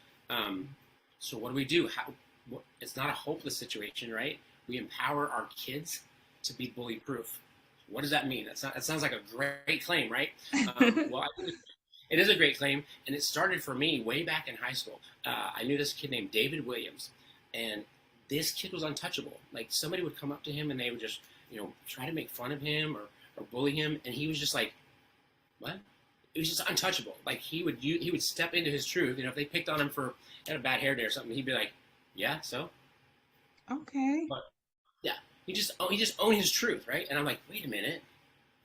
[SPEAKER 14] So what do? It's not a hopeless situation, right? We empower our kids to be bully-proof. What does that mean? It sounds like a great claim, right? Well, I think it is a great claim, and it started for me way back in high school. I knew this kid named David Williams, and this kid was untouchable. Like, somebody would come up to him, and they would just, try to make fun of him or bully him, and he was just like, what? It was just untouchable. Like, he would step into his truth. If they picked on him for had a bad hair day or something, he'd be like, yeah, so?
[SPEAKER 15] Okay.
[SPEAKER 14] But, yeah, he just owned his truth, right? And I'm like, wait a minute,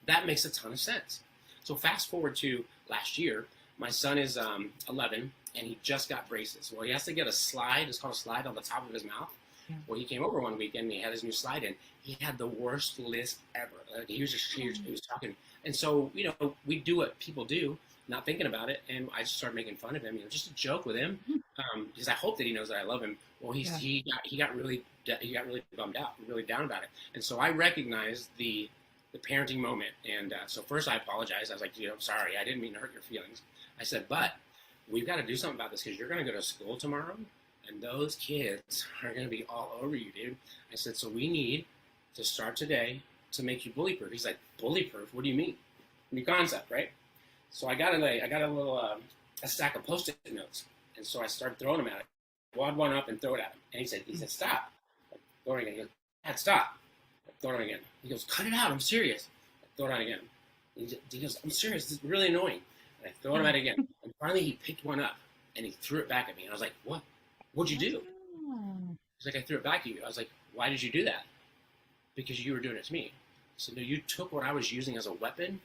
[SPEAKER 14] that makes a ton of sense. So fast forward to last year, my son is 11, and he just got braces. Well, he has to get a slide. It's called a slide on the top of his mouth. Yeah. Well, he came over one weekend, and he had his new slide in. He had the worst lisp ever. He was just he was talking. And so, we do what people do, not thinking about it, and I just started making fun of him, just a joke with him, because I hope that he knows that I love him. Well, he got really bummed out, really down about it. And so I recognized the parenting moment. And so first I apologized. I was like, I'm sorry. I didn't mean to hurt your feelings. I said, but we've got to do something about this, because you're going to go to school tomorrow, and those kids are going to be all over you, dude. I said, so we need to start today to make you bully-proof. He's like, bully-proof? What do you mean? New concept, right? So I got a little a stack of Post-it notes, and so I started throwing them at him. Wad one up and throw it at him. And he said, stop. Throw it again. He goes, Dad, stop. Throw it on again. He goes, cut it out. I'm serious. Throw it on again. He goes, I'm serious. This is really annoying. And I throw it at again. And finally, he picked one up, and he threw it back at me. And I was like, what? What'd you do? He's like, I threw it back at you. I was like, why did you do that? Because you were doing it to me. So no, you took what I was using as a weapon,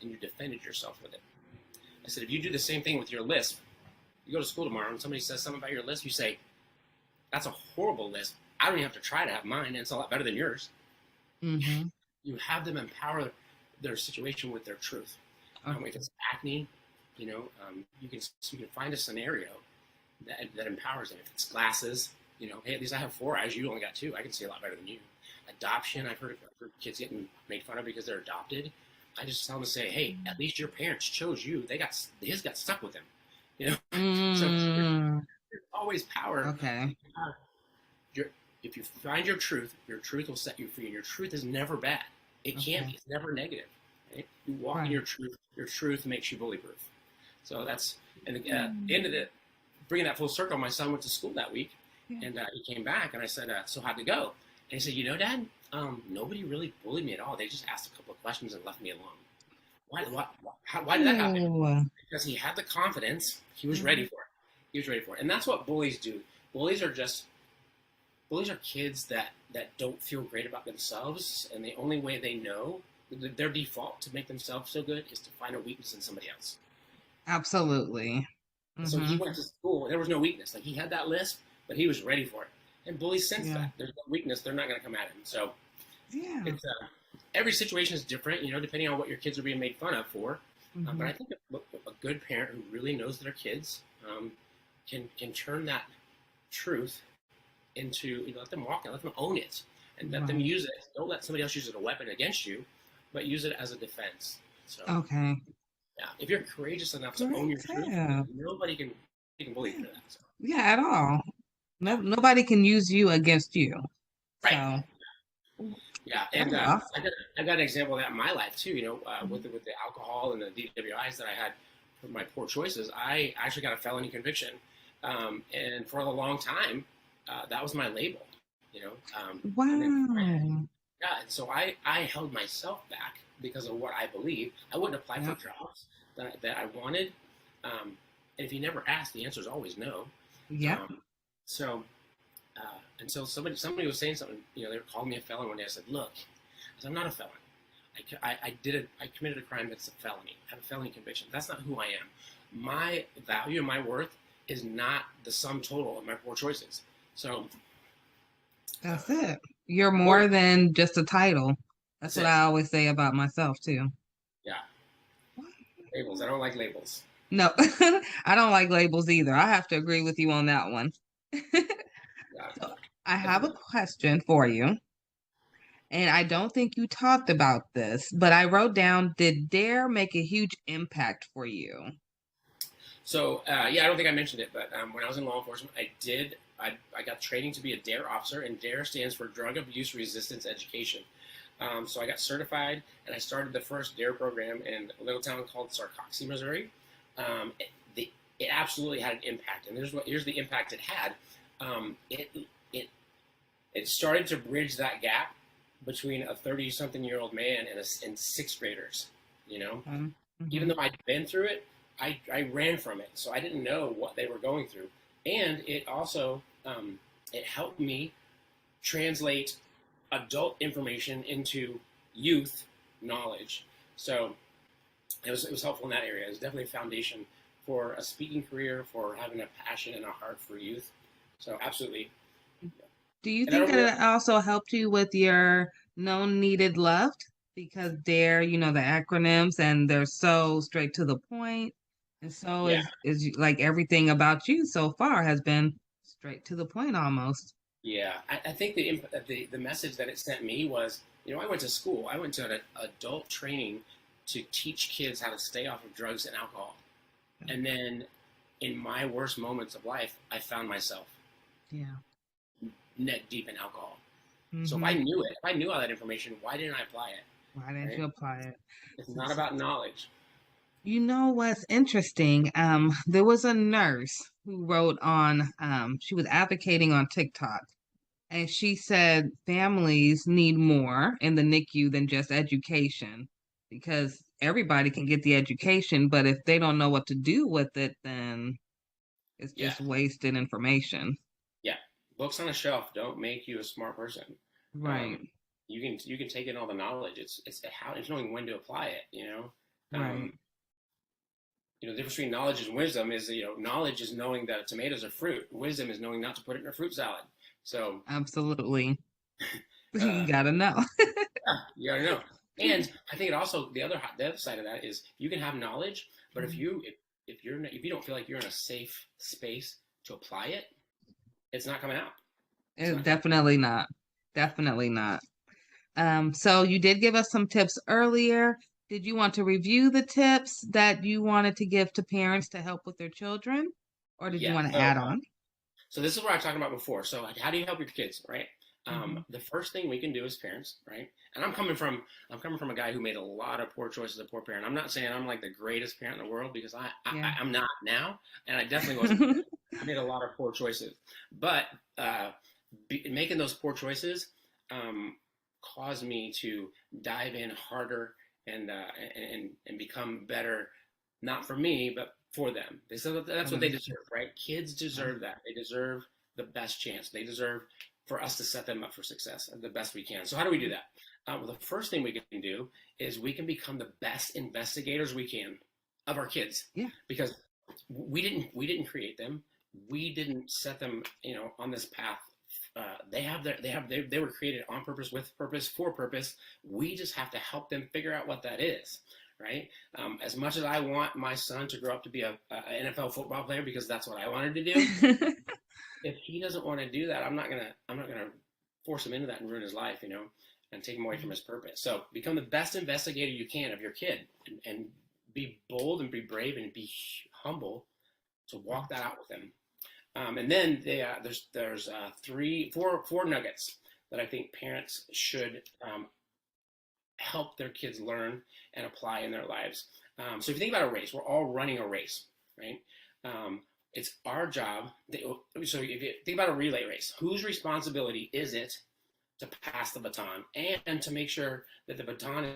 [SPEAKER 14] and you defended yourself with it. I said, if you do the same thing with your lisp, you go to school tomorrow and somebody says something about your lisp, you say, That's a horrible list. I don't even have to try to have mine, and it's a lot better than yours.
[SPEAKER 15] Mm-hmm.
[SPEAKER 14] You have them empower their situation with their truth. If it's acne, you can find a scenario that empowers them. If it's glasses, hey, at least I have 4 eyes. You only got 2. I can see a lot better than you. Adoption, I've heard kids getting made fun of because they're adopted. I just tell them to say, hey, at least your parents chose you. His got stuck with them. So there's always power.
[SPEAKER 15] Okay.
[SPEAKER 14] If you find your truth will set you free, and your truth is never bad. It can't be. It's never negative. Right? You walk in your truth makes you bully-proof. So that's, and at the end of it, bringing that full circle, my son went to school that week, and he came back, and I said, so how'd it go? And he said, Dad, nobody really bullied me at all. They just asked a couple of questions and left me alone. Why did that happen? Because he had the confidence. He was ready for it. And that's what bullies do. Bullies are kids that don't feel great about themselves, and the only way they know, their default to make themselves feel good, is to find a weakness in somebody else.
[SPEAKER 15] Absolutely.
[SPEAKER 14] So he went to school, there was no weakness. Like, he had that list, but he was ready for it. And bullies sense that there's no weakness, they're not going to come at him. So it's every situation is different, depending on what your kids are being made fun of for. But I think a good parent who really knows their kids can turn that truth into, let them walk it, let them own it, and let them use it. Don't let somebody else use it as a weapon against you, but use it as a defense. So if you're courageous enough to own your truth, nobody can bully you for that. So.
[SPEAKER 15] Yeah, at all. Nobody can use you against you.
[SPEAKER 14] Right. So. Yeah, and I got an example of that in my life too. With the alcohol and the DWIs that I had for my poor choices, I actually got a felony conviction, and for a long time, that was my label.
[SPEAKER 15] Wow.
[SPEAKER 14] And so I held myself back because of what I believed. I wouldn't apply for jobs that I wanted, and if you never ask, the answer is always no.
[SPEAKER 15] Yeah.
[SPEAKER 14] So somebody was saying something, they were calling me a felon one day. I said, look, I'm not a felon. I committed a crime that's a felony. I have a felony conviction. That's not who I am. My value and my worth is not the sum total of my poor choices. So
[SPEAKER 15] that's it. You're more than just a title. That's what I always say about myself too. Yeah.
[SPEAKER 14] Labels. I don't like labels.
[SPEAKER 15] No, I don't like labels either. I have to agree with you on that one. So I have a question for you. And I don't think you talked about this, but I wrote down, did DARE make a huge impact for you?
[SPEAKER 14] So, I don't think I mentioned it, but when I was in law enforcement, I got training to be a DARE officer, and DARE stands for Drug Abuse Resistance Education. So I got certified, and I started the first DARE program in a little town called Sarcoxie, Missouri. It absolutely had an impact, and here's the impact it had. It started to bridge that gap between a 30-something-year-old man and 6th graders. Even though I'd been through it, I ran from it, so I didn't know what they were going through, and it also it helped me translate adult information into youth knowledge. So it was helpful in that area. It was definitely a foundation for a speaking career, for having a passion and a heart for youth. So absolutely.
[SPEAKER 15] Do you think that it also helped you with your No Needed Loved? Because DARE, the acronyms, and they're so straight to the point. And so is like everything about you so far has been straight to the point almost.
[SPEAKER 14] Yeah, I think the message that it sent me was, I went to school. I went to an adult training to teach kids how to stay off of drugs and alcohol. And then in my worst moments of life, I found myself neck deep in alcohol. So if I knew it, if I knew all that information, why didn't I apply it?
[SPEAKER 15] Why didn't you apply it?
[SPEAKER 14] It's not about knowledge.
[SPEAKER 15] You know what's interesting? There was a nurse who wrote on, she was advocating on TikTok, and she said families need more in the NICU than just education, because everybody can get the education, but if they don't know what to do with it, then it's just wasted information.
[SPEAKER 14] Yeah, books on a shelf don't make you a smart person.
[SPEAKER 15] Right.
[SPEAKER 14] You can take in all the knowledge. It's knowing when to apply it.
[SPEAKER 15] Right.
[SPEAKER 14] the difference between knowledge and wisdom is, knowledge is knowing that tomatoes are fruit. Wisdom is knowing not to put it in a fruit salad. So
[SPEAKER 15] Absolutely. You gotta know.
[SPEAKER 14] yeah, you gotta know. And I think it also the other side of that is you can have knowledge, but if you don't feel like you're in a safe space to apply it, it's not coming out.
[SPEAKER 15] Definitely not. Definitely not. So you did give us some tips earlier. Did you want to review the tips that you wanted to give to parents to help with their children, or did you want to add on?
[SPEAKER 14] So this is what I was talking about before. So how do you help your kids, right? The first thing we can do as parents, right? And I'm coming from a guy who made a lot of poor choices as a poor parent. I'm not saying I'm like the greatest parent in the world, because I'm not now, and I definitely wasn't. I made a lot of poor choices, but making those poor choices caused me to dive in harder and become better, not for me, but for them. That's what they deserve, right? Kids deserve that. They deserve the best chance. They deserve for us to set them up for success the best we can. So how do we do that? Well, the first thing we can do is we can become the best investigators we can of our kids. Yeah. Because we didn't create them. We didn't set them, on this path. They were created on purpose, with purpose, for purpose. We just have to help them figure out what that is, right? As much as I want my son to grow up to be a NFL football player, because that's what I wanted to do. If he doesn't want to do that, I'm not gonna force him into that and ruin his life, and take him away from his purpose. So become the best investigator you can of your kid, and be bold and be brave and be humble to walk that out with them. And then there's 4 nuggets that I think parents should help their kids learn and apply in their lives. So if you think about a race, we're all running a race, right? It's our job. So if you think about a relay race, whose responsibility is it to pass the baton and to make sure that the baton is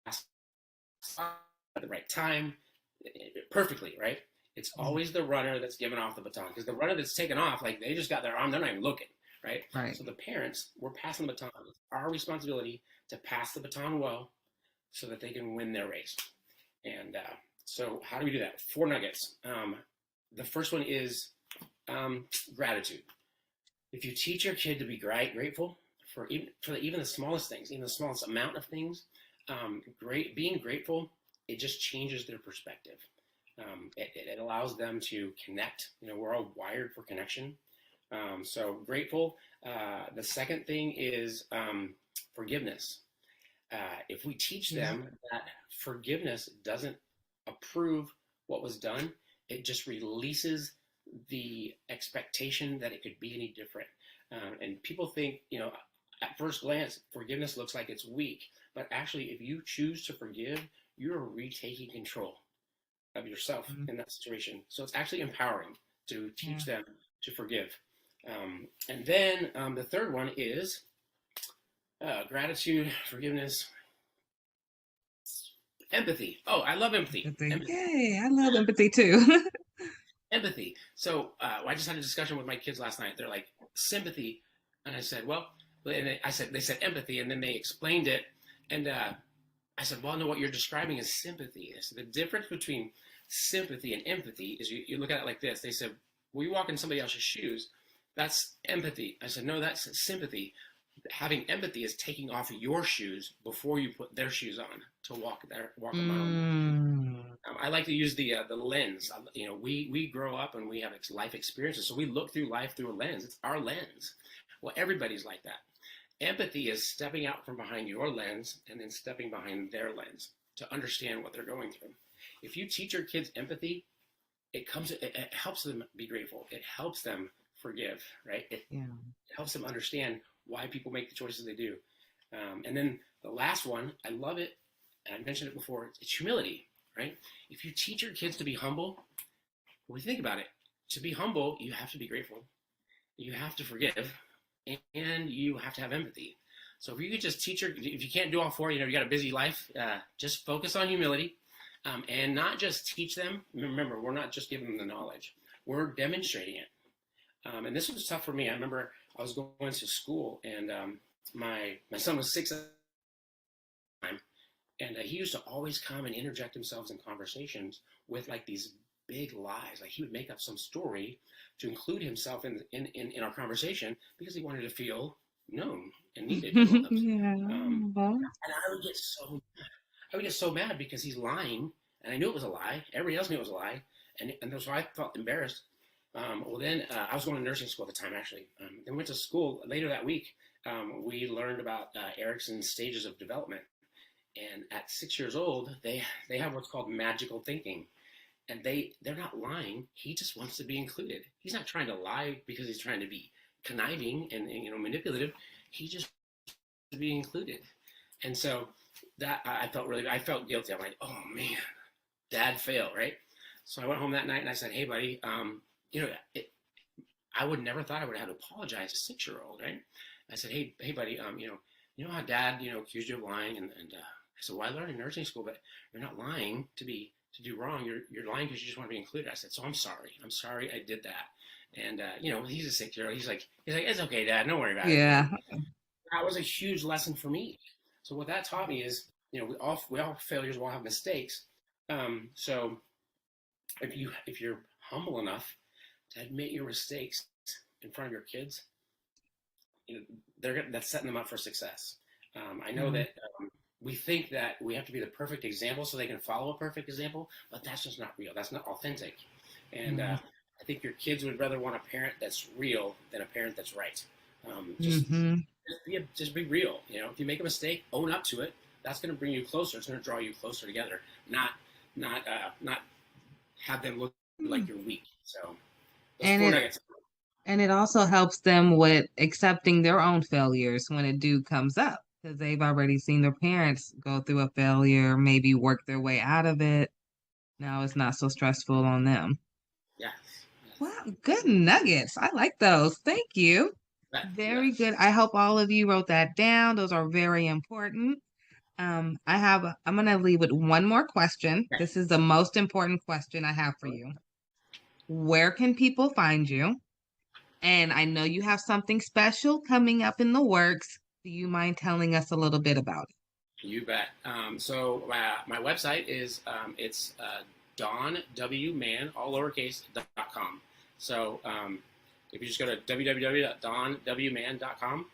[SPEAKER 14] passed at the right time, perfectly, right? It's always the runner that's giving off the baton, because the runner that's taken off, like they just got their arm, they're not even looking, right? So the parents, we're passing the baton. It's our responsibility to pass the baton well so that they can win their race. And so how do we do that? 4 nuggets. The first one is gratitude. If you teach your kid to be grateful for even the smallest things, even the smallest amount of things, being grateful, it just changes their perspective. It allows them to connect. We're all wired for connection. So grateful. The second thing is forgiveness. If we teach them that forgiveness doesn't approve what was done, it just releases the expectation that it could be any different. And people think, at first glance, forgiveness looks like it's weak, but actually, if you choose to forgive, you're retaking control of yourself in that situation. So it's actually empowering to teach them to forgive. And then the third one is gratitude, forgiveness, empathy. Oh, I love empathy.
[SPEAKER 15] Yay, I love empathy too.
[SPEAKER 14] Empathy. So I just had a discussion with my kids last night. They're like, sympathy. And I said, well, they said empathy, and then they explained it. And I said, well, no, what you're describing is sympathy. So the difference between sympathy and empathy is you look at it like this. They said, well, you walk in somebody else's shoes. That's empathy. I said, no, that's sympathy. Having empathy is taking off your shoes before you put their shoes on to walk around. I like to use the lens. We grow up and we have life experiences, so we look through life through a lens. It's our lens. Well, everybody's like that. Empathy is stepping out from behind your lens and then stepping behind their lens to understand what they're going through. If you teach your kids empathy, it helps them be grateful. It helps them forgive, right? It helps them understand why people make the choices they do. And then the last one, I love it, and I mentioned it before, it's humility, right? If you teach your kids to be humble, when you think about it, to be humble, you have to be grateful. You have to forgive, and you have to have empathy. So if you could just teach if you can't do all 4, you got a busy life, just focus on humility, and not just teach them. Remember, we're not just giving them the knowledge. We're demonstrating it. And this was tough for me. I remember I was going to school, and my son was 6 at the time, And he used to always come and interject himself in conversations with like these big lies. Like he would make up some story to include himself in our conversation because he wanted to feel known and needed and loved. And I would get so mad because he's lying, and I knew it was a lie. Everybody else knew it was a lie, and so I felt embarrassed. Well, then I was going to nursing school at the time, actually. Then went to school later that week. We learned about Erickson's stages of development, and at 6 years old, they have what's called magical thinking, and they're not lying. He just wants to be included. He's not trying to lie because he's trying to be conniving and manipulative. He just wants to be included, and so that I felt guilty. I'm like, oh man, Dad failed, right? So I went home that night and I said, hey buddy, I would never thought I would have to apologize to a 6-year-old, right? I said, hey buddy, you know how Dad, accused you of lying, and I said, well, I learned in nursing school, but you're not lying to do wrong. You're lying because you just want to be included. I said, so I'm sorry I did that. And he's a 6-year-old. He's like, it's okay, Dad, don't worry about it.
[SPEAKER 15] Yeah.
[SPEAKER 14] That was a huge lesson for me. So what that taught me is, we all have failures, we all have mistakes. So if you're humble enough to admit your mistakes in front of your kids, that's setting them up for success. I know that we think that we have to be the perfect example so they can follow a perfect example, but that's just not real. That's not authentic. And I think your kids would rather want a parent that's real than a parent that's right. Just be real. If you make a mistake, own up to it. That's going to bring you closer. It's going to draw you closer together. Not have them look like you're weak. So,
[SPEAKER 15] and it also helps them with accepting their own failures when it comes up, because they've already seen their parents go through a failure, maybe work their way out of it. Now it's not so stressful on them.
[SPEAKER 14] Yeah.
[SPEAKER 15] Wow, good nuggets. I like those. Thank you. Very good. I hope all of you wrote that down. Those are very important. I'm going to leave with one more question. This is the most important question I have for you. Where can people find you? And I know you have something special coming up in the works. Do you mind telling us a little bit about it?
[SPEAKER 14] You bet. So my website is it's DonWman, all lowercase.com. So if you just go to www.donwman.com,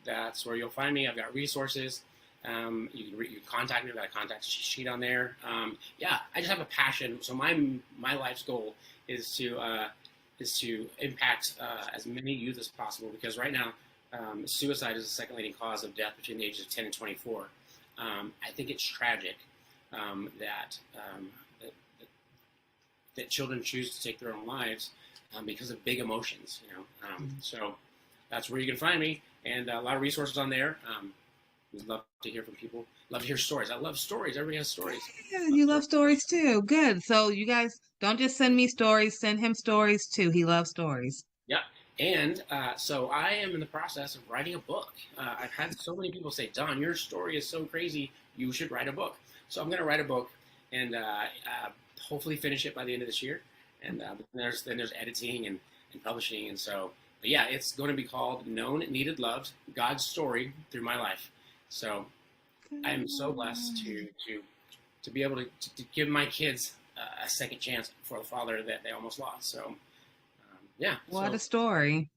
[SPEAKER 14] that's where you'll find me. I've got resources. You can contact me. I've got a contact sheet on there. I just have a passion. So my life's goal is to impact as many youth as possible, because right now suicide is the second leading cause of death between the ages of 10 and 24. I think it's tragic that children choose to take their own lives because of big emotions. So that's where you can find me, and a lot of resources on there. We'd love to hear from people. Love to hear stories. I love stories. Everybody has stories.
[SPEAKER 15] Yeah, you love stories too. Good. So you guys don't just send me stories, send him stories too. He loves stories.
[SPEAKER 14] Yeah. And so I am in the process of writing a book. I've had so many people say, Don, your story is so crazy, you should write a book. So I'm going to write a book and hopefully finish it by the end of this year. And then there's editing and publishing. And so, but yeah, it's going to be called Known, Needed, Loved, God's Story Through My Life. So I am so blessed to be able to give my kids a second chance for the father that they almost lost. So
[SPEAKER 15] What a story.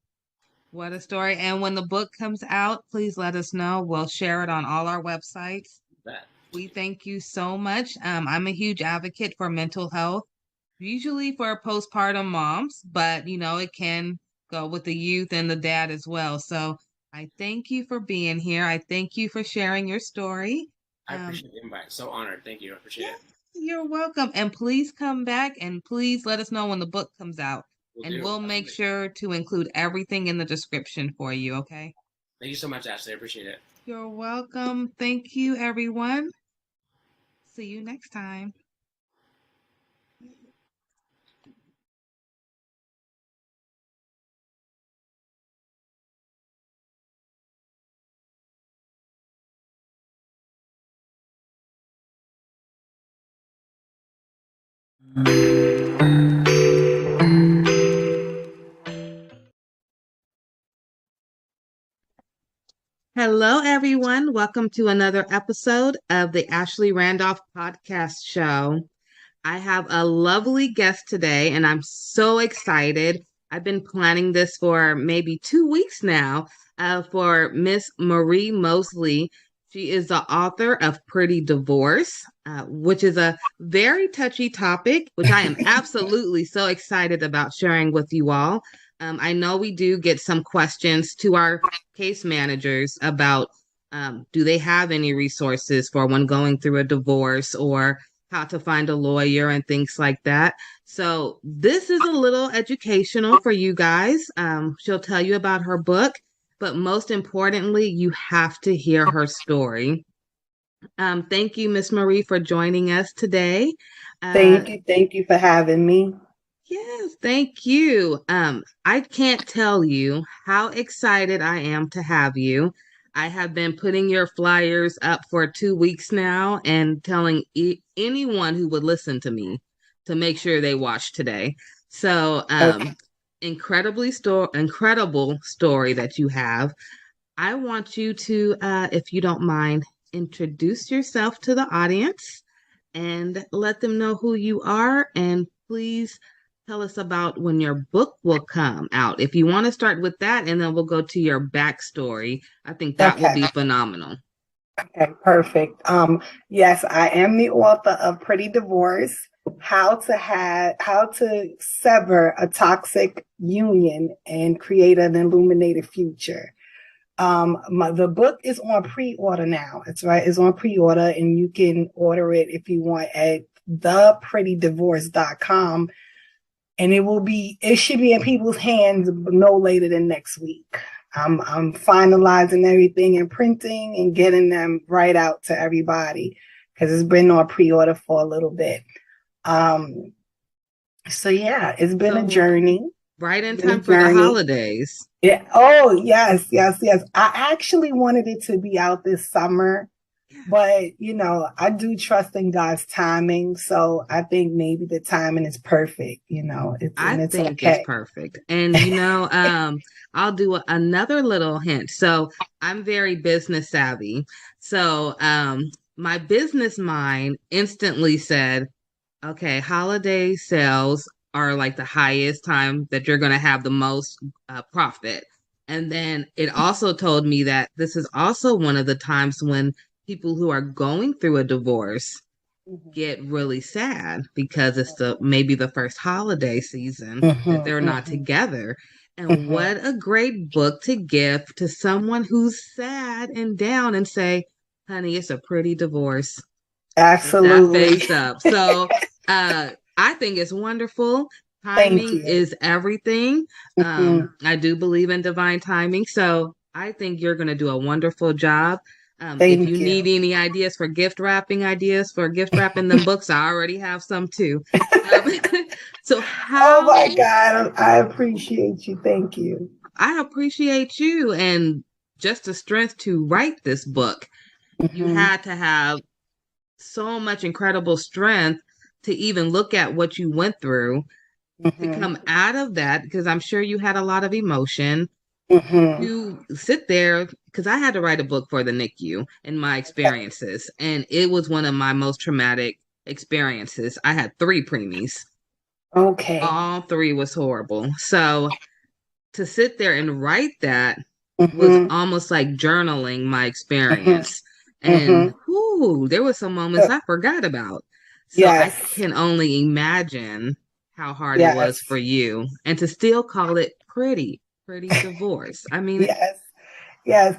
[SPEAKER 15] What a story. And when the book comes out, please let us know. We'll share it on all our websites. We thank you so much. I'm a huge advocate for mental health, usually for postpartum moms, but it can go with the youth and the dad as well. So I thank you for being here. I thank you for sharing your story.
[SPEAKER 14] I appreciate the invite. So honored. Thank you. I appreciate it.
[SPEAKER 15] You're welcome. And please come back and please let us know when the book comes out. We'll make sure to include everything in the description for you, okay?
[SPEAKER 14] Thank you so much, Ashley. I appreciate it.
[SPEAKER 15] You're welcome. Thank you, everyone. See you next time. Hello, everyone. Welcome to another episode of the Ashley Randolph Podcast Show. I have a lovely guest today, and I'm so excited. I've been planning this for maybe 2 weeks now for Miss Marie Mosley. She is the author of Pretty Divorce, which is a very touchy topic, which I am absolutely so excited about sharing with you all. I know we do get some questions to our case managers about do they have any resources for when going through a divorce or how to find a lawyer and things like that. So this is a little educational for you guys. She'll tell you about her book, but most importantly, you have to hear her story. Thank you, Miss Marie, for joining us today.
[SPEAKER 16] Thank you for having me.
[SPEAKER 15] Yes, thank you. I can't tell you how excited I am to have you. I have been putting your flyers up for 2 weeks now and telling anyone who would listen to me to make sure they watch today. So,
[SPEAKER 16] Okay.
[SPEAKER 15] incredible story that you have. I want you to, if you don't mind, introduce yourself to the audience and let them know who you are. And please tell us about when your book will come out. If you want to start with that, and then we'll go to your backstory. I think that will be phenomenal.
[SPEAKER 16] Okay, perfect. Yes, I am the author of Pretty Divorce, how to sever a toxic union and create an illuminated future. The book is on pre-order now. It's on pre-order, and you can order it if you want at theprettydivorce.com. And it should be in people's hands no later than next week. I'm finalizing everything and printing and getting them right out to everybody because it's been on pre-order for a little bit. So yeah, it's been a journey.
[SPEAKER 15] Right in time for the holidays.
[SPEAKER 16] Yeah. Oh, yes. I actually wanted it to be out this summer, but I do trust in God's timing. So I think maybe the timing is perfect.
[SPEAKER 15] I think it's perfect. And I'll do another little hint. So I'm very business savvy. So my business mind instantly said, okay, holiday sales are like the highest time that you're going to have the most profit. And then it also told me that this is also one of the times when people who are going through a divorce get really sad because it's maybe the first holiday season that they're not together. And what a great book to give to someone who's sad and down and say, honey, it's a pretty divorce.
[SPEAKER 16] Absolutely.
[SPEAKER 15] That face up. So I think it's wonderful. Timing is everything. I do believe in divine timing. So I think you're going to do a wonderful job. If you need any ideas for gift wrapping them books, I already have some too. So how?
[SPEAKER 16] Oh my God, I appreciate you. Thank you.
[SPEAKER 15] I appreciate you, and just the strength to write this book. You had to have so much incredible strength to even look at what you went through to come out of that, because I'm sure you had a lot of emotion. To sit there, because I had to write a book for the NICU and my experiences, and it was one of my most traumatic experiences. I had 3 preemies.
[SPEAKER 16] Okay.
[SPEAKER 15] All 3 was horrible. So to sit there and write that was almost like journaling my experience. And there were some moments I forgot about. So I can only imagine how hard it was for you, and to still call it pretty divorce. I mean,
[SPEAKER 16] yes. You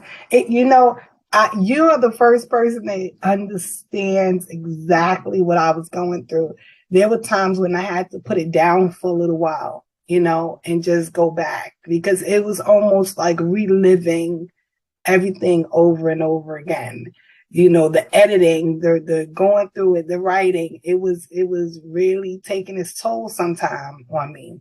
[SPEAKER 16] are the first person that understands exactly what I was going through. There were times when I had to put it down for a little while, and just go back, because it was almost like reliving everything over and over again. The editing, the going through it, the writing, it was really taking its toll sometime on me.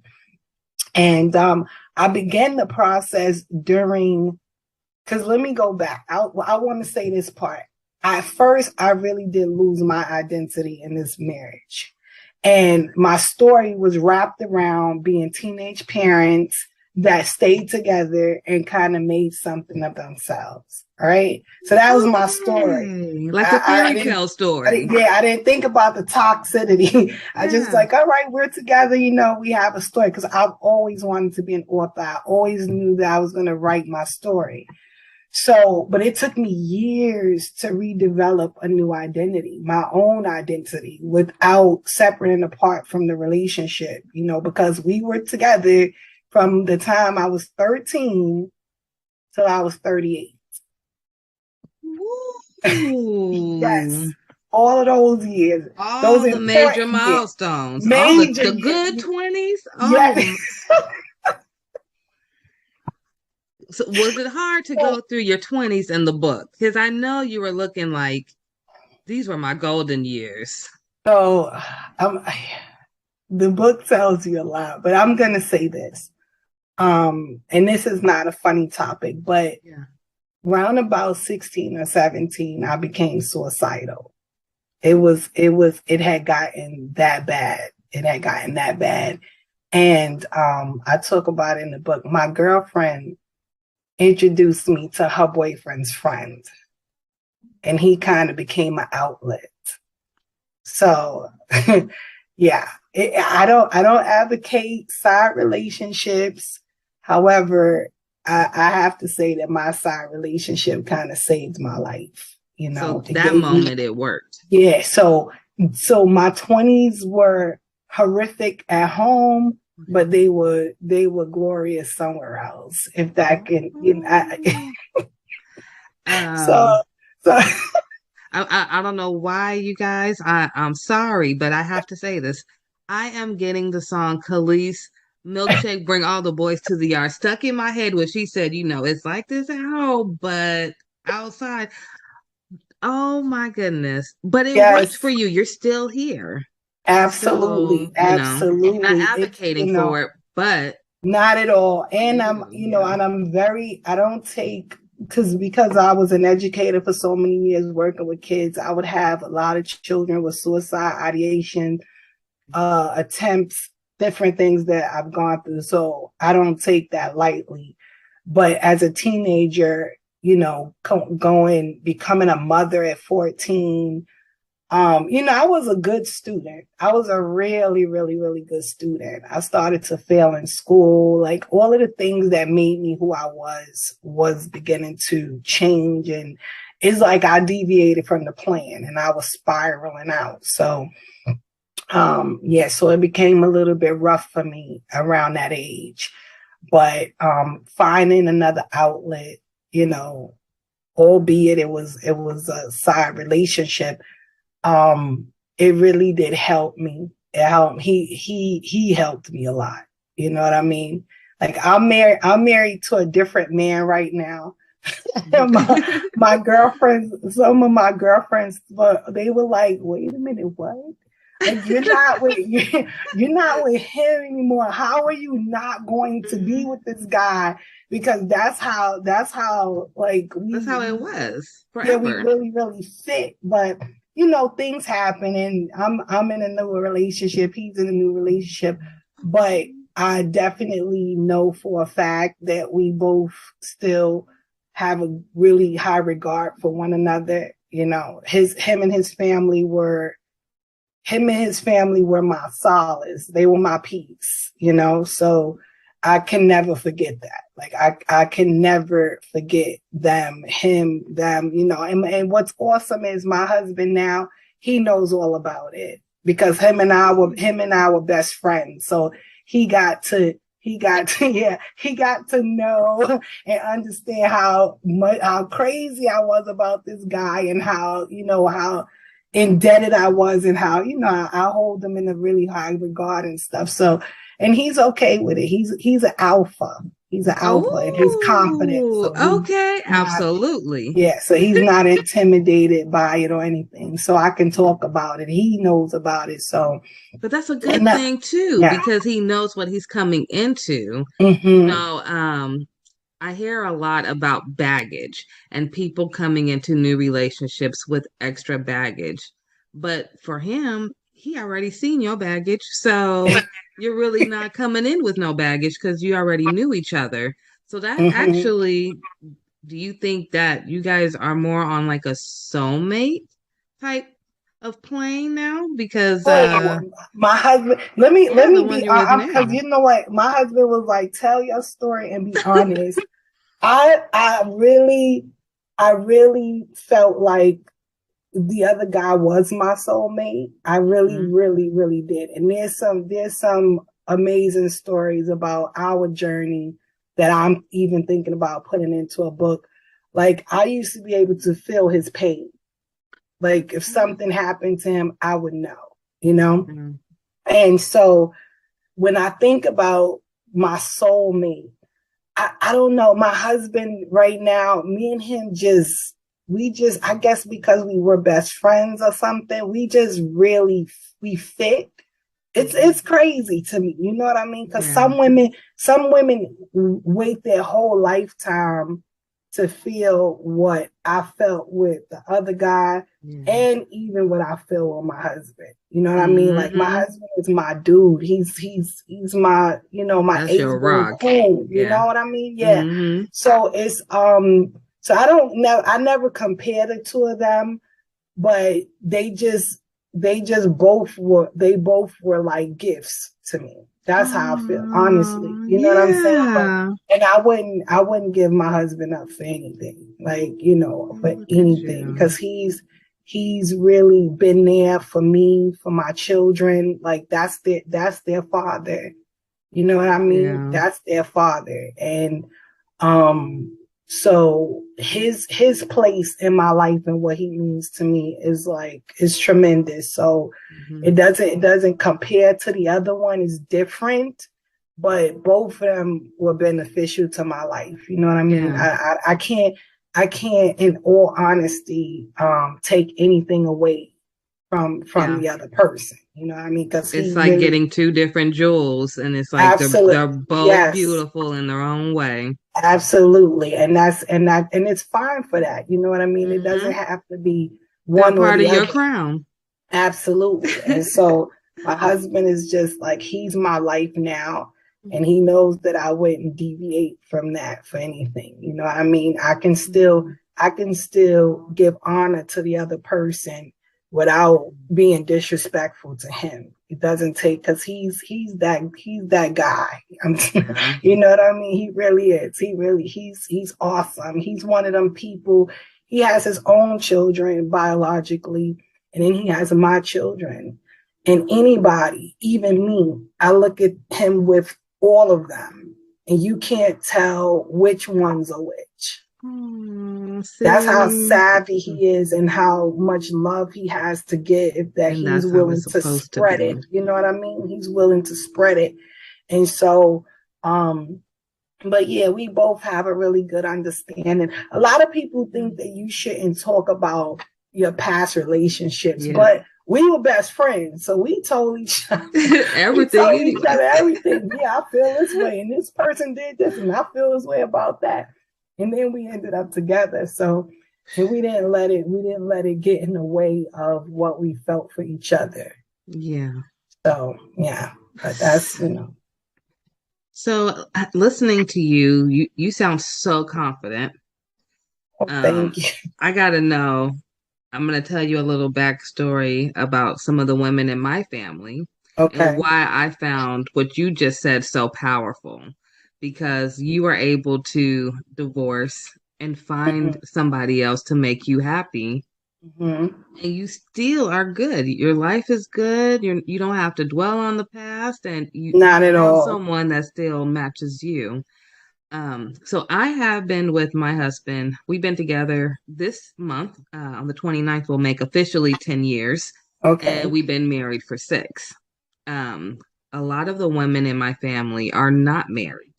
[SPEAKER 16] And I began the process because let me go back. I want to say this part. At first, I really did lose my identity in this marriage. And my story was wrapped around being teenage parents, that stayed together and kind of made something of themselves. All right. So that was my story.
[SPEAKER 15] Like a fairy tale story.
[SPEAKER 16] I didn't think about the toxicity. I just like, all right, we're together. You know, we have a story, because I've always wanted to be an author. I always knew that I was going to write my story. So, but it took me years to redevelop a new identity, my own identity, without separating apart from the relationship, you know, because we were together from the time I was 13 till I was 38. Yes. All of those years.
[SPEAKER 15] All
[SPEAKER 16] those
[SPEAKER 15] the major milestones.
[SPEAKER 16] Major,
[SPEAKER 15] all the good 20s.
[SPEAKER 16] Yes.
[SPEAKER 15] So was it hard to go through your 20s in the book? Because I know you were looking like, these were my golden years.
[SPEAKER 16] So the book tells you a lot, but I'm going to say this. And this is not a funny topic, but around about 16 or 17, I became suicidal. It had gotten that bad. It had gotten that bad. And I talk about it in the book. My girlfriend introduced me to her boyfriend's friend, and he kind of became an outlet. So yeah, I don't advocate side relationships. However, I have to say that my side relationship kind of saved my life. You know,
[SPEAKER 15] so that moment it worked.
[SPEAKER 16] Yeah. So my 20s were horrific at home, but they were glorious somewhere else. If that can, you know. So
[SPEAKER 15] I don't know why, you guys. I'm sorry, but I have to say this. I am getting the song Khalees Milkshake Bring All the Boys to the Yard stuck in my head when she said, you know, it's like this at home, but outside. Oh my goodness. But it worked for you. You're still here.
[SPEAKER 16] Absolutely.
[SPEAKER 15] So,
[SPEAKER 16] absolutely.
[SPEAKER 15] I'm not advocating for it, but
[SPEAKER 16] not at all. And I'm, you know, and I don't take, because I was an educator for so many years working with kids, I would have a lot of children with suicide ideation, attempts, different things that I've gone through. So I don't take that lightly. But as a teenager, you know, becoming a mother at 14, you know, I was a good student. I was a really, really, really good student. I started to fail in school. Like all of the things that made me who I was beginning to change. And it's like I deviated from the plan and I was spiraling out. So, so it became a little bit rough for me around that age. But finding another outlet, you know, albeit it was a side relationship, it really did help me. It helped. He helped me a lot. You know what I mean? Like I'm married to a different man right now. my girlfriends, some of my girlfriends, they were like, "Wait a minute, what? Like you're not with him anymore. How are you not going to be with this guy?" Because that's how like
[SPEAKER 15] that's how it was forever.
[SPEAKER 16] Yeah, we really, really fit. But you know, things happen, and I'm in a new relationship. He's in a new relationship, but I definitely know for a fact that we both still have a really high regard for one another. You know, him and his family were my solace. They were my peace, you know, so I can never forget that. Like I can never forget them, you know, and what's awesome is my husband now, he knows all about it because him and I were best friends. So he got to know and understand how crazy I was about this guy and how indebted I was and how, you know, I hold him in a really high regard and stuff. So, and he's okay with it. He's an alpha. He's an alpha and he's confident. So
[SPEAKER 15] absolutely.
[SPEAKER 16] Yeah. So he's not intimidated by it or anything. So I can talk about it. He knows about it. So,
[SPEAKER 15] but that's a good thing too, because he knows what he's coming into.
[SPEAKER 16] Mm-hmm.
[SPEAKER 15] You know, I hear a lot about baggage and people coming into new relationships with extra baggage. But for him, he already seen your baggage, so you're really not coming in with no baggage because you already knew each other. So that actually, do you think that you guys are more on like a soulmate type of plane now? Because
[SPEAKER 16] my husband, let me
[SPEAKER 15] the one
[SPEAKER 16] be
[SPEAKER 15] you're with now.
[SPEAKER 16] because you know what, my husband was like, tell your story and be honest. I really felt like the other guy was my soulmate. I really did. And there's some amazing stories about our journey that I'm even thinking about putting into a book. Like, I used to be able to feel his pain. Like, if something happened to him, I would know, you know? And so when I think about my soulmate, I don't know. My husband right now, me and him I guess because we were best friends or something, we fit. It's crazy to me. You know what I mean? Because some women wait their whole lifetime to feel what I felt with the other guy and even what I feel with my husband. You know what I mean? Like, my husband is my dude. He's my, my ace rock. Cool. You know what I mean? Yeah. So it's so I never compare the two of them, but they both were like gifts to me. That's how I feel, honestly. You know what I'm saying? But, and I wouldn't give my husband up for anything, like, for anything, because he's really been there for me, for my children. Like, that's their father. You know what I mean? Yeah. That's their father. And so his place in my life and what he means to me is tremendous. So it doesn't compare to the other one. It's different, but both of them were beneficial to my life. You know what I mean? Yeah. I can't in all honesty take anything away from the other person. You know what I mean? Because
[SPEAKER 15] it's like getting two different jewels, and it's like they're both beautiful in their own way.
[SPEAKER 16] Absolutely. And it's fine for that. You know what I mean? It doesn't have to be one
[SPEAKER 15] part
[SPEAKER 16] or the
[SPEAKER 15] of your
[SPEAKER 16] other.
[SPEAKER 15] crown.
[SPEAKER 16] Absolutely. And so my husband is just like, he's my life now. And he knows that I wouldn't deviate from that for anything. You know what I mean? I can still give honor to the other person without being disrespectful to him. It doesn't take, because he's that guy. You know what I mean? He really is. He's awesome. He's one of them people. He has his own children biologically, and then he has my children. And anybody, even me, I look at him with all of them, and you can't tell which one's a which. That's how savvy he is and how much love he has to give, that he's willing to spread it. You know what I mean? He's willing to spread it. And so, but yeah, we both have a really good understanding. A lot of people think that you shouldn't talk about your past relationships, but we were best friends, so we told each other everything. Everything. Yeah, I feel this way, and this person did this, and I feel this way about that. And then we ended up together. So, and we didn't let it get in the way of what we felt for each other.
[SPEAKER 15] Yeah.
[SPEAKER 16] So yeah, but that's,
[SPEAKER 15] So listening to you sound so confident.
[SPEAKER 16] Oh, thank you.
[SPEAKER 15] I gotta know. I'm gonna tell you a little backstory about some of the women in my family.
[SPEAKER 16] Okay.
[SPEAKER 15] And why I found what you just said so powerful. Because you are able to divorce and find somebody else to make you happy. And you still are good. Your life is good. You don't have to dwell on the past, and you
[SPEAKER 16] not at all.
[SPEAKER 15] Someone that still matches you. So I have been with my husband. We've been together this month. On the 29th, we'll make officially 10 years.
[SPEAKER 16] Okay.
[SPEAKER 15] And we've been married for 6. A lot of the women in my family are not married.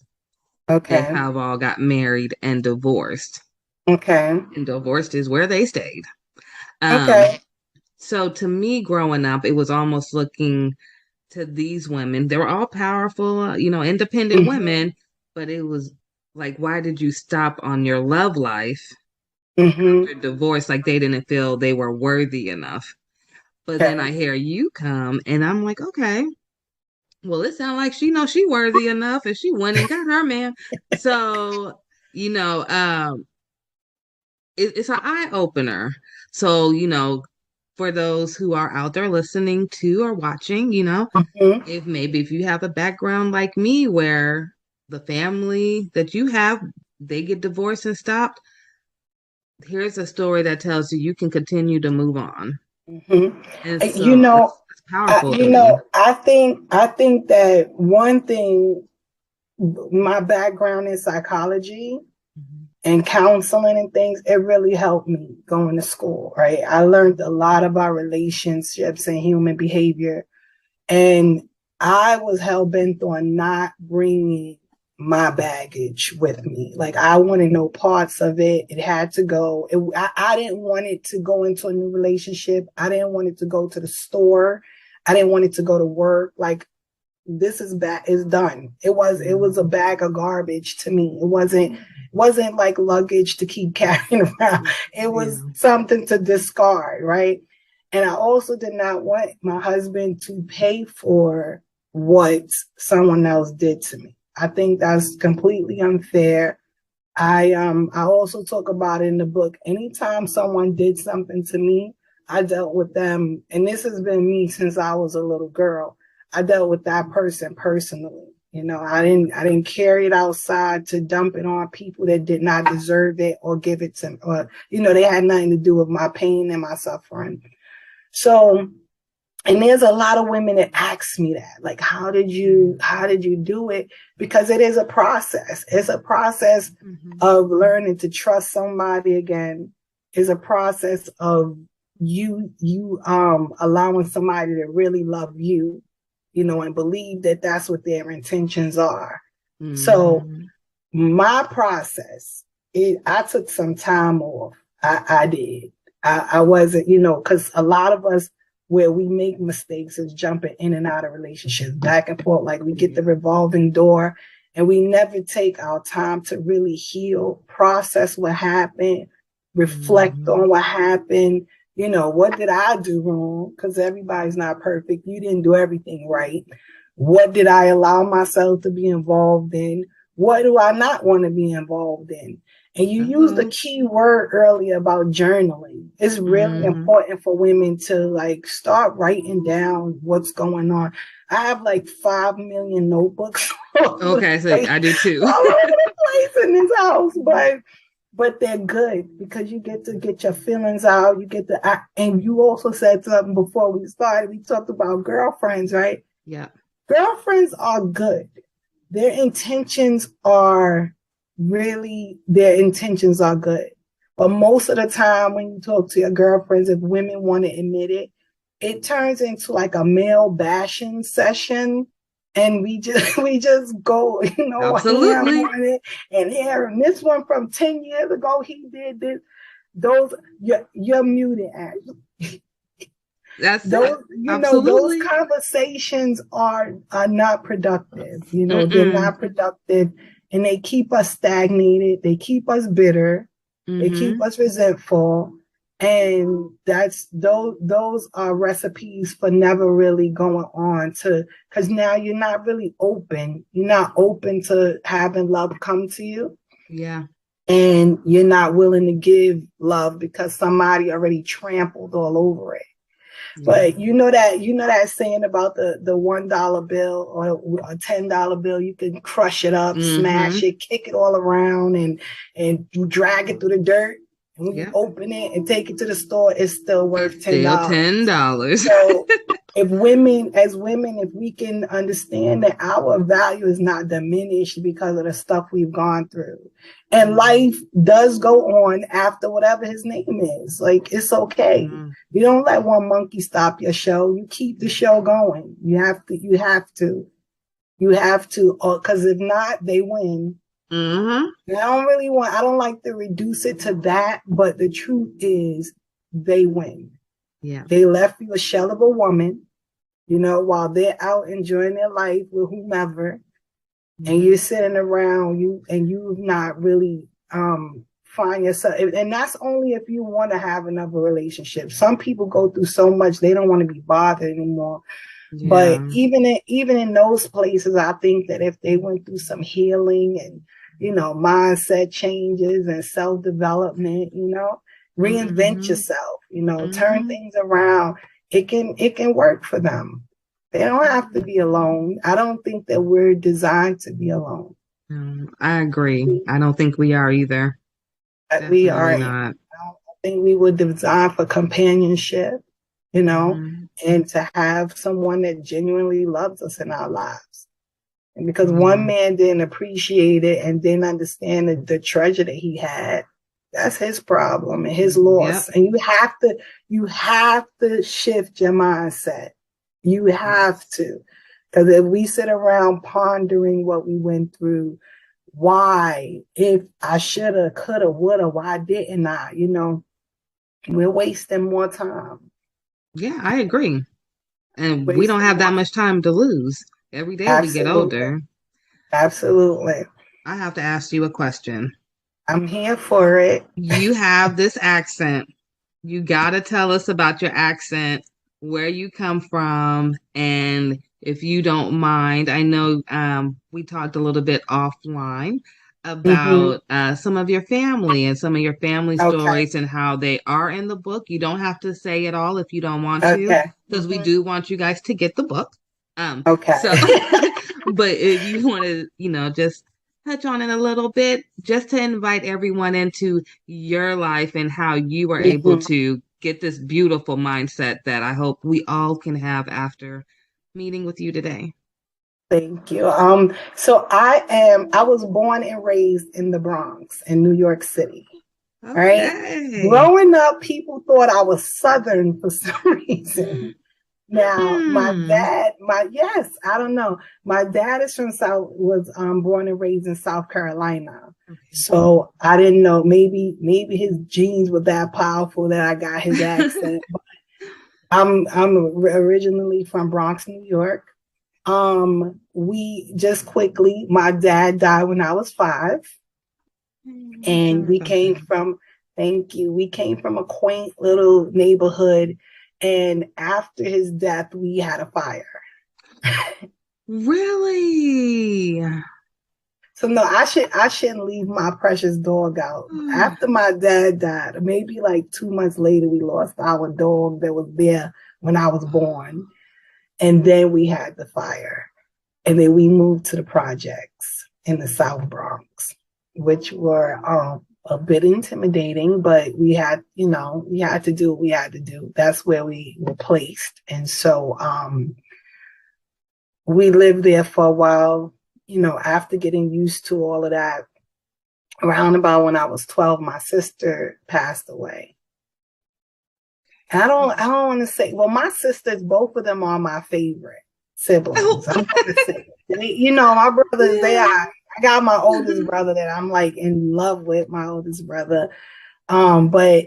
[SPEAKER 16] Okay.
[SPEAKER 15] They have all got married and divorced.
[SPEAKER 16] Okay.
[SPEAKER 15] And divorced is where they stayed.
[SPEAKER 16] Okay.
[SPEAKER 15] So to me, growing up, it was almost looking to these women. They were all powerful, independent women, but it was like, why did you stop on your love life after divorce? Like, they didn't feel they were worthy enough. But then I hear you come and I'm like, okay, well, it sounds like she knows she worthy enough and she went and got her man. So, you know, it's an eye opener. So, for those who are out there listening to or watching, if you have a background like me where the family that you have, they get divorced and stopped, here's a story that tells you can continue to move on. And so it's powerful.
[SPEAKER 16] I think that one thing, my background in psychology and counseling and things, it really helped me going to school, right? I learned a lot about relationships and human behavior. And I was hell-bent on not bringing my baggage with me. Like, I wanted no parts of it. It had to go. I didn't want it to go into a new relationship. I didn't want it to go to the store. I didn't want it to go to work. Like, this is done. It was a bag of garbage to me. It wasn't like luggage to keep carrying around. It was something to discard, right? And I also did not want my husband to pay for what someone else did to me. I think that's completely unfair. I also talk about it in the book. Anytime someone did something to me, I dealt with them, and this has been me since I was a little girl. I dealt with that person personally. I didn't carry it outside to dump it on people that did not deserve it or give it to, or, they had nothing to do with my pain and my suffering. So, and there's a lot of women that ask me that, like, how did you do it? Because it is a process. It's a process of learning to trust somebody again. It's a process of you allowing somebody to really love you, and believe that that's what their intentions are. So my process, I took some time off. I did. I wasn't, because a lot of us, where we make mistakes is jumping in and out of relationships, back and forth. Like, we get the revolving door and we never take our time to really heal, process what happened, reflect on what happened. What did I do wrong? Because everybody's not perfect. You didn't do everything right. What did I allow myself to be involved in? What do I not want to be involved in? And you used the key word earlier about journaling. It's really important for women to start writing down what's going on. I have 5 million notebooks.
[SPEAKER 15] Okay, so I do too.
[SPEAKER 16] All over the place in this house, but they're good because you get to get your feelings out. You get to act. And you also said something before we started. We talked about girlfriends, right?
[SPEAKER 15] Yeah.
[SPEAKER 16] Girlfriends are good. Their intentions are good. But most of the time when you talk to your girlfriends, if women want to admit it, it turns into a male bashing session. And we just go,
[SPEAKER 15] Absolutely.
[SPEAKER 16] And this one from 10 years ago, he did this. You're muted, Ashley.
[SPEAKER 15] That's
[SPEAKER 16] those,
[SPEAKER 15] Absolutely.
[SPEAKER 16] Those conversations are not productive. They're not productive. And they keep us stagnated. They keep us bitter. They keep us resentful. And those are recipes for never really going on because now you're not really open. You're not open to having love come to you.
[SPEAKER 15] Yeah.
[SPEAKER 16] And you're not willing to give love because somebody already trampled all over it. But that saying about the $1 bill or a $10 bill, you can crush it up, smash it, kick it all around, and you drag it through the dirt. And when you open it and take it to the store, it's still worth $10.
[SPEAKER 15] Still $10.
[SPEAKER 16] So if we can understand that our value is not diminished because of the stuff we've gone through. And life does go on after whatever his name is. It's okay. You don't let one monkey stop your show. You keep the show going. You have to, because if not, they win. I don't like to reduce it to that, but the truth is they win.
[SPEAKER 15] Yeah.
[SPEAKER 16] They left you a shell of a woman, while they're out enjoying their life with whomever, and you're sitting around and you've not really find yourself, and that's only if you want to have another relationship. Some people go through so much they don't want to be bothered anymore.
[SPEAKER 15] Yeah.
[SPEAKER 16] But even in those places, I think that if they went through some healing and, mindset changes and self-development, reinvent yourself, turn things around, it can work for them. They don't have to be alone. I don't think that we're designed to be alone.
[SPEAKER 15] I agree. I don't think we are either.
[SPEAKER 16] We are
[SPEAKER 15] not.
[SPEAKER 16] I think we were designed for companionship, and to have someone that genuinely loves us in our lives. And because one man didn't appreciate it and didn't understand the treasure that he had, that's his problem and his loss. Yep. And you have to shift your mindset. You have to. Because if we sit around pondering what we went through, why, if I shoulda, coulda, woulda, why didn't I, we're wasting more time.
[SPEAKER 15] Yeah, I agree. And we don't have that much time to lose. Every day we get older.
[SPEAKER 16] Absolutely.
[SPEAKER 15] I have to ask you a question.
[SPEAKER 16] I'm here for it.
[SPEAKER 15] You have this accent. You got to tell us about your accent, where you come from, and if you don't mind, I know we talked a little bit offline about some of your family and some of your family stories and how they are in the book. You don't have to say it all if you don't want to, because we do want you guys to get the book. So, but if you want to, just touch on it a little bit, just to invite everyone into your life and how you were able to get this beautiful mindset that I hope we all can have after meeting with you today.
[SPEAKER 16] Thank you. So I was born and raised in the Bronx in New York City. Right? Growing up, people thought I was Southern for some reason. Now, my dad, I don't know. My dad is was born and raised in South Carolina. So I didn't know, maybe his genes were that powerful that I got his accent. But I'm originally from Bronx, New York. We just quickly, my dad died when I was 5. And we came from a quaint little neighborhood. And after his death, we had a fire.
[SPEAKER 15] Really?
[SPEAKER 16] So no, I shouldn't leave my precious dog out. After my dad died, maybe like 2 months later, we lost our dog that was there when I was born. And then we had the fire. And then we moved to the projects in the South Bronx, which were a bit intimidating, but we had to do what we had to do. That's where we were placed. And so we lived there for a while, after getting used to all of that. Around about when I was 12, my sister passed away. And I don't want to say, well, my sisters, both of them are my favorite siblings. I'm going to say, my brothers, I got my oldest brother that I'm like in love with, my oldest brother. But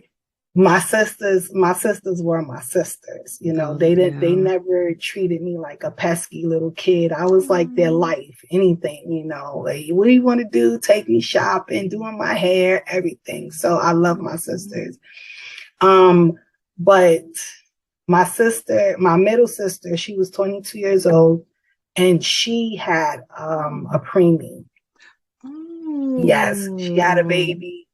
[SPEAKER 16] my sisters were my sisters. They never treated me like a pesky little kid. I was like their life, anything, like, what do you want to do? Take me shopping, doing my hair, everything. So I love my sisters. But my middle sister, she was 22 years old and she had a preemie. Yes, she had a baby.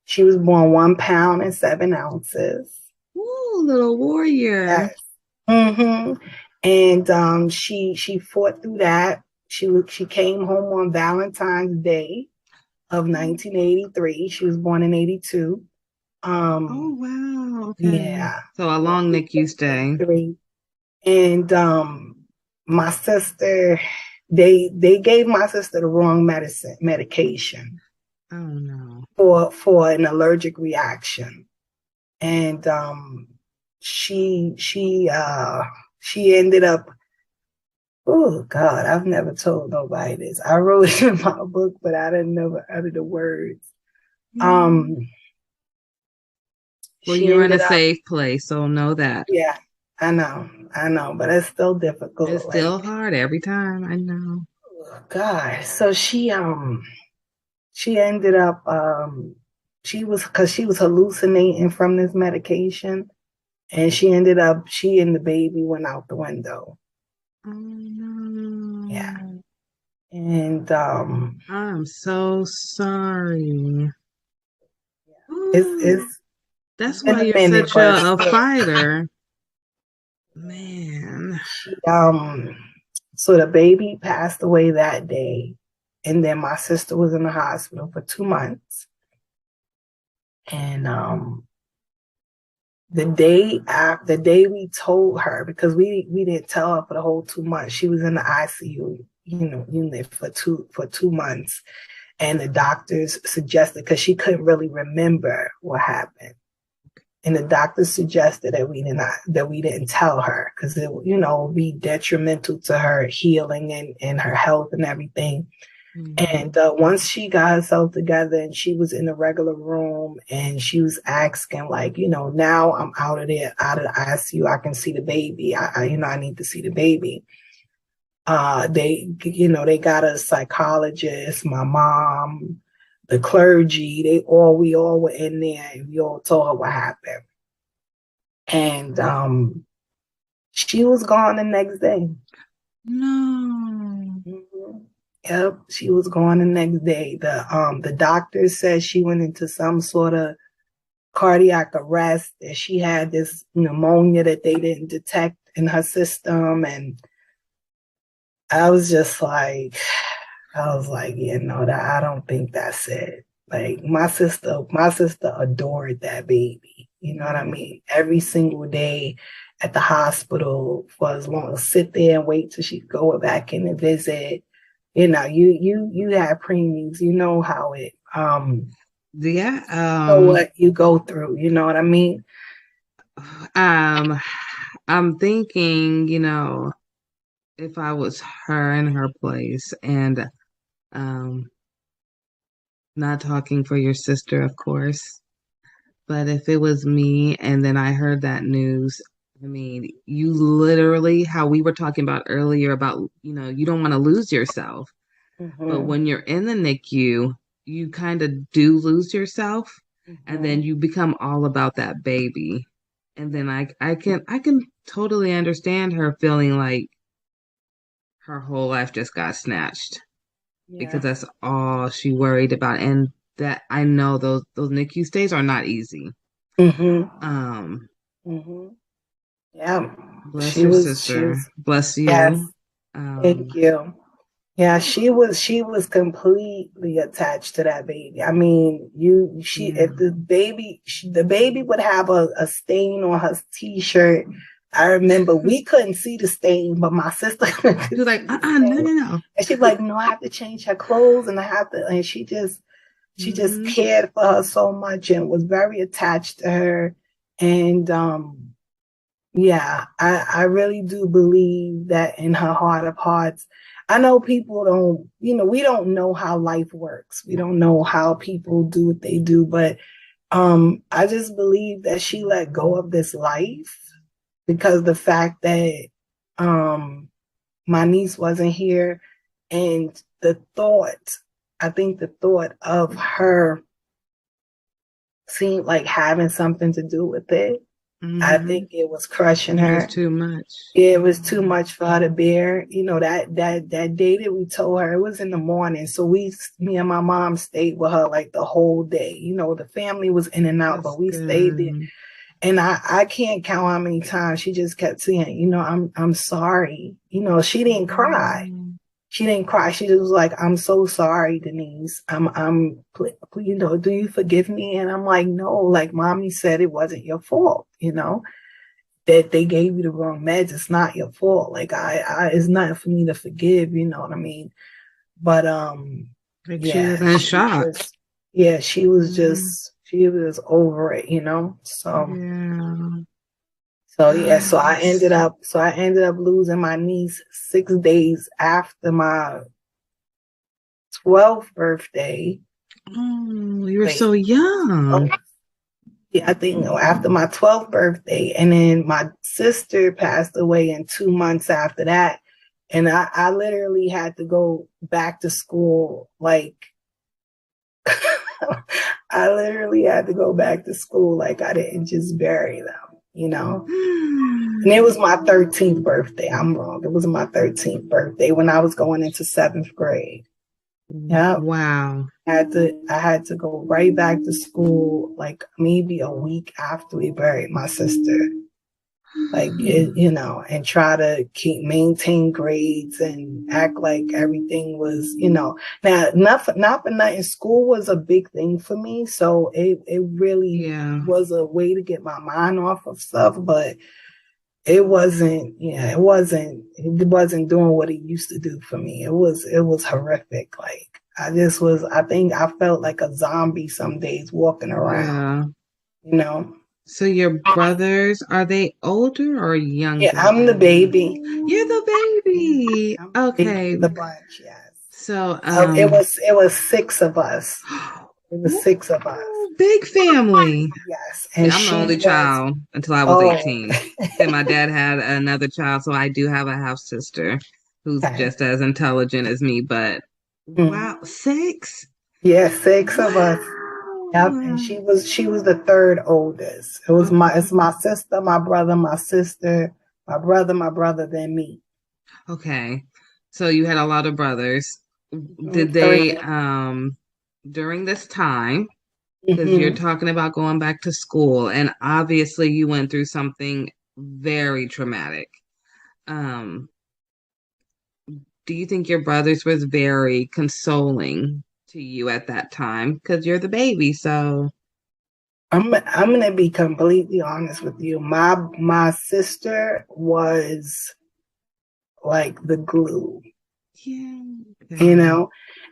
[SPEAKER 16] She was born 1 pound and 7 ounces.
[SPEAKER 15] Ooh, little warrior.
[SPEAKER 16] Yes. And she fought through that. She came home on Valentine's Day of 1983. She was born in 82.
[SPEAKER 15] Oh wow. Okay.
[SPEAKER 16] Yeah.
[SPEAKER 15] So a long NICU stay.
[SPEAKER 16] And my sister, they gave my sister the wrong medication.
[SPEAKER 15] Oh no.
[SPEAKER 16] For an allergic reaction. And she ended up, oh God, I've never told nobody this. I wrote it in my book, but I didn't never utter the words.
[SPEAKER 15] Well, you're in a safe place, so know that.
[SPEAKER 16] Yeah, I know, but it's still difficult.
[SPEAKER 15] It's still hard every time. I know.
[SPEAKER 16] Oh, God, so she ended up because she was hallucinating from this medication, and she and the baby went out the window.
[SPEAKER 15] Oh no.
[SPEAKER 16] Yeah. And
[SPEAKER 15] I'm so sorry.
[SPEAKER 16] it's
[SPEAKER 15] That's
[SPEAKER 16] been
[SPEAKER 15] why
[SPEAKER 16] a
[SPEAKER 15] you're
[SPEAKER 16] minute,
[SPEAKER 15] such
[SPEAKER 16] but
[SPEAKER 15] a fighter. Man.
[SPEAKER 16] so the baby passed away that day, and then my sister was in the hospital for 2 months. And the day we told her, because we didn't tell her for the whole 2 months. She was in the ICU, unit for 2 months, and the doctors suggested, because she couldn't really remember what happened, and the doctors suggested that we didn't tell her, because it would be detrimental to her healing and her health and everything. And once she got herself together and she was in the regular room and she was asking, like, now I'm out of the ICU, I can see the baby. I need to see the baby. They got a psychologist, my mom, the clergy, we all were in there, and we all told her what happened. And she was gone the next day.
[SPEAKER 15] No.
[SPEAKER 16] Yep, she was gone the next day. The doctor said she went into some sort of cardiac arrest, and she had this pneumonia that they didn't detect in her system. And I was like, yeah, no, I don't think that's it. Like, my sister adored that baby. You know what I mean? Every single day at the hospital, for as long as sit there and wait till she go back in and visit. You have preemies, you know how it know what you go through, you know what I mean?
[SPEAKER 15] I'm thinking, if I was her in her place, and not talking for your sister, of course, but if it was me and then I heard that news, I mean, you literally, how we were talking about earlier about, you don't want to lose yourself. But when you're in the NICU, you kind of do lose yourself, and then you become all about that baby. And then I can totally understand her feeling like her whole life just got snatched, because that's all she worried about. And that, I know those NICU stays are not easy.
[SPEAKER 16] Yeah.
[SPEAKER 15] Bless your sister. Bless you.
[SPEAKER 16] Yes. Thank you. Yeah, she was completely attached to that baby. I mean, if the baby would have a stain on her t-shirt. I remember we couldn't see the stain, but my sister
[SPEAKER 15] she was like, no.
[SPEAKER 16] And she's like, no, I have to change her clothes, and she just cared for her so much and was very attached to her. And I really do believe that in her heart of hearts. I know people don't, we don't know how life works. We don't know how people do what they do, but I just believe that she let go of this life because the fact that my niece wasn't here, and I think the thought of her seemed like having something to do with it. I think it was crushing her.
[SPEAKER 15] It was too much.
[SPEAKER 16] Yeah, it was too much for her to bear. That day that we told her, it was in the morning. So me and my mom stayed with her like the whole day. The family was in and out, but we stayed there. And I can't count how many times she just kept saying, I'm sorry. She didn't cry. She didn't cry. She just was like, I'm so sorry, Denise. Do you forgive me? And I'm like, no, like mommy said, it wasn't your fault, that they gave you the wrong meds. It's not your fault. Like it's nothing for me to forgive, you know what I mean? But,
[SPEAKER 15] she was in shock.
[SPEAKER 16] She was just, she was over it, So I ended up losing my niece 6 days after my 12th birthday.
[SPEAKER 15] Oh, you were so young.
[SPEAKER 16] Yeah, I think after my 12th birthday, and then my sister passed away in 2 months after that. And I literally had to go back to school. Like, I literally had to go back to school. Like I didn't just bury them, And it was my 13th birthday. I'm wrong. It was my 13th birthday when I was going into 7th grade. Yeah.
[SPEAKER 15] Wow.
[SPEAKER 16] I had to go right back to school, like maybe a week after we buried my sister. Like and try to maintain grades and act like everything was, Now, not for nothing, school was a big thing for me, so it really was a way to get my mind off of stuff, but it wasn't doing what it used to do for me. It was horrific. Like I think I felt like a zombie some days walking around.
[SPEAKER 15] So your brothers, are they older or younger?
[SPEAKER 16] Yeah, I'm the baby.
[SPEAKER 15] You're the baby. Okay.
[SPEAKER 16] The bunch, yes.
[SPEAKER 15] So
[SPEAKER 16] it was 6 of us. It was 6 of us.
[SPEAKER 15] Big family.
[SPEAKER 16] Yes.
[SPEAKER 15] And I'm the only child until I was 18. Then my dad had another child, so I do have a half sister who's just as intelligent as me, but wow, 6?
[SPEAKER 16] Yeah, 6 of us. Yep, and she was the 3rd oldest. It's my sister, my brother, my sister, my brother, then me.
[SPEAKER 15] Okay. So you had a lot of brothers. Did they during this time, because you're talking about going back to school, and obviously you went through something very traumatic. Do you think your brothers was very consoling to you at that time? Because you're the baby, so
[SPEAKER 16] I'm gonna be completely honest with you. My sister was like the glue.
[SPEAKER 15] Yeah.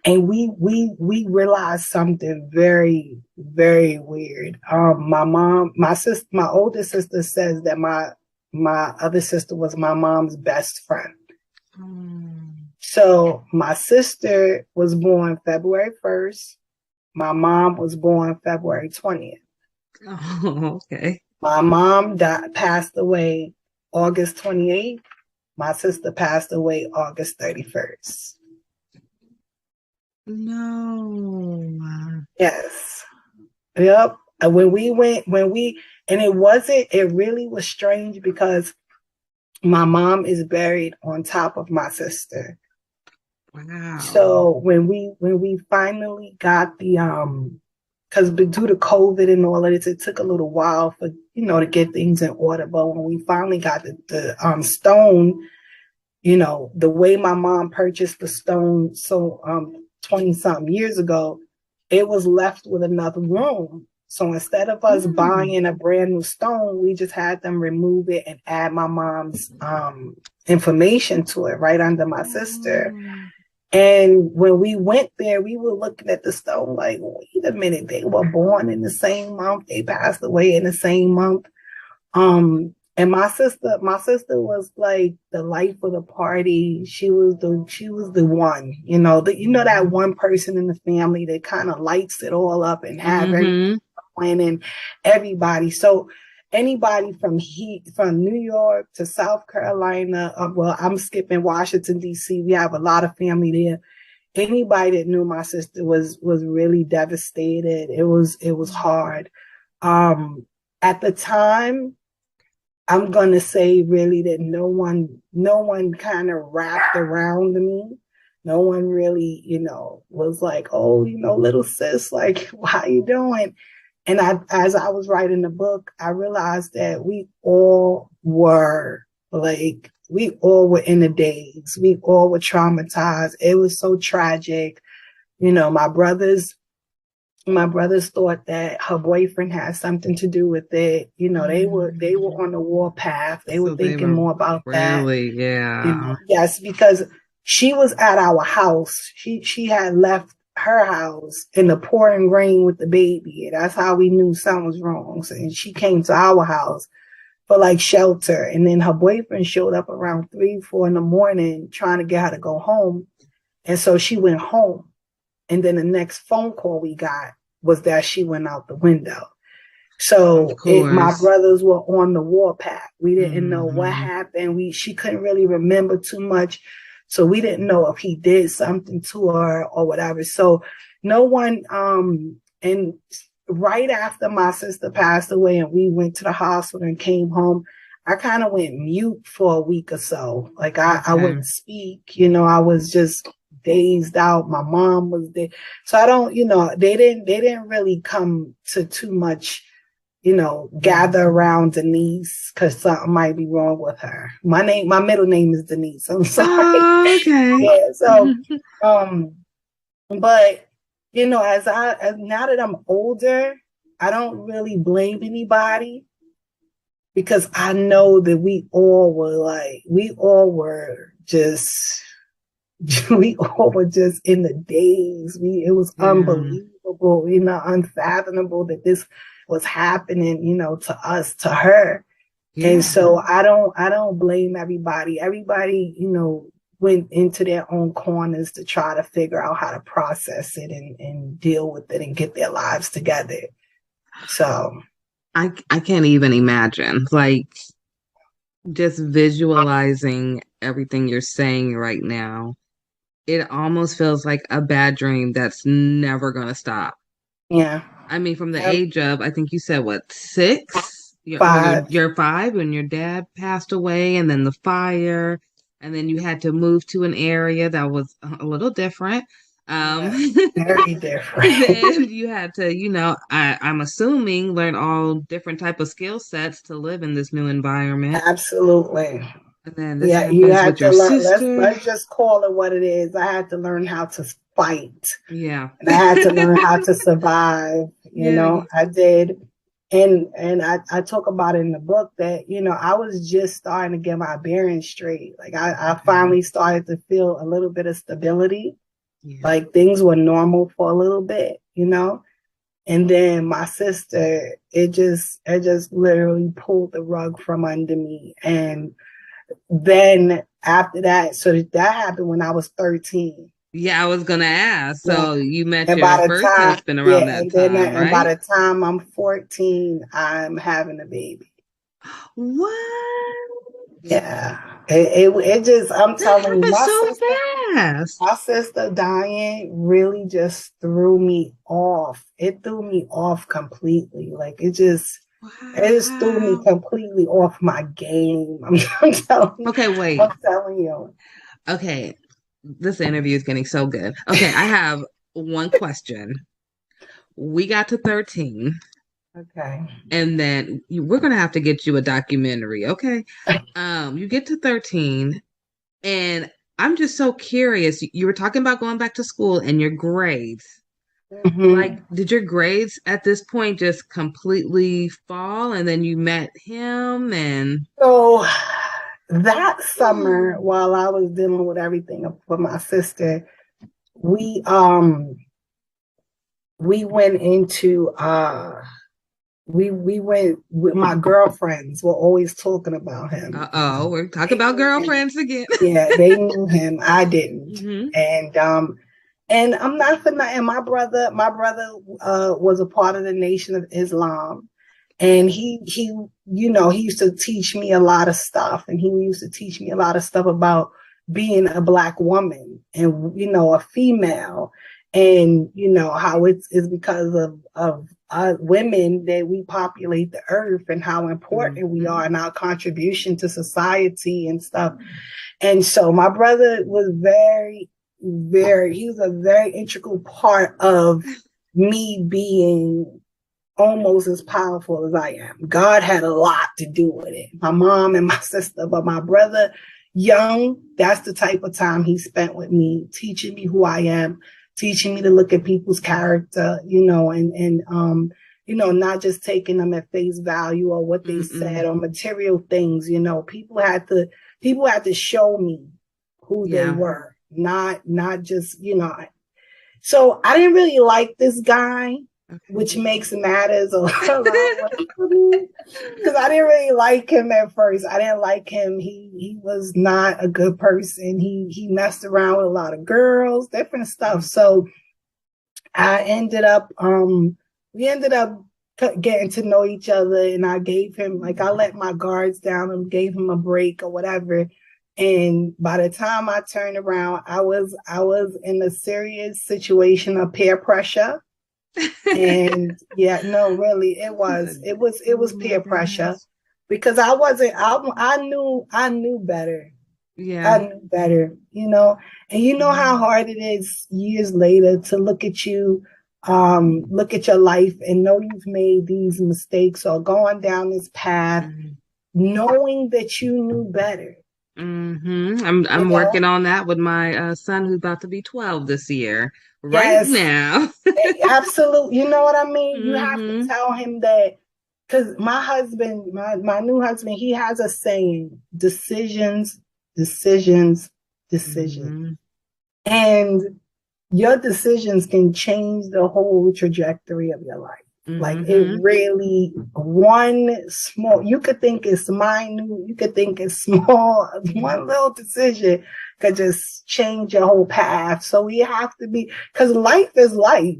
[SPEAKER 16] And we realized something very, very weird. My oldest sister says that my other sister was my mom's best friend. So my sister was born February 1st. My mom was born February 20th.
[SPEAKER 15] Oh, okay.
[SPEAKER 16] My mom passed away August 28th. My sister passed away August 31st.
[SPEAKER 15] No.
[SPEAKER 16] Yes. Yep. And it really was strange because my mom is buried on top of my sister.
[SPEAKER 15] Wow.
[SPEAKER 16] So when we finally got because due to COVID and all of this, it took a little while for to get things in order. But when we finally got the stone, the way my mom purchased the stone, so 20-something years ago, it was left with enough room. So instead of us buying a brand new stone, we just had them remove it and add my mom's information to it right under my sister. And when we went there, we were looking at the stone like, wait a minute, they were born in the same month. They passed away in the same month. And my sister was like the life of the party. She was the one, that one person in the family that kind of lights it all up and have everything and everybody. So anybody from New York to South Carolina, I'm skipping Washington, D.C. We have a lot of family there. Anybody that knew my sister was really devastated. It was hard. At the time, I'm gonna say really that no one kind of wrapped around me. No one really, was like, oh, little sis, like, how you doing? And as I was writing the book, I realized that we all were in the daze. We all were traumatized. It was so tragic. My brothers thought that her boyfriend had something to do with it. They were on the warpath. They were thinking more about that.
[SPEAKER 15] Really, yeah.
[SPEAKER 16] Yes, because she was at our house. She had left her house in the pouring rain with the baby. That's how we knew something was wrong. So, and she came to our house for like shelter. And then her boyfriend showed up around 3-4 in the morning trying to get her to go home. And so she went home. And then the next phone call we got was that she went out the window. So my brothers were on the warpath. We didn't know what happened. She couldn't really remember too much. So we didn't know if he did something to her or whatever. So no one, and right after my sister passed away and we went to the hospital and came home, I kind of went mute for a week or so. Like I wouldn't speak, I was just dazed out. My mom was there. So I don't, they didn't really come to too much, gather around Denise because something might be wrong with her. My middle name is Denise. I'm sorry.
[SPEAKER 15] Oh, okay.
[SPEAKER 16] Yeah. So, but as now that I'm older, I don't really blame anybody because I know that we all were just in the daze. It was unbelievable, unfathomable that this was happening, to us, to her. Yeah. And so I don't blame everybody. Everybody, went into their own corners to try to figure out how to process it and deal with it and get their lives together. So
[SPEAKER 15] I can't even imagine, like, just visualizing everything you're saying right now. It almost feels like a bad dream that's never going to stop.
[SPEAKER 16] Yeah.
[SPEAKER 15] I mean, from the age of, I think you said, what, 6?
[SPEAKER 16] 5.
[SPEAKER 15] You're 5 when your dad passed away, and then the fire, and then you had to move to an area that was a little different.
[SPEAKER 16] Very different.
[SPEAKER 15] Then you had to, I'm assuming, learn all different type of skill sets to live in this new environment.
[SPEAKER 16] Absolutely.
[SPEAKER 15] And then this
[SPEAKER 16] you have
[SPEAKER 15] with
[SPEAKER 16] to
[SPEAKER 15] your
[SPEAKER 16] learn.
[SPEAKER 15] sister.
[SPEAKER 16] Let's just call it what it is. I had to learn how to fight.
[SPEAKER 15] Yeah.
[SPEAKER 16] And I had to learn how to survive. I did. And I talk about it in the book that, I was just starting to get my bearings straight. Like I finally started to feel a little bit of stability. Yeah. Like things were normal for a little bit, and then my sister, it just literally pulled the rug from under me. And then after that, so that happened when I was 13.
[SPEAKER 15] Yeah, I was gonna ask. So you met your first husband around that time, right?
[SPEAKER 16] And by the time I'm 14, I'm having a baby.
[SPEAKER 15] What?
[SPEAKER 16] Yeah. It just, I'm telling you,
[SPEAKER 15] my
[SPEAKER 16] sister dying really just threw me off. It threw me off completely. Like it just threw me completely off my game. I'm telling you.
[SPEAKER 15] Okay, wait.
[SPEAKER 16] I'm telling you.
[SPEAKER 15] Okay. This interview is getting so good. Okay, I have one question. We got to 13.
[SPEAKER 16] Okay.
[SPEAKER 15] And then we're going to have to get you a documentary, okay? You get to 13, and I'm just so curious. You were talking about going back to school and your grades.
[SPEAKER 16] Mm-hmm.
[SPEAKER 15] Like, did your grades at this point just completely fall, and then you met him? And
[SPEAKER 16] so that summer, while I was dealing with everything with my sister, we went into we went with my girlfriends were always talking about him.
[SPEAKER 15] We're talking about girlfriends again.
[SPEAKER 16] Yeah, they knew him. I didn't.
[SPEAKER 15] Mm-hmm.
[SPEAKER 16] And I'm not for nothing. My brother was a part of the Nation of Islam. And he used to teach me a lot of stuff. And he used to teach me a lot of stuff about being a Black woman and, a female. And, how it's because of women that we populate the earth and how important we are and our contribution to society and stuff. And so my brother was he was a very integral part of me being almost as powerful as I am. God had a lot to do with it. My mom and my sister, but my brother, young, that's the type of time he spent with me, teaching me who I am, teaching me to look at people's character, and not just taking them at face value or what they said or material things. People had to show me who they were, not just, So I didn't really like this guy, which makes matters a lot because I didn't really like him at first. I didn't like him. He was not a good person. He messed around with a lot of girls, different stuff. So I ended up, we ended up getting to know each other, and I gave him, I let my guards down and gave him a break or whatever. And by the time I turned around, I was in a serious situation of peer pressure. And yeah, no, really, it was peer pressure because I knew better.
[SPEAKER 15] Yeah.
[SPEAKER 16] I knew better, and you know how hard it is years later to look at look at your life and know you've made these mistakes or going down this path, knowing that you knew better.
[SPEAKER 15] I'm working on that with my son who's about to be 12 this year. Right now.
[SPEAKER 16] Absolutely. You know what I mean? You have to tell him that, because my husband, my new husband, he has a saying: decisions, decisions, decisions. And your decisions can change the whole trajectory of your life. Like it really, you could think it's minute, you could think it's small, one little decision could just change your whole path. So we have to be, because life is life.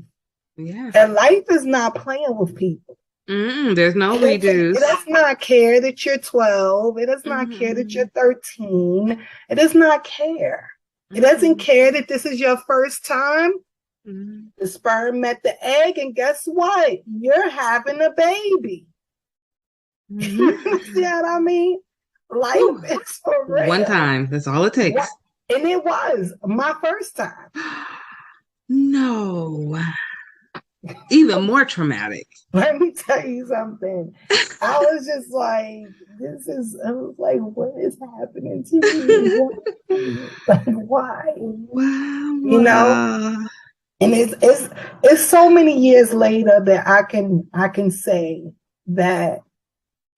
[SPEAKER 15] Yeah.
[SPEAKER 16] And life is not playing with people.
[SPEAKER 15] There's no redos.
[SPEAKER 16] It does not care that you're 12. It does not care that you're 13. It does not care. It doesn't care that this is your first time. The sperm met the egg, and guess what? You're having a baby. See what I mean? Life is for real.
[SPEAKER 15] One time. That's all it takes.
[SPEAKER 16] And it was my first time.
[SPEAKER 15] No. Even more traumatic.
[SPEAKER 16] Let me tell you something. I was just like, I was like, what is happening to me? Like, why?
[SPEAKER 15] Wow.
[SPEAKER 16] You know? And it's so many years later that I can say that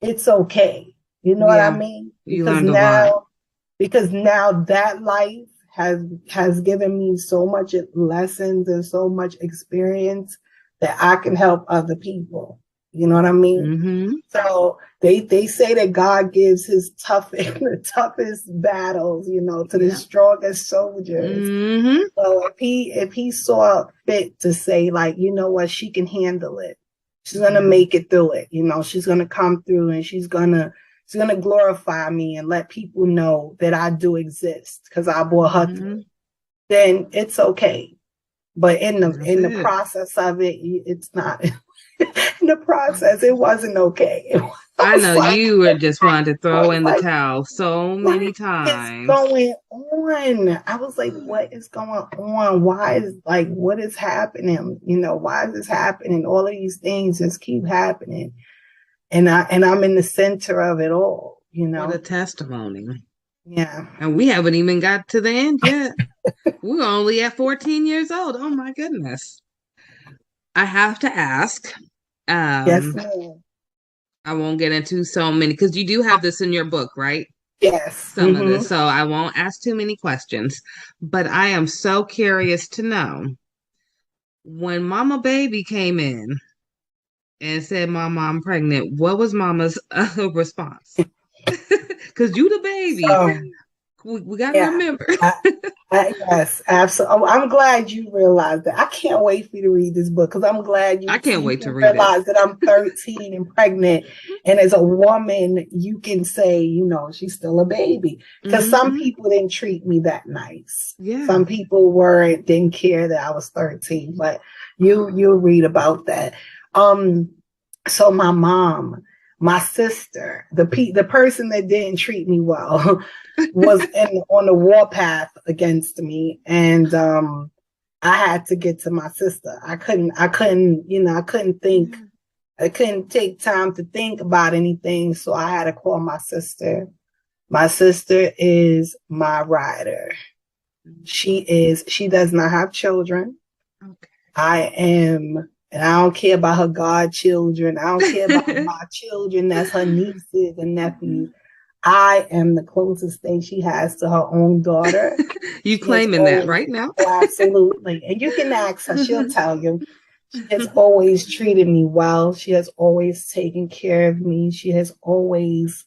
[SPEAKER 16] it's okay. You know what I mean? Because now that life has given me so much lessons and so much experience that I can help other people. You know what I mean? So they say that God gives his the toughest battles, to the strongest soldiers. So if he saw fit to say, like, you know what, she can handle it. She's gonna make it through it. She's gonna come through and she's gonna glorify me and let people know that I do exist because I brought her through. Then it's okay. But in the process of it, it's not. In the process, it wasn't okay.
[SPEAKER 15] I know you were just wanting to throw in the towel so many times.
[SPEAKER 16] What's going on? I was like, what is going on? What is happening? Why is this happening? All of these things just keep happening. And I'm in the center of it all,
[SPEAKER 15] What a testimony.
[SPEAKER 16] Yeah.
[SPEAKER 15] And we haven't even got to the end yet. We're only at 14 years old. Oh my goodness. I have to ask.
[SPEAKER 16] Yes, ma'am.
[SPEAKER 15] I won't get into so many because you do have this in your book, right?
[SPEAKER 16] Yes.
[SPEAKER 15] Some of this. So I won't ask too many questions. But I am so curious to know, when Mama Baby came in and said, Mama, I'm pregnant, what was Mama's response? Because you the baby. We got to remember.
[SPEAKER 16] Yes, absolutely. I'm glad you realized that. I can't wait for you to read this book because I'm glad
[SPEAKER 15] I can't wait to read
[SPEAKER 16] realize that I'm 13 and pregnant. And as a woman, you can say, she's still a baby. Because some people didn't treat me that nice.
[SPEAKER 15] Yeah.
[SPEAKER 16] Some people didn't care that I was 13. But you'll read about that. So my mom, my sister, the person that didn't treat me well, was on the warpath against me, and I had to get to my sister. I couldn't think. I couldn't take time to think about anything, so I had to call my sister. My sister is my rider. She does not have children.
[SPEAKER 15] Okay.
[SPEAKER 16] I am. And I don't care about her godchildren. I don't care about my children. That's her nieces and nephews. I am the closest thing she has to her own daughter.
[SPEAKER 15] You claiming that right now?
[SPEAKER 16] Oh, absolutely. And you can ask her. She'll tell you. She has always treated me well. She has always taken care of me. She has always,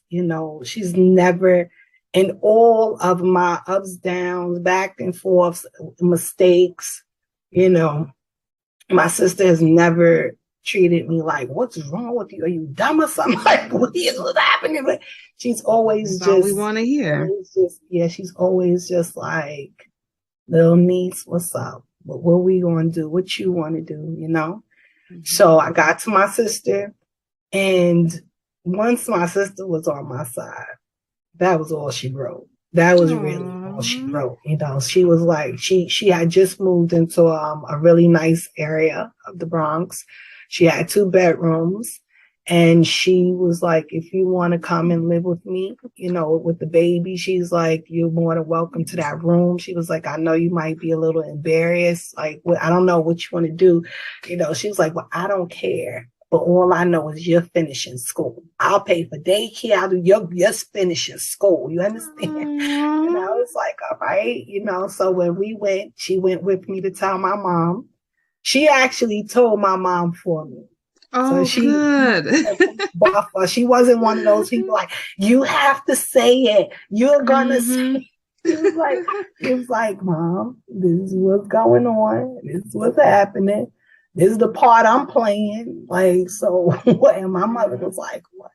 [SPEAKER 16] she's never, in all of my ups, downs, back and forth, mistakes, my sister has never treated me like, what's wrong with you? Are you dumb or something? Like, what's happening? But she's always
[SPEAKER 15] That's all we want to hear.
[SPEAKER 16] She's always just like, little niece, what's up? What we going to do? What you want to do? So I got to my sister, and once my sister was on my side, that was all she wrote. That was really all she wrote. You know, she was like, she had just moved into a really nice area of the Bronx. She had 2 bedrooms. And she was like, if you want to come and live with me, you know, with the baby, she's like, you're more than welcome to that room. She was like, I know you might be a little embarrassed. Like, I don't know what you want to do. You know, she was like, well, I don't care. But all I know is you're finishing school. I'll pay for daycare. I'll do you're finishing school. You understand? And I was like, all right. You know, so when we went, she went with me to tell my mom. She actually told my mom for me.
[SPEAKER 15] Oh, so good.
[SPEAKER 16] She wasn't one of those people like, you have to say it. You're gonna say it. It was like, Mom, this is what's going on. This is what's happening. This is the part I'm playing. Like, so what? And my mother was like, what?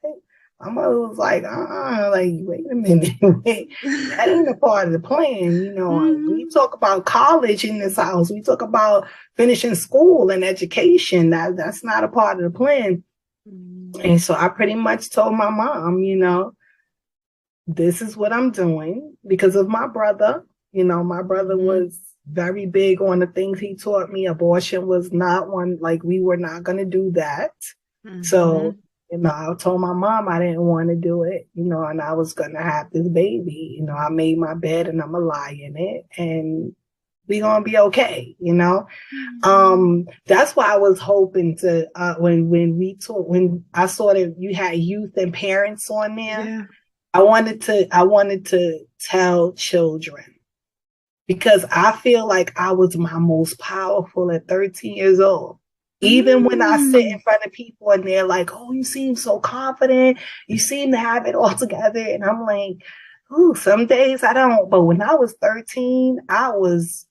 [SPEAKER 16] My mother was like, like, wait a minute. Wait, that ain't a part of the plan. You know, we talk about college in this house. We talk about finishing school and education. That's not a part of the plan. And so I pretty much told my mom, you know, this is what I'm doing because of my brother. You know, my brother was very big on the things he taught me. Abortion was not one, like, we were not going to do that. So, you know, I told my mom I didn't want to do it, you know, and I was going to have this baby. You know, I made my bed and I'm going to lie in it and we going to be okay, you know. That's why I was hoping to, when I saw that you had youth and parents on there, I wanted to tell children, because I feel like I was my most powerful at 13 years old. Even when I sit in front of people and they're like, oh, you seem so confident. You seem to have it all together. And I'm like, ooh, some days I don't. But when I was 13, I was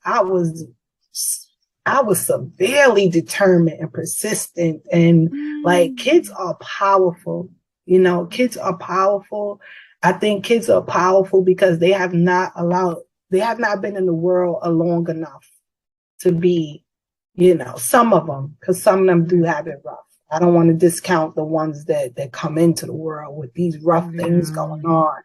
[SPEAKER 16] severely determined and persistent. And like, kids are powerful. You know, kids are powerful. I think kids are powerful because they have not been in the world long enough to be, you know, some of them, because some of them do have it rough. I don't want to discount the ones that come into the world with these rough things going on.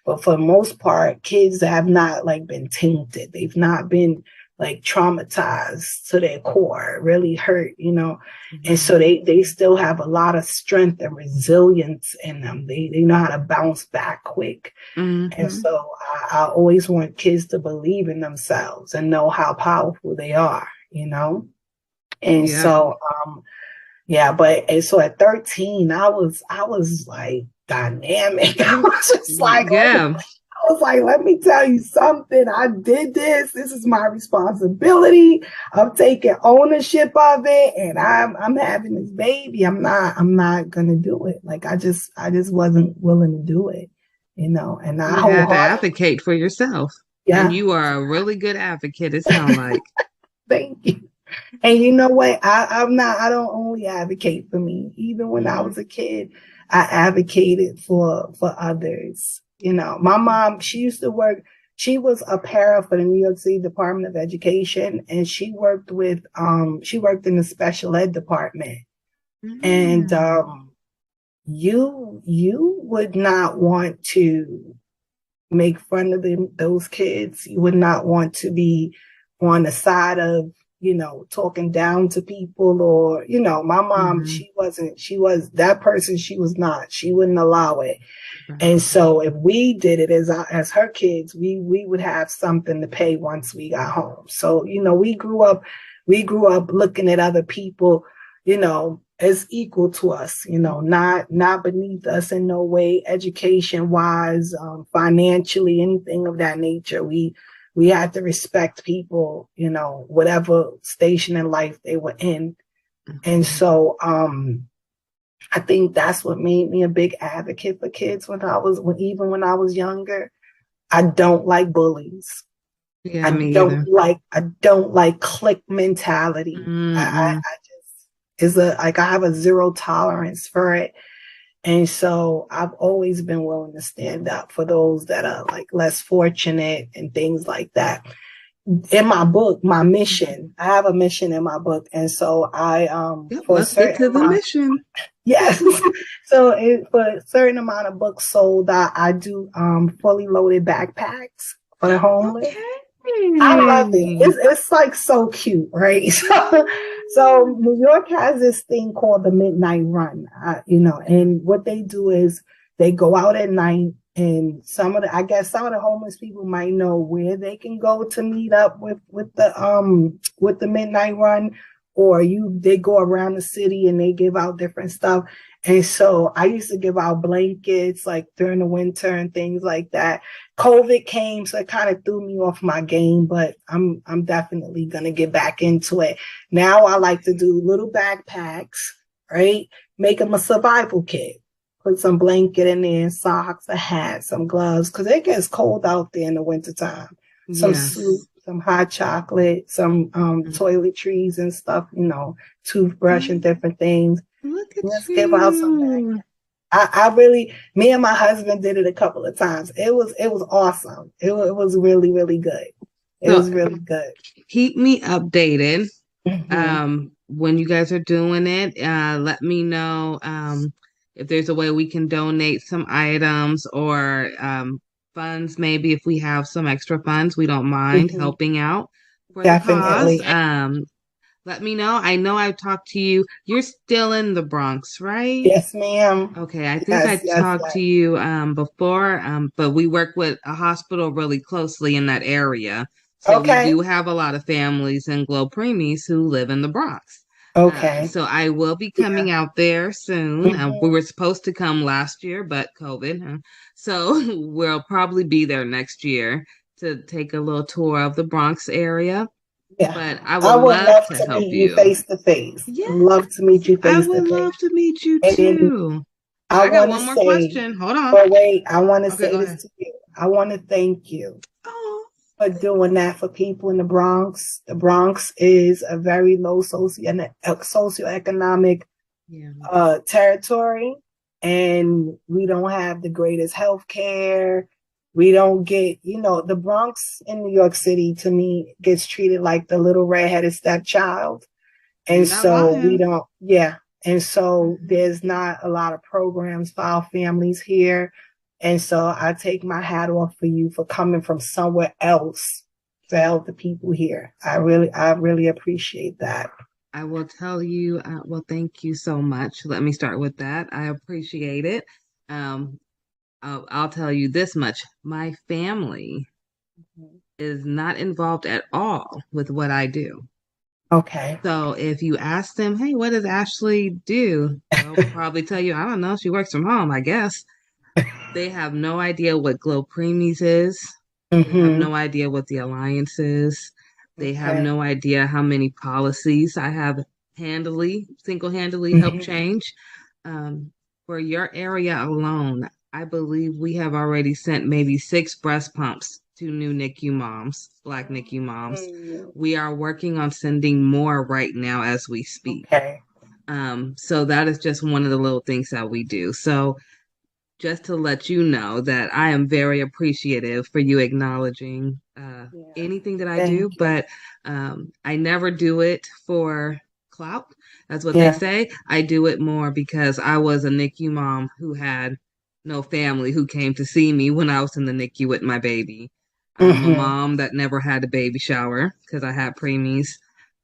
[SPEAKER 16] But for the most part, kids have not like been tainted. They've not been like traumatized to their core, really hurt, you know. And so they still have a lot of strength and resilience in them. They know how to bounce back quick. And so I always want kids to believe in themselves and know how powerful they are, you know. And so and so at 13, I was like dynamic. I was just like, I was like, let me tell you something. I did this. This is my responsibility. I'm taking ownership of it, and I'm having this baby. I'm not gonna do it. Like I just wasn't willing to do it, you know. And I
[SPEAKER 15] had to advocate for yourself.
[SPEAKER 16] Yeah,
[SPEAKER 15] and you are a really good advocate. It sounds like.
[SPEAKER 16] Thank you. And you know what? I don't only advocate for me. Even when I was a kid, I advocated for others. You know, my mom, she used to work, she was a para for the New York City Department of Education, and she worked in the special ed department. And you would not want to make fun of those kids. You would not want to be on the side of, you know, talking down to people, or, you know, my mom, she was not, she wouldn't allow it. And so if we did it as her kids, we would have something to pay once we got home. So, you know, we grew up looking at other people, you know, as equal to us, you know, not beneath us in no way, education wise, financially, anything of that nature. We had to respect people, you know, whatever station in life they were in. And so I think that's what made me a big advocate for kids even when I was younger. I don't like bullies.
[SPEAKER 15] Yeah,
[SPEAKER 16] I don't like clique mentality. I have a zero tolerance for it. And so I've always been willing to stand up for those that are like less fortunate and things like that. in my book, my mission, I have a mission in my book. And so
[SPEAKER 15] let's get to the mission.
[SPEAKER 16] Yes. So for a certain amount of books sold, I do fully loaded backpacks for the homeless.
[SPEAKER 15] Okay.
[SPEAKER 16] I love it. It's like so cute, right? So New York has this thing called the Midnight Run, and what they do is they go out at night, and some of the homeless people might know where they can go to meet up with the Midnight Run, or they go around the city and they give out different stuff. And so I used to give out blankets like during the winter and things like that. COVID came, so it kind of threw me off my game, but I'm definitely gonna get back into it. Now I like to do little backpacks, right? Make them a survival kit. Put some blanket in there, socks, a hat, some gloves, because it gets cold out there in the wintertime. Some soup, some hot chocolate, some toiletries and stuff, toothbrush and different things.
[SPEAKER 15] Look at
[SPEAKER 16] Let's give out some. Me and my husband did it a couple of times. It was awesome. It was really, really good. It was really good.
[SPEAKER 15] Keep me updated. When you guys are doing it, let me know if there's a way we can donate some items or funds. Maybe if we have some extra funds, we don't mind helping out for
[SPEAKER 16] Definitely.
[SPEAKER 15] the cause. Let me know. I know I've talked to you. You're still in the Bronx, right?
[SPEAKER 16] Yes, ma'am.
[SPEAKER 15] Okay, I think I talked to you before, but we work with a hospital really closely in that area. So we do have a lot of families in Glo Preemies who live in the Bronx.
[SPEAKER 16] Okay.
[SPEAKER 15] So I will be coming out there soon. We were supposed to come last year, but COVID. So we'll probably be there next year to take a little tour of the Bronx area.
[SPEAKER 16] Yeah.
[SPEAKER 15] But I would love to help
[SPEAKER 16] meet you face to face.
[SPEAKER 15] Yeah.
[SPEAKER 16] Love to meet you face to face.
[SPEAKER 15] I would love to meet you too.
[SPEAKER 16] I
[SPEAKER 15] got one more question. Hold on.
[SPEAKER 16] But wait, I want to say this to you. I want to thank you for doing that for people in the Bronx. The Bronx is a very low socioeconomic territory, and we don't have the greatest health care. We don't get, the Bronx in New York City, to me, gets treated like the little redheaded stepchild. And so And so there's not a lot of programs for our families here. And so I take my hat off for you for coming from somewhere else to help the people here. I really appreciate that.
[SPEAKER 15] I will tell you, thank you so much. Let me start with that. I appreciate it. I'll tell you this much. My family is not involved at all with what I do.
[SPEAKER 16] Okay.
[SPEAKER 15] So if you ask them, hey, what does Ashley do? They'll probably tell you, I don't know. She works from home, I guess. They have no idea what Glo Preemies is. They have no idea what the Alliance is. They have no idea how many policies I have single-handedly helped change. For your area alone, I believe we have already sent maybe 6 breast pumps to new NICU moms, Black NICU moms. We are working on sending more right now as we speak.
[SPEAKER 16] Okay.
[SPEAKER 15] So that is just one of the little things that we do. So just to let you know that I am very appreciative for you acknowledging anything that I do, but I never do it for clout. That's what they say. I do it more because I was a NICU mom who had no family who came to see me when I was in the NICU with my baby. I'm a mom that never had a baby shower because I had preemies.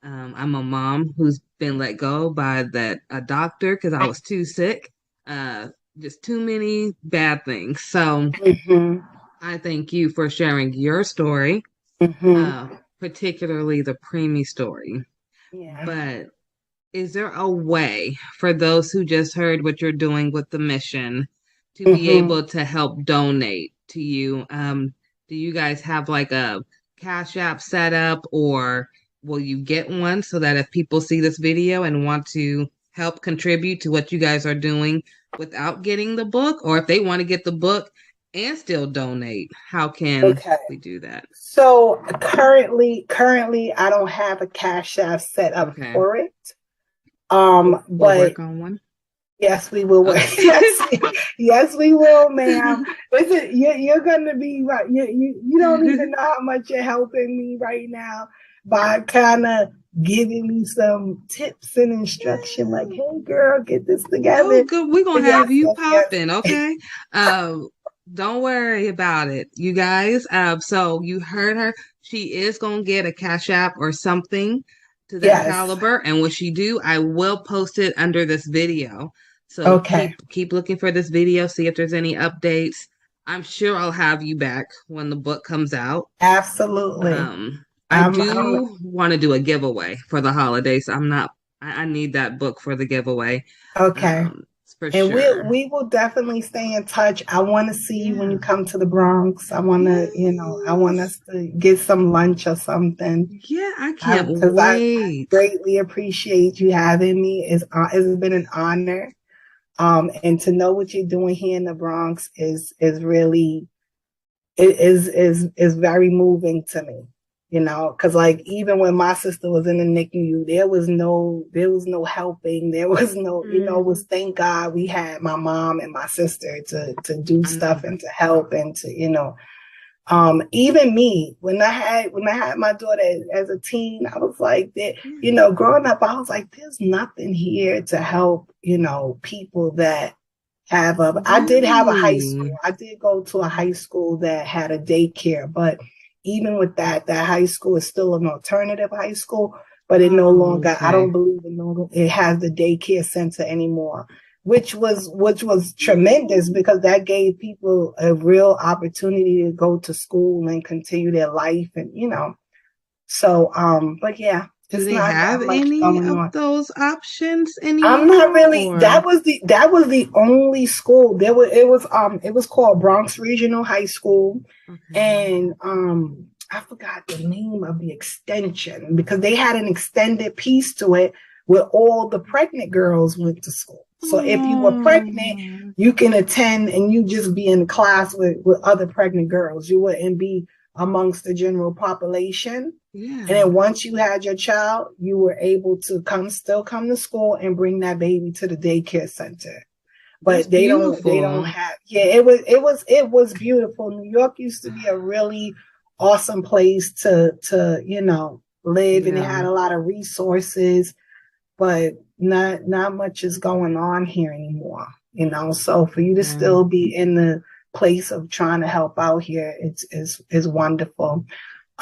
[SPEAKER 15] I'm a mom who's been let go by a doctor because I was too sick. Just too many bad things. So I thank you for sharing your story, particularly the preemie story.
[SPEAKER 16] Yeah.
[SPEAKER 15] But is there a way for those who just heard what you're doing with the mission to be able to help donate to you? Do you guys have like a Cash App set up, or will you get one so that if people see this video and want to help contribute to what you guys are doing without getting the book, or if they want to get the book and still donate, how can we do that?
[SPEAKER 16] So currently I don't have a Cash App set up for it.
[SPEAKER 15] We'll
[SPEAKER 16] but
[SPEAKER 15] work on one.
[SPEAKER 16] Yes, we will. Yes, we will, ma'am. Listen, you're gonna be right. You don't even know how much you're helping me right now by kind of giving me some tips and instruction. Like, hey, girl, get this together.
[SPEAKER 15] Oh, good. We're gonna have you popping, okay? Don't worry about it, you guys. So you heard her. She is gonna get a Cash App or something to that caliber, and what she do, I will post it under this video. So keep looking for this video, see if there's any updates. I'm sure I'll have you back when the book comes out.
[SPEAKER 16] Absolutely.
[SPEAKER 15] I do want to do a giveaway for the holidays. I need that book for the giveaway.
[SPEAKER 16] Okay.
[SPEAKER 15] For
[SPEAKER 16] and
[SPEAKER 15] sure.
[SPEAKER 16] we will definitely stay in touch. I want to see you when you come to the Bronx. I want to, I want us to get some lunch or something.
[SPEAKER 15] Yeah, I can't wait.
[SPEAKER 16] I greatly appreciate you having me. It's been an honor. And to know what you're doing here in the Bronx is really, it is very moving to me. Because like even when my sister was in the NICU, there was no helping. There was no, it was thank God we had my mom and my sister to do stuff and to help and to, even me when I had my daughter as a teen, I was like that, growing up, I was like, there's nothing here to help, people that have I did have a high school. I did go to a high school that had a daycare, but even with that high school is still an alternative high school, but it no longer, I don't believe it has the daycare center anymore, which was tremendous because that gave people a real opportunity to go to school and continue their life and, so, but yeah.
[SPEAKER 15] Do they have any of those options anymore?
[SPEAKER 16] I'm not really. That was the only school. It was called Bronx Regional High School, and I forgot the name of the extension because they had an extended piece to it where all the pregnant girls went to school. So if you were pregnant, you can attend and you just be in class with other pregnant girls. You wouldn't be amongst the general population. Yeah. And then once you had your child, you were able to still come to school and bring that baby to the daycare center. But they don't have, it was beautiful. New York used to be a really awesome place to live, and it had a lot of resources, but not much is going on here anymore, so for you to still be in the place of trying to help out here, it's wonderful.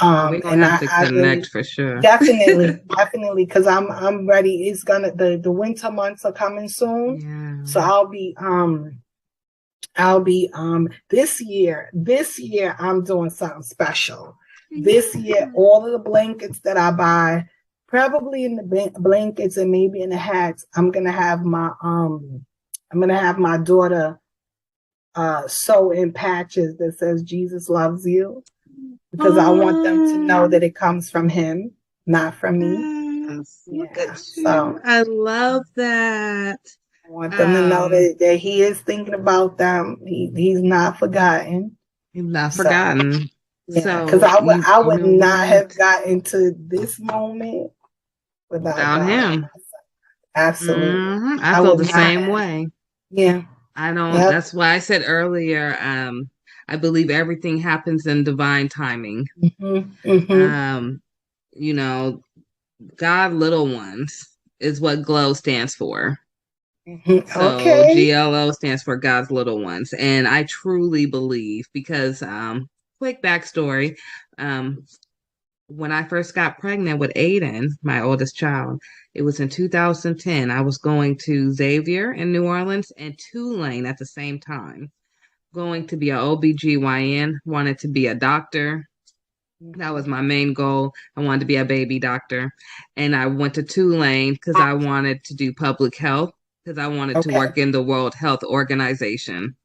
[SPEAKER 15] We're gonna have to connect really, for sure.
[SPEAKER 16] Definitely, because I'm ready. It's gonna the winter months are coming soon. Yeah. So I'll be this year I'm doing something special. This year, all of the blankets that I buy, probably in the blankets and maybe in the hats, I'm gonna have my daughter sew in patches that says Jesus loves you. Because I want them to know that it comes from him, not from me.
[SPEAKER 15] Yes, look at you. So, I love that.
[SPEAKER 16] I want them to know that he is thinking about them. He's not forgotten.
[SPEAKER 15] He's not forgotten.
[SPEAKER 16] Yeah, because I would not have gotten to this moment without
[SPEAKER 15] him.
[SPEAKER 16] Absolutely.
[SPEAKER 15] Mm-hmm. I feel the same way.
[SPEAKER 16] Yeah.
[SPEAKER 15] I don't. Yep. That's why I said earlier, I believe everything happens in divine timing.
[SPEAKER 16] Mm-hmm. Mm-hmm.
[SPEAKER 15] God little ones is what GLO stands for.
[SPEAKER 16] Mm-hmm.
[SPEAKER 15] So GLO stands for God's little ones. And I truly believe because, quick backstory, when I first got pregnant with Aiden, my oldest child, it was in 2010. I was going to Xavier in New Orleans and Tulane at the same time. Going to be an OBGYN, wanted to be a doctor. That was my main goal. I wanted to be a baby doctor. And I went to Tulane because I wanted to do public health because I wanted to work in the World Health Organization.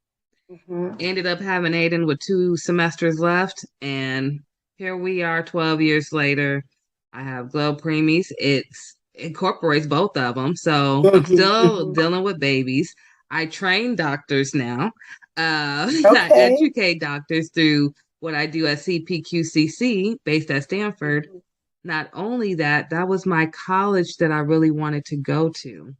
[SPEAKER 15] Mm-hmm. Ended up having Aiden with 2 semesters left. And here we are 12 years later. I have GLO Preemies. It incorporates both of them. So I'm still dealing with babies. I train doctors now. I educate doctors through what I do at CPQCC based at Stanford. Not only that, that was my college that I really wanted to go to.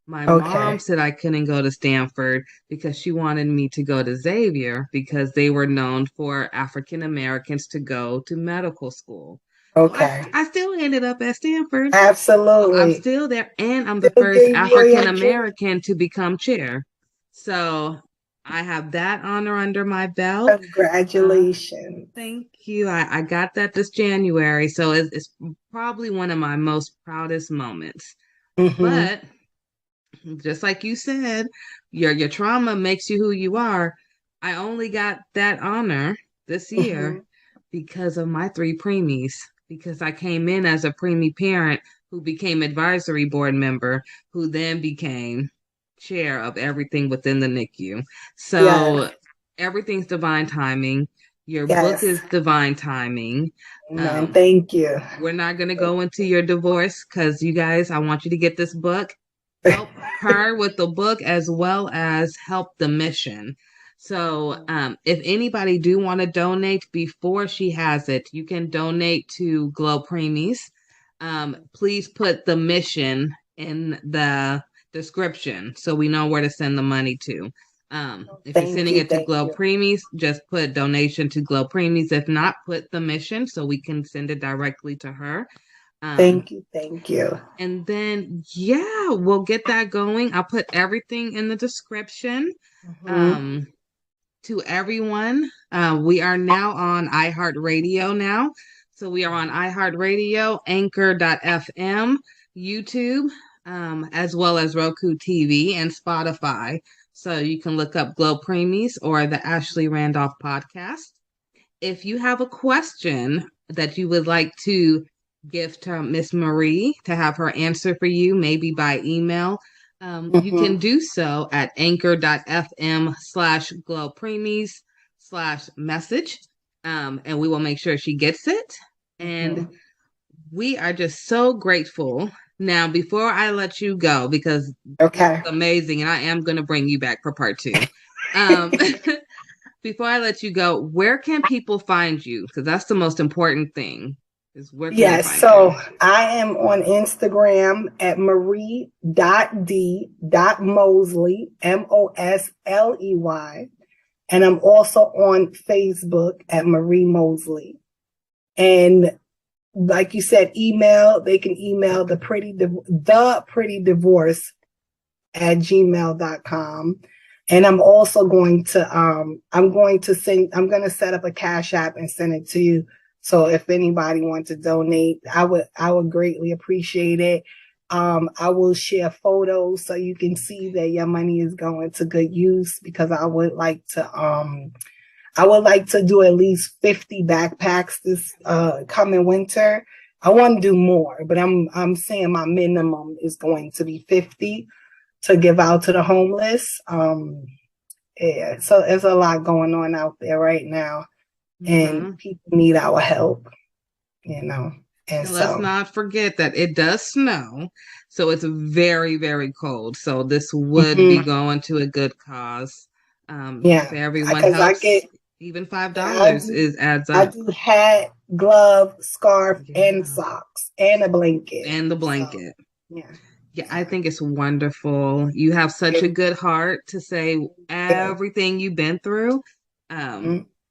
[SPEAKER 15] My
[SPEAKER 16] Okay.
[SPEAKER 15] mom said I couldn't go to Stanford because she wanted me to go to Xavier because they were known for African Americans to go to medical school.
[SPEAKER 16] Okay.
[SPEAKER 15] I still ended up at Stanford.
[SPEAKER 16] Absolutely.
[SPEAKER 15] I'm still there, and I'm the
[SPEAKER 16] Still
[SPEAKER 15] first
[SPEAKER 16] gave you your
[SPEAKER 15] African American to become chair. So I have that honor under my belt.
[SPEAKER 16] Congratulations.
[SPEAKER 15] Thank you. I got that this January, so it's probably one of my most proudest moments. But just like you said, your trauma makes you who you are. I only got that honor this year because of my 3 preemies, because I came in as a preemie parent who became advisory board member, who then became chair of everything within the NICU. So everything's divine timing. Your book is divine timing.
[SPEAKER 16] Man, thank you.
[SPEAKER 15] We're not going to go into your divorce because you guys, I want you to get this book. Help her with the book as well as help the mission. So if anybody do want to donate before she has it, you can donate to Glo Preemies. Please put the mission in the description so we know where to send the money to. If you're sending it to Glo Preemies, just put donation to Glo Preemies. If not, put the mission so we can send it directly to her.
[SPEAKER 16] Thank you. Thank you.
[SPEAKER 15] And then, yeah, we'll get that going. I'll put everything in the description. To everyone, we are now on iHeartRadio now. So we are on iHeartRadio, Anchor.fm, YouTube, as well as Roku TV and Spotify. So you can look up Glo Preemies or the Ashley Randolph podcast. If you have a question that you would like to give to Miss Marie to have her answer for you, maybe by email, you can do so at anchor.fm/Glo Preemies/message. And we will make sure she gets it. And we are just so grateful. Now, before I let you go, because it's amazing, and I am going to bring you back for part 2. Before I let you go, where can people find you? Because that's the most important thing.
[SPEAKER 16] Yes, so I am on Instagram at marie.d.mosley, Mosley. And I'm also on Facebook at Marie Mosley. And like you said, they can email the pretty divorce at gmail.com. And I'm also going to I'm going to set up a Cash App and send it to you. So if anybody wants to donate, I would greatly appreciate it. I will share photos so you can see that your money is going to good use, because I would like to do at least 50 backpacks this coming winter. I want to do more, but I'm saying my minimum is going to be 50 to give out to the homeless. Yeah, so there's a lot going on out there right now. And people need our help, And
[SPEAKER 15] let's not forget that it does snow, so it's very, very cold. So this would be going to a good cause. If everyone helps, even $5 adds up.
[SPEAKER 16] I do hat, glove, scarf, and socks, and a blanket.
[SPEAKER 15] And the blanket.
[SPEAKER 16] So,
[SPEAKER 15] yeah, I think it's wonderful. You have such a good heart to say everything you've been through.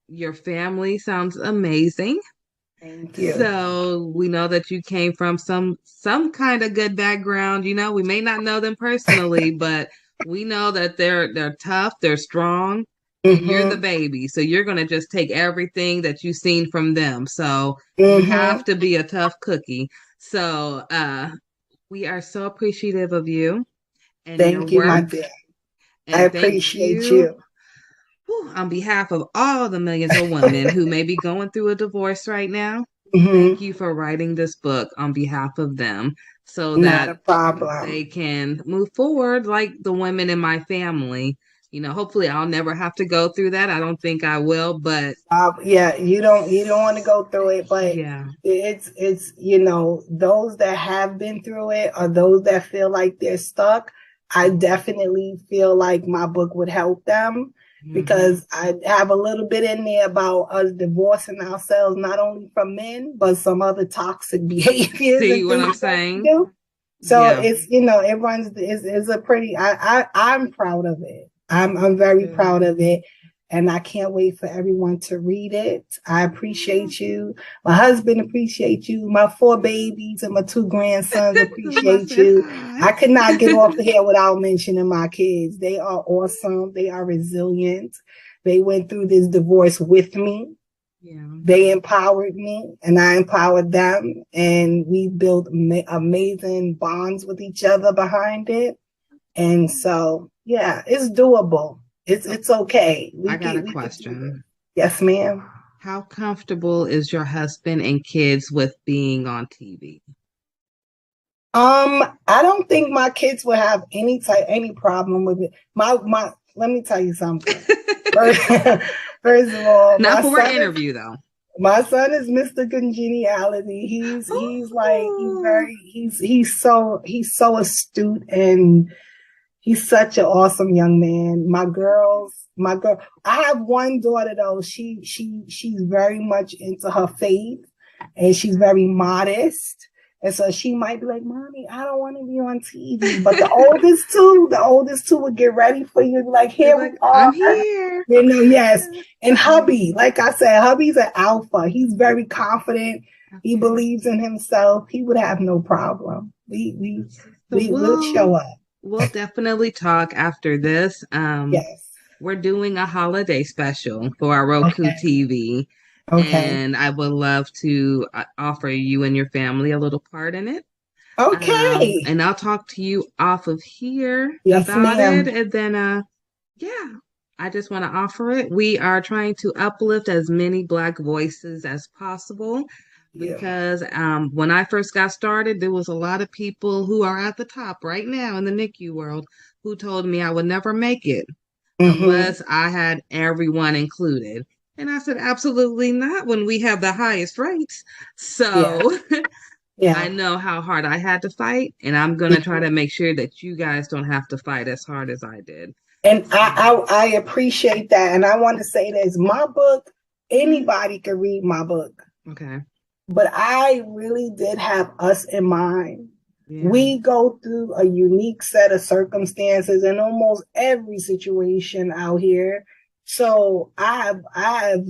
[SPEAKER 15] Your family sounds amazing.
[SPEAKER 16] Thank you.
[SPEAKER 15] So we know that you came from some kind of good background. We may not know them personally, but we know that they're tough, they're strong, and you're the baby. So you're gonna just take everything that you've seen from them. So you have to be a tough cookie. So we are so appreciative of you and
[SPEAKER 16] thank
[SPEAKER 15] your
[SPEAKER 16] you,
[SPEAKER 15] work.
[SPEAKER 16] my dear. I appreciate you.
[SPEAKER 15] On behalf of all the millions of women who may be going through a divorce right now, thank you for writing this book on behalf of them, so that they can move forward like the women in my family. Hopefully I'll never have to go through that. I don't think I will, but
[SPEAKER 16] you don't want to go through it, but it's those that have been through it, or those that feel like they're stuck, I definitely feel like my book would help them. Because I have a little bit in there about us divorcing ourselves, not only from men, but some other toxic behaviors.
[SPEAKER 15] See what I'm saying?
[SPEAKER 16] So it's, you know, it runs, it's a pretty, I'm proud of it. I'm very proud of it. And I can't wait for everyone to read it. I appreciate you. My husband appreciates you. My 4 babies and my 2 grandsons appreciate you. I could not get off the here without mentioning my kids. They are awesome. They are resilient. They went through this divorce with me. Yeah. They empowered me and I empowered them. And we built amazing bonds with each other behind it. And so, yeah, it's doable. It's okay.
[SPEAKER 15] I got a question.
[SPEAKER 16] Yes, ma'am.
[SPEAKER 15] How comfortable is your husband and kids with being on TV?
[SPEAKER 16] I don't think my kids would have any problem with it. Let me tell you something. First of all,
[SPEAKER 15] not for an interview though.
[SPEAKER 16] My son is Mr. Congeniality. He's so astute, and he's such an awesome young man. My girl, I have one daughter though. She's very much into her faith, and she's very modest. And so she might be like, "Mommy, I don't want to be on TV." But the oldest two would get ready for you. Like, here we are.
[SPEAKER 15] I'm here.
[SPEAKER 16] You know, yes. And hubby, like I said, hubby's an alpha. He's very confident. He believes in himself. He would have no problem. We'll show up.
[SPEAKER 15] We'll definitely talk after this.
[SPEAKER 16] Yes.
[SPEAKER 15] We're doing a holiday special for our Roku TV. Okay. And I would love to offer you and your family a little part in it.
[SPEAKER 16] Okay.
[SPEAKER 15] And I'll talk to you off of here
[SPEAKER 16] about
[SPEAKER 15] it. And then, I just want to offer it. We are trying to uplift as many Black voices as possible. Because when I first got started, there was a lot of people who are at the top right now in the NICU world who told me I would never make it unless I had everyone included. And I said, absolutely not when we have the highest rates. So I know how hard I had to fight, and I'm going to try to make sure that you guys don't have to fight as hard as I did.
[SPEAKER 16] And I appreciate that. And I want to say this, my book, anybody can read my book.
[SPEAKER 15] Okay.
[SPEAKER 16] But I really did have us in mind. Yeah. We go through a unique set of circumstances in almost every situation out here. So I have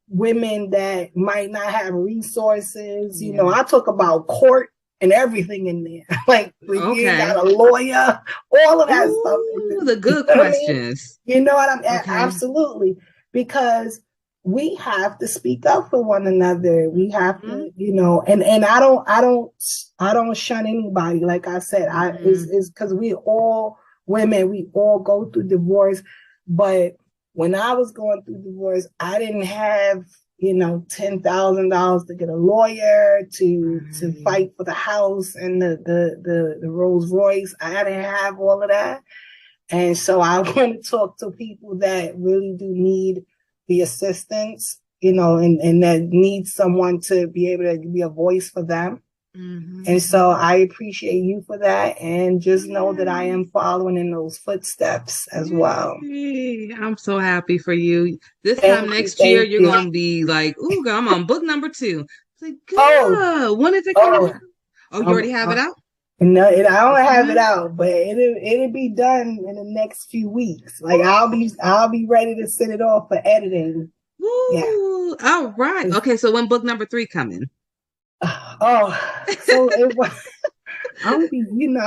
[SPEAKER 16] women that might not have resources. You know, I talk about court and everything in there. Like when you got a lawyer, all of that stuff.
[SPEAKER 15] The good questions.
[SPEAKER 16] You know what I mean? Okay. Absolutely. Because we have to speak up for one another. We have to, you know, and I don't shun anybody. Like I said, it's because we all women, we all go through divorce. But when I was going through divorce, I didn't have, you know, $10,000 to get a lawyer to fight for the house and the Rolls Royce. I didn't have all of that. And so I want to talk to people that really do need the assistance, you know, and that need someone to be able to be a voice for them. And so I appreciate you for that, and just know that I am following in those footsteps as well.
[SPEAKER 15] I'm so happy for you. This time next year, you're going to be like, ooh, girl, I'm on book number 2. It's like, girl, when is it coming out? Oh, you already have it out?
[SPEAKER 16] No, I don't have it out, but it'll be done in the next few weeks. Like I'll be ready to send it off for editing.
[SPEAKER 15] Ooh, all right. Okay, so when book number 3 coming?
[SPEAKER 16] So it was. You know,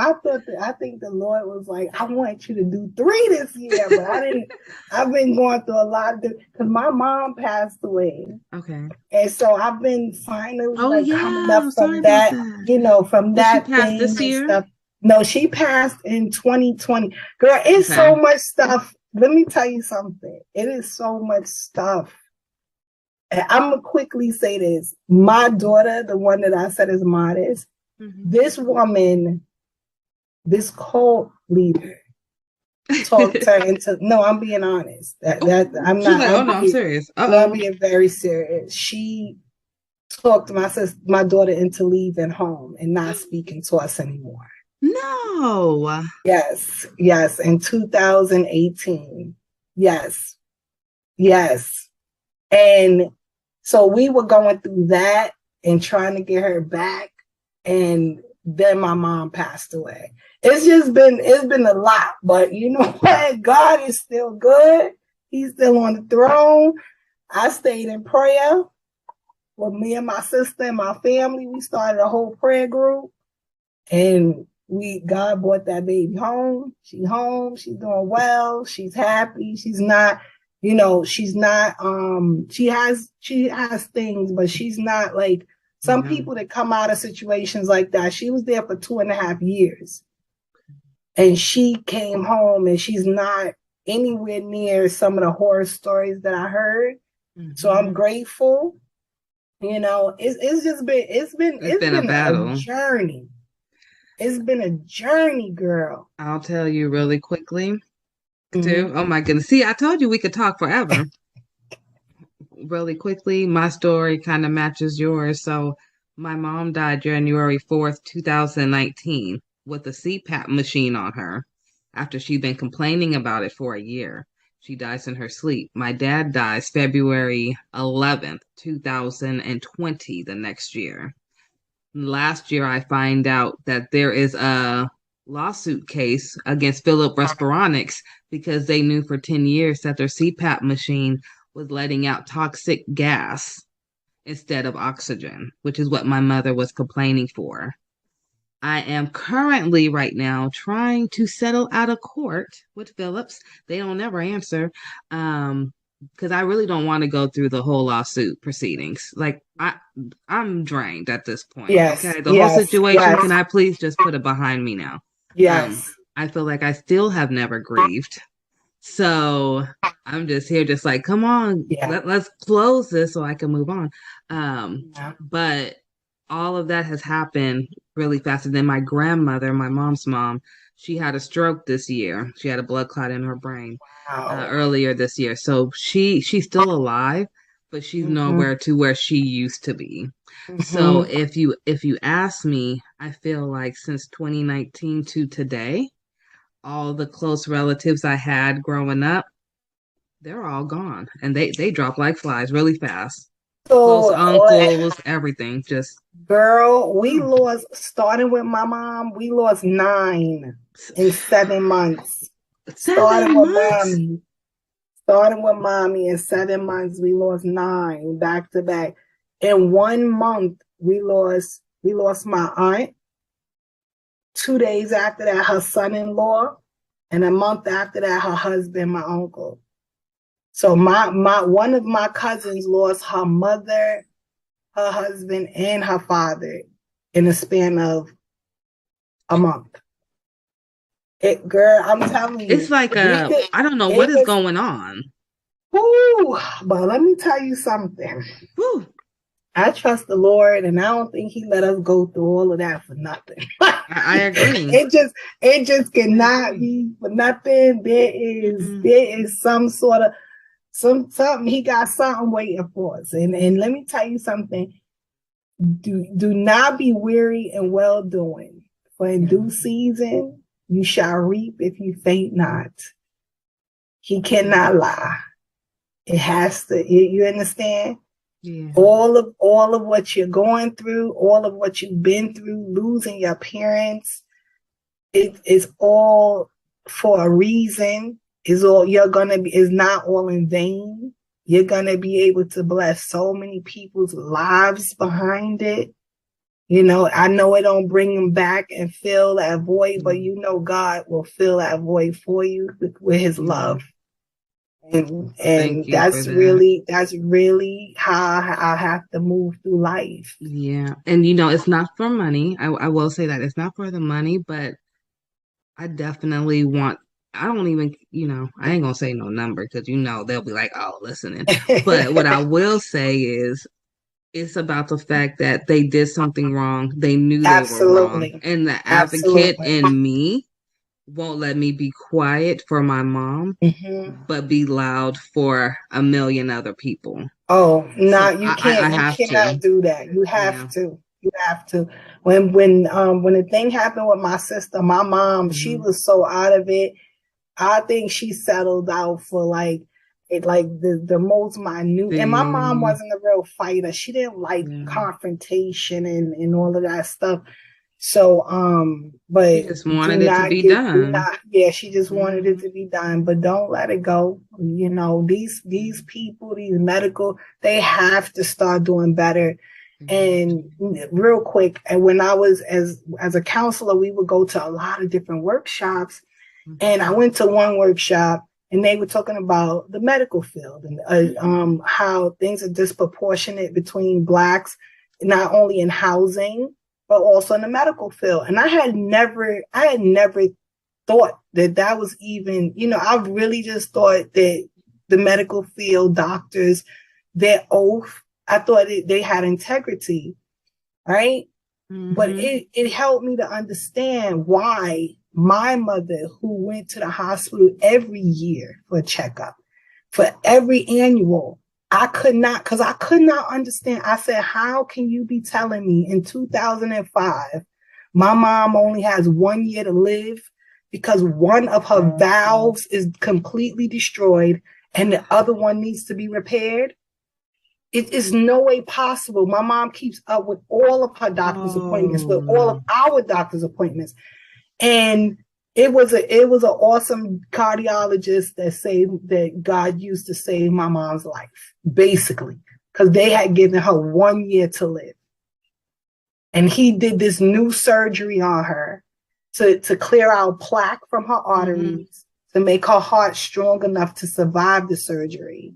[SPEAKER 16] I think the Lord was like, I want you to do 3 this year, but I didn't. I've been going through a lot of because my mom passed away.
[SPEAKER 15] Okay.
[SPEAKER 16] And so I've been finally coming up from that, you know, from that.
[SPEAKER 15] She passed this year?
[SPEAKER 16] Stuff. No, she passed in 2020. Girl, it's so much stuff. Let me tell you something. It is so much stuff. And I'm gonna quickly say this. My daughter, the one that I said is modest, this woman, this cult leader, talked her into. No, I'm being honest. I'm not.
[SPEAKER 15] Like, I'm serious.
[SPEAKER 16] I'm being very serious. She talked my daughter into leaving home and not speaking to us anymore.
[SPEAKER 15] No.
[SPEAKER 16] Yes. In 2018. Yes. And so we were going through that and trying to get her back. And Then my mom passed away. It's been a lot, but you know what? God is still good. He's still on the throne. I stayed in prayer with me and my sister and my family. We started a whole prayer group, and God brought that baby home. She's home. She's doing well. She's happy. She's not, she's not, she has things, but she's not like some people that come out of situations like that. She was there for 2.5 years, and she came home, and she's not anywhere near some of the horror stories that I heard. So I'm grateful. It's been a battle. A journey. It's been a journey, girl.
[SPEAKER 15] I'll tell you really quickly, too. Oh my goodness. See, I told you we could talk forever. Really quickly, my story kind of matches yours. So my mom died January 4th, 2019 with a CPAP machine on her after she'd been complaining about it for a year. She dies in her sleep. My dad dies February 11th, 2020, the next year. Last year, I find out that there is a lawsuit case against Philip Respironics because they knew for 10 years that their CPAP machine was letting out toxic gas instead of oxygen, which is what my mother was complaining for. I am currently right now trying to settle out of court with Phillips. They don't ever answer. Because I really don't want to go through the whole lawsuit proceedings. Like I'm drained at this point.
[SPEAKER 16] Yes.
[SPEAKER 15] Okay. The whole situation, can I please just put it behind me now?
[SPEAKER 16] Yes.
[SPEAKER 15] I feel like I still have never grieved. So I'm just here just like, come on, let's close this so I can move on. But all of that has happened really fast. And then my grandmother, my mom's mom, she had a stroke this year. She had a blood clot in her brain earlier this year. So she's still alive, but she's nowhere to where she used to be. So if you ask me, I feel like since 2019 to today, all the close relatives I had growing up, they're all gone, and they drop like flies really fast. Close uncles, everything. Just
[SPEAKER 16] girl, we lost, starting with my mom, we lost 9 in 7 months. Starting with mommy in 7 months, we lost 9 back to back. In 1 month, we lost my aunt. 2 days after that, her son-in-law, and a month after that, her husband, my uncle. So one of my cousins lost her mother, her husband, and her father in a span of a month. Girl, I'm telling you,
[SPEAKER 15] it's like I don't know what is going on.
[SPEAKER 16] Woo, but let me tell you something.
[SPEAKER 15] Woo.
[SPEAKER 16] I trust the Lord, and I don't think He let us go through all of that for nothing.
[SPEAKER 15] I agree.
[SPEAKER 16] It just cannot be for nothing. There is some sort of something. He got something waiting for us. And let me tell you something. Do not be weary in well doing, for in due season you shall reap if you faint not. He cannot lie. It has to. You understand? Yeah. All of what you're going through, all of what you've been through, losing your parents, it is all for a reason. Is not all in vain. You're gonna be able to bless so many people's lives behind it. I know it don't bring them back and fill that void, but God will fill that void for you with His love. And that's really how I have to move through life.
[SPEAKER 15] Yeah. And it's not for money. I will say that it's not for the money, but I definitely I don't even, I ain't gonna say no number because they'll be like, oh, listening. But what I will say is it's about the fact that they did something wrong. They knew they were wrong. And the advocate in me won't let me be quiet for my mom, but be loud for a million other people.
[SPEAKER 16] Oh, no, you can't. You cannot do that. You have to. You have to. When the thing happened with my sister, my mom, she was so out of it. I think she settled out for the most minute. And my mom wasn't a real fighter. She didn't like confrontation and all of that stuff. So, but
[SPEAKER 15] She just wanted it to be done.
[SPEAKER 16] She just wanted it to be done, but don't let it go. You know, these people, these medical, they have to start doing better. And real quick, and when I was as a counselor, we would go to a lot of different workshops. And I went to one workshop and they were talking about the medical field and how things are disproportionate between Blacks, not only in housing, but also in the medical field. And I had never thought that was even, you know, I really just thought that the medical field, doctors, their oath, I thought they had integrity, right? But it helped me to understand why my mother, who went to the hospital every year for a checkup, for every annual, I could not understand. I said, how can you be telling me in 2005, my mom only has 1 year to live because one of her valves is completely destroyed and the other one needs to be repaired? It is no way possible. My mom keeps up with all of her doctor's appointments, with all of our doctor's appointments. And it was an awesome cardiologist that God used to save my mom's life, basically, because they had given her 1 year to live. And he did this new surgery on her to clear out plaque from her arteries, to make her heart strong enough to survive the surgery.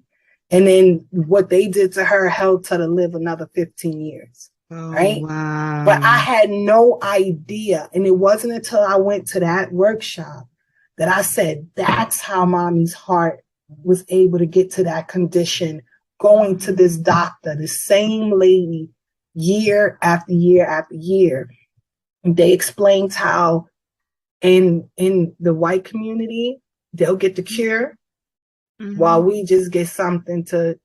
[SPEAKER 16] And then what they did to her helped her to live another 15 years. Right?
[SPEAKER 15] Wow.
[SPEAKER 16] But I had no idea. And it wasn't until I went to that workshop that I said, that's how mommy's heart was able to get to that condition, going to this doctor, the same lady, year after year after year. And they explained how in the white community, they'll get the cure, while we just get something to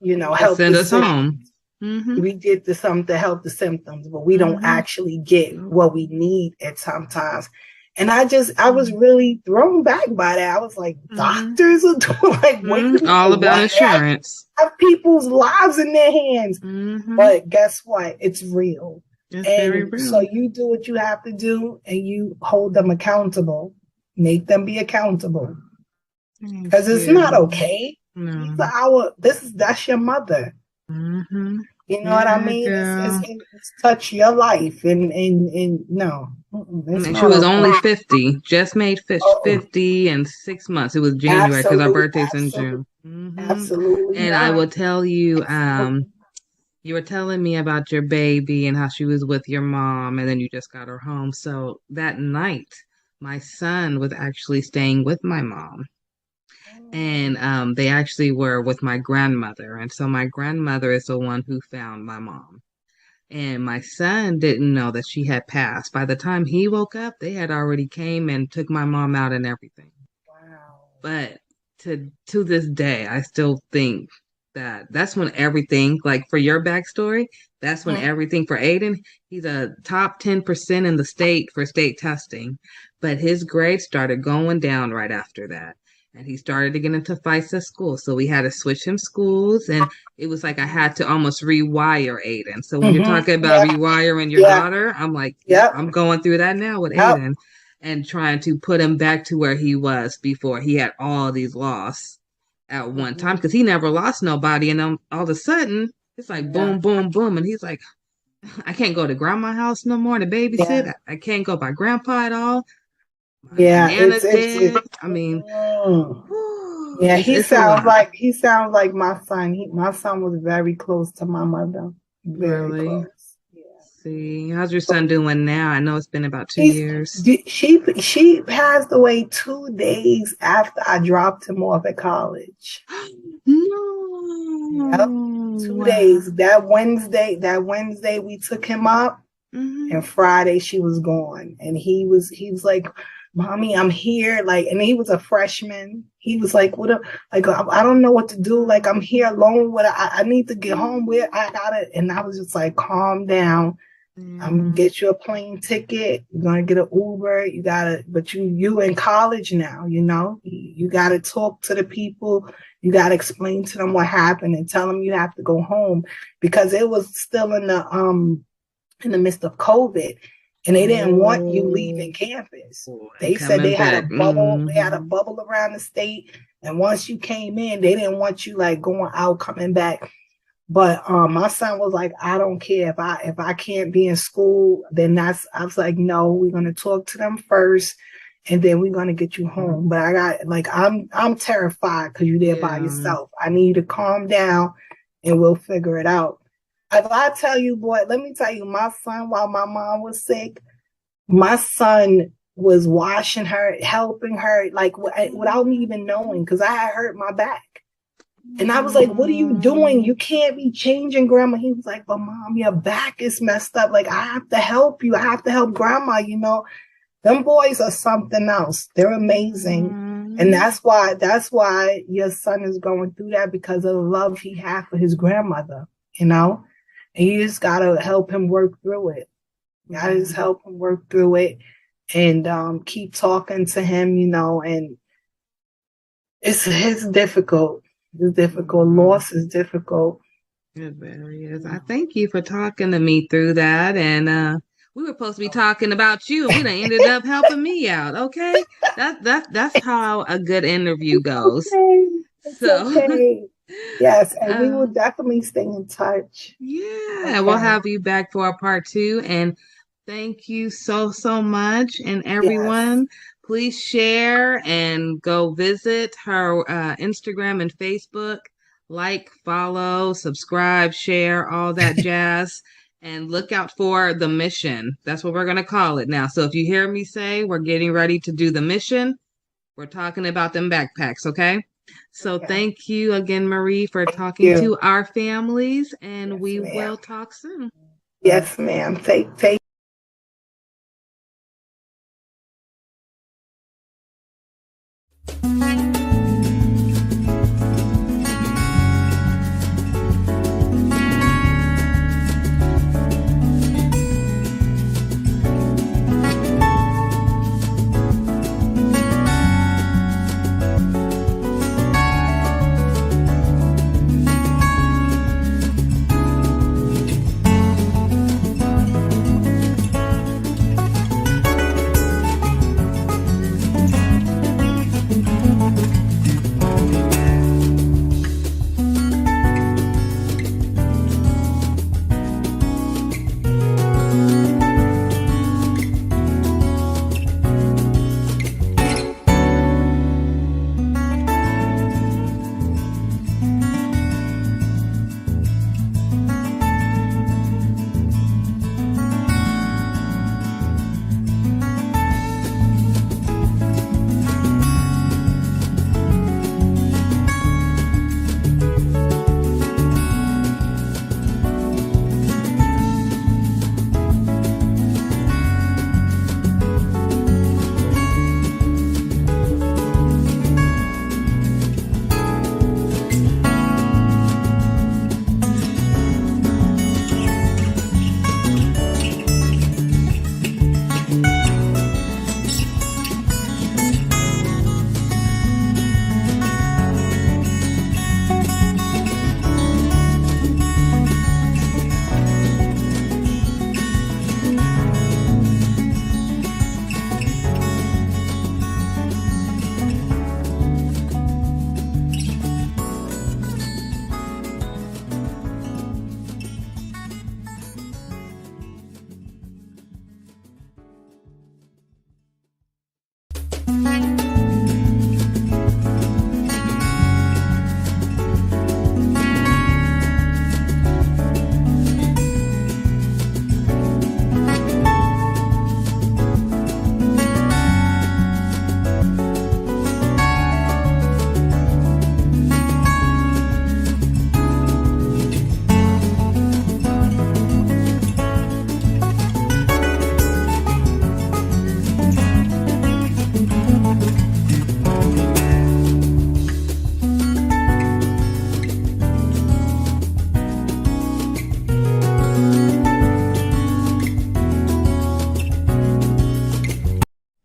[SPEAKER 16] you know, help
[SPEAKER 15] send us home.
[SPEAKER 16] We get something to help the symptoms, but we don't actually get what we need at sometimes. And I was really thrown back by that. I was like, doctors are doing like
[SPEAKER 15] all about insurance.
[SPEAKER 16] Have people's lives in their hands. But guess what? It's real.
[SPEAKER 15] It's very real.
[SPEAKER 16] So you do what you have to do and you hold them accountable. Make them be accountable. Because it's not okay. That's your mother. You know what I mean? It's touch your life and no.
[SPEAKER 15] And she was only 50, just made 50 in 6 months. It was January because our birthday's in June.
[SPEAKER 16] Absolutely.
[SPEAKER 15] And I will tell you, you were telling me about your baby and how she was with your mom and then you just got her home. So that night, my son was actually staying with my mom. And they actually were with my grandmother. And so my grandmother is the one who found my mom. And my son didn't know that she had passed. By the time he woke up, they had already came and took my mom out and everything.
[SPEAKER 16] Wow.
[SPEAKER 15] But to this day, I still think that's when everything, like for your backstory, that's when everything for Aiden, he's a top 10% in the state for state testing. But his grades started going down right after that. And he started to get into fights at school. So we had to switch him schools. And it was like I had to almost rewire Aiden. So when you're talking about rewiring your daughter, I'm like, I'm going through that now with Aiden and trying to put him back to where he was before he had all these losses at one time. Because he never lost nobody. And then all of a sudden, it's like boom, boom, boom. And he's like, I can't go to grandma's house no more to babysit. I can't go by grandpa at all. I mean,
[SPEAKER 16] he sounds like my son. My son was very close to my mother. Very close.
[SPEAKER 15] See, how's your son doing now? I know it's been about 2 years.
[SPEAKER 16] She passed away 2 days after I dropped him off at college.
[SPEAKER 15] No.
[SPEAKER 16] Yep. 2 days. That Wednesday we took him up, and Friday she was gone. And he was like, Mommy, I'm here. Like, and he was a freshman. He was like, I don't know what to do. Like, I'm here alone. I need to get home. And I was just like, calm down. I'm gonna get you a plane ticket. You're gonna get an Uber. But you in college now, you know, you gotta talk to the people. You gotta explain to them what happened and tell them you have to go home, because it was still in the in the midst of COVID, and they didn't want you leaving campus. They said they had a bubble. They had a bubble around the state, and once you came in, they didn't want you like going out, coming back. But my son was like, I don't care if I can't be in school, then I was like, no, we're gonna talk to them first, and then we're gonna get you home. But I got like I'm terrified because you're there by yourself. I need you to calm down, and we'll figure it out. If I tell you, boy, let me tell you, my son, while my mom was sick, my son was washing her, helping her, like without me even knowing, because I had hurt my back. And I was like, what are you doing? You can't be changing grandma. He was like, but mom, your back is messed up. Like, I have to help you. I have to help grandma, you know. Them boys are something else. They're amazing. And that's why your son is going through that, because of the love he had for his grandmother, you know. And you just gotta help him work through it. You gotta just help him work through it and keep talking to him, you know. And it's difficult. It's difficult. Loss is difficult.
[SPEAKER 15] It very is. I thank you for talking to me through that. And we were supposed to be talking about you, and we done ended up helping me out. Okay, that's how a good interview goes.
[SPEAKER 16] It's okay. Yes, and we will definitely stay in touch.
[SPEAKER 15] Yeah, we'll have you back for a part 2. And thank you so much. And everyone, please share and go visit her Instagram and Facebook. Like, follow, subscribe, share, all that jazz. And look out for the mission. That's what we're going to call it now. So if you hear me say we're getting ready to do the mission, we're talking about them backpacks, okay? So thank you again, Marie, for talking to our families, and we will talk soon.
[SPEAKER 16] Yes, ma'am. Take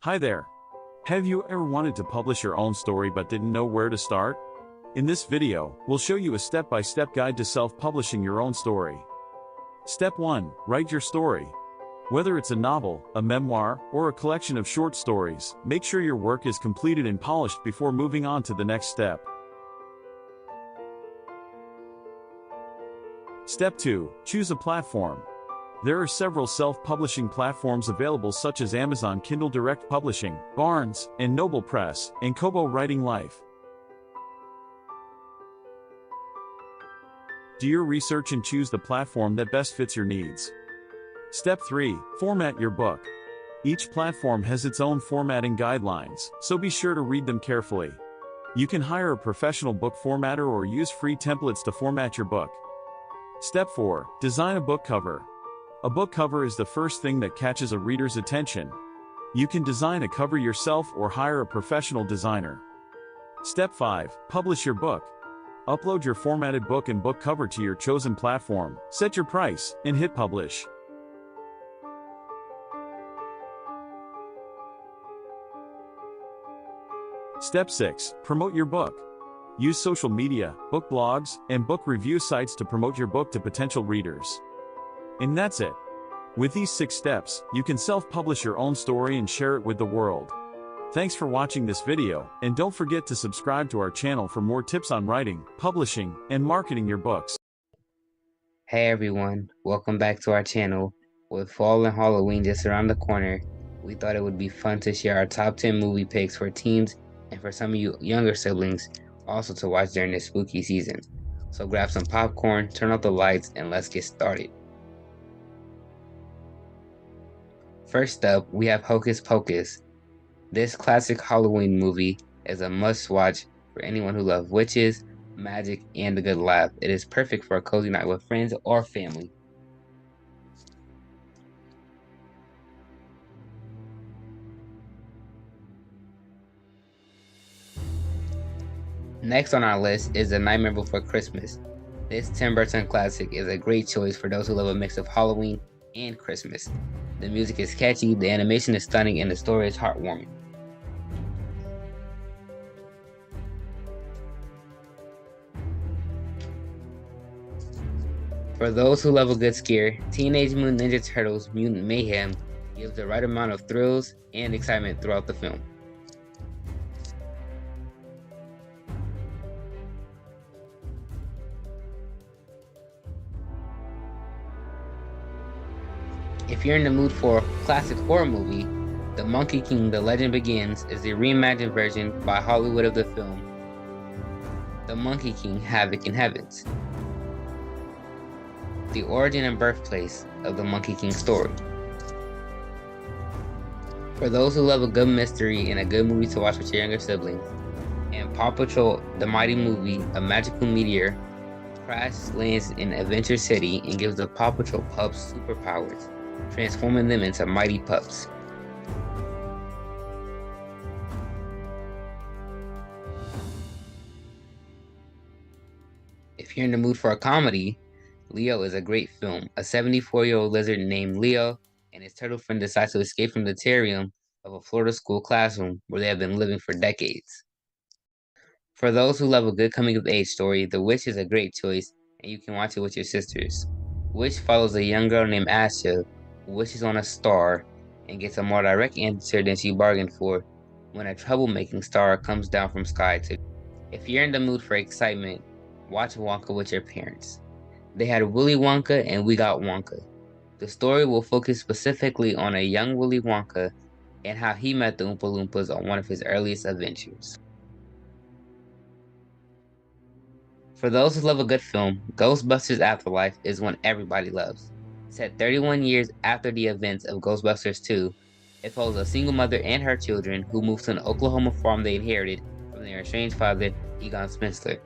[SPEAKER 8] Hi there. Have you ever wanted to publish your own story but didn't know where to start? In this video, we'll show you a step-by-step guide to self-publishing your own story. Step 1. Write your story. Whether it's a novel, a memoir, or a collection of short stories, make sure your work is completed and polished before moving on to the next step. Step 2. Choose a platform. There are several self-publishing platforms available such as Amazon Kindle Direct Publishing, Barnes and Noble Press, and Kobo Writing Life. Do your research and choose the platform that best fits your needs. Step 3. Format your book. Each platform has its own formatting guidelines, so be sure to read them carefully. You can hire a professional book formatter or use free templates to format your book. Step 4. Design a book cover. A book cover is the first thing that catches a reader's attention. You can design a cover yourself or hire a professional designer. Step 5. Publish your book. Upload your formatted book and book cover to your chosen platform, set your price, and hit publish. Step 6. Promote your book. Use social media, book blogs, and book review sites to promote your book to potential readers. And that's it. With these 6 steps, you can self-publish your own story and share it with the world. Thanks for watching this video, and don't forget to subscribe to our channel for more tips on writing, publishing, and marketing your books.
[SPEAKER 17] Hey everyone, welcome back to our channel. With fall and Halloween just around the corner, we thought it would be fun to share our top 10 movie picks for teens and for some of you younger siblings also to watch during this spooky season. So grab some popcorn, turn off the lights, and let's get started. First up, we have Hocus Pocus. This classic Halloween movie is a must-watch for anyone who loves witches, magic, and a good laugh. It is perfect for a cozy night with friends or family. Next on our list is The Nightmare Before Christmas. This Tim Burton classic is a great choice for those who love a mix of Halloween and Christmas. The music is catchy, the animation is stunning, and the story is heartwarming. For those who love a good scare, Teenage Mutant Ninja Turtles Mutant Mayhem gives the right amount of thrills and excitement throughout the film. If you're in the mood for a classic horror movie, The Monkey King: The Legend Begins is the reimagined version by Hollywood of the film The Monkey King: Havoc in Heavens, the origin and birthplace of the Monkey King story. For those who love a good mystery and a good movie to watch with your younger siblings, and Paw Patrol: The Mighty Movie, a magical meteor crashes lands in Adventure City and gives the Paw Patrol pups superpowers, transforming them into mighty pups. If you're in the mood for a comedy, Leo is a great film. A 74-year-old lizard named Leo and his turtle friend decide to escape from the terrarium of a Florida school classroom where they have been living for decades. For those who love a good coming-of-age story, The Witch is a great choice, and you can watch it with your sisters. Witch follows a young girl named Asha who wishes on a star and gets a more direct answer than she bargained for when a troublemaking star comes down from sky to. If you're in the mood for excitement, watch Wonka with your parents. They had Willy Wonka and We Got Wonka. The story will focus specifically on a young Willy Wonka and how he met the Oompa Loompas on one of his earliest adventures. For those who love a good film, Ghostbusters Afterlife is one everybody loves. Set 31 years after the events of Ghostbusters 2, it follows a single mother and her children who move to an Oklahoma farm they inherited from their estranged father, Egon Spengler,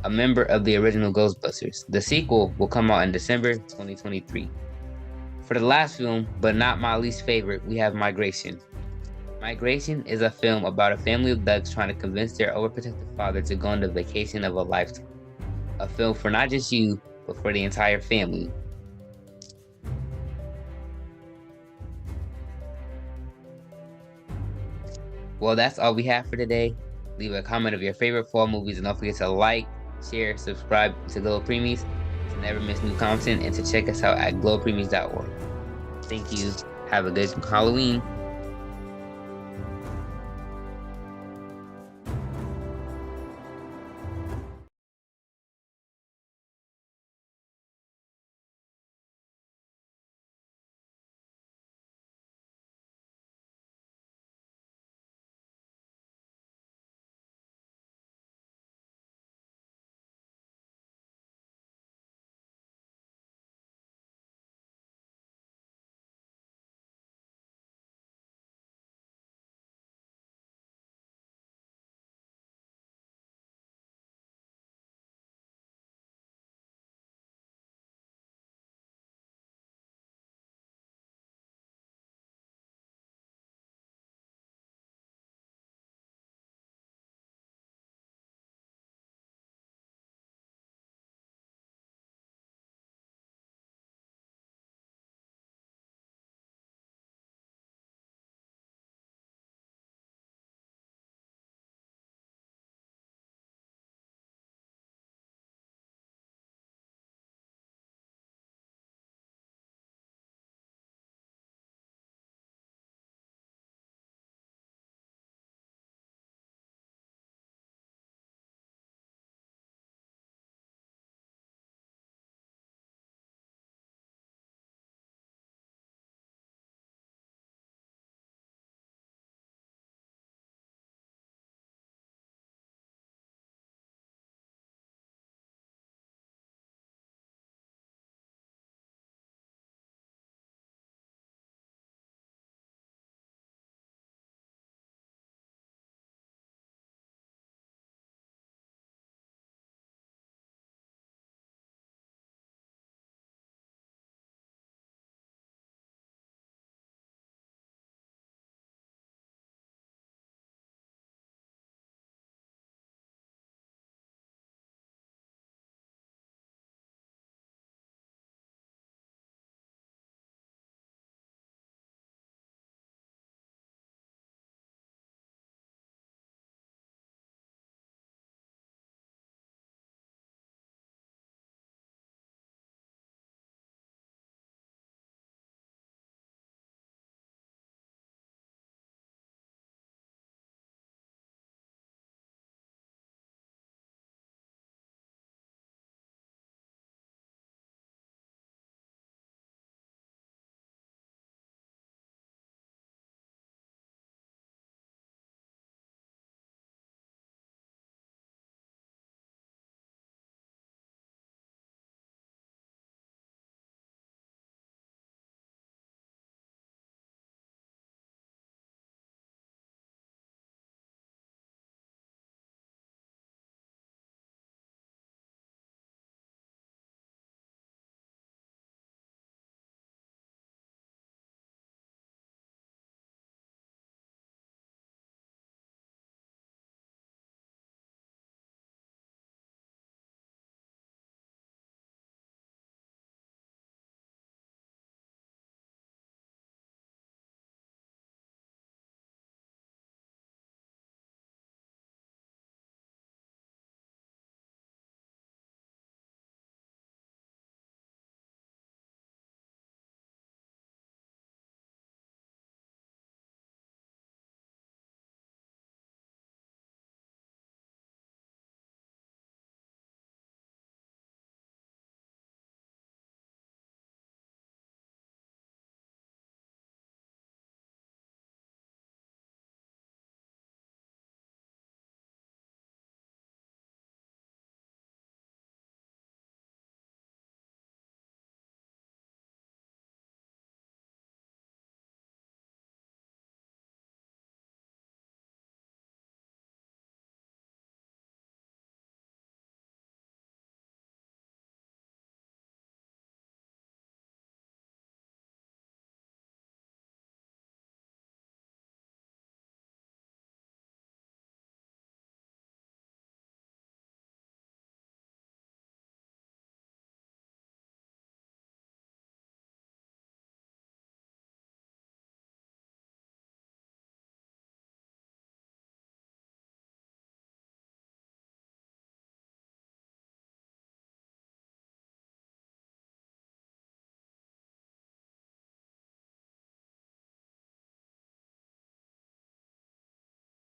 [SPEAKER 17] a member of the original Ghostbusters. The sequel will come out in December 2023. For the last film, but not my least favorite, we have Migration. Migration is a film about a family of ducks trying to convince their overprotective father to go on the vacation of a lifetime. A film for not just you, but for the entire family. Well, that's all we have for today. Leave a comment of your favorite fall movies and don't forget to like, share, subscribe to Glo Preemies. to never miss new content and to check us out at glopreemies.org. Thank you. Have a good Halloween.